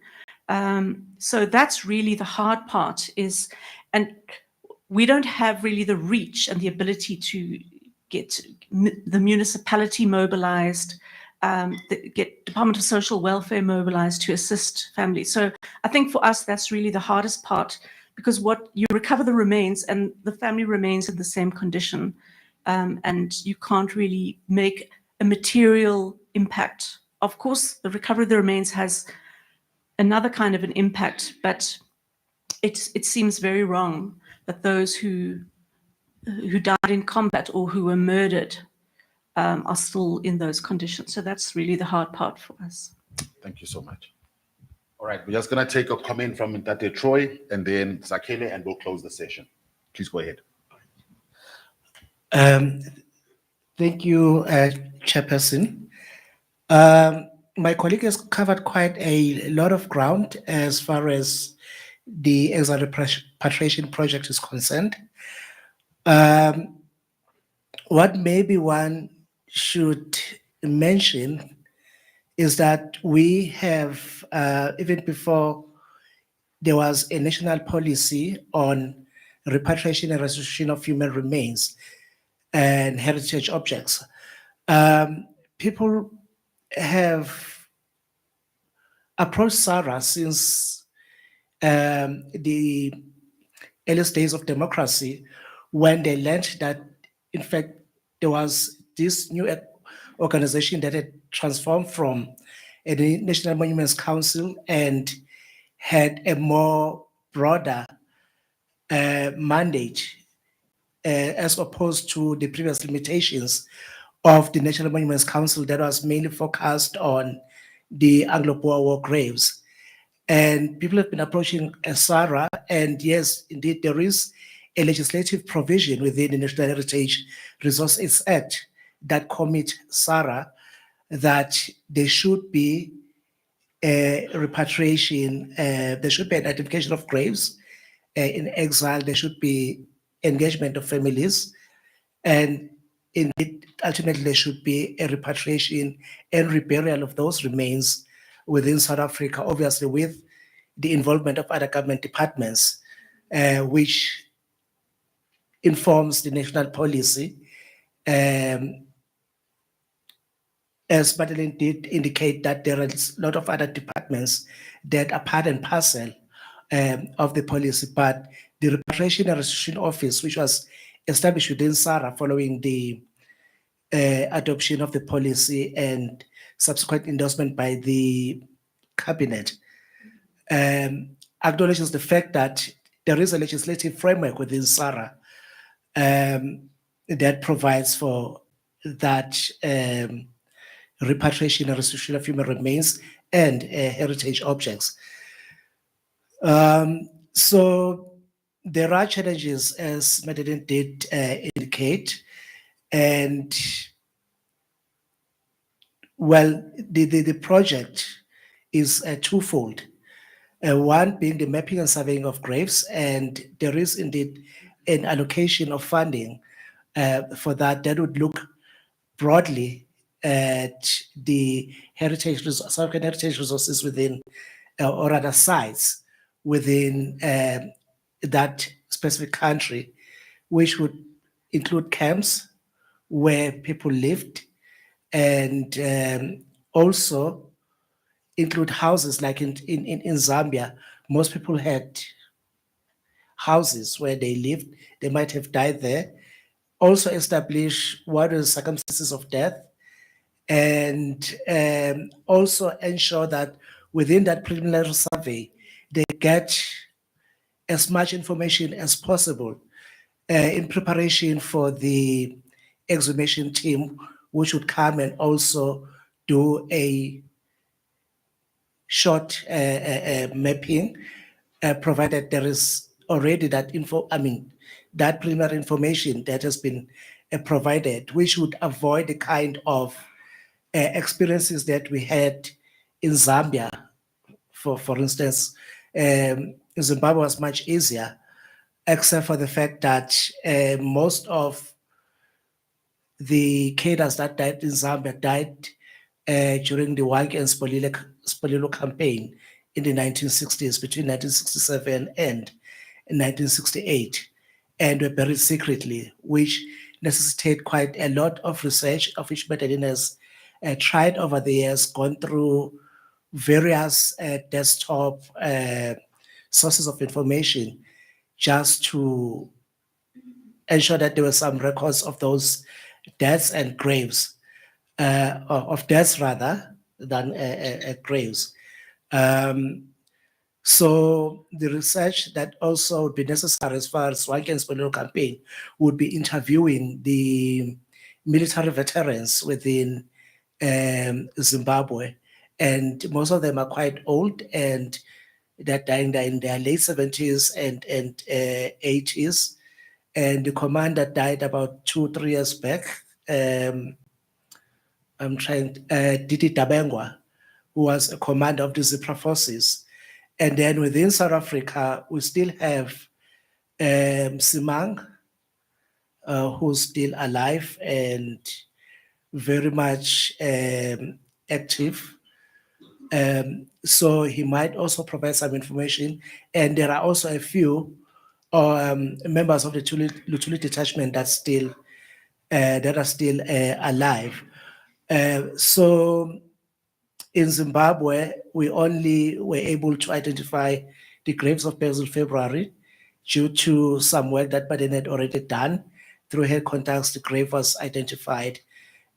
[SPEAKER 20] So that's really the hard part and we don't have really the reach and the ability to get the municipality mobilized, get Department of Social Welfare mobilized to assist families. So I think for us, that's really the hardest part, because what you recover the remains and the family remains in the same condition, and you can't really make a material impact. Of course, the recovery of the remains has another kind of an impact, but it seems very wrong that those who died in combat or who were murdered are still in those conditions. So that's really the hard part for us.
[SPEAKER 2] Thank you so much. All right, we're just going to take a comment from Ntate Troy and then Zakele, and we'll close the session. Please go ahead.
[SPEAKER 1] Thank you, Chairperson. My colleague has covered quite a lot of ground as far as the exile repatriation project is concerned. What maybe one should mention is that we have, even before there was a national policy on repatriation and restitution of human remains and heritage objects, people have approached SARA since the earliest days of democracy, when they learned that, in fact, there was this new organization that had transformed from a National Monuments Council and had a more broader mandate as opposed to the previous limitations of the National Monuments Council that was mainly focused on the Anglo-Boer war graves. And people have been approaching SARA, and yes, indeed, there is a legislative provision within the National Heritage Resources Act that commit SARA that there should be a repatriation, there should be an identification of graves in exile, there should be engagement of families, and indeed, ultimately, there should be a repatriation and reburial of those remains within South Africa, obviously with the involvement of other government departments, which informs the national policy. As Madeleine did indicate that there are a lot of other departments that are part and parcel of the policy, but the Repatriation and Restitution Office, which was established within SARA following the adoption of the policy and subsequent endorsement by the cabinet, acknowledges the fact that there is a legislative framework within SARA that provides for that repatriation and restitution of human remains and heritage objects. So there are challenges, as Madeleine did indicate, and Well, the project is twofold. One being the mapping and surveying of graves, and there is indeed an allocation of funding for that would look broadly at the South African heritage resources within, or rather sites within that specific country, which would include camps where people lived, and also include houses like in Zambia. Most people had houses where they lived. They might have died there. Also establish what are the circumstances of death, and also ensure that within that preliminary survey, they get as much information as possible in preparation for the exhumation team, which would come and also do a short mapping, provided there is already that that preliminary information that has been provided, which would avoid the kind of experiences that we had in Zambia. For instance, Zimbabwe was much easier, except for the fact that most of the cadres that died in Zambia died during the Wangi and Spolilo campaign in the 1960s, between 1967 and 1968, and were buried secretly, which necessitate quite a lot of research, of which Medellin has tried over the years, gone through various desktop sources of information just to ensure that there were some records of those deaths and graves, of deaths rather than graves. So the research that also would be necessary as far as Wangen's political campaign would be interviewing the military veterans within Zimbabwe, and most of them are quite old, and they're dying in their late 70s and 80s. And the commander died about 2-3 years back. Didi Dabengwa, who was a commander of the Zipra forces. And then within South Africa, we still have Simang, who's still alive and very much active. So he might also provide some information. And there are also a few members of the Lutuli detachment that are still alive. So in Zimbabwe, we only were able to identify the graves of Basil February due to some work that Baden had already done. Through her contacts, the grave was identified.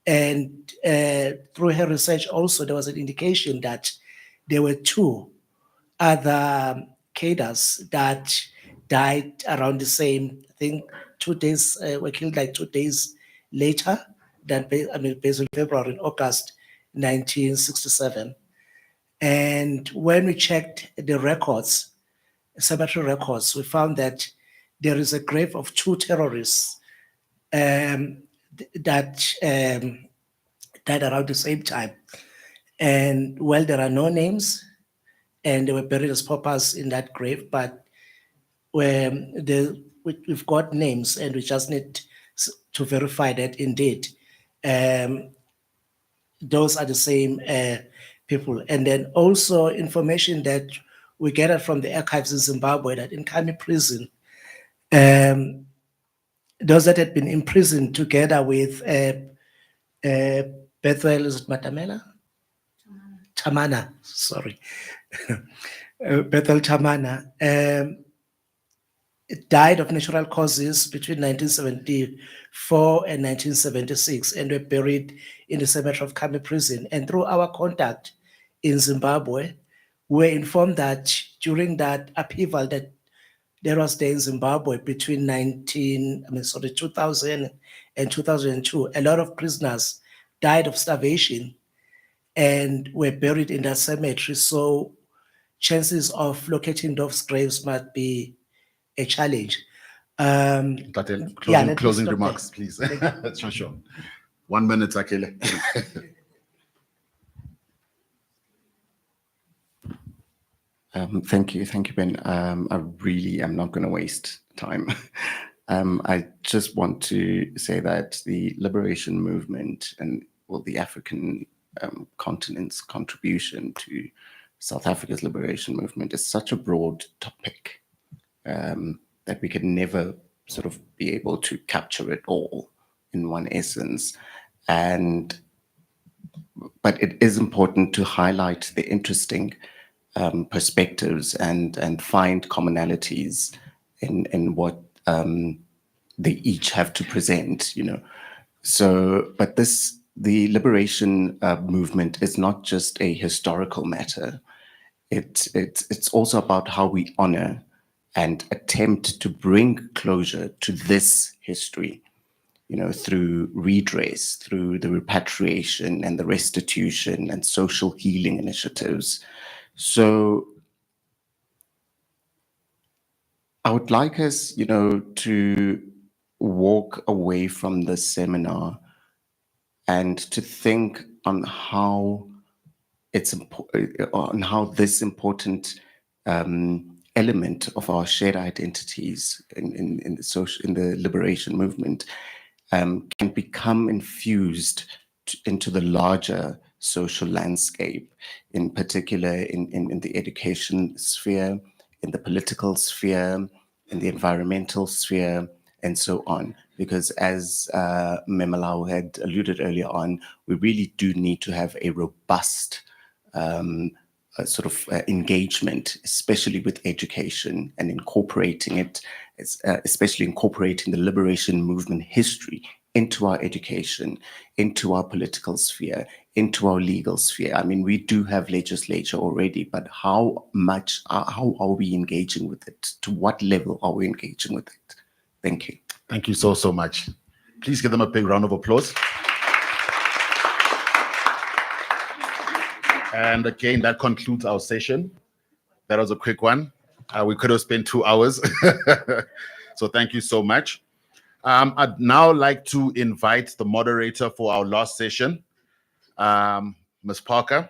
[SPEAKER 1] And through her research also, there was an indication that there were 2 other cadres that died around the same, I think 2 days, were killed like 2 days later than Basil February in August 1967. And when we checked the records, cemetery records, we found that there is a grave of 2 terrorists that died around the same time. And well, there are no names, and they were buried as paupers in that grave, but we've got names, and we just need to verify that indeed those are the same people. And then also information that we gathered from the archives in Zimbabwe that in Kami prison, those that had been imprisoned together with Bethel, is it Matamela? Tamana, sorry. Bethel Tamana died of natural causes between 1974 and 1976 and were buried in the cemetery of Kami prison. And through our contact in Zimbabwe, we were informed that during that upheaval that there was there in Zimbabwe between 2000 and 2002, a lot of prisoners died of starvation and were buried in that cemetery. So chances of locating those graves might be a challenge.
[SPEAKER 2] Closing remarks, please. Sure. 1 minute, Akele.
[SPEAKER 3] Thank you, Ben. I really am not going to waste time. I just want to say that the liberation movement and the African continent's contribution to South Africa's liberation movement is such a broad topic that we can never sort of be able to capture it all in one essence. But it is important to highlight the interesting perspectives and find commonalities in what they each have to present, So, but the liberation movement is not just a historical matter. It's also about how we honor and attempt to bring closure to this history, through redress, through the repatriation and the restitution and social healing initiatives. So I would like us, to walk away from this seminar and to think on how on how this important element of our shared identities in the liberation movement can become infused into the larger social landscape, in particular in the education sphere, in the political sphere, in the environmental sphere, and so on. Because as Memalao had alluded earlier on, we really do need to have a robust sort of engagement, especially with education and incorporating it, especially incorporating the liberation movement history into our education, into our political sphere, into our legal sphere. I mean, we do have legislature already, but how are we engaging with it? To what level are we engaging with it? Thank you.
[SPEAKER 2] Thank you so much. Please give them a big round of applause. And again, that concludes our session. That was a quick one. We could have spent 2 hours. So thank you so much. I'd now like to invite the moderator for our last session, Ms. Parker.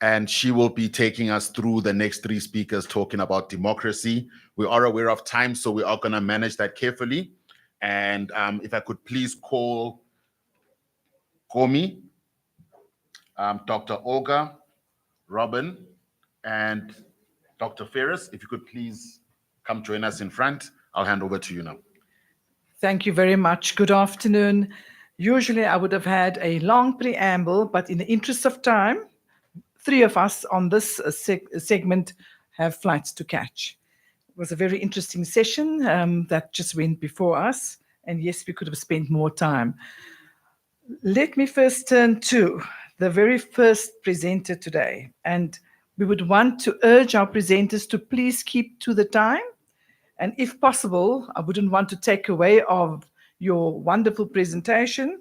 [SPEAKER 2] And she will be taking us through the next 3 speakers talking about democracy. We are aware of time, so we are going to manage that carefully. And if I could please call Komi, Dr. Olga, Robin, and Dr. Ferris, if you could please come join us in front. I'll hand over to you now.
[SPEAKER 11] Thank you very much. Good afternoon. Usually I would have had a long preamble, but in the interest of time, 3 of us on this segment have flights to catch. It was a very interesting session that just went before us. And yes, we could have spent more time. Let me first turn to the very first presenter today. And we would want to urge our presenters to please keep to the time. And if possible, I wouldn't want to take away of your wonderful presentation.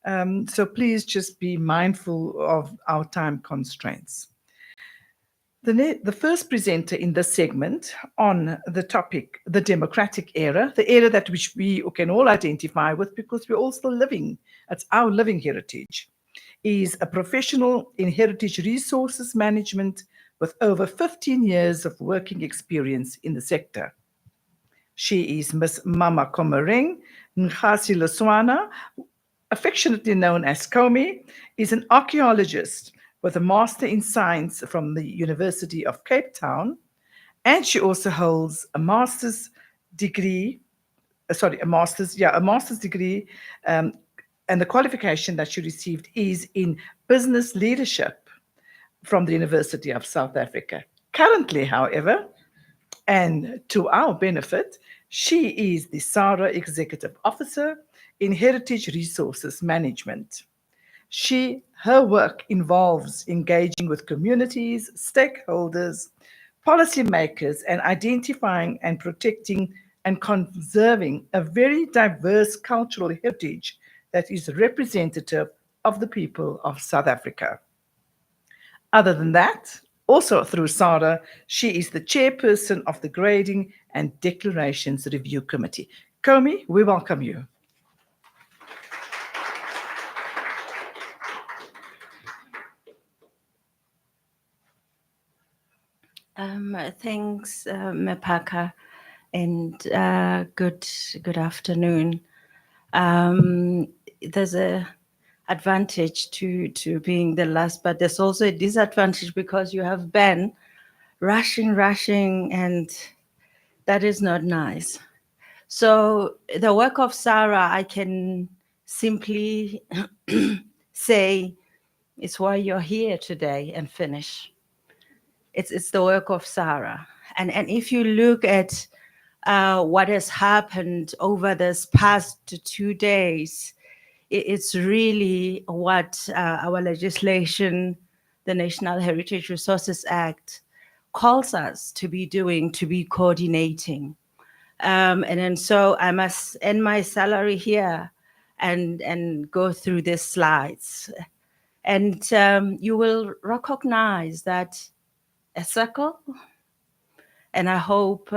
[SPEAKER 11] So please just be mindful of our time constraints. The first presenter in this segment on the topic, the democratic era, the era that which we can all identify with because we're all still living, it's our living heritage, is a professional in heritage resources management with over 15 years of working experience in the sector. She is Miss Mama Komareng Ngasi Leswana, affectionately known as Komi, is an archaeologist with a Master in Science from the University of Cape Town, and she also holds a master's degree, and the qualification that she received is in business leadership from the University of South Africa. Currently, however, and to our benefit, she is the SARA Executive Officer in Heritage Resources Management. Her work involves engaging with communities, stakeholders, policymakers, and identifying and protecting and conserving a very diverse cultural heritage that is representative of the people of South Africa. Other than that, also through SARA, she is the chairperson of the Grading and Declarations Review Committee. Komi, we welcome you.
[SPEAKER 9] Thanks, Mepaka, and good afternoon. There's a advantage to being the last, but there's also a disadvantage because you have Ben rushing, and that is not nice. So the work of Sarah, I can simply say, it's why you're here today and finish. It's the work of Sarah. And if you look at what has happened over this past 2 days, it's really what our legislation, the National Heritage Resources Act, calls us to be doing, to be coordinating. And then so I must end my salary here and go through these slides. And you will recognize that a circle, and I hope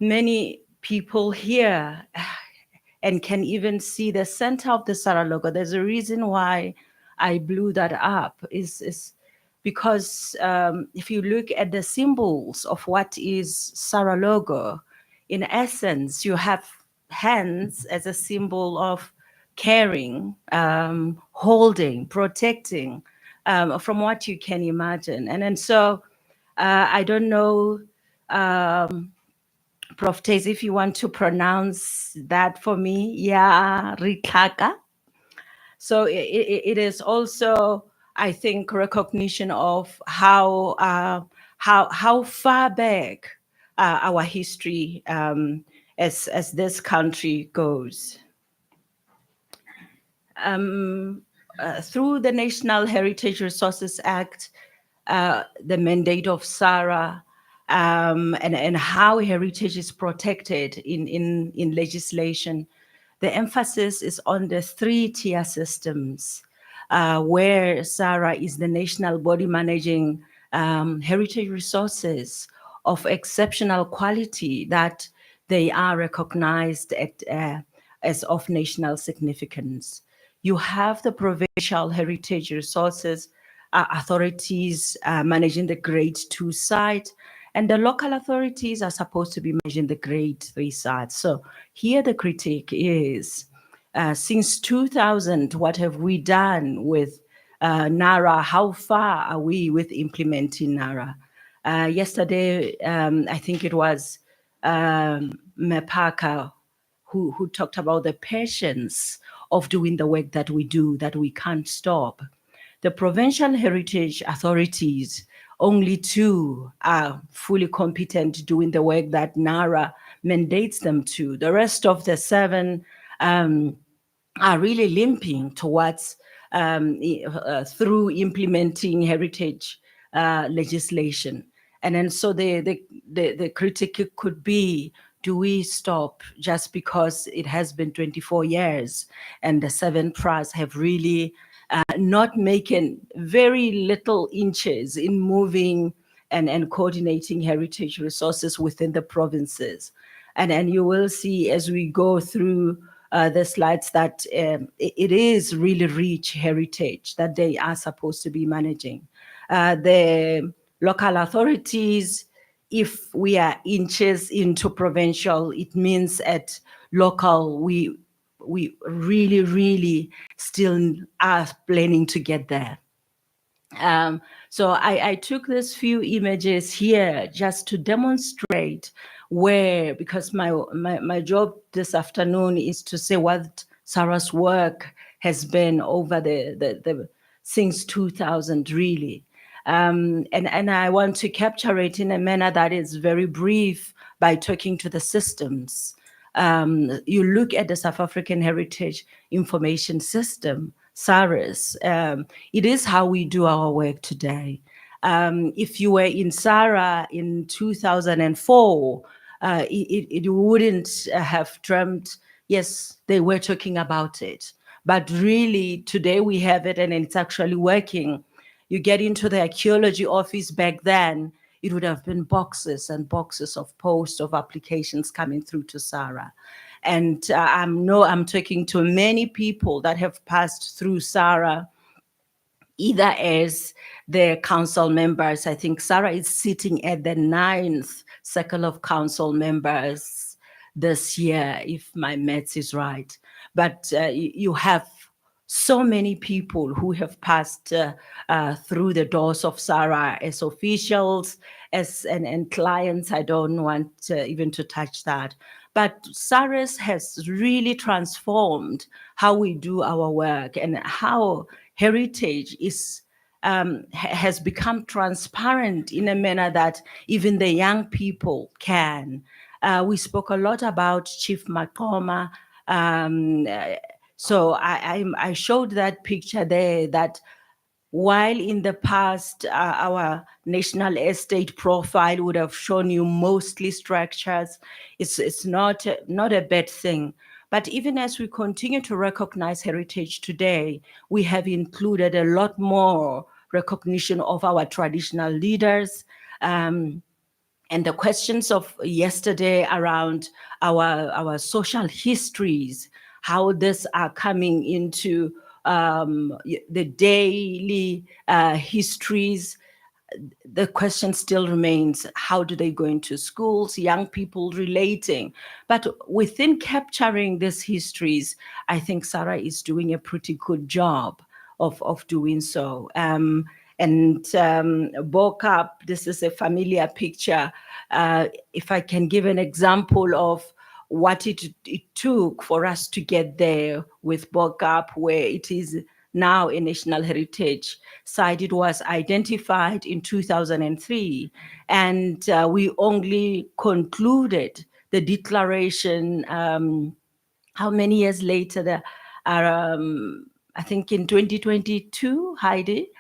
[SPEAKER 9] many people here and can even see the center of the Sarah logo. There's a reason why I blew that up, is because if you look at the symbols of what is Sarah logo, in essence, you have hands as a symbol of caring, holding, protecting, from what you can imagine. And so I don't know, Prof. Taze, if you want to pronounce that for me, yeah, Rikaka. So it is also, I think, recognition of how far back our history as this country goes. Through the National Heritage Resources Act, the mandate of SARA, and how heritage is protected in legislation, the emphasis is on the 3-tier systems, where SARA is the national body managing heritage resources of exceptional quality that they are recognized as of national significance. You have the provincial heritage resources authorities managing the grade 2 site, and the local authorities are supposed to be managing the grade 3 sites. So here the critique is, since 2000, what have we done with NARA? How far are we with implementing NARA? Yesterday, I think it was Mepaka who talked about the patience of doing the work that we do, that we can't stop. The provincial heritage authorities, only 2 are fully competent doing the work that NARA mandates them to. The rest of the 7 are really limping towards through implementing heritage legislation. And then so the critique could be, do we stop just because it has been 24 years and the 7 pras have really not making very little inches in moving and coordinating heritage resources within the provinces? And you will see as we go through the slides that it is really rich heritage that they are supposed to be managing. The local authorities, if we are inches into provincial, it means at local, we really still are planning to get there. So I took these few images here just to demonstrate where, because my job this afternoon is to say what Sarah's work has been over the since 2000 really. And I want to capture it in a manner that is very brief by talking to the systems. You look at the South African Heritage Information System, SARIS. It is how we do our work today. If you were in SARA in 2004, it wouldn't have dreamt, yes, they were talking about it. But really, today we have it and it's actually working. You get into the archaeology office back then, it would have been boxes and boxes of posts of applications coming through to SARA. And I'm talking to many people that have passed through SARA either as the council members. I think Sarah is sitting at the 9th circle of council members this year, if my maths is right. But you have so many people who have passed through the doors of Sarah as officials, and clients. I don't want even to touch that. But Sarah's has really transformed how we do our work and how heritage is has become transparent in a manner that even the young people can. We spoke a lot about Chief Makoma. So I showed that picture there, that while in the past our national estate profile would have shown you mostly structures, it's not a bad thing. But even as we continue to recognize heritage today, we have included a lot more recognition of our traditional leaders. And the questions of yesterday around our social histories, how these are coming into the daily histories. The question still remains, how do they go into schools, young people relating? But within capturing these histories, I think Sarah is doing a pretty good job of doing so. And Bokap, this is a familiar picture. If I can give an example of what it took for us to get there with Bokap, where it is now a national heritage site. It was identified in 2003, and we only concluded the declaration how many years later? I think in 2022, Heidi,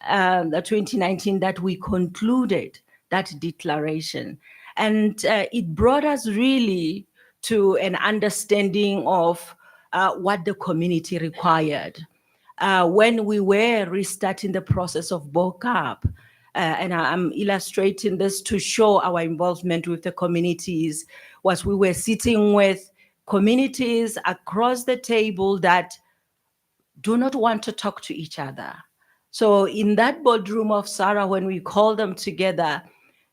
[SPEAKER 9] 2019, that we concluded that declaration. And it brought us really to an understanding of what the community required. When we were restarting the process of BOCAP, and I'm illustrating this to show our involvement with the communities, was we were sitting with communities across the table that do not want to talk to each other. So in that boardroom of Sarah, when we called them together,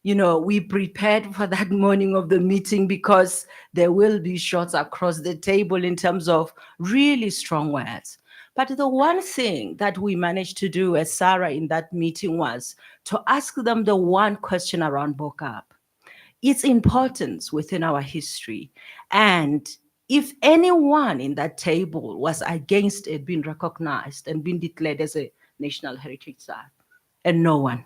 [SPEAKER 9] you know, we prepared for that morning of the meeting because there will be shots across the table in terms of really strong words. But the one thing that we managed to do as Sarah in that meeting was to ask them the one question around BOCAP, its importance within our history. And if anyone in that table was against it being recognized and being declared as a national heritage site, and no one.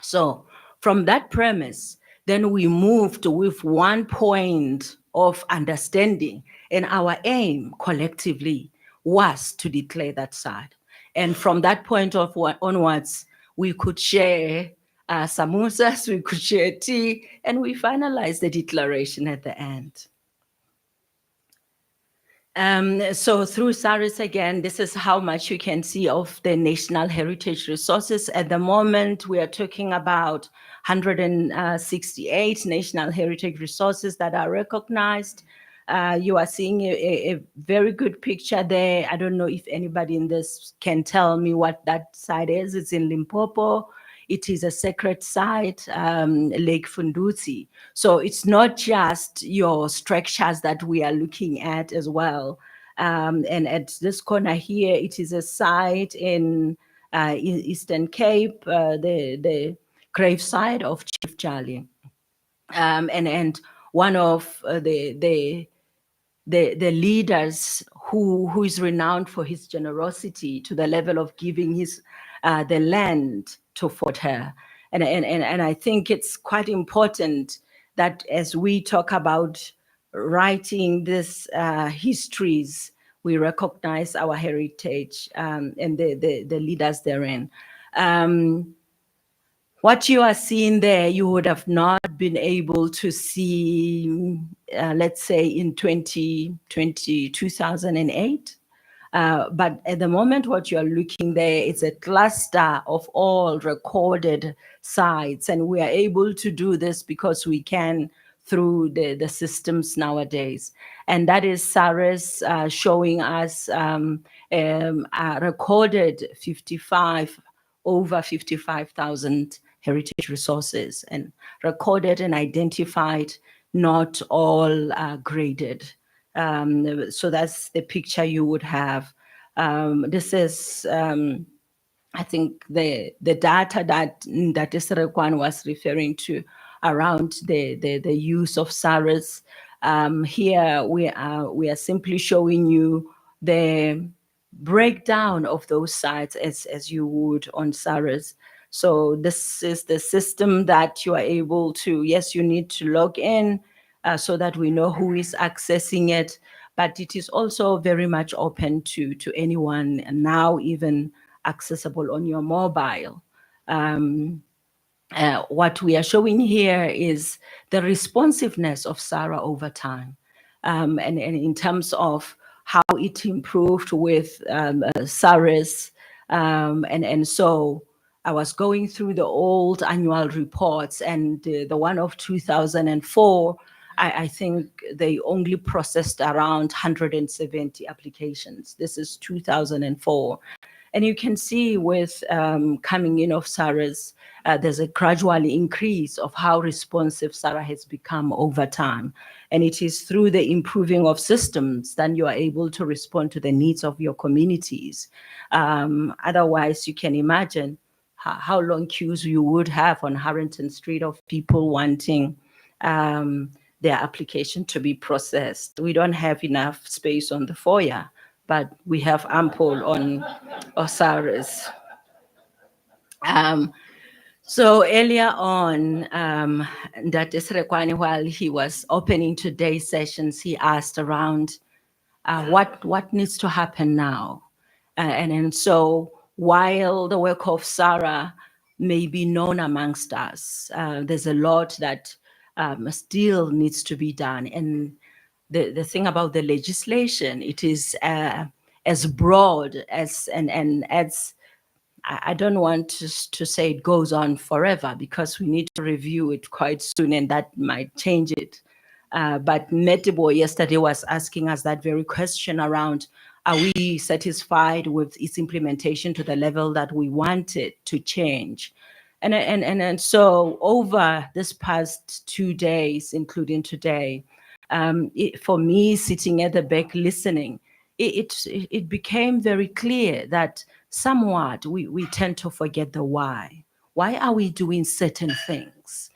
[SPEAKER 9] So from that premise, then we moved with one point of understanding, and our aim collectively was to declare that site. And from that point of onwards, we could share samosas, we could share tea, and we finalized the declaration at the end. So through SARIS again, this is how much you can see of the national heritage resources. At the moment, we are talking about 168 national heritage resources that are recognized. You are seeing a very good picture there. I don't know if anybody in this can tell me what that site is. It's in Limpopo. It is a sacred site, Lake Fundutsi. So it's not just your structures that we are looking at as well. And at this corner here, it is a site in Eastern Cape, the gravesite of Chief Charlie. And one of the leaders who is renowned for his generosity to the level of giving his the land to Fort Hare. And I think it's quite important that as we talk about writing these histories, we recognize our heritage and the leaders therein. What you are seeing there, you would have not been able to see, let's say in 2008. But at the moment, what you're looking there is a cluster of all recorded sites. And we are able to do this because we can through the systems nowadays. And that is SARS showing us recorded over 55,000 heritage resources, and recorded and identified, not all graded. So that's the picture you would have. This is, I think, the data that Rekwan was referring to around the use of SARS. Here we are simply showing you the breakdown of those sites as you would on SARS. So this is the system that you are able to, yes, you need to log in so that we know who is accessing it, but it is also very much open to anyone, and now even accessible on your mobile. What we are showing here is the responsiveness of SARA over time, and in terms of how it improved with SARS. And so I was going through the old annual reports, and the one of 2004, I think they only processed around 170 applications. This is 2004. And you can see with coming in of SARA's, there's a gradual increase of how responsive SARA has become over time. And it is through the improving of systems that you are able to respond to the needs of your communities. Otherwise, you can imagine how long queues you would have on Harrington Street of people wanting their application to be processed. We don't have enough space on the foyer, but we have ample on Osiris. So earlier on, that Rekwani, while he was opening today's sessions, he asked around what needs to happen now. And so while the work of Sarah may be known amongst us, there's a lot that still needs to be done. And the thing about the legislation, it is as broad as and as I don't want to say it goes on forever, because we need to review it quite soon, and that might change it. But Metibo yesterday was asking us that very question around, are we satisfied with its implementation to the level that we want it to change? And so over this past 2 days, including today, for me, sitting at the back listening, it became very clear that somewhat we tend to forget the why. Why are we doing certain things?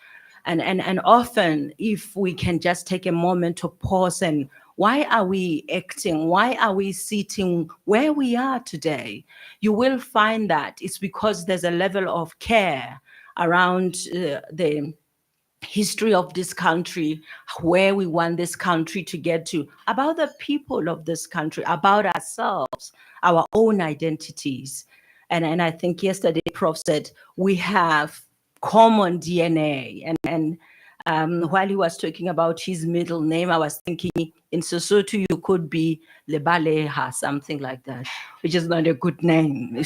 [SPEAKER 9] And often, if we can just take a moment to pause and why are we acting? Why are we sitting where we are today? You will find that it's because there's a level of care around the history of this country, where we want this country to get to, about the people of this country, about ourselves, our own identities. And I think yesterday Prof said we have common DNA. And while he was talking about his middle name, I was thinking in Sesotho you could be Lebaleha, something like that, which is not a good name.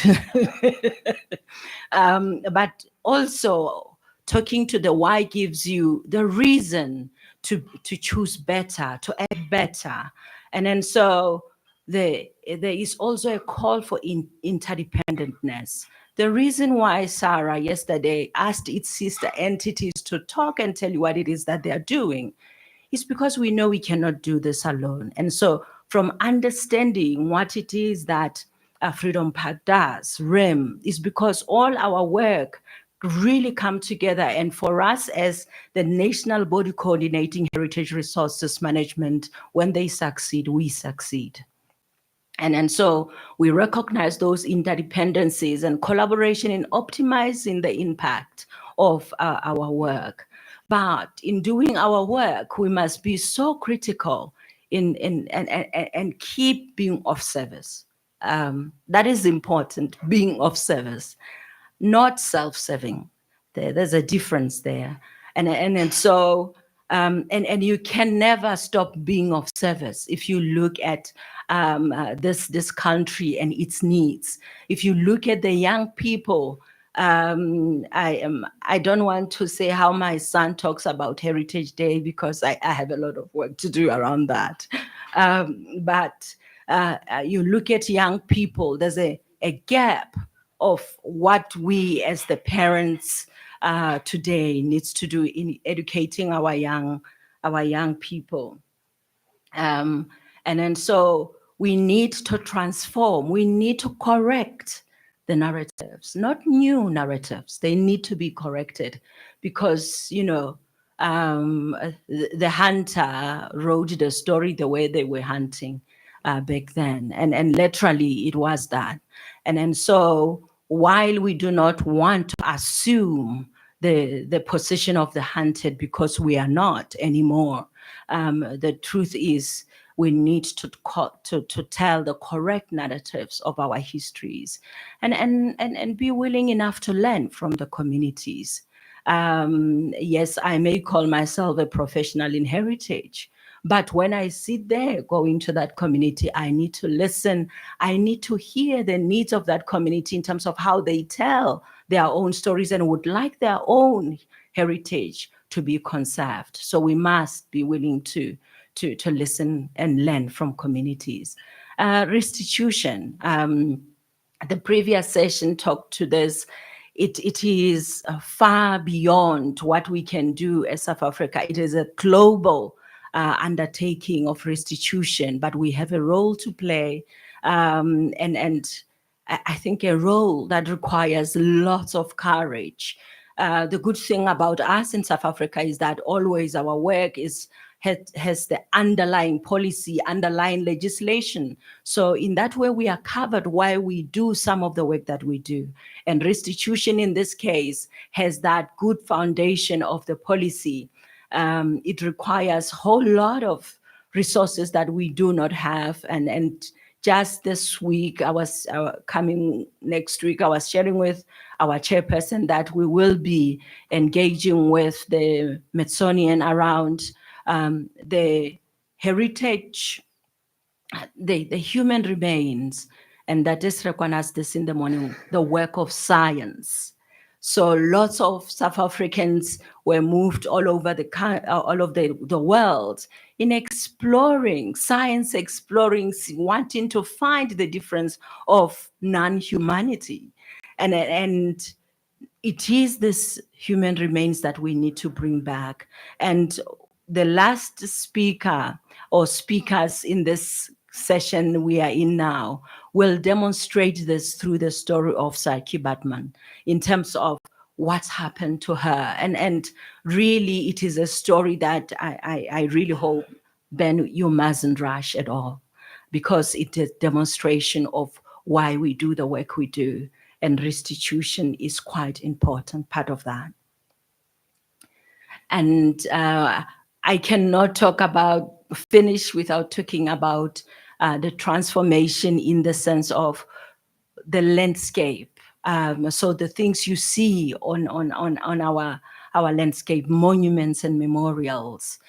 [SPEAKER 9] But also, talking to the why gives you the reason to choose better, to act better. And then so there is also a call for interdependentness. The reason why Sarah yesterday asked its sister entities to talk and tell you what it is that they are doing is because we know we cannot do this alone. And so from understanding what it is that Freedom Park does, REM, is because all our work really come together. And for us as the national body coordinating heritage resources management, when they succeed, we succeed. And so we recognize those interdependencies and collaboration in optimizing the impact of our work. But in doing our work, we must be so critical and keep being of service. That is important, being of service, not self-serving. There's a difference there. And so you can never stop being of service if you look at this country and its needs. If you look at the young people I don't want to say how my son talks about Heritage Day because I have a lot of work to do around that. But you look at young people, there's a gap of what we as the parents today needs to do in educating our young people. And then so we need to transform, we need to correct the narratives, not new narratives. They need to be corrected because, you know, the hunter wrote the story the way they were hunting back then. And literally it was that. And so while we do not want to assume the position of the hunted because we are not anymore, the truth is we need to tell the correct narratives of our histories and be willing enough to learn from the communities. Yes, I may call myself a professional in heritage, but when I sit there going to that community, I need to listen. I need to hear the needs of that community in terms of how they tell their own stories and would like their own heritage to be conserved. So we must be willing to listen and learn from communities. Restitution. The previous session talked to this. It is far beyond what we can do as South Africa. It is a global undertaking of restitution, but we have a role to play, and I think a role that requires lots of courage. The good thing about us in South Africa is that always our work has the underlying policy, underlying legislation. So in that way, we are covered while we do some of the work that we do. And restitution in this case has that good foundation of the policy. It requires a whole lot of resources that we do not have. And just this week, I was coming next week, I was sharing with our chairperson that we will be engaging with the Smithsonian around the heritage, the human remains, and that is recognized this in the morning, the work of science. So lots of South Africans were moved all over the world in exploring, science exploring, wanting to find the difference of non-humanity. And it is this human remains that we need to bring back. And the last speaker or speakers in this session we are in now will demonstrate this through the story of Saiki Batman in terms of what's happened to her. And really, it is a story that I really hope, Ben, you mustn't rush at all, because it is a demonstration of why we do the work we do. And restitution is quite important part of that. And I cannot finish without talking about the transformation in the sense of the landscape. So the things you see on our landscape, monuments and memorials.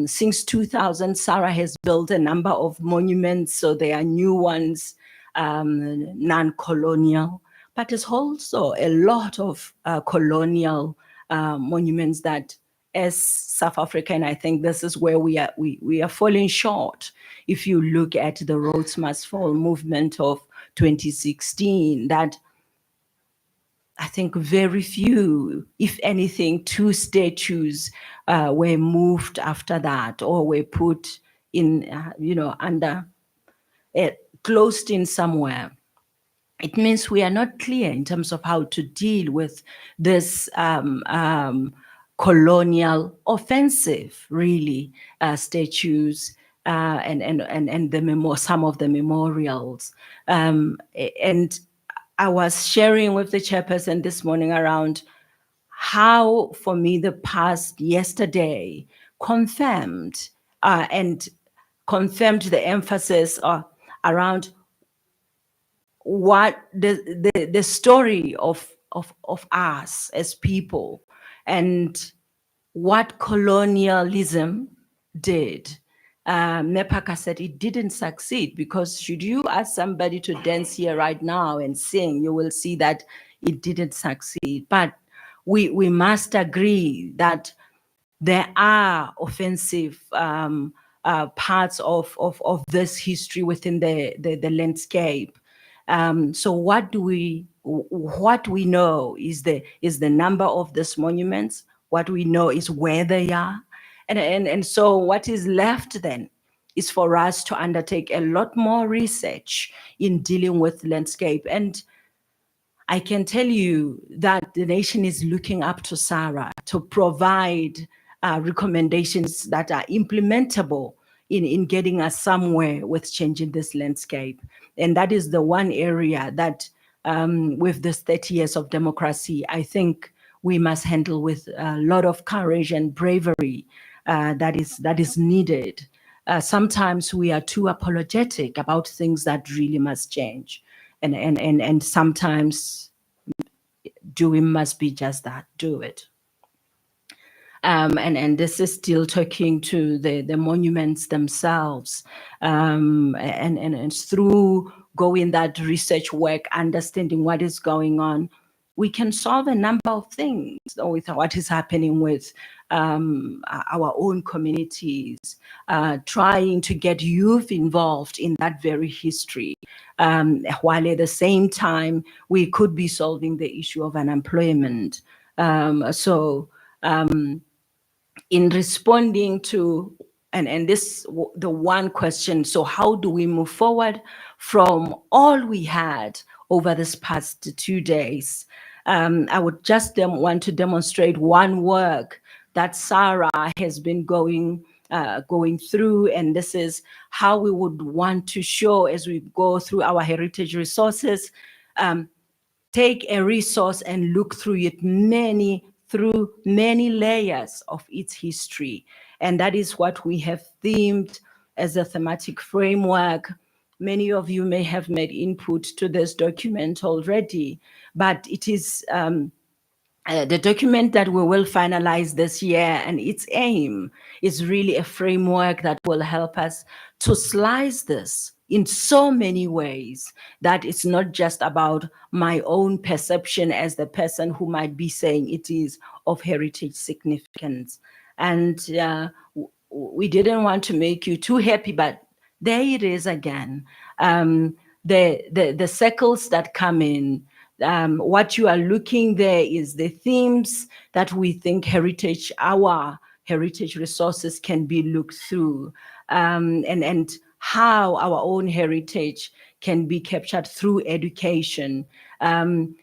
[SPEAKER 9] Since 2000, Sarah has built a number of monuments, so there are new ones, non-colonial, but there's also a lot of colonial monuments that, as South African, I think this is where we are falling short. If you look at the Rhodes Must Fall movement of 2016, that I think very few, if anything, 2 statues were moved after that, or were put in, under, closed in somewhere. It means we are not clear in terms of how to deal with this colonial offensive, really, statues and some of the memorials. And I was sharing with the chairperson this morning around how, for me, the past yesterday confirmed the emphasis around what the story of us as people and what colonialism did. Nepaka said it didn't succeed, because should you ask somebody to dance here right now and sing, you will see that it didn't succeed. But we must agree that there are offensive parts of this history within the landscape. So what we know is the number of these monuments. What we know is where they are, and so what is left then is for us to undertake a lot more research in dealing with landscape. And I can tell you that the nation is looking up to SARA to provide recommendations that are implementable in getting us somewhere with changing this landscape. And that is the one area that with this 30 years of democracy, I think we must handle with a lot of courage and bravery that is needed. Sometimes we are too apologetic about things that really must change. And sometimes doing must be just that, do it. And this is still talking to the monuments themselves. And it's through going that research work, understanding what is going on, we can solve a number of things with what is happening with our own communities, trying to get youth involved in that very history, while at the same time, we could be solving the issue of unemployment. In responding to, and this, the one question, so how do we move forward from all we had over this past 2 days? I would just want to demonstrate one work that SARA has been going through, and this is how we would want to show as we go through our heritage resources, take a resource and look through it through many layers of its history. And that is what we have themed as a thematic framework. Many of you may have made input to this document already, but it is the document that we will finalize this year, and its aim is really a framework that will help us to slice this in so many ways that it's not just about my own perception as the person who might be saying it is of heritage significance. And we didn't want to make you too happy, but there it is again. The circles that come in, what you are looking there is the themes that we think our heritage resources can be looked through, and how our own heritage can be captured through education. And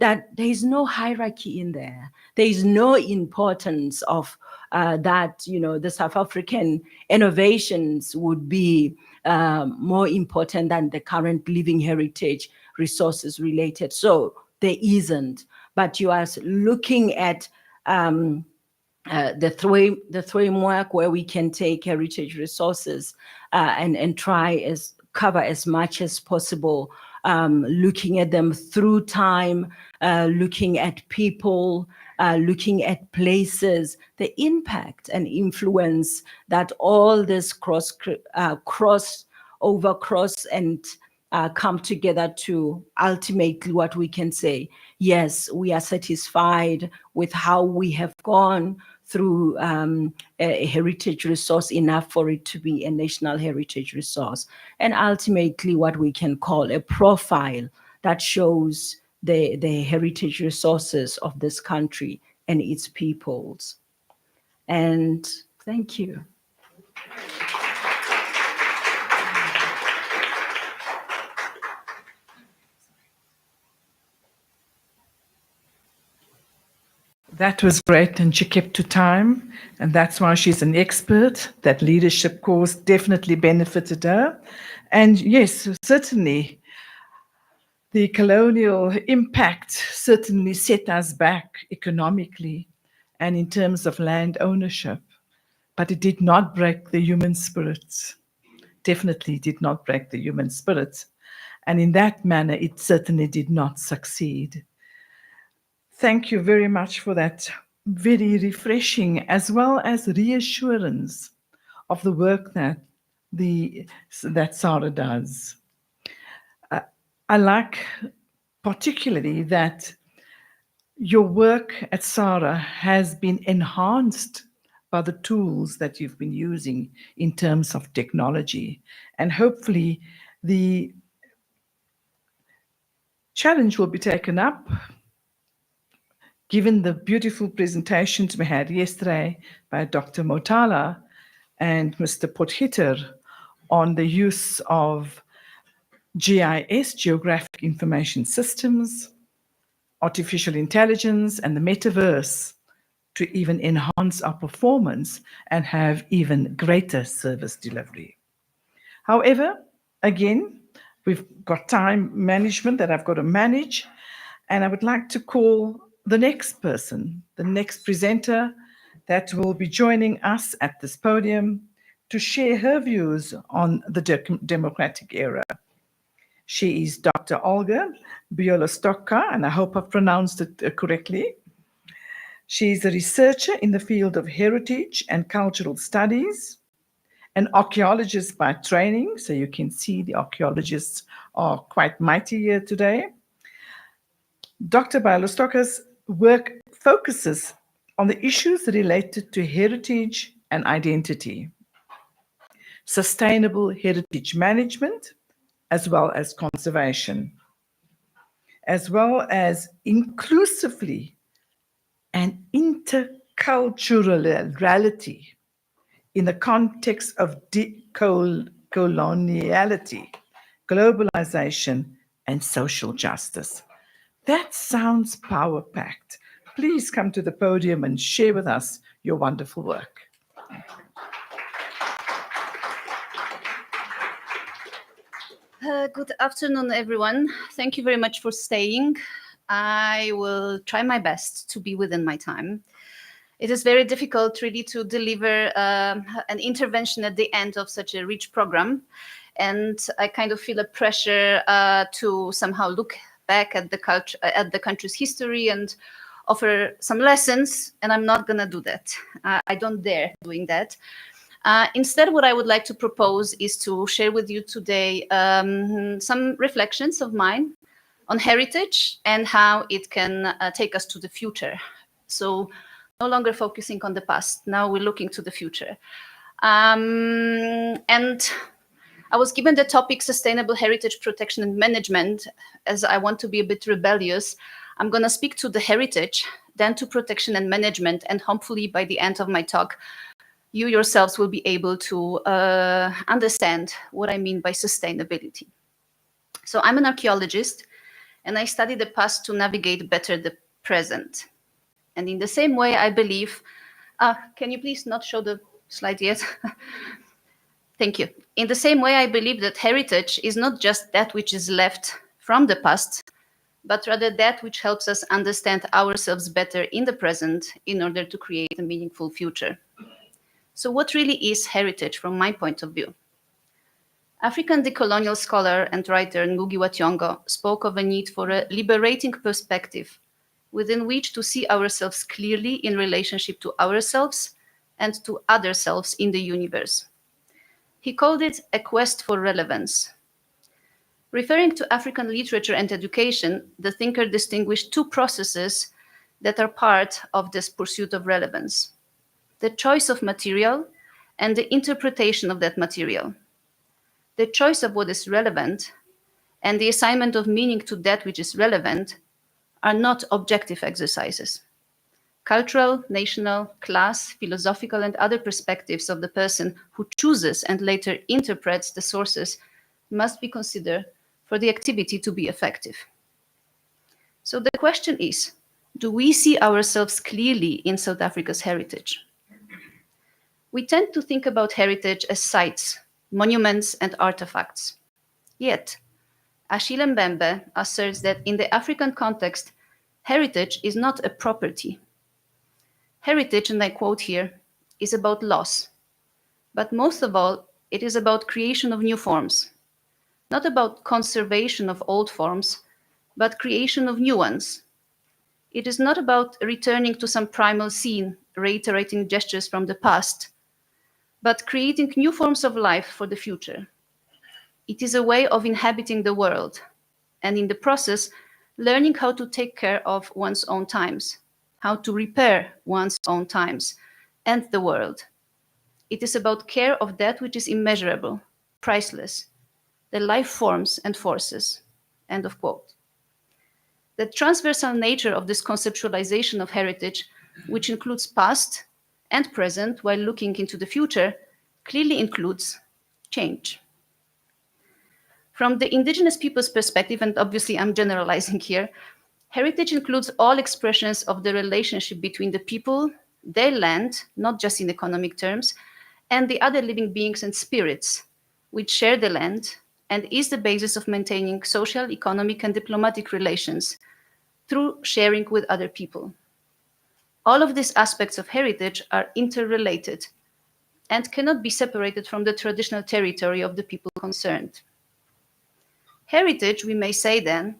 [SPEAKER 9] that there is no hierarchy in there. There is no importance of that, the South African innovations would be more important than the current living heritage resources related. So there isn't, but you are looking at the framework where we can take heritage resources and try cover as much as possible, looking at them through time, looking at people, looking at places, the impact and influence that all this cross and come together to ultimately what we can say, yes, we are satisfied with how we have gone through a heritage resource enough for it to be a national heritage resource. And ultimately what we can call a profile that shows the heritage resources of this country and its peoples. And thank you.
[SPEAKER 11] That was great, and she kept to time, and that's why she's an expert. That leadership course definitely benefited her. And yes, certainly, the colonial impact certainly set us back economically and in terms of land ownership, but it did not break the human spirit. Definitely did not break the human spirit. And in that manner, it certainly did not succeed. Thank you very much for that very refreshing as well as reassurance of the work that SARA does. I like particularly that your work at SARA has been enhanced by the tools that you've been using in terms of technology. And hopefully the challenge will be taken up, given the beautiful presentations we had yesterday by Dr. Motala and Mr. Potgieter on the use of GIS, Geographic Information Systems, artificial intelligence, and the metaverse to even enhance our performance and have even greater service delivery. However, again, we've got time management that I've got to manage, and I would like to call the next person, the next presenter that will be joining us at this podium to share her views on the democratic era. She is Dr. Olga Bielostocka, and I hope I've pronounced it correctly. She is a researcher in the field of heritage and cultural studies, an archaeologist by training, so you can see the archaeologists are quite mighty here today. Dr. Bielostocka's work focuses on the issues related to heritage and identity, sustainable heritage management, as well as conservation, as well as inclusively and interculturality in the context of decoloniality, globalization, and social justice. That sounds power-packed. Please come to the podium and share with us your wonderful work.
[SPEAKER 10] Good afternoon, everyone. Thank you very much for staying. I will try my best to be within my time. It is very difficult really to deliver an intervention at the end of such a rich program. And I kind of feel a pressure to somehow look back at the culture, at the country's history and offer some lessons. And I'm not going to do that. I don't dare doing that. Instead, what I would like to propose is to share with you today some reflections of mine on heritage and how it can take us to the future. So no longer focusing on the past, now we're looking to the future. And I was given the topic sustainable heritage protection and management. As I want to be a bit rebellious, I'm going to speak to the heritage, then to protection and management, and hopefully by the end of my talk, you yourselves will be able to understand what I mean by sustainability. So I'm an archaeologist, and I study the past to navigate better the present. And in the same way, I believe, can you please not show the slide yet? Thank you. In the same way, I believe that heritage is not just that which is left from the past, but rather that which helps us understand ourselves better in the present in order to create a meaningful future. So what really is heritage from my point of view? African decolonial scholar and writer Ngugi wa Thiong'o spoke of a need for a liberating perspective within which to see ourselves clearly in relationship to ourselves and to other selves in the universe. He called it a quest for relevance. Referring to African literature and education, the thinker distinguished two processes that are part of this pursuit of relevance: the choice of material and the interpretation of that material. The choice of what is relevant and the assignment of meaning to that which is relevant are not objective exercises. Cultural, national, class, philosophical, and other perspectives of the person who chooses and later interprets the sources must be considered for the activity to be effective. So the question is, do we see ourselves clearly in South Africa's heritage? We tend to think about heritage as sites, monuments, and artifacts. Yet, Achille Mbembe asserts that in the African context, heritage is not a property. Heritage, and I quote here, is about loss. But most of all, it is about creation of new forms. Not about conservation of old forms, but creation of new ones. It is not about returning to some primal scene, reiterating gestures from the past, but creating new forms of life for the future. It is a way of inhabiting the world, and in the process, learning how to take care of one's own times, how to repair one's own times and the world. It is about care of that which is immeasurable, priceless, the life forms and forces. End of quote. The transversal nature of this conceptualization of heritage, which includes past and present while looking into the future, clearly includes change. From the indigenous people's perspective, and obviously I'm generalizing here, heritage includes all expressions of the relationship between the people, their land, not just in economic terms, and the other living beings and spirits which share the land and is the basis of maintaining social, economic, and diplomatic relations through sharing with other people. All of these aspects of heritage are interrelated and cannot be separated from the traditional territory of the people concerned. Heritage, we may say then,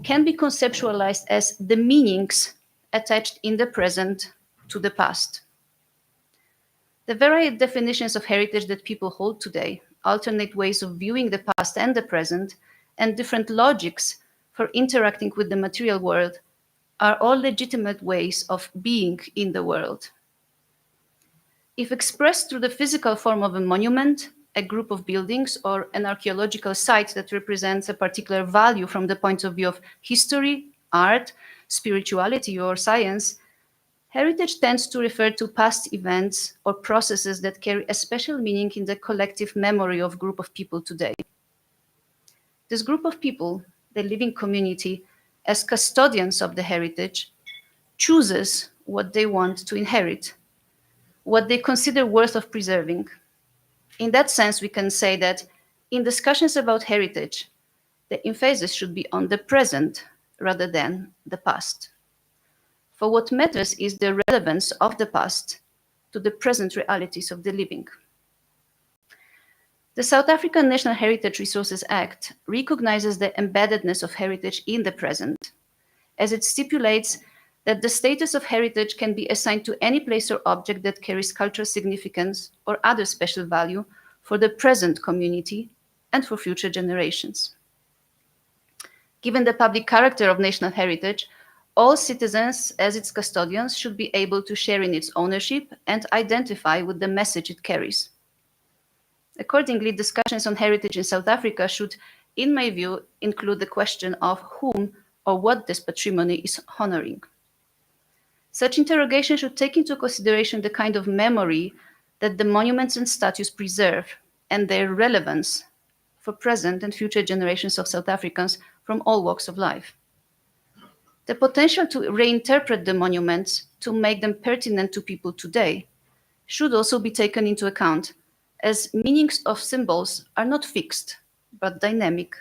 [SPEAKER 10] can be conceptualized as the meanings attached in the present to the past. The varied definitions of heritage that people hold today, alternate ways of viewing the past and the present, and different logics for interacting with the material world are all legitimate ways of being in the world. If expressed through the physical form of a monument, a group of buildings, or an archaeological site that represents a particular value from the point of view of history, art, spirituality, or science, heritage tends to refer to past events or processes that carry a special meaning in the collective memory of a group of people today. This group of people, the living community, as custodians of the heritage, chooses what they want to inherit, what they consider worth of preserving. In that sense, we can say that in discussions about heritage, the emphasis should be on the present rather than the past. For what matters is the relevance of the past to the present realities of the living. The South African National Heritage Resources Act recognizes the embeddedness of heritage in the present, as it stipulates that the status of heritage can be assigned to any place or object that carries cultural significance or other special value for the present community and for future generations. Given the public character of national heritage, all citizens, as its custodians, should be able to share in its ownership and identify with the message it carries. Accordingly, discussions on heritage in South Africa should, in my view, include the question of whom or what this patrimony is honoring. Such interrogation should take into consideration the kind of memory that the monuments and statues preserve and their relevance for present and future generations of South Africans from all walks of life. The potential to reinterpret the monuments to make them pertinent to people today should also be taken into account, as meanings of symbols are not fixed, but dynamic.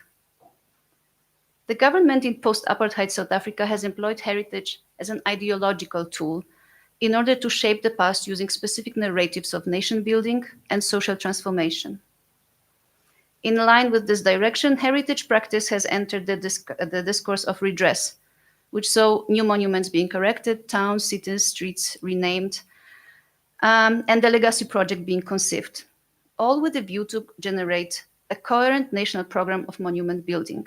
[SPEAKER 10] The government in post-apartheid South Africa has employed heritage as an ideological tool in order to shape the past using specific narratives of nation building and social transformation. In line with this direction, heritage practice has entered the discourse of redress, which saw new monuments being erected, towns, cities, streets renamed, and the legacy project being conceived, all with a view to generate a coherent national program of monument building.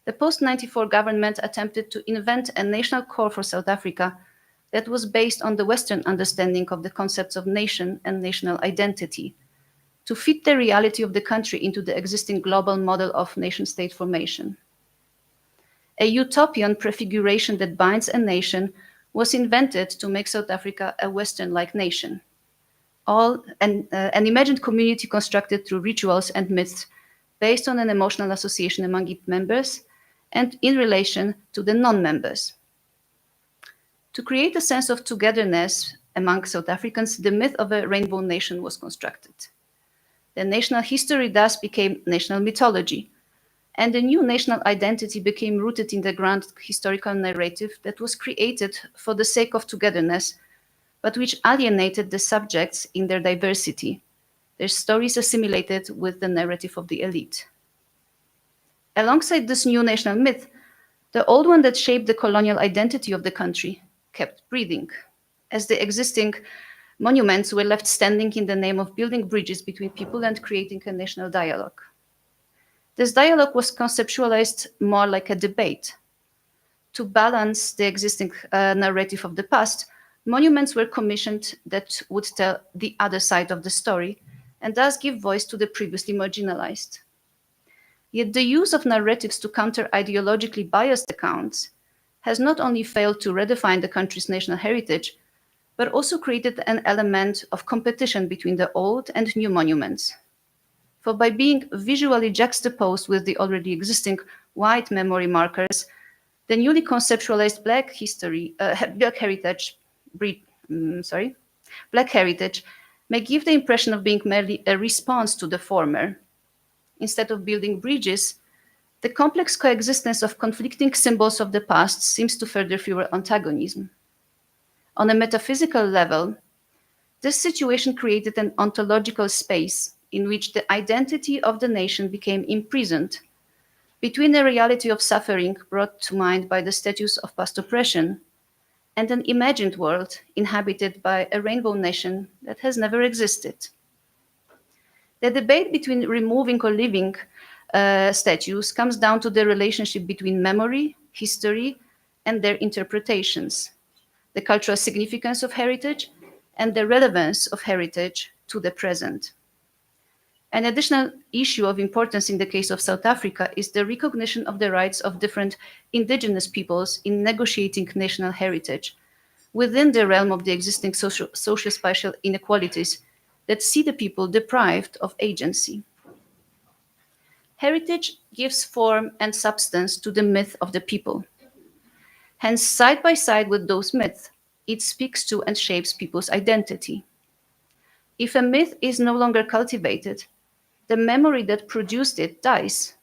[SPEAKER 10] The post-94 government attempted to invent a national core for South Africa that was based on the Western understanding of the concepts of nation and national identity, to fit the reality of the country into the existing global model of nation-state formation. A utopian prefiguration that binds a nation was invented to make South Africa a Western-like nation. An imagined community constructed through rituals and myths based on an emotional association among its members and in relation to the non-members. To create a sense of togetherness among South Africans, the myth of a rainbow nation was constructed. The national history thus became national mythology, and a new national identity became rooted in the grand historical narrative that was created for the sake of togetherness, but which alienated the subjects in their diversity, their stories assimilated with the narrative of the elite. Alongside this new national myth, the old one that shaped the colonial identity of the country kept breathing, as the existing monuments were left standing in the name of building bridges between people and creating a national dialogue. This dialogue was conceptualized more like a debate. To balance the existing narrative of the past, monuments were commissioned that would tell the other side of the story and thus give voice to the previously marginalized. Yet the use of narratives to counter ideologically biased accounts has not only failed to redefine the country's national heritage, but also created an element of competition between the old and new monuments. For by being visually juxtaposed with the already existing white memory markers, the newly conceptualized Black heritage may give the impression of being merely a response to the former. Instead of building bridges, the complex coexistence of conflicting symbols of the past seems to further fuel antagonism. On a metaphysical level, this situation created an ontological space in which the identity of the nation became imprisoned between a reality of suffering brought to mind by the statues of past oppression and an imagined world inhabited by a rainbow nation that has never existed. The debate between removing or leaving statues comes down to the relationship between memory, history, and their interpretations, the cultural significance of heritage, and the relevance of heritage to the present. An additional issue of importance in the case of South Africa is the recognition of the rights of different indigenous peoples in negotiating national heritage within the realm of the existing social-spatial inequalities that see the people deprived of agency. Heritage gives form and substance to the myth of the people. Hence, side by side with those myths, it speaks to and shapes people's identity. If a myth is no longer cultivated, the memory that produced it dies,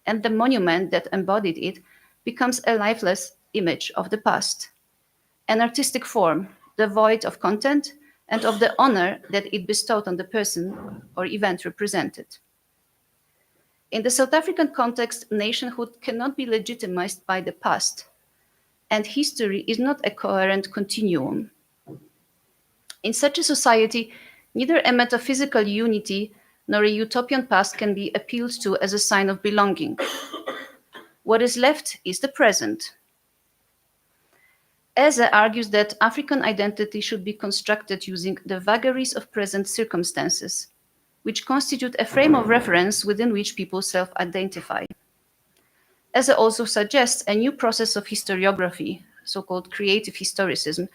[SPEAKER 10] and the monument that embodied it becomes a lifeless image of the past, an artistic form devoid of content and of the honor that it bestowed on the person or event represented. In the South African context, nationhood cannot be legitimized by the past, and history is not a coherent continuum. In such a society, neither a metaphysical unity nor a utopian past can be appealed to as a sign of belonging. What is left is the present. Eze argues that African identity should be constructed using the vagaries of present circumstances, which constitute a frame of reference within which people self-identify. Eze also suggests a new process of historiography, so-called creative historicism,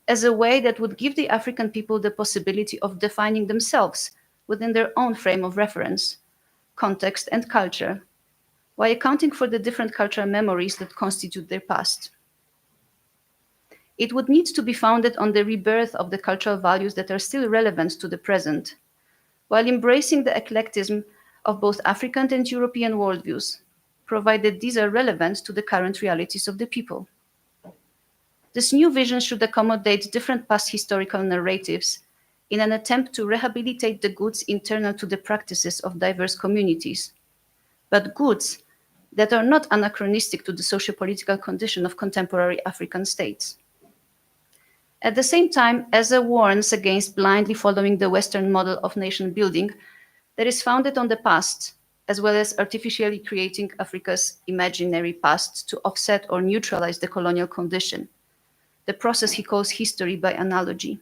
[SPEAKER 10] as a way that would give the African people the possibility of defining themselves within their own frame of reference, context, and culture, while accounting for the different cultural memories that constitute their past. It would need to be founded on the rebirth of the cultural values that are still relevant to the present, while embracing the eclecticism of both African and European worldviews, provided these are relevant to the current realities of the people. This new vision should accommodate different past historical narratives in an attempt to rehabilitate the goods internal to the practices of diverse communities, but goods that are not anachronistic to the socio-political condition of contemporary African states. At the same time, Eze warns against blindly following the Western model of nation building that is founded on the past, as well as artificially creating Africa's imaginary past to offset or neutralize the colonial condition, the process he calls history by analogy.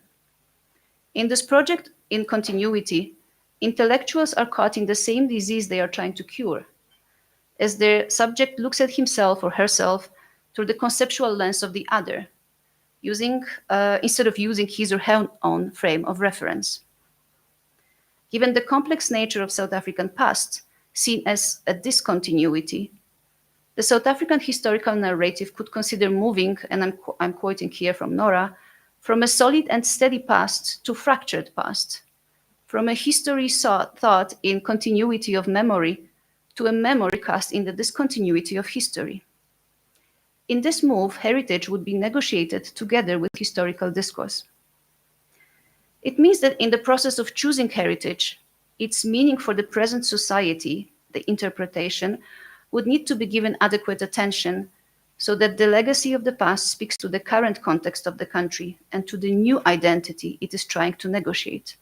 [SPEAKER 10] In this project, in continuity, intellectuals are caught in the same disease they are trying to cure, as their subject looks at himself or herself through the conceptual lens of the other, instead of using his or her own frame of reference. Given the complex nature of South African past, seen as a discontinuity, the South African historical narrative could consider moving, and I'm quoting here from Nora, from a solid and steady past to fractured past, from a history thought in continuity of memory to a memory cast in the discontinuity of history. In this move, heritage would be negotiated together with historical discourse. It means that in the process of choosing heritage, its meaning for the present society, the interpretation, would need to be given adequate attention so that the legacy of the past speaks to the current context of the country and to the new identity it is trying to negotiate.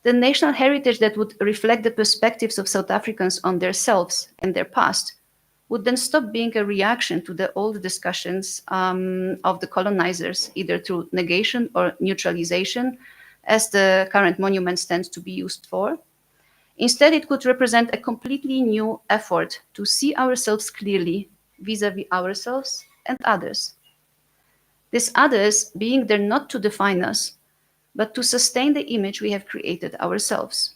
[SPEAKER 10] The national heritage that would reflect the perspectives of South Africans on themselves and their past would then stop being a reaction to the old discussions of the colonizers, either through negation or neutralization, as the current monuments tend to be used for. Instead, it could represent a completely new effort to see ourselves clearly vis-à-vis ourselves and others. These others being there not to define us, but to sustain the image we have created ourselves.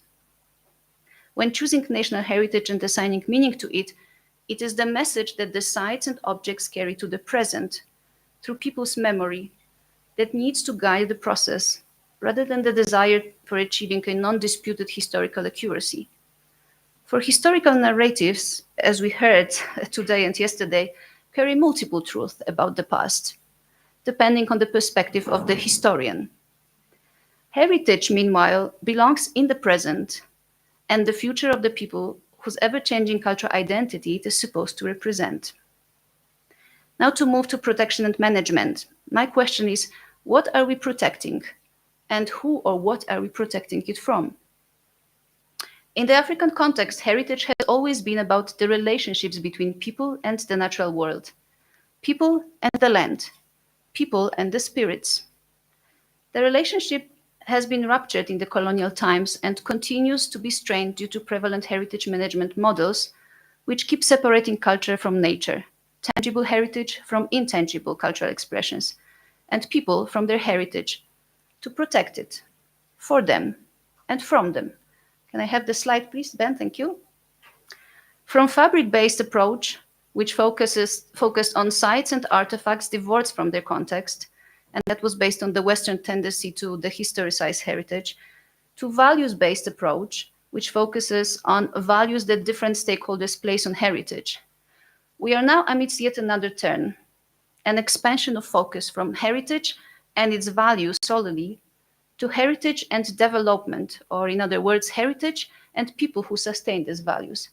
[SPEAKER 10] When choosing national heritage and assigning meaning to it, it is the message that the sites and objects carry to the present through people's memory that needs to guide the process rather than the desire for achieving a non-disputed historical accuracy. For historical narratives, as we heard today and yesterday, carry multiple truths about the past, depending on the perspective of the historian. Heritage, meanwhile, belongs in the present and the future of the people whose ever-changing cultural identity it is supposed to represent. Now to move to protection and management. My question is, what are we protecting? And who or what are we protecting it from? In the African context, heritage has always been about the relationships between people and the natural world, people and the land, people and the spirits. The relationship has been ruptured in the colonial times and continues to be strained due to prevalent heritage management models, which keep separating culture from nature, tangible heritage from intangible cultural expressions, and people from their heritage, to protect it, for them, and from them. Can I have the slide, please, Ben? Thank you. From fabric-based approach, which focused on sites and artifacts divorced from their context, and that was based on the Western tendency to dehistoricize heritage, to values-based approach, which focuses on values that different stakeholders place on heritage. We are now amidst yet another turn, an expansion of focus from heritage and its values solely to heritage and development, or in other words, heritage and people who sustain these values.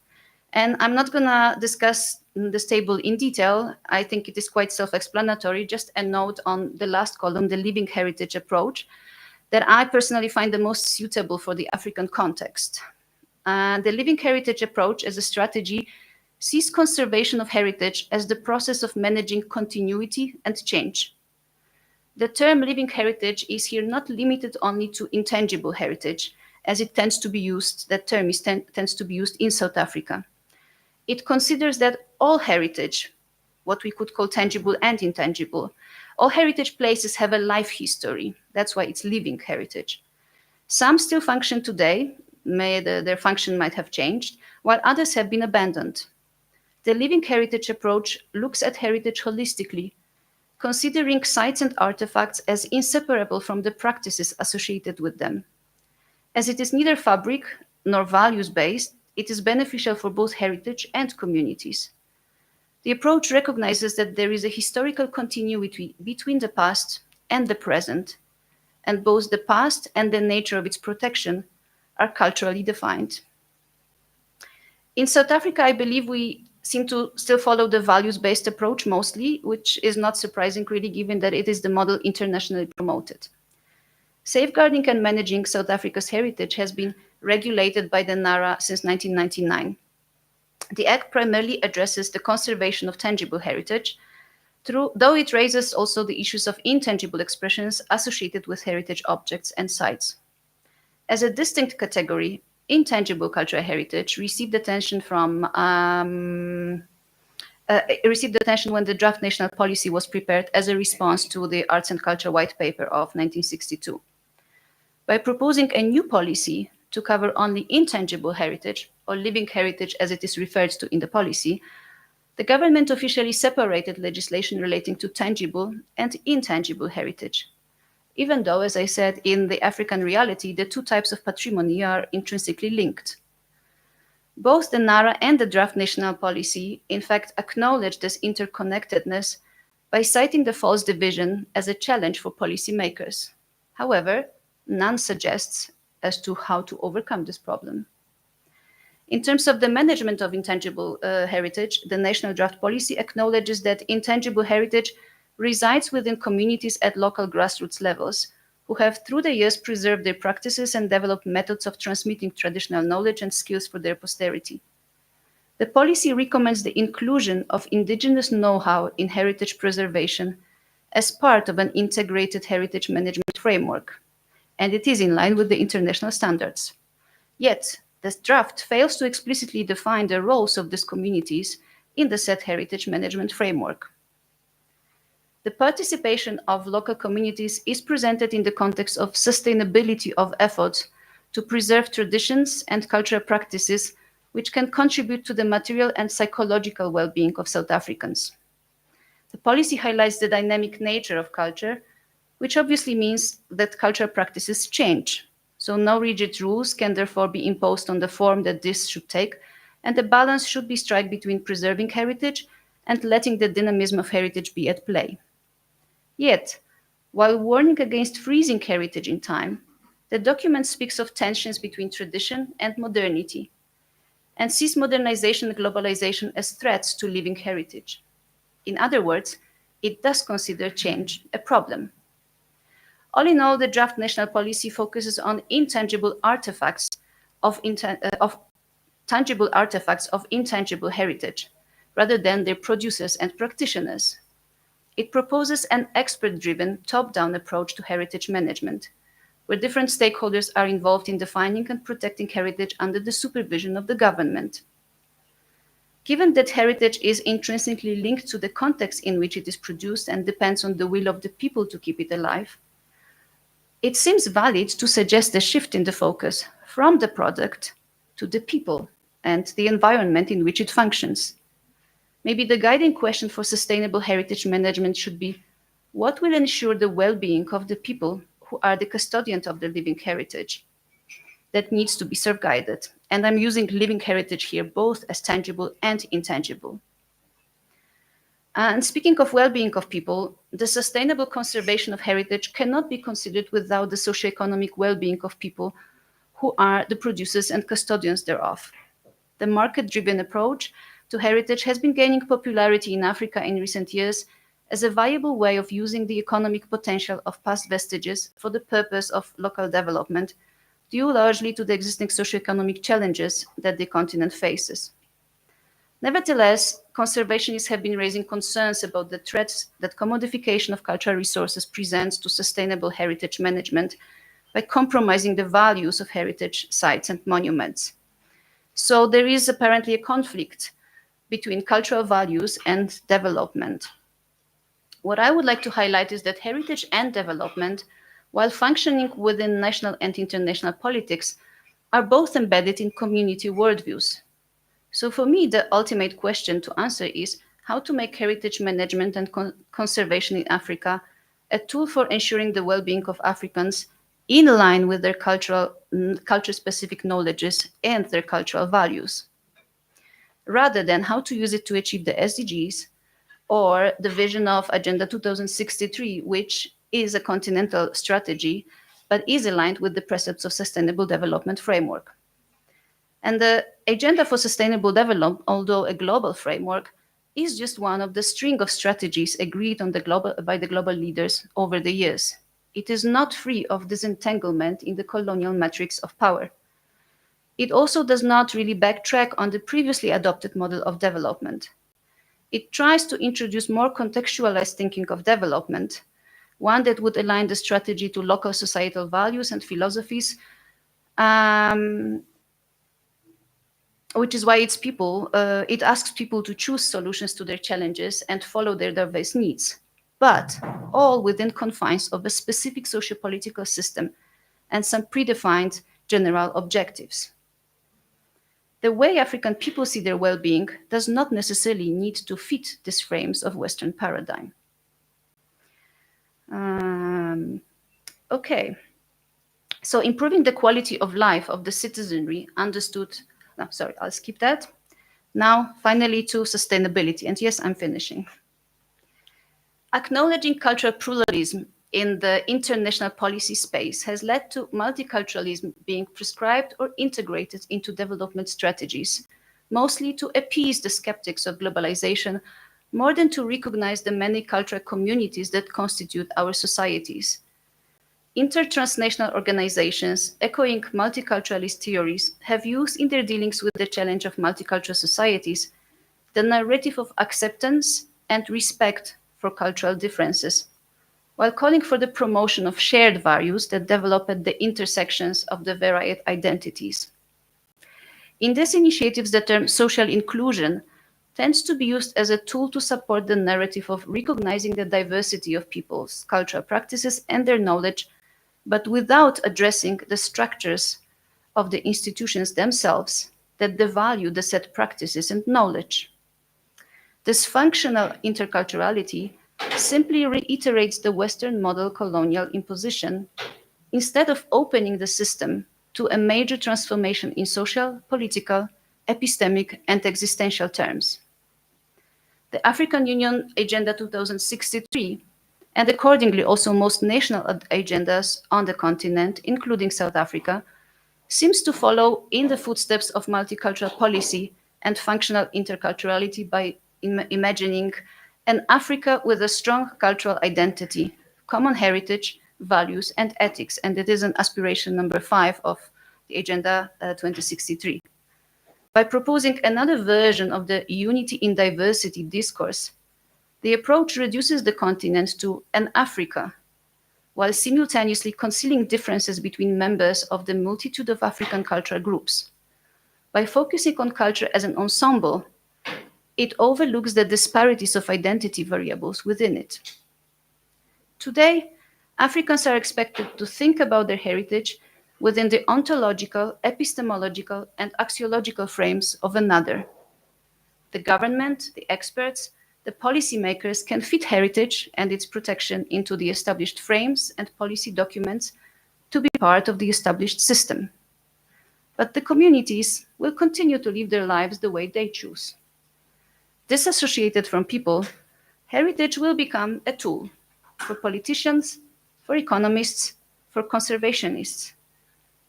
[SPEAKER 10] And I'm not going to discuss this table in detail. I think it is quite self-explanatory. Just a note on the last column, the living heritage approach, that I personally find the most suitable for the African context. The living heritage approach as a strategy sees conservation of heritage as the process of managing continuity and change. The term living heritage is here not limited only to intangible heritage, as it tends to be used, that term tends to be used in South Africa. It considers that all heritage, what we could call tangible and intangible, all heritage places have a life history. That's why it's living heritage. Some still function today, their function might have changed, while others have been abandoned. The living heritage approach looks at heritage holistically, considering sites and artifacts as inseparable from the practices associated with them. As it is neither fabric nor values-based, it is beneficial for both heritage and communities. The approach recognizes that there is a historical continuity between the past and the present, and both the past and the nature of its protection are culturally defined. In South Africa, I believe we seem to still follow the values-based approach mostly, which is not surprising really given that it is the model internationally promoted. Safeguarding and managing South Africa's heritage has been regulated by the NARA since 1999. The Act primarily addresses the conservation of tangible heritage, though it raises also the issues of intangible expressions associated with heritage objects and sites. As a distinct category, intangible cultural heritage received attention when the draft national policy was prepared as a response to the Arts and Culture White Paper of 1962. By proposing a new policy to cover only intangible heritage, or living heritage as it is referred to in the policy, the government officially separated legislation relating to tangible and intangible heritage, even though, as I said, in the African reality, the two types of patrimony are intrinsically linked. Both the NARA and the draft national policy, in fact, acknowledge this interconnectedness by citing the false division as a challenge for policymakers. However, none suggests as to how to overcome this problem. In terms of the management of intangible heritage, the national draft policy acknowledges that intangible heritage resides within communities at local grassroots levels, who have through the years preserved their practices and developed methods of transmitting traditional knowledge and skills for their posterity. The policy recommends the inclusion of indigenous know-how in heritage preservation as part of an integrated heritage management framework, and it is in line with the international standards. Yet, this draft fails to explicitly define the roles of these communities in the said heritage management framework. The participation of local communities is presented in the context of sustainability of efforts to preserve traditions and cultural practices which can contribute to the material and psychological well-being of South Africans. The policy highlights the dynamic nature of culture, which obviously means that cultural practices change. So no rigid rules can therefore be imposed on the form that this should take, and the balance should be struck between preserving heritage and letting the dynamism of heritage be at play. Yet, while warning against freezing heritage in time, the document speaks of tensions between tradition and modernity, and sees modernization and globalization as threats to living heritage. In other words, it does consider change a problem. All in all, the draft national policy focuses on intangible artifacts of tangible artifacts of intangible heritage, rather than their producers and practitioners. It proposes an expert-driven, top-down approach to heritage management, where different stakeholders are involved in defining and protecting heritage under the supervision of the government. Given that heritage is intrinsically linked to the context in which it is produced and depends on the will of the people to keep it alive, it seems valid to suggest a shift in the focus from the product to the people and the environment in which it functions. Maybe the guiding question for sustainable heritage management should be, what will ensure the well-being of the people who are the custodians of the living heritage? That needs to be self-guided. And I'm using living heritage here both as tangible and intangible. And speaking of well-being of people, the sustainable conservation of heritage cannot be considered without the socioeconomic well-being of people who are the producers and custodians thereof. The market-driven approach to heritage has been gaining popularity in Africa in recent years as a viable way of using the economic potential of past vestiges for the purpose of local development, due largely to the existing socioeconomic challenges that the continent faces. Nevertheless, conservationists have been raising concerns about the threats that commodification of cultural resources presents to sustainable heritage management by compromising the values of heritage sites and monuments. So there is apparently a conflict between cultural values and development. What I would like to highlight is that heritage and development, while functioning within national and international politics, are both embedded in community worldviews. So for me, the ultimate question to answer is how to make heritage management and conservation in Africa a tool for ensuring the well-being of Africans in line with their culture-specific knowledges and their cultural values, rather than how to use it to achieve the SDGs or the vision of Agenda 2063, which is a continental strategy, but is aligned with the precepts of Sustainable Development Framework. And the Agenda for Sustainable Development, although a global framework, is just one of the string of strategies agreed on by the global leaders over the years. It is not free of disentanglement in the colonial matrix of power. It also does not really backtrack on the previously adopted model of development. It tries to introduce more contextualized thinking of development, one that would align the strategy to local societal values and philosophies, which is why it asks people to choose solutions to their challenges and follow their diverse needs, but all within confines of a specific socio-political system and some predefined general objectives. The way African people see their well-being does not necessarily need to fit these frames of Western paradigm. Okay, so improving the quality of life of the citizenry understood. No, sorry, I'll skip that. Now, finally, to sustainability. And yes, I'm finishing. Acknowledging cultural pluralism in the international policy space has led to multiculturalism being prescribed or integrated into development strategies, mostly to appease the skeptics of globalization more than to recognize the many cultural communities that constitute our societies. Intertransnational organizations echoing multiculturalist theories have used in their dealings with the challenge of multicultural societies the narrative of acceptance and respect for cultural differences, while calling for the promotion of shared values that develop at the intersections of the varied identities. In these initiatives, the term social inclusion tends to be used as a tool to support the narrative of recognizing the diversity of people's cultural practices and their knowledge, but without addressing the structures of the institutions themselves that devalue the said practices and knowledge. This functional interculturality simply reiterates the Western model colonial imposition instead of opening the system to a major transformation in social, political, epistemic, and existential terms. The African Union Agenda 2063, and accordingly also most national agendas on the continent, including South Africa, seems to follow in the footsteps of multicultural policy and functional interculturality by imagining an Africa with a strong cultural identity, common heritage, values, and ethics. And it is an aspiration number 5 of the Agenda 2063. By proposing another version of the unity in diversity discourse, the approach reduces the continent to an Africa, while simultaneously concealing differences between members of the multitude of African cultural groups. By focusing on culture as an ensemble, it overlooks the disparities of identity variables within it. Today, Africans are expected to think about their heritage within the ontological, epistemological, and axiological frames of another. The government, the experts, the policymakers can fit heritage and its protection into the established frames and policy documents to be part of the established system. But the communities will continue to live their lives the way they choose. Disassociated from people, heritage will become a tool for politicians, for economists, for conservationists.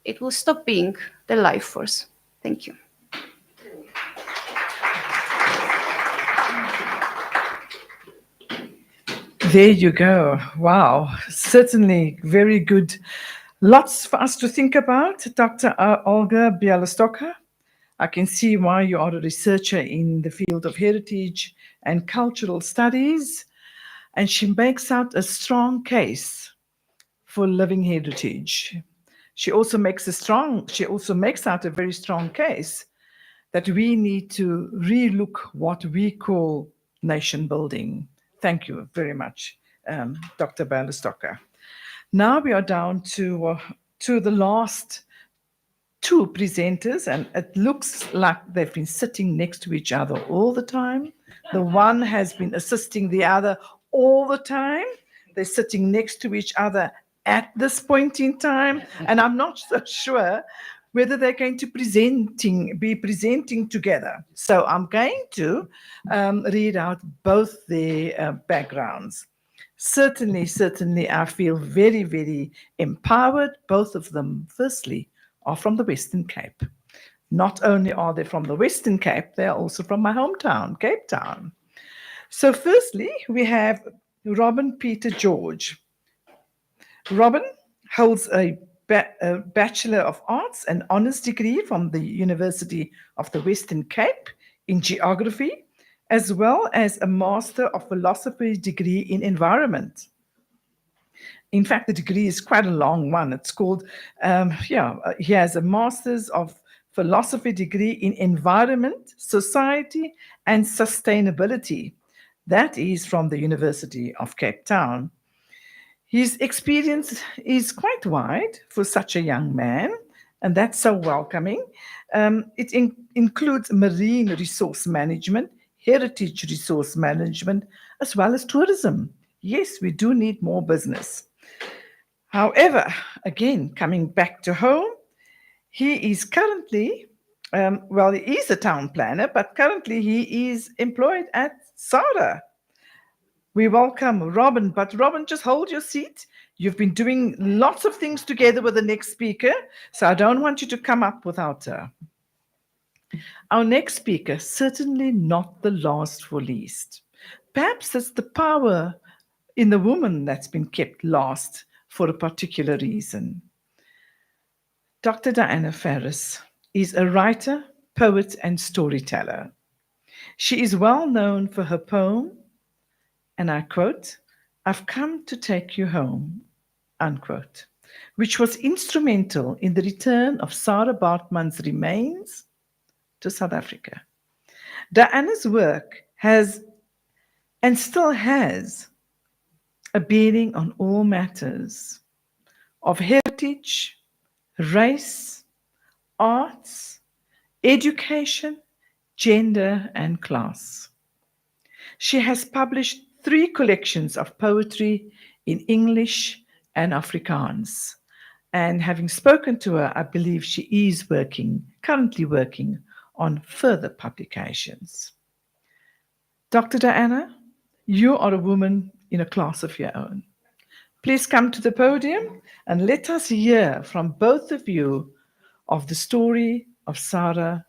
[SPEAKER 10] It will stop being the life force. Thank you.
[SPEAKER 11] There you go. Wow. Certainly very good. Lots for us to think about. Dr. Olga Bialystoka, I can see why you are a researcher in the field of heritage and cultural studies, and she makes out a strong case for living heritage. She also makes out a very strong case that we need to relook what we call nation building. Thank you very much, Dr. Bialystoka. Now we are down to the last two presenters, and it looks like they've been sitting next to each other all the time. The one has been assisting the other all the time. They're sitting next to each other at this point in time, and I'm not so sure whether they're going to be presenting together. So I'm going to read out both their backgrounds. Certainly, I feel very, very empowered. Both of them, firstly, are from the Western Cape. Not only are they from the Western Cape, they are also from my hometown, Cape Town. So firstly, we have Robin Peter George. Robin holds a Bachelor of Arts and Honours degree from the University of the Western Cape in Geography, as well as a Master of Philosophy degree in Environment. In fact, the degree is quite a long one. It's called, he has a Master's of Philosophy degree in Environment, Society, and Sustainability. That is from the University of Cape Town. His experience is quite wide for such a young man, and that's so welcoming. It includes marine resource management, heritage resource management, as well as tourism. Yes, we do need more business. However, again, coming back to home, he is currently, he is a town planner, but currently he is employed at SARA. We welcome Robin, but Robin, just hold your seat. You've been doing lots of things together with the next speaker, so I don't want you to come up without her. Our next speaker, certainly not the last for least. Perhaps it's the power in the woman that's been kept last for a particular reason. Dr. Diana Ferris is a writer, poet, and storyteller. She is well known for her poem, and I quote, "I've come to take you home," unquote, which was instrumental in the return of Sarah Baartman's remains to South Africa. Diana's work has and still has a bearing on all matters of heritage, race, arts, education, gender, and class. She has published 3 collections of poetry in English and Afrikaans. And having spoken to her, I believe she is currently working on further publications. Dr. Diana, you are a woman in a class of your own. Please come to the podium and let us hear from both of you of the story of Sarah,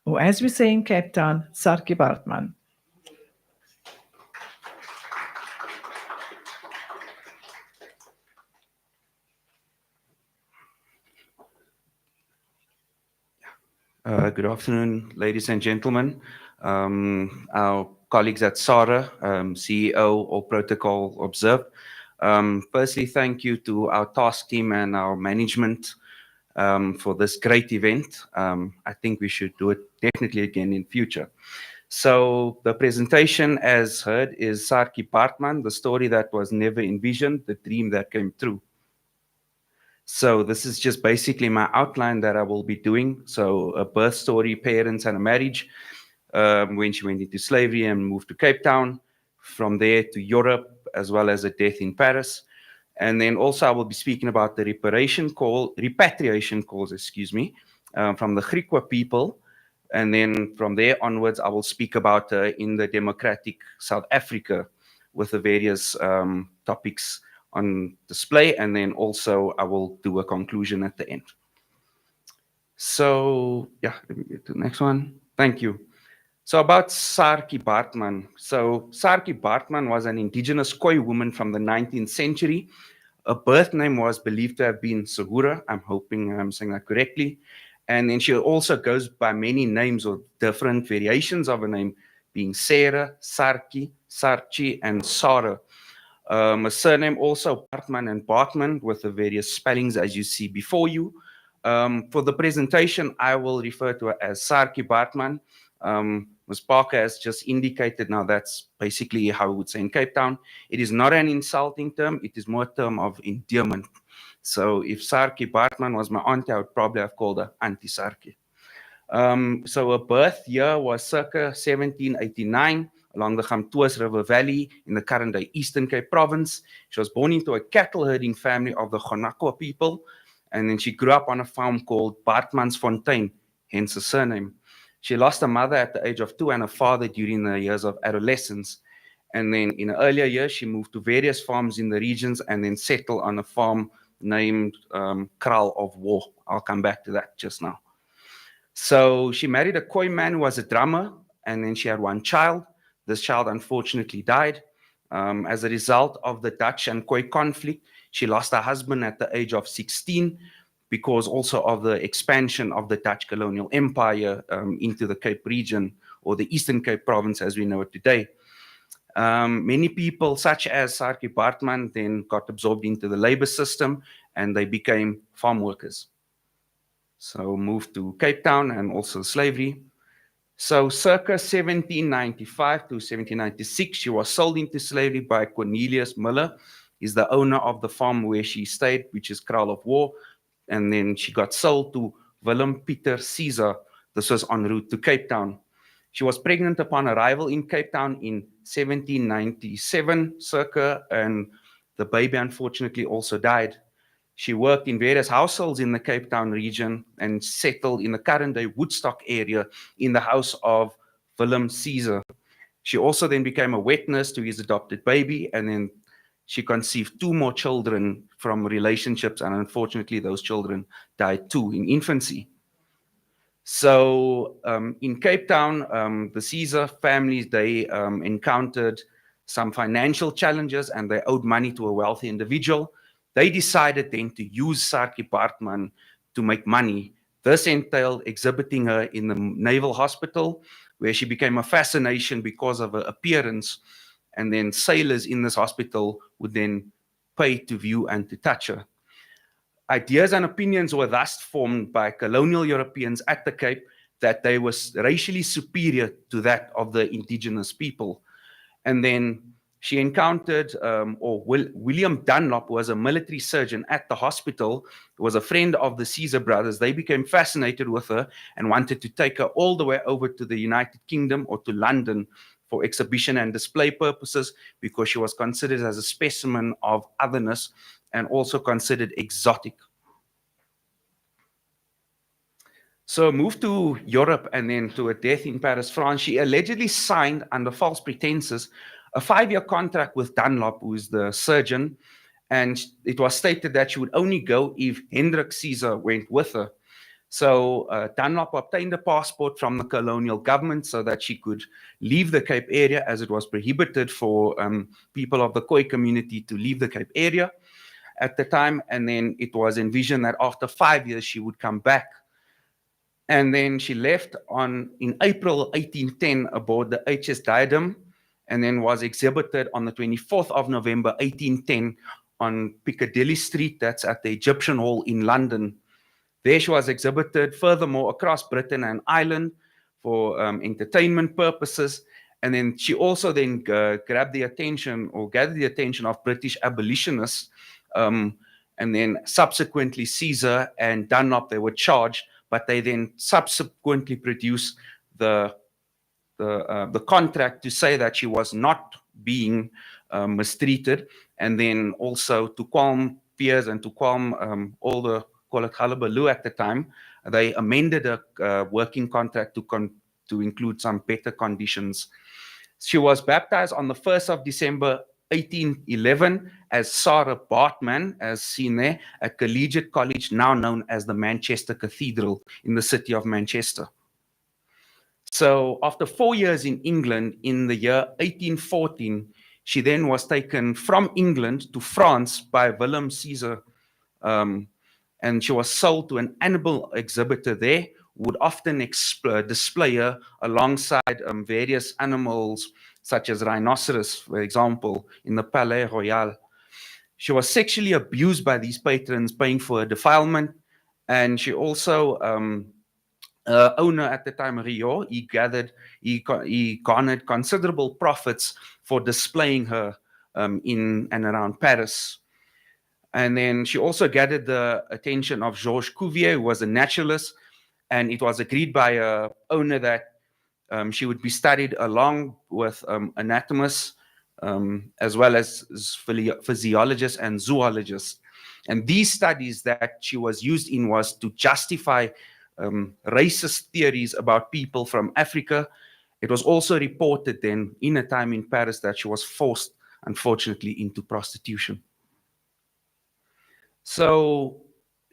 [SPEAKER 11] or as we say in Cape Town, Sarki Baartman.
[SPEAKER 12] Good afternoon, ladies and gentlemen. Our colleagues at SARA, CEO, all protocol observed. Firstly, thank you to our task team and our management for this great event. I think we should do it definitely again in future. So the presentation, as heard, is Sarki Baartman, the story that was never envisioned, the dream that came true. So this is just basically my outline that I will be doing. So a birth story, parents, and a marriage, when she went into slavery and moved to Cape Town, from there to Europe, as well as a death in Paris. And then also I will be speaking about the repatriation calls, from the Griqua people. And then from there onwards, I will speak about in the democratic South Africa with the various topics on display, and then also I will do a conclusion at the end. So yeah, let me get to the next one. Thank you. So about Sarki Baartman. So Sarki Baartman was an indigenous Khoi woman from the 19th century. Her birth name was believed to have been Sahura. I'm hoping I'm saying that correctly. And then she also goes by many names or different variations of her name, being Sarah, Sarki, Sarchi, and Sarah. A surname also Baartman and Baartman with the various spellings as you see before you. For the presentation, I will refer to her as Sarki Baartman. Ms. Parker has just indicated, now that's basically how we would say in Cape Town. It is not an insulting term, it is more a term of endearment. So if Sarki Baartman was my auntie, I would probably have called her Auntie Sarki. So her birth year was circa 1789 along the Gamtoos River Valley in the current day Eastern Cape Province. She was born into a cattle herding family of the Gonaqua people, and then she grew up on a farm called Baartmansfontein, hence the surname. She lost her mother at the age of 2 and her father during the years of adolescence. And then in earlier years, she moved to various farms in the regions and then settled on a farm named Kraal of War. I'll come back to that just now. So she married a Khoi man who was a drummer, and then she had 1 child. This child unfortunately died. As a result of the Dutch and Khoi conflict, she lost her husband at the age of 16 because also of the expansion of the Dutch colonial empire into the Cape region, or the Eastern Cape Province as we know it today. Many people, such as Sarki Baartman, then got absorbed into the labor system and they became farm workers. So moved to Cape Town and also slavery. So circa 1795 to 1796, she was sold into slavery by Cornelius Miller. He's the owner of the farm where she stayed, which is Kraal of War. And then she got sold to Willem Pieter Caesar. This was en route to Cape Town. She was pregnant upon arrival in Cape Town in 1797 circa, and the baby unfortunately also died. She worked in various households in the Cape Town region and settled in the current day Woodstock area in the house of Willem Caesar. She also then became a wet nurse to his adopted baby, and then she conceived 2 more children from relationships, and unfortunately those children died too in infancy. So in Cape Town, the Caesar families, they encountered some financial challenges and they owed money to a wealthy individual. They decided then to use Saartjie Baartman to make money. This entailed exhibiting her in the Naval Hospital, where she became a fascination because of her appearance, and then sailors in this hospital would then pay to view and to touch her. Ideas and opinions were thus formed by colonial Europeans at the Cape that they were racially superior to that of the indigenous people. And then she encountered, William Dunlop was a military surgeon at the hospital, was a friend of the Caesar brothers. They became fascinated with her and wanted to take her all the way over to the United Kingdom or to London for exhibition and display purposes, because she was considered as a specimen of otherness and also considered exotic. So moved to Europe and then to a death in Paris, France. She allegedly signed under false pretenses a 5-year contract with Dunlop, who is the surgeon, and it was stated that she would only go if Hendrik Caesar went with her. So Dunlop obtained a passport from the colonial government so that she could leave the Cape area, as it was prohibited for people of the Khoi community to leave the Cape area at the time. And then it was envisioned that after 5 years she would come back. And then she left in April 1810 aboard the HS Diadem, and then was exhibited on the 24th of November 1810 on Piccadilly Street, that's at the Egyptian Hall in London. There she was exhibited furthermore across Britain and Ireland for entertainment purposes. And then she also then gathered the attention of British abolitionists. And then subsequently Caesar and Dunlop, they were charged, but they then subsequently produced the contract to say that she was not being mistreated, and then also to calm fears and to calm all the, call it hullabaloo at the time, they amended a working contract to include some better conditions. She was baptized on the 1st of December 1811 as Sarah Baartman, as seen there, at Collegiate College, now known as the Manchester Cathedral in the city of Manchester. So after 4 years in England, in the year 1814, she then was taken from England to France by Willem Caesar, and she was sold to an animal exhibitor there, who would often display her alongside various animals, such as rhinoceros, for example, in the Palais Royal. She was sexually abused by these patrons, paying for her defilement, and she also owner at the time, Rio, he garnered considerable profits for displaying her in and around Paris. And then she also gathered the attention of Georges Cuvier, who was a naturalist, and it was agreed by her owner that she would be studied along with anatomists, as well as physiologists and zoologists. And these studies that she was used in was to justify racist theories about people from Africa. It was also reported then in a time in Paris that she was forced, unfortunately, into prostitution. So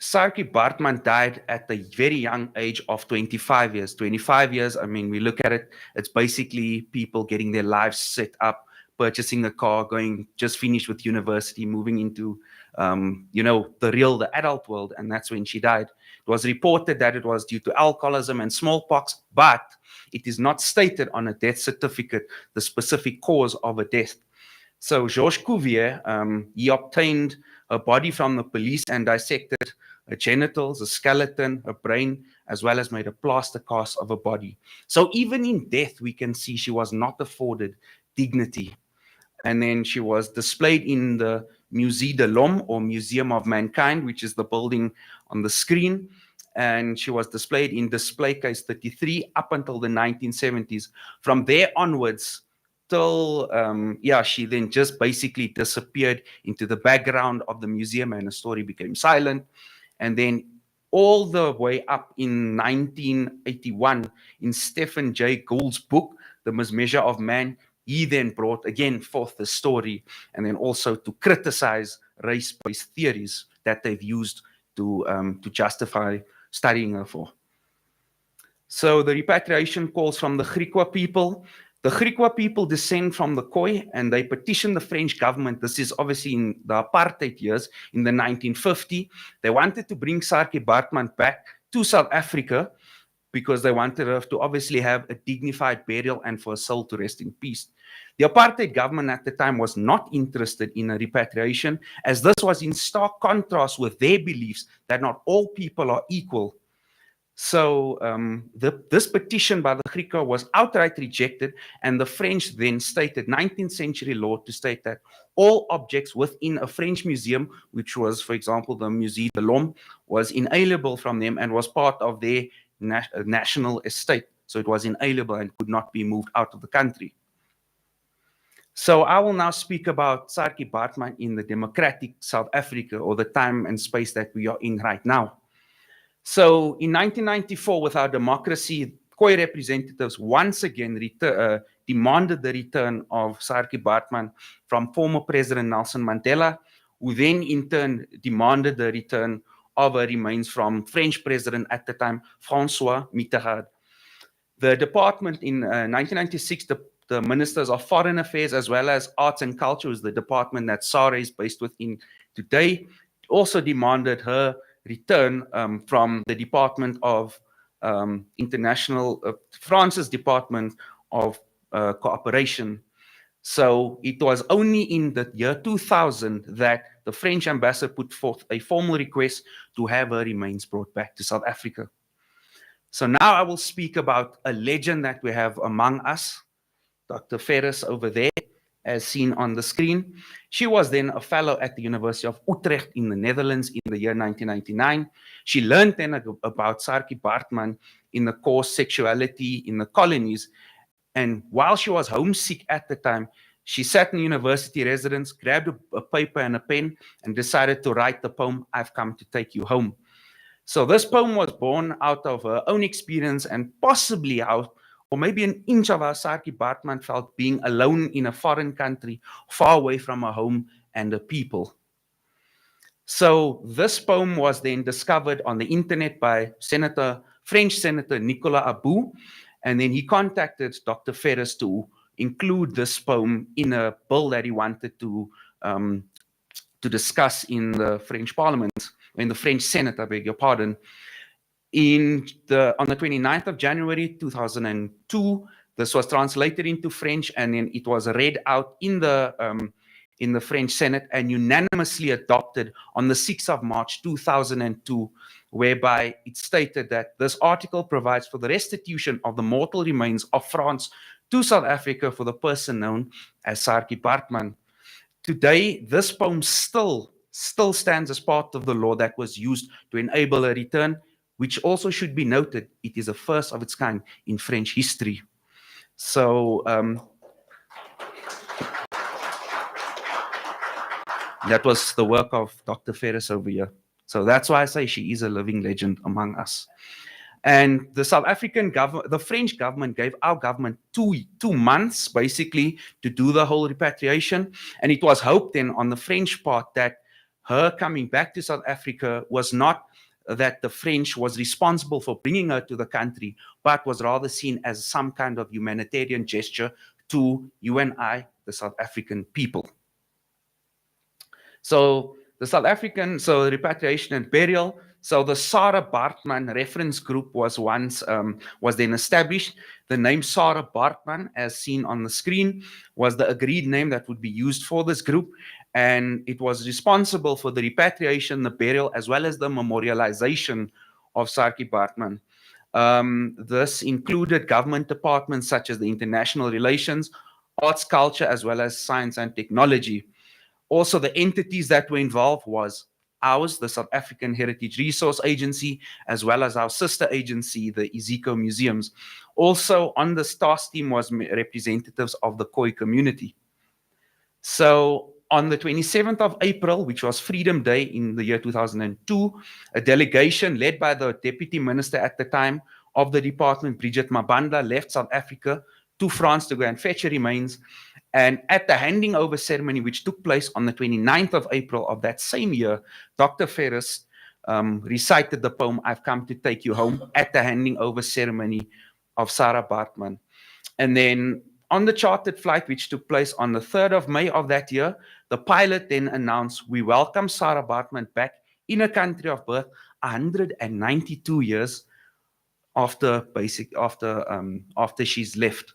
[SPEAKER 12] Saartjie Baartman died at the very young age of 25 years. 25 years, I mean, we look at it, it's basically people getting their lives set up, purchasing a car, just finished with university, moving into, the adult world, and that's when she died. It was reported that it was due to alcoholism and smallpox, but it is not stated on a death certificate the specific cause of a death. So Georges Cuvier, he obtained a body from the police and dissected her genitals, a skeleton, her brain, as well as made a plaster cast of her body. So even in death, we can see she was not afforded dignity. And then she was displayed in the Musée de l'Homme, or Museum of Mankind, which is the building on the screen. And she was displayed in display case 33 up until the 1970s. From there onwards, till she then just basically disappeared into the background of the museum, and the story became silent. And then all the way up in 1981, in Stephen Jay Gould's book, The Mismeasure of Man, he then brought again forth the story, and then also to criticize race-based theories that they've used to justify studying her for. So the repatriation calls from the Griqua people. The Griqua people descend from the Khoi, and they petitioned the French government. This is obviously in the apartheid years, in the 1950. They wanted to bring Saartjie Baartman back to South Africa because they wanted her to obviously have a dignified burial and for her soul to rest in peace. The apartheid government at the time was not interested in a repatriation, as this was in stark contrast with their beliefs that not all people are equal. So this petition by the Griqua was outright rejected, and the French then stated 19th century law to state that all objects within a French museum, which was, for example, the Musée de l'Homme, was inalienable from them and was part of their national estate. So it was inalienable and could not be moved out of the country. So I will now speak about Saartjie Baartman in the democratic South Africa, or the time and space that we are in right now. So in 1994, with our democracy, Khoi representatives once again demanded the return of Saartjie Baartman from former President Nelson Mandela, who then in turn demanded the return of her remains from French President at the time, Francois Mitterrand. The department in 1996, the Ministers of Foreign Affairs as well as Arts and Culture, is the department that SARA is based within today, also demanded her return from the Department of France's Department of Cooperation. So it was only in the year 2000 that the French ambassador put forth a formal request to have her remains brought back to South Africa. So now I will speak about a legend that we have among us, Dr. Ferris over there, as seen on the screen. She was then a fellow at the University of Utrecht in the Netherlands in the year 1999. She learned then about Saartjie Baartman in the course Sexuality in the Colonies. And while she was homesick at the time, she sat in university residence, grabbed a paper and a pen, and decided to write the poem, "I've Come to Take You Home." So this poem was born out of her own experience and possibly how, or maybe an inch of how Saartjie Baartman felt being alone in a foreign country, far away from her home and her people. So this poem was then discovered on the internet by French Senator Nicolas Abou, and then he contacted Dr. Ferris to include this poem in a bill that he wanted to discuss in the French Parliament, in the French Senate, I beg your pardon. On the 29th of January 2002, this was translated into French, and then it was read out in the French Senate and unanimously adopted on the 6th of March 2002, whereby it stated that this article provides for the restitution of the mortal remains of France to South Africa for the person known as Saartjie Baartman. Today, this poem still stands as part of the law that was used to enable a return, which also should be noted, it is a first of its kind in French history. So that was the work of Dr. Ferris over here. So that's why I say she is a living legend among us. And the South African government, the French government gave our government two months basically to do the whole repatriation. And it was hoped then on the French part that her coming back to South Africa was not that the French was responsible for bringing her to the country, but was rather seen as some kind of humanitarian gesture to you and I, the South African people. So the repatriation and burial. So the Sarah Baartman reference group was then established. The name Sarah Baartman, as seen on the screen, was the agreed name that would be used for this group. And it was responsible for the repatriation, the burial, as well as the memorialization of Saartjie Baartman. This included government departments such as the International Relations, Arts, Culture, as well as Science and Technology. Also, the entities that were involved was ours, the South African Heritage Resource Agency, as well as our sister agency, the Iziko Museums. Also on the task team was representatives of the Khoi community. So on the 27th of April, which was Freedom Day in the year 2002, a delegation led by the Deputy Minister at the time of the department, Bridget Mabanda, left South Africa to France to go and fetch her remains. And at the handing over ceremony, which took place on the 29th of April of that same year, Dr. Ferris recited the poem, "I've Come to Take You Home," at the handing over ceremony of Sarah Baartman. And then On the chartered flight, which took place on the 3rd of May of that year, the pilot then announced, "We welcome Sarah Baartman back in her country of birth 192 years after she's left."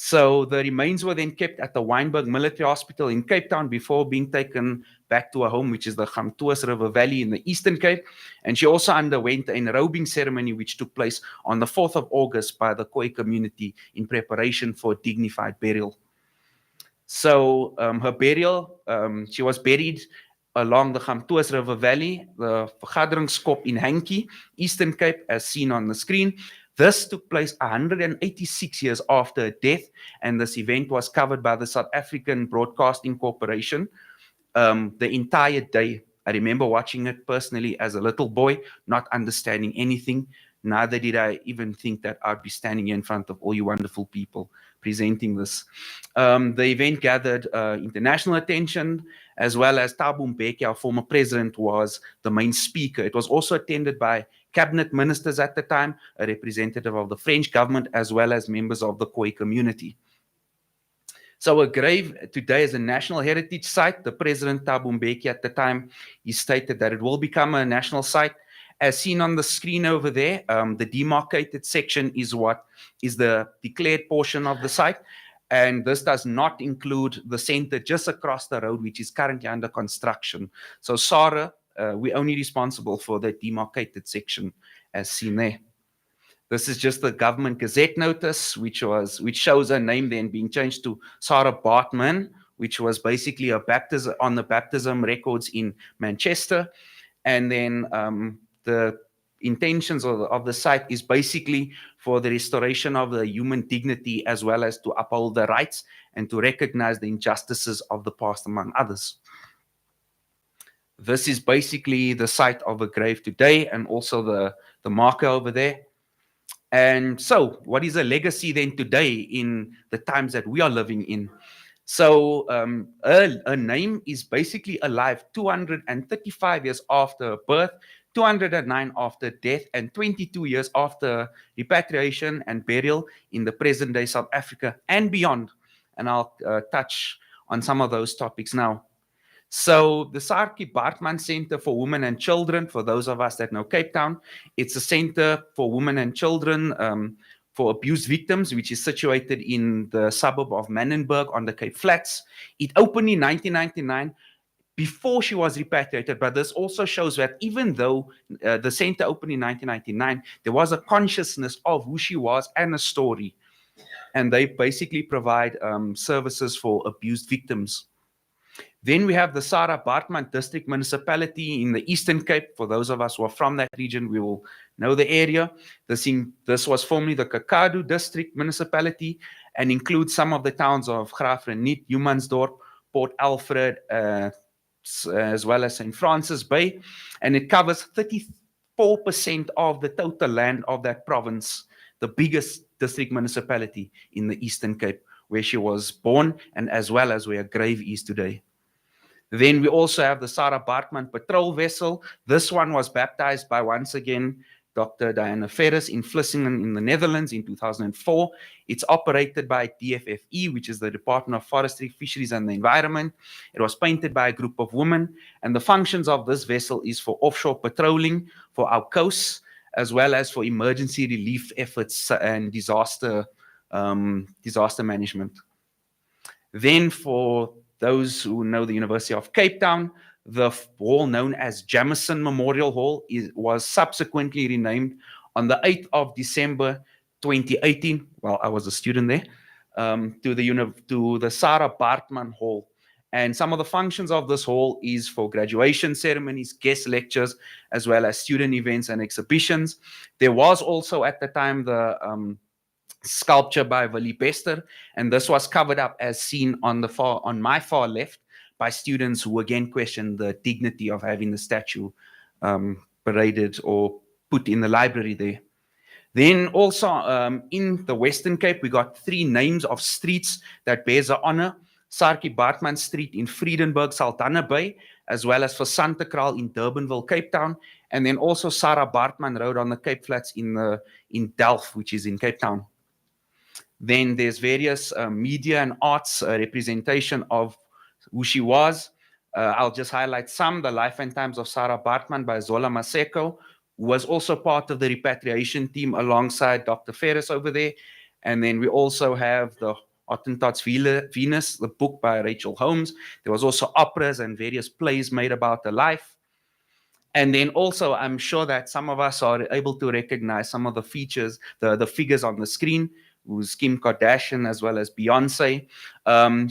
[SPEAKER 12] So the remains were then kept at the Wynberg Military Hospital in Cape Town before being taken back to her home, which is the Gamtoos River Valley in the Eastern Cape. And she also underwent an enrobing ceremony, which took place on the 4th of August by the Khoi community in preparation for dignified burial. So her burial, she was buried along the Gamtoos River Valley, the Vergaderingskop in Hankie, Eastern Cape, as seen on the screen. This took place 186 years after her death, and this event was covered by the South African Broadcasting Corporation the entire day. I remember watching it personally as a little boy, not understanding anything. Neither did I even think that I'd be standing here in front of all you wonderful people presenting this. The event gathered international attention, as well as Thabo Mbeki, our former president, was the main speaker. It was also attended by cabinet ministers at the time, a representative of the French government, as well as members of the Khoi community. So her grave today is a national heritage site. The president, Thabo Mbeki, at the time, he stated that it will become a national site. As seen on the screen over there, the demarcated section is what is the declared portion of the site. And this does not include the center just across the road, which is currently under construction. So Sarah, we're only responsible for the demarcated section as seen there. This is just the government gazette notice, which shows her name then being changed to Sarah Baartman, which was basically a baptism on the baptism records in Manchester. And then the intentions of the site is basically for the restoration of the human dignity, as well as to uphold the rights and to recognize the injustices of the past, among others. This is basically the site of a grave today, and also the marker over there. And so what is a legacy then today in the times that we are living in? So her name is basically alive 235 years after birth, 209 after death, and 22 years after repatriation and burial in the present day South Africa and beyond. And I'll touch on some of those topics now. So the Saartjie Baartman Center for Women and Children, for those of us that know Cape Town, it's a center for women and children for abuse victims, which is situated in the suburb of Manenberg on the Cape Flats. It opened in 1999 before she was repatriated, but this also shows that even though the center opened in 1999, there was a consciousness of who she was and a story. And they basically provide services for abused victims. Then we have the Sarah Baartman District Municipality in the Eastern Cape. For those of us who are from that region, we will know the area. This was formerly the Kakadu District Municipality and includes some of the towns of Graafrenet, Humansdorp, Port Alfred, as well as St. Francis Bay. And it covers 34% of the total land of that province, the biggest district municipality in the Eastern Cape, where she was born and as well as where her grave is today. Then we also have the Sarah Baartman patrol vessel. This one was baptized by, once again, Dr. Diana Ferris in Vlissingen in the Netherlands in 2004. It's operated by DFFE, which is the Department of Forestry, Fisheries and the Environment. It was painted by a group of women. And the functions of this vessel is for offshore patrolling for our coasts, as well as for emergency relief efforts and disaster management. Then for those who know the University of Cape Town, the hall known as Jamison Memorial Hall was subsequently renamed on the 8th of December 2018, while I was a student there, to the Sarah Baartman Hall. And some of the functions of this hall is for graduation ceremonies, guest lectures, as well as student events and exhibitions. There was also at the time the sculpture by Willie Bester, and this was covered up as seen on my far left by students who again questioned the dignity of having the statue paraded or put in the library there. Then also in the Western Cape, we got 3 names of streets that bears the honor. Saartjie Baartman Street in Vredenburg, Saldanha Bay, as well as for Santa Kraal in Durbanville, Cape Town, and then also Sarah Baartman Road on the Cape Flats in Delft, which is in Cape Town. Then there's various media and arts representation of who she was. I'll just highlight some. The Life and Times of Sarah Baartman by Zola Maseko, who was also part of the repatriation team alongside Dr. Ferris over there. And then we also have the Hottentots Venus, the book by Rachel Holmes. There was also operas and various plays made about her life. And then also, I'm sure that some of us are able to recognize some of the features, the figures on the screen, who's Kim Kardashian as well as Beyonce.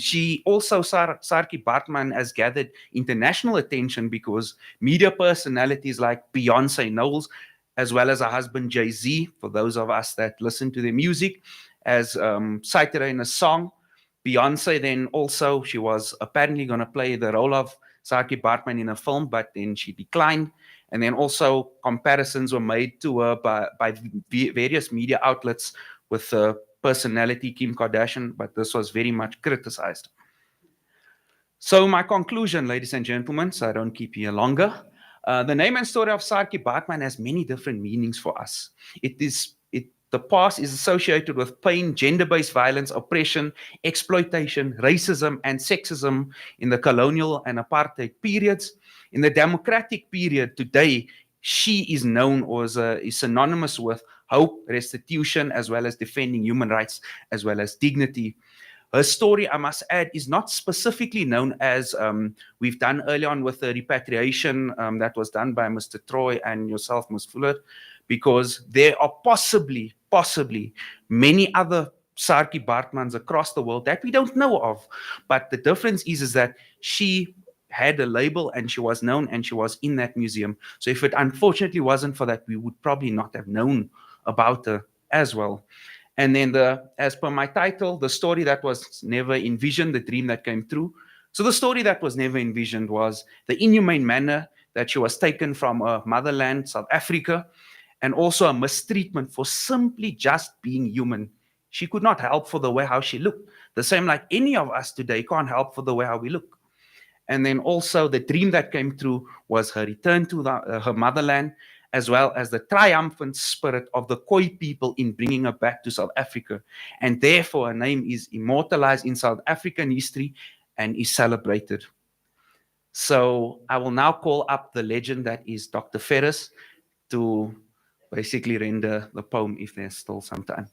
[SPEAKER 12] She also, Saartjie Baartman, has gathered international attention because media personalities like Beyonce Knowles, as well as her husband Jay-Z, for those of us that listen to their music, has cited her in a song. Beyonce then also, she was apparently going to play the role of Saartjie Baartman in a film, but then she declined. And then also comparisons were made to her by various media outlets with personality Kim Kardashian, but this was very much criticized. So my conclusion, ladies and gentlemen, so I don't keep you longer. The name and story of Saartjie Baartman has many different meanings for us. The past is associated with pain, gender-based violence, oppression, exploitation, racism, and sexism in the colonial and apartheid periods. In the democratic period today, she is known or is synonymous with hope, restitution, as well as defending human rights, as well as dignity. Her story, I must add, is not specifically known as we've done early on with the repatriation that was done by Mr. Troy and yourself, Ms. Fuller, because there are possibly many other Saartjie Baartmans across the world that we don't know of. But the difference is that she had a label and she was known and she was in that museum. So if it unfortunately wasn't for that, we would probably not have known about her as well. And then as per my title, the story that was never envisioned, the dream that came true. So the story that was never envisioned was the inhumane manner that she was taken from her motherland, South Africa, and also a mistreatment for simply just being human. She could not help for the way how she looked. The same like any of us today can't help for the way how we look. And then also the dream that came true was her return to her motherland, as well as the triumphant spirit of the Khoi people in bringing her back to South Africa. And therefore her name is immortalized in South African history and is celebrated. So I will now call up the legend that is Dr. Ferris to basically render the poem if there's still some time.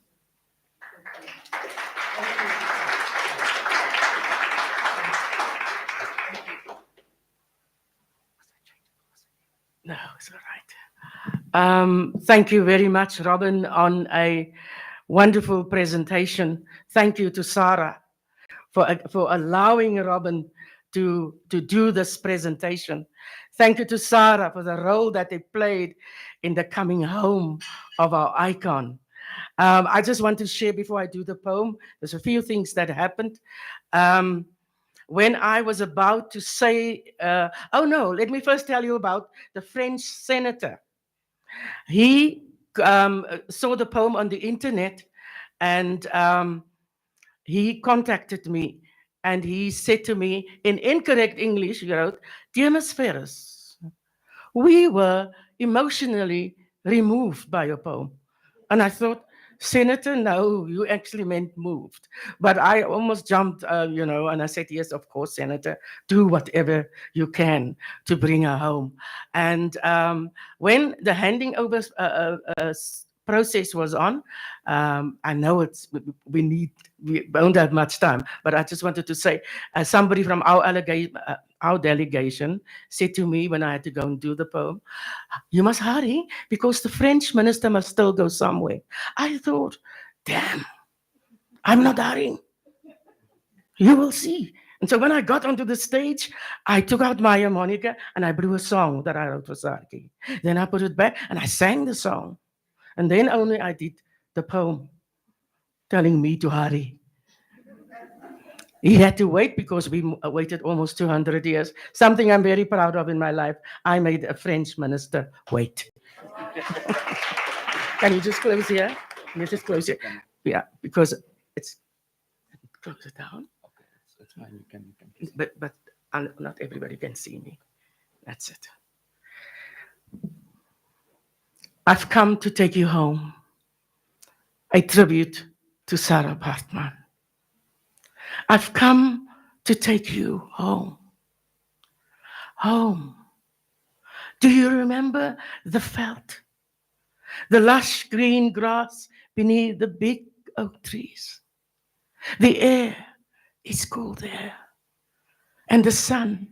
[SPEAKER 21] No, it's all right. Thank you very much, Robin, on a wonderful presentation. Thank you to Sarah for allowing Robin to do this presentation. Thank you to Sarah for the role that they played in the coming home of our icon. I just want to share before I do the poem, there's a few things that happened. When I was about to say, oh no, let me first tell you about the French senator. He saw the poem on the internet and he contacted me and he said to me in incorrect English, he wrote, "Dear Ms. Ferris, we were emotionally removed by your poem." And I thought, Senator, no, you actually meant moved. But I almost jumped, and I said, yes, of course, Senator, do whatever you can to bring her home. And when the handing over process was on, I know we don't have much time, but I just wanted to say, somebody from our delegation said to me when I had to go and do the poem, "You must hurry because the French minister must still go somewhere." I thought, damn, I'm not hurrying. You will see. And so when I got onto the stage, I took out my harmonica and I blew a song that I wrote for Saartjie. Then I put it back and I sang the song. And then only I did the poem telling me to hurry. He had to wait because we waited almost 200 years. Something I'm very proud of in my life. I made a French minister wait. Can you just close here? Can you just close it? Yeah, because it's... Close it down.
[SPEAKER 12] Okay, that's fine. You can.
[SPEAKER 21] But not everybody can see me. That's it. I've come to take you home. A tribute to Sarah Bartman. I've come to take you home. Home. Do you remember the veld? The lush green grass beneath the big oak trees. The air is cool there, and the sun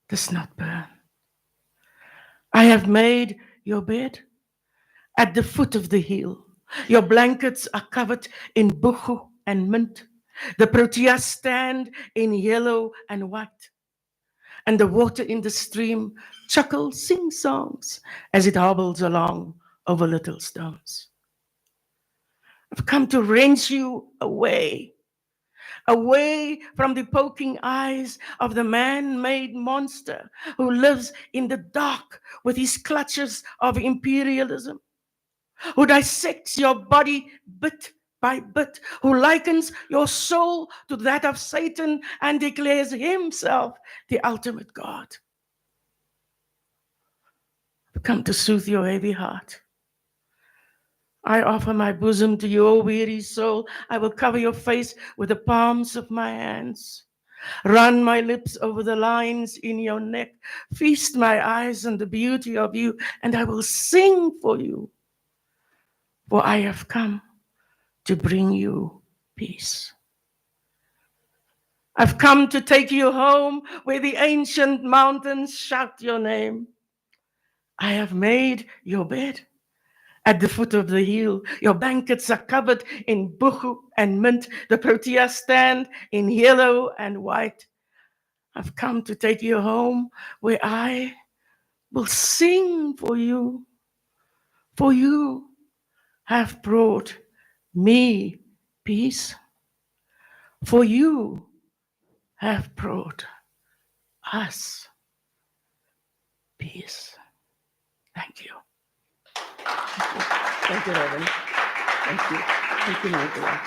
[SPEAKER 21] does not burn. I have made your bed at the foot of the hill. Your blankets are covered in buchu and mint. The proteas stand in yellow and white. And the water in the stream chuckles, sings songs as it hobbles along over little stones. I've come to wrench you away, away from the poking eyes of the man-made monster who lives in the dark with his clutches of imperialism, who dissects your body bit by bit, who likens your soul to that of Satan and declares himself the ultimate God. I've come to soothe your heavy heart. I offer my bosom to your weary soul. I will cover your face with the palms of my hands. Run my lips over the lines in your neck. Feast my eyes on the beauty of you, and I will sing for you. For I have come to bring you peace. I've come to take you home where the ancient mountains shout your name. I have made your bed at the foot of the hill. Your blankets are covered in buchu and mint. The proteas stand in yellow and white. I've come to take you home where I will sing for you. For you have brought me peace. For you have brought us peace. Thank you. Thank you, Robin. Thank you. Thank you, Nicola.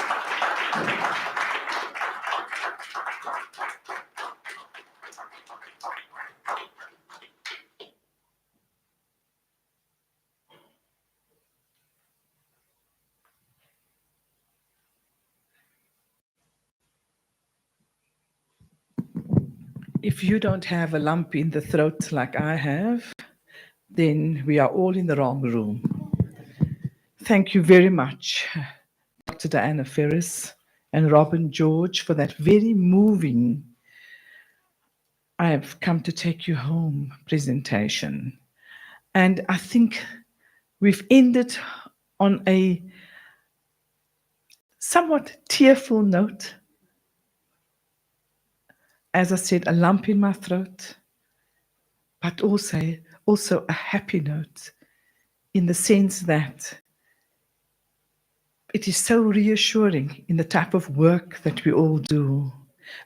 [SPEAKER 11] If you don't have a lump in the throat like I have, then we are all in the wrong room. Thank you very much, Dr. Diana Ferris and Robin George, for that very moving I have come to take you home presentation. And I think we've ended on a somewhat tearful note. As I said, a lump in my throat, but also a happy note in the sense that it is so reassuring in the type of work that we all do,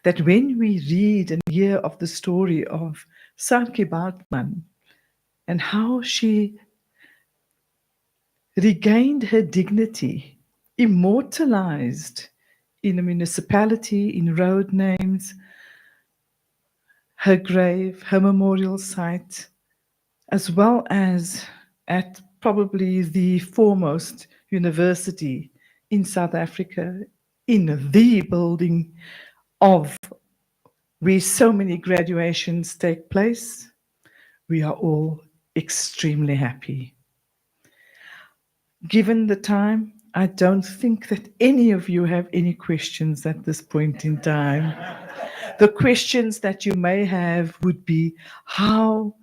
[SPEAKER 11] that when we read and hear of the story of Sarki Bartman and how she regained her dignity, immortalized in a municipality, in road names, her grave, her memorial site, as well as at probably the foremost university in South Africa, in the building of where so many graduations take place, we are all extremely happy. Given the time, I don't think that any of you have any questions at this point in time. The questions that you may have would be, how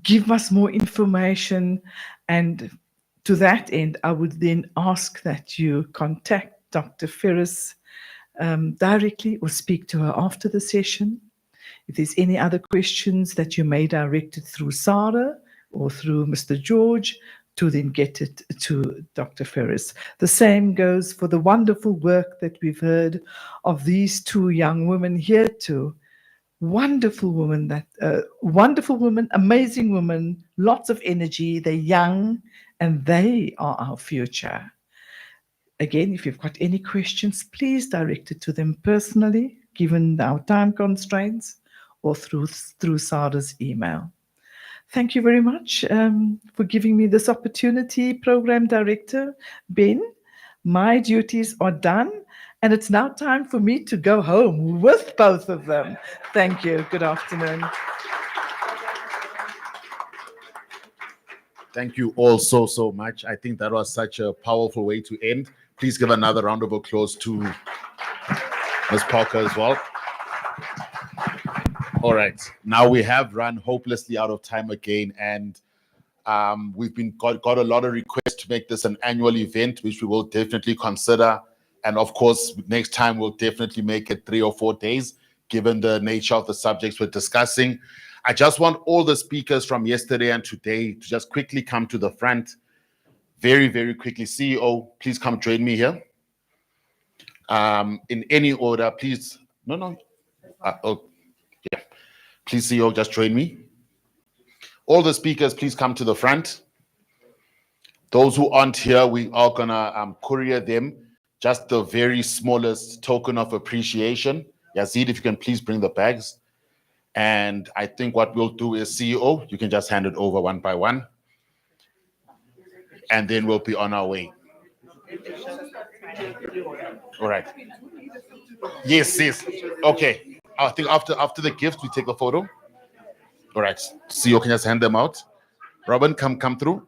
[SPEAKER 11] give us more information? And to that end, I would then ask that you contact Dr. Ferris directly or speak to her after the session. If there's any other questions that you may direct it through Sarah or through Mr. George, to then get it to Dr. Ferris. The same goes for the wonderful work that we've heard of these two young women here too. Wonderful woman, amazing woman, lots of energy. They're young and they are our future. Again, if you've got any questions, please direct it to them personally, given our time constraints, or through Sarah's email. Thank you very much for giving me this opportunity, Program Director Ben. My duties are done, and it's now time for me to go home with both of them. Thank you. Good afternoon.
[SPEAKER 2] Thank you all so much. I think that was such a powerful way to end. Please give another round of applause to Ms. Parker as well. All right, now we have run hopelessly out of time again, and we've got a lot of requests to make this an annual event, which we will definitely consider. And of course, next time we'll definitely make it 3 or 4 days, given the nature of the subjects we're discussing. I just want all the speakers from yesterday and today to just quickly come to the front. Very, very quickly. CEO, please come join me here. In any order, please. No. Oh, yeah. Please, CEO, just join me. All the speakers, please come to the front. Those who aren't here, we are gonna courier them just the very smallest token of appreciation. Yazid, if you can please bring the bags. And I think what we'll do is, CEO, you can just hand it over one by one. And then we'll be on our way. All right. Yes. Okay. I think after the gift, we take a photo. All right. CEO can just hand them out. Robin, come through.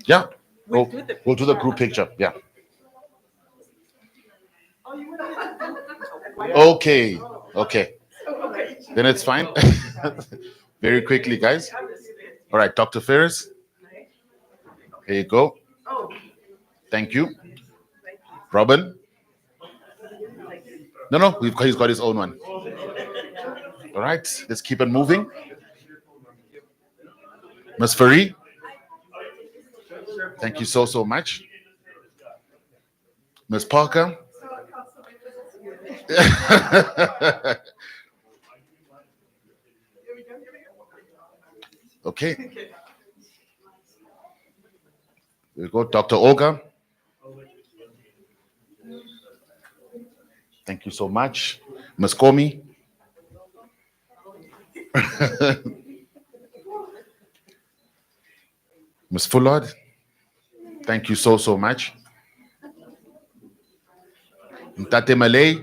[SPEAKER 2] Yeah. We'll do the group picture. Yeah. Okay. Then it's fine. Very quickly, guys. All right, Dr. Ferris. Here you go. Thank you. Robin. No, he's got his own one. All right, let's keep it moving. Ms. Faree. Thank you so much. Ms. Parker. Okay. Here we go, Dr. Olga. Thank you so much. Ms. Komi. Ms. Fullard. Thank you so much. Mtate Malay.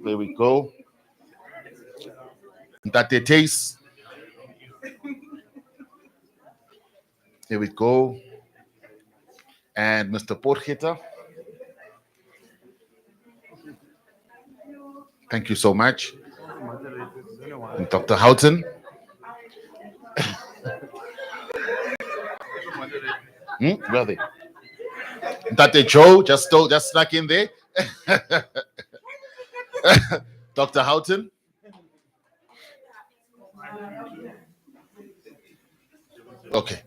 [SPEAKER 2] There we go. Mtate Taste. Here we go. And Mr. Porcheta. Thank you so much. And Dr. Houghton. Where are they? Dr. Joe just snuck in there. Dr. Houghton. Okay.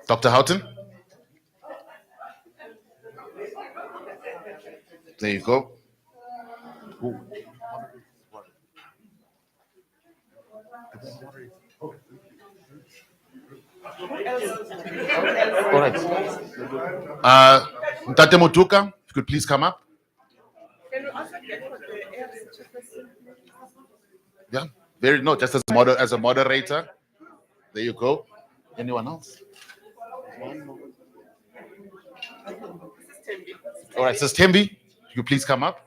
[SPEAKER 2] Dr. Houghton. There you go. All right. Mtate Motuka, if you could please come up. Yeah, just as a moderator. There you go. Anyone else? All right, Sis Tembi, you please come up.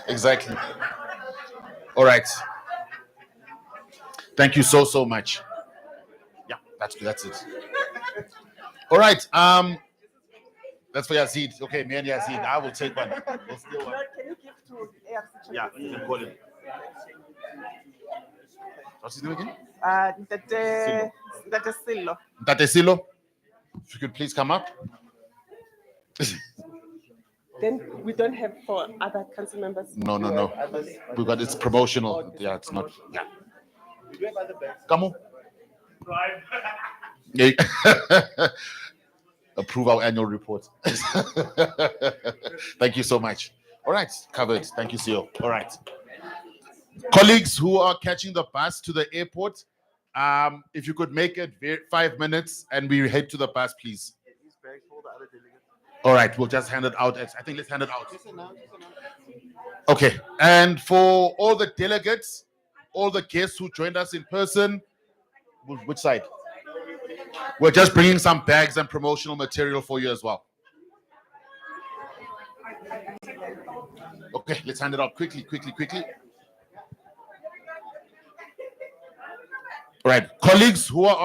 [SPEAKER 2] Exactly. All right. Thank you so much. Yeah, that's good. That's it. All right. That's for Yazid. Okay, me and Yazid. I will take one. Let's do one. Yeah, you can call him. What's his name again? Mtate Silo. If you could please come up.
[SPEAKER 14] Then we don't have for other council members.
[SPEAKER 2] No. Because it's promotional. Yeah, it's not. Yeah. Come on. Approve our annual report. Thank you so much. All right, covered. Thank you, CEO. All right. Colleagues who are catching the bus to the airport, if you could make it 5 minutes and we head to the bus, please. All right, we'll just hand it out. I think let's hand it out. Okay, and for all the delegates, all the guests who joined us in person. Which side? We're just bringing some bags and promotional material for you as well. Okay, let's hand it out quickly. All right, colleagues who are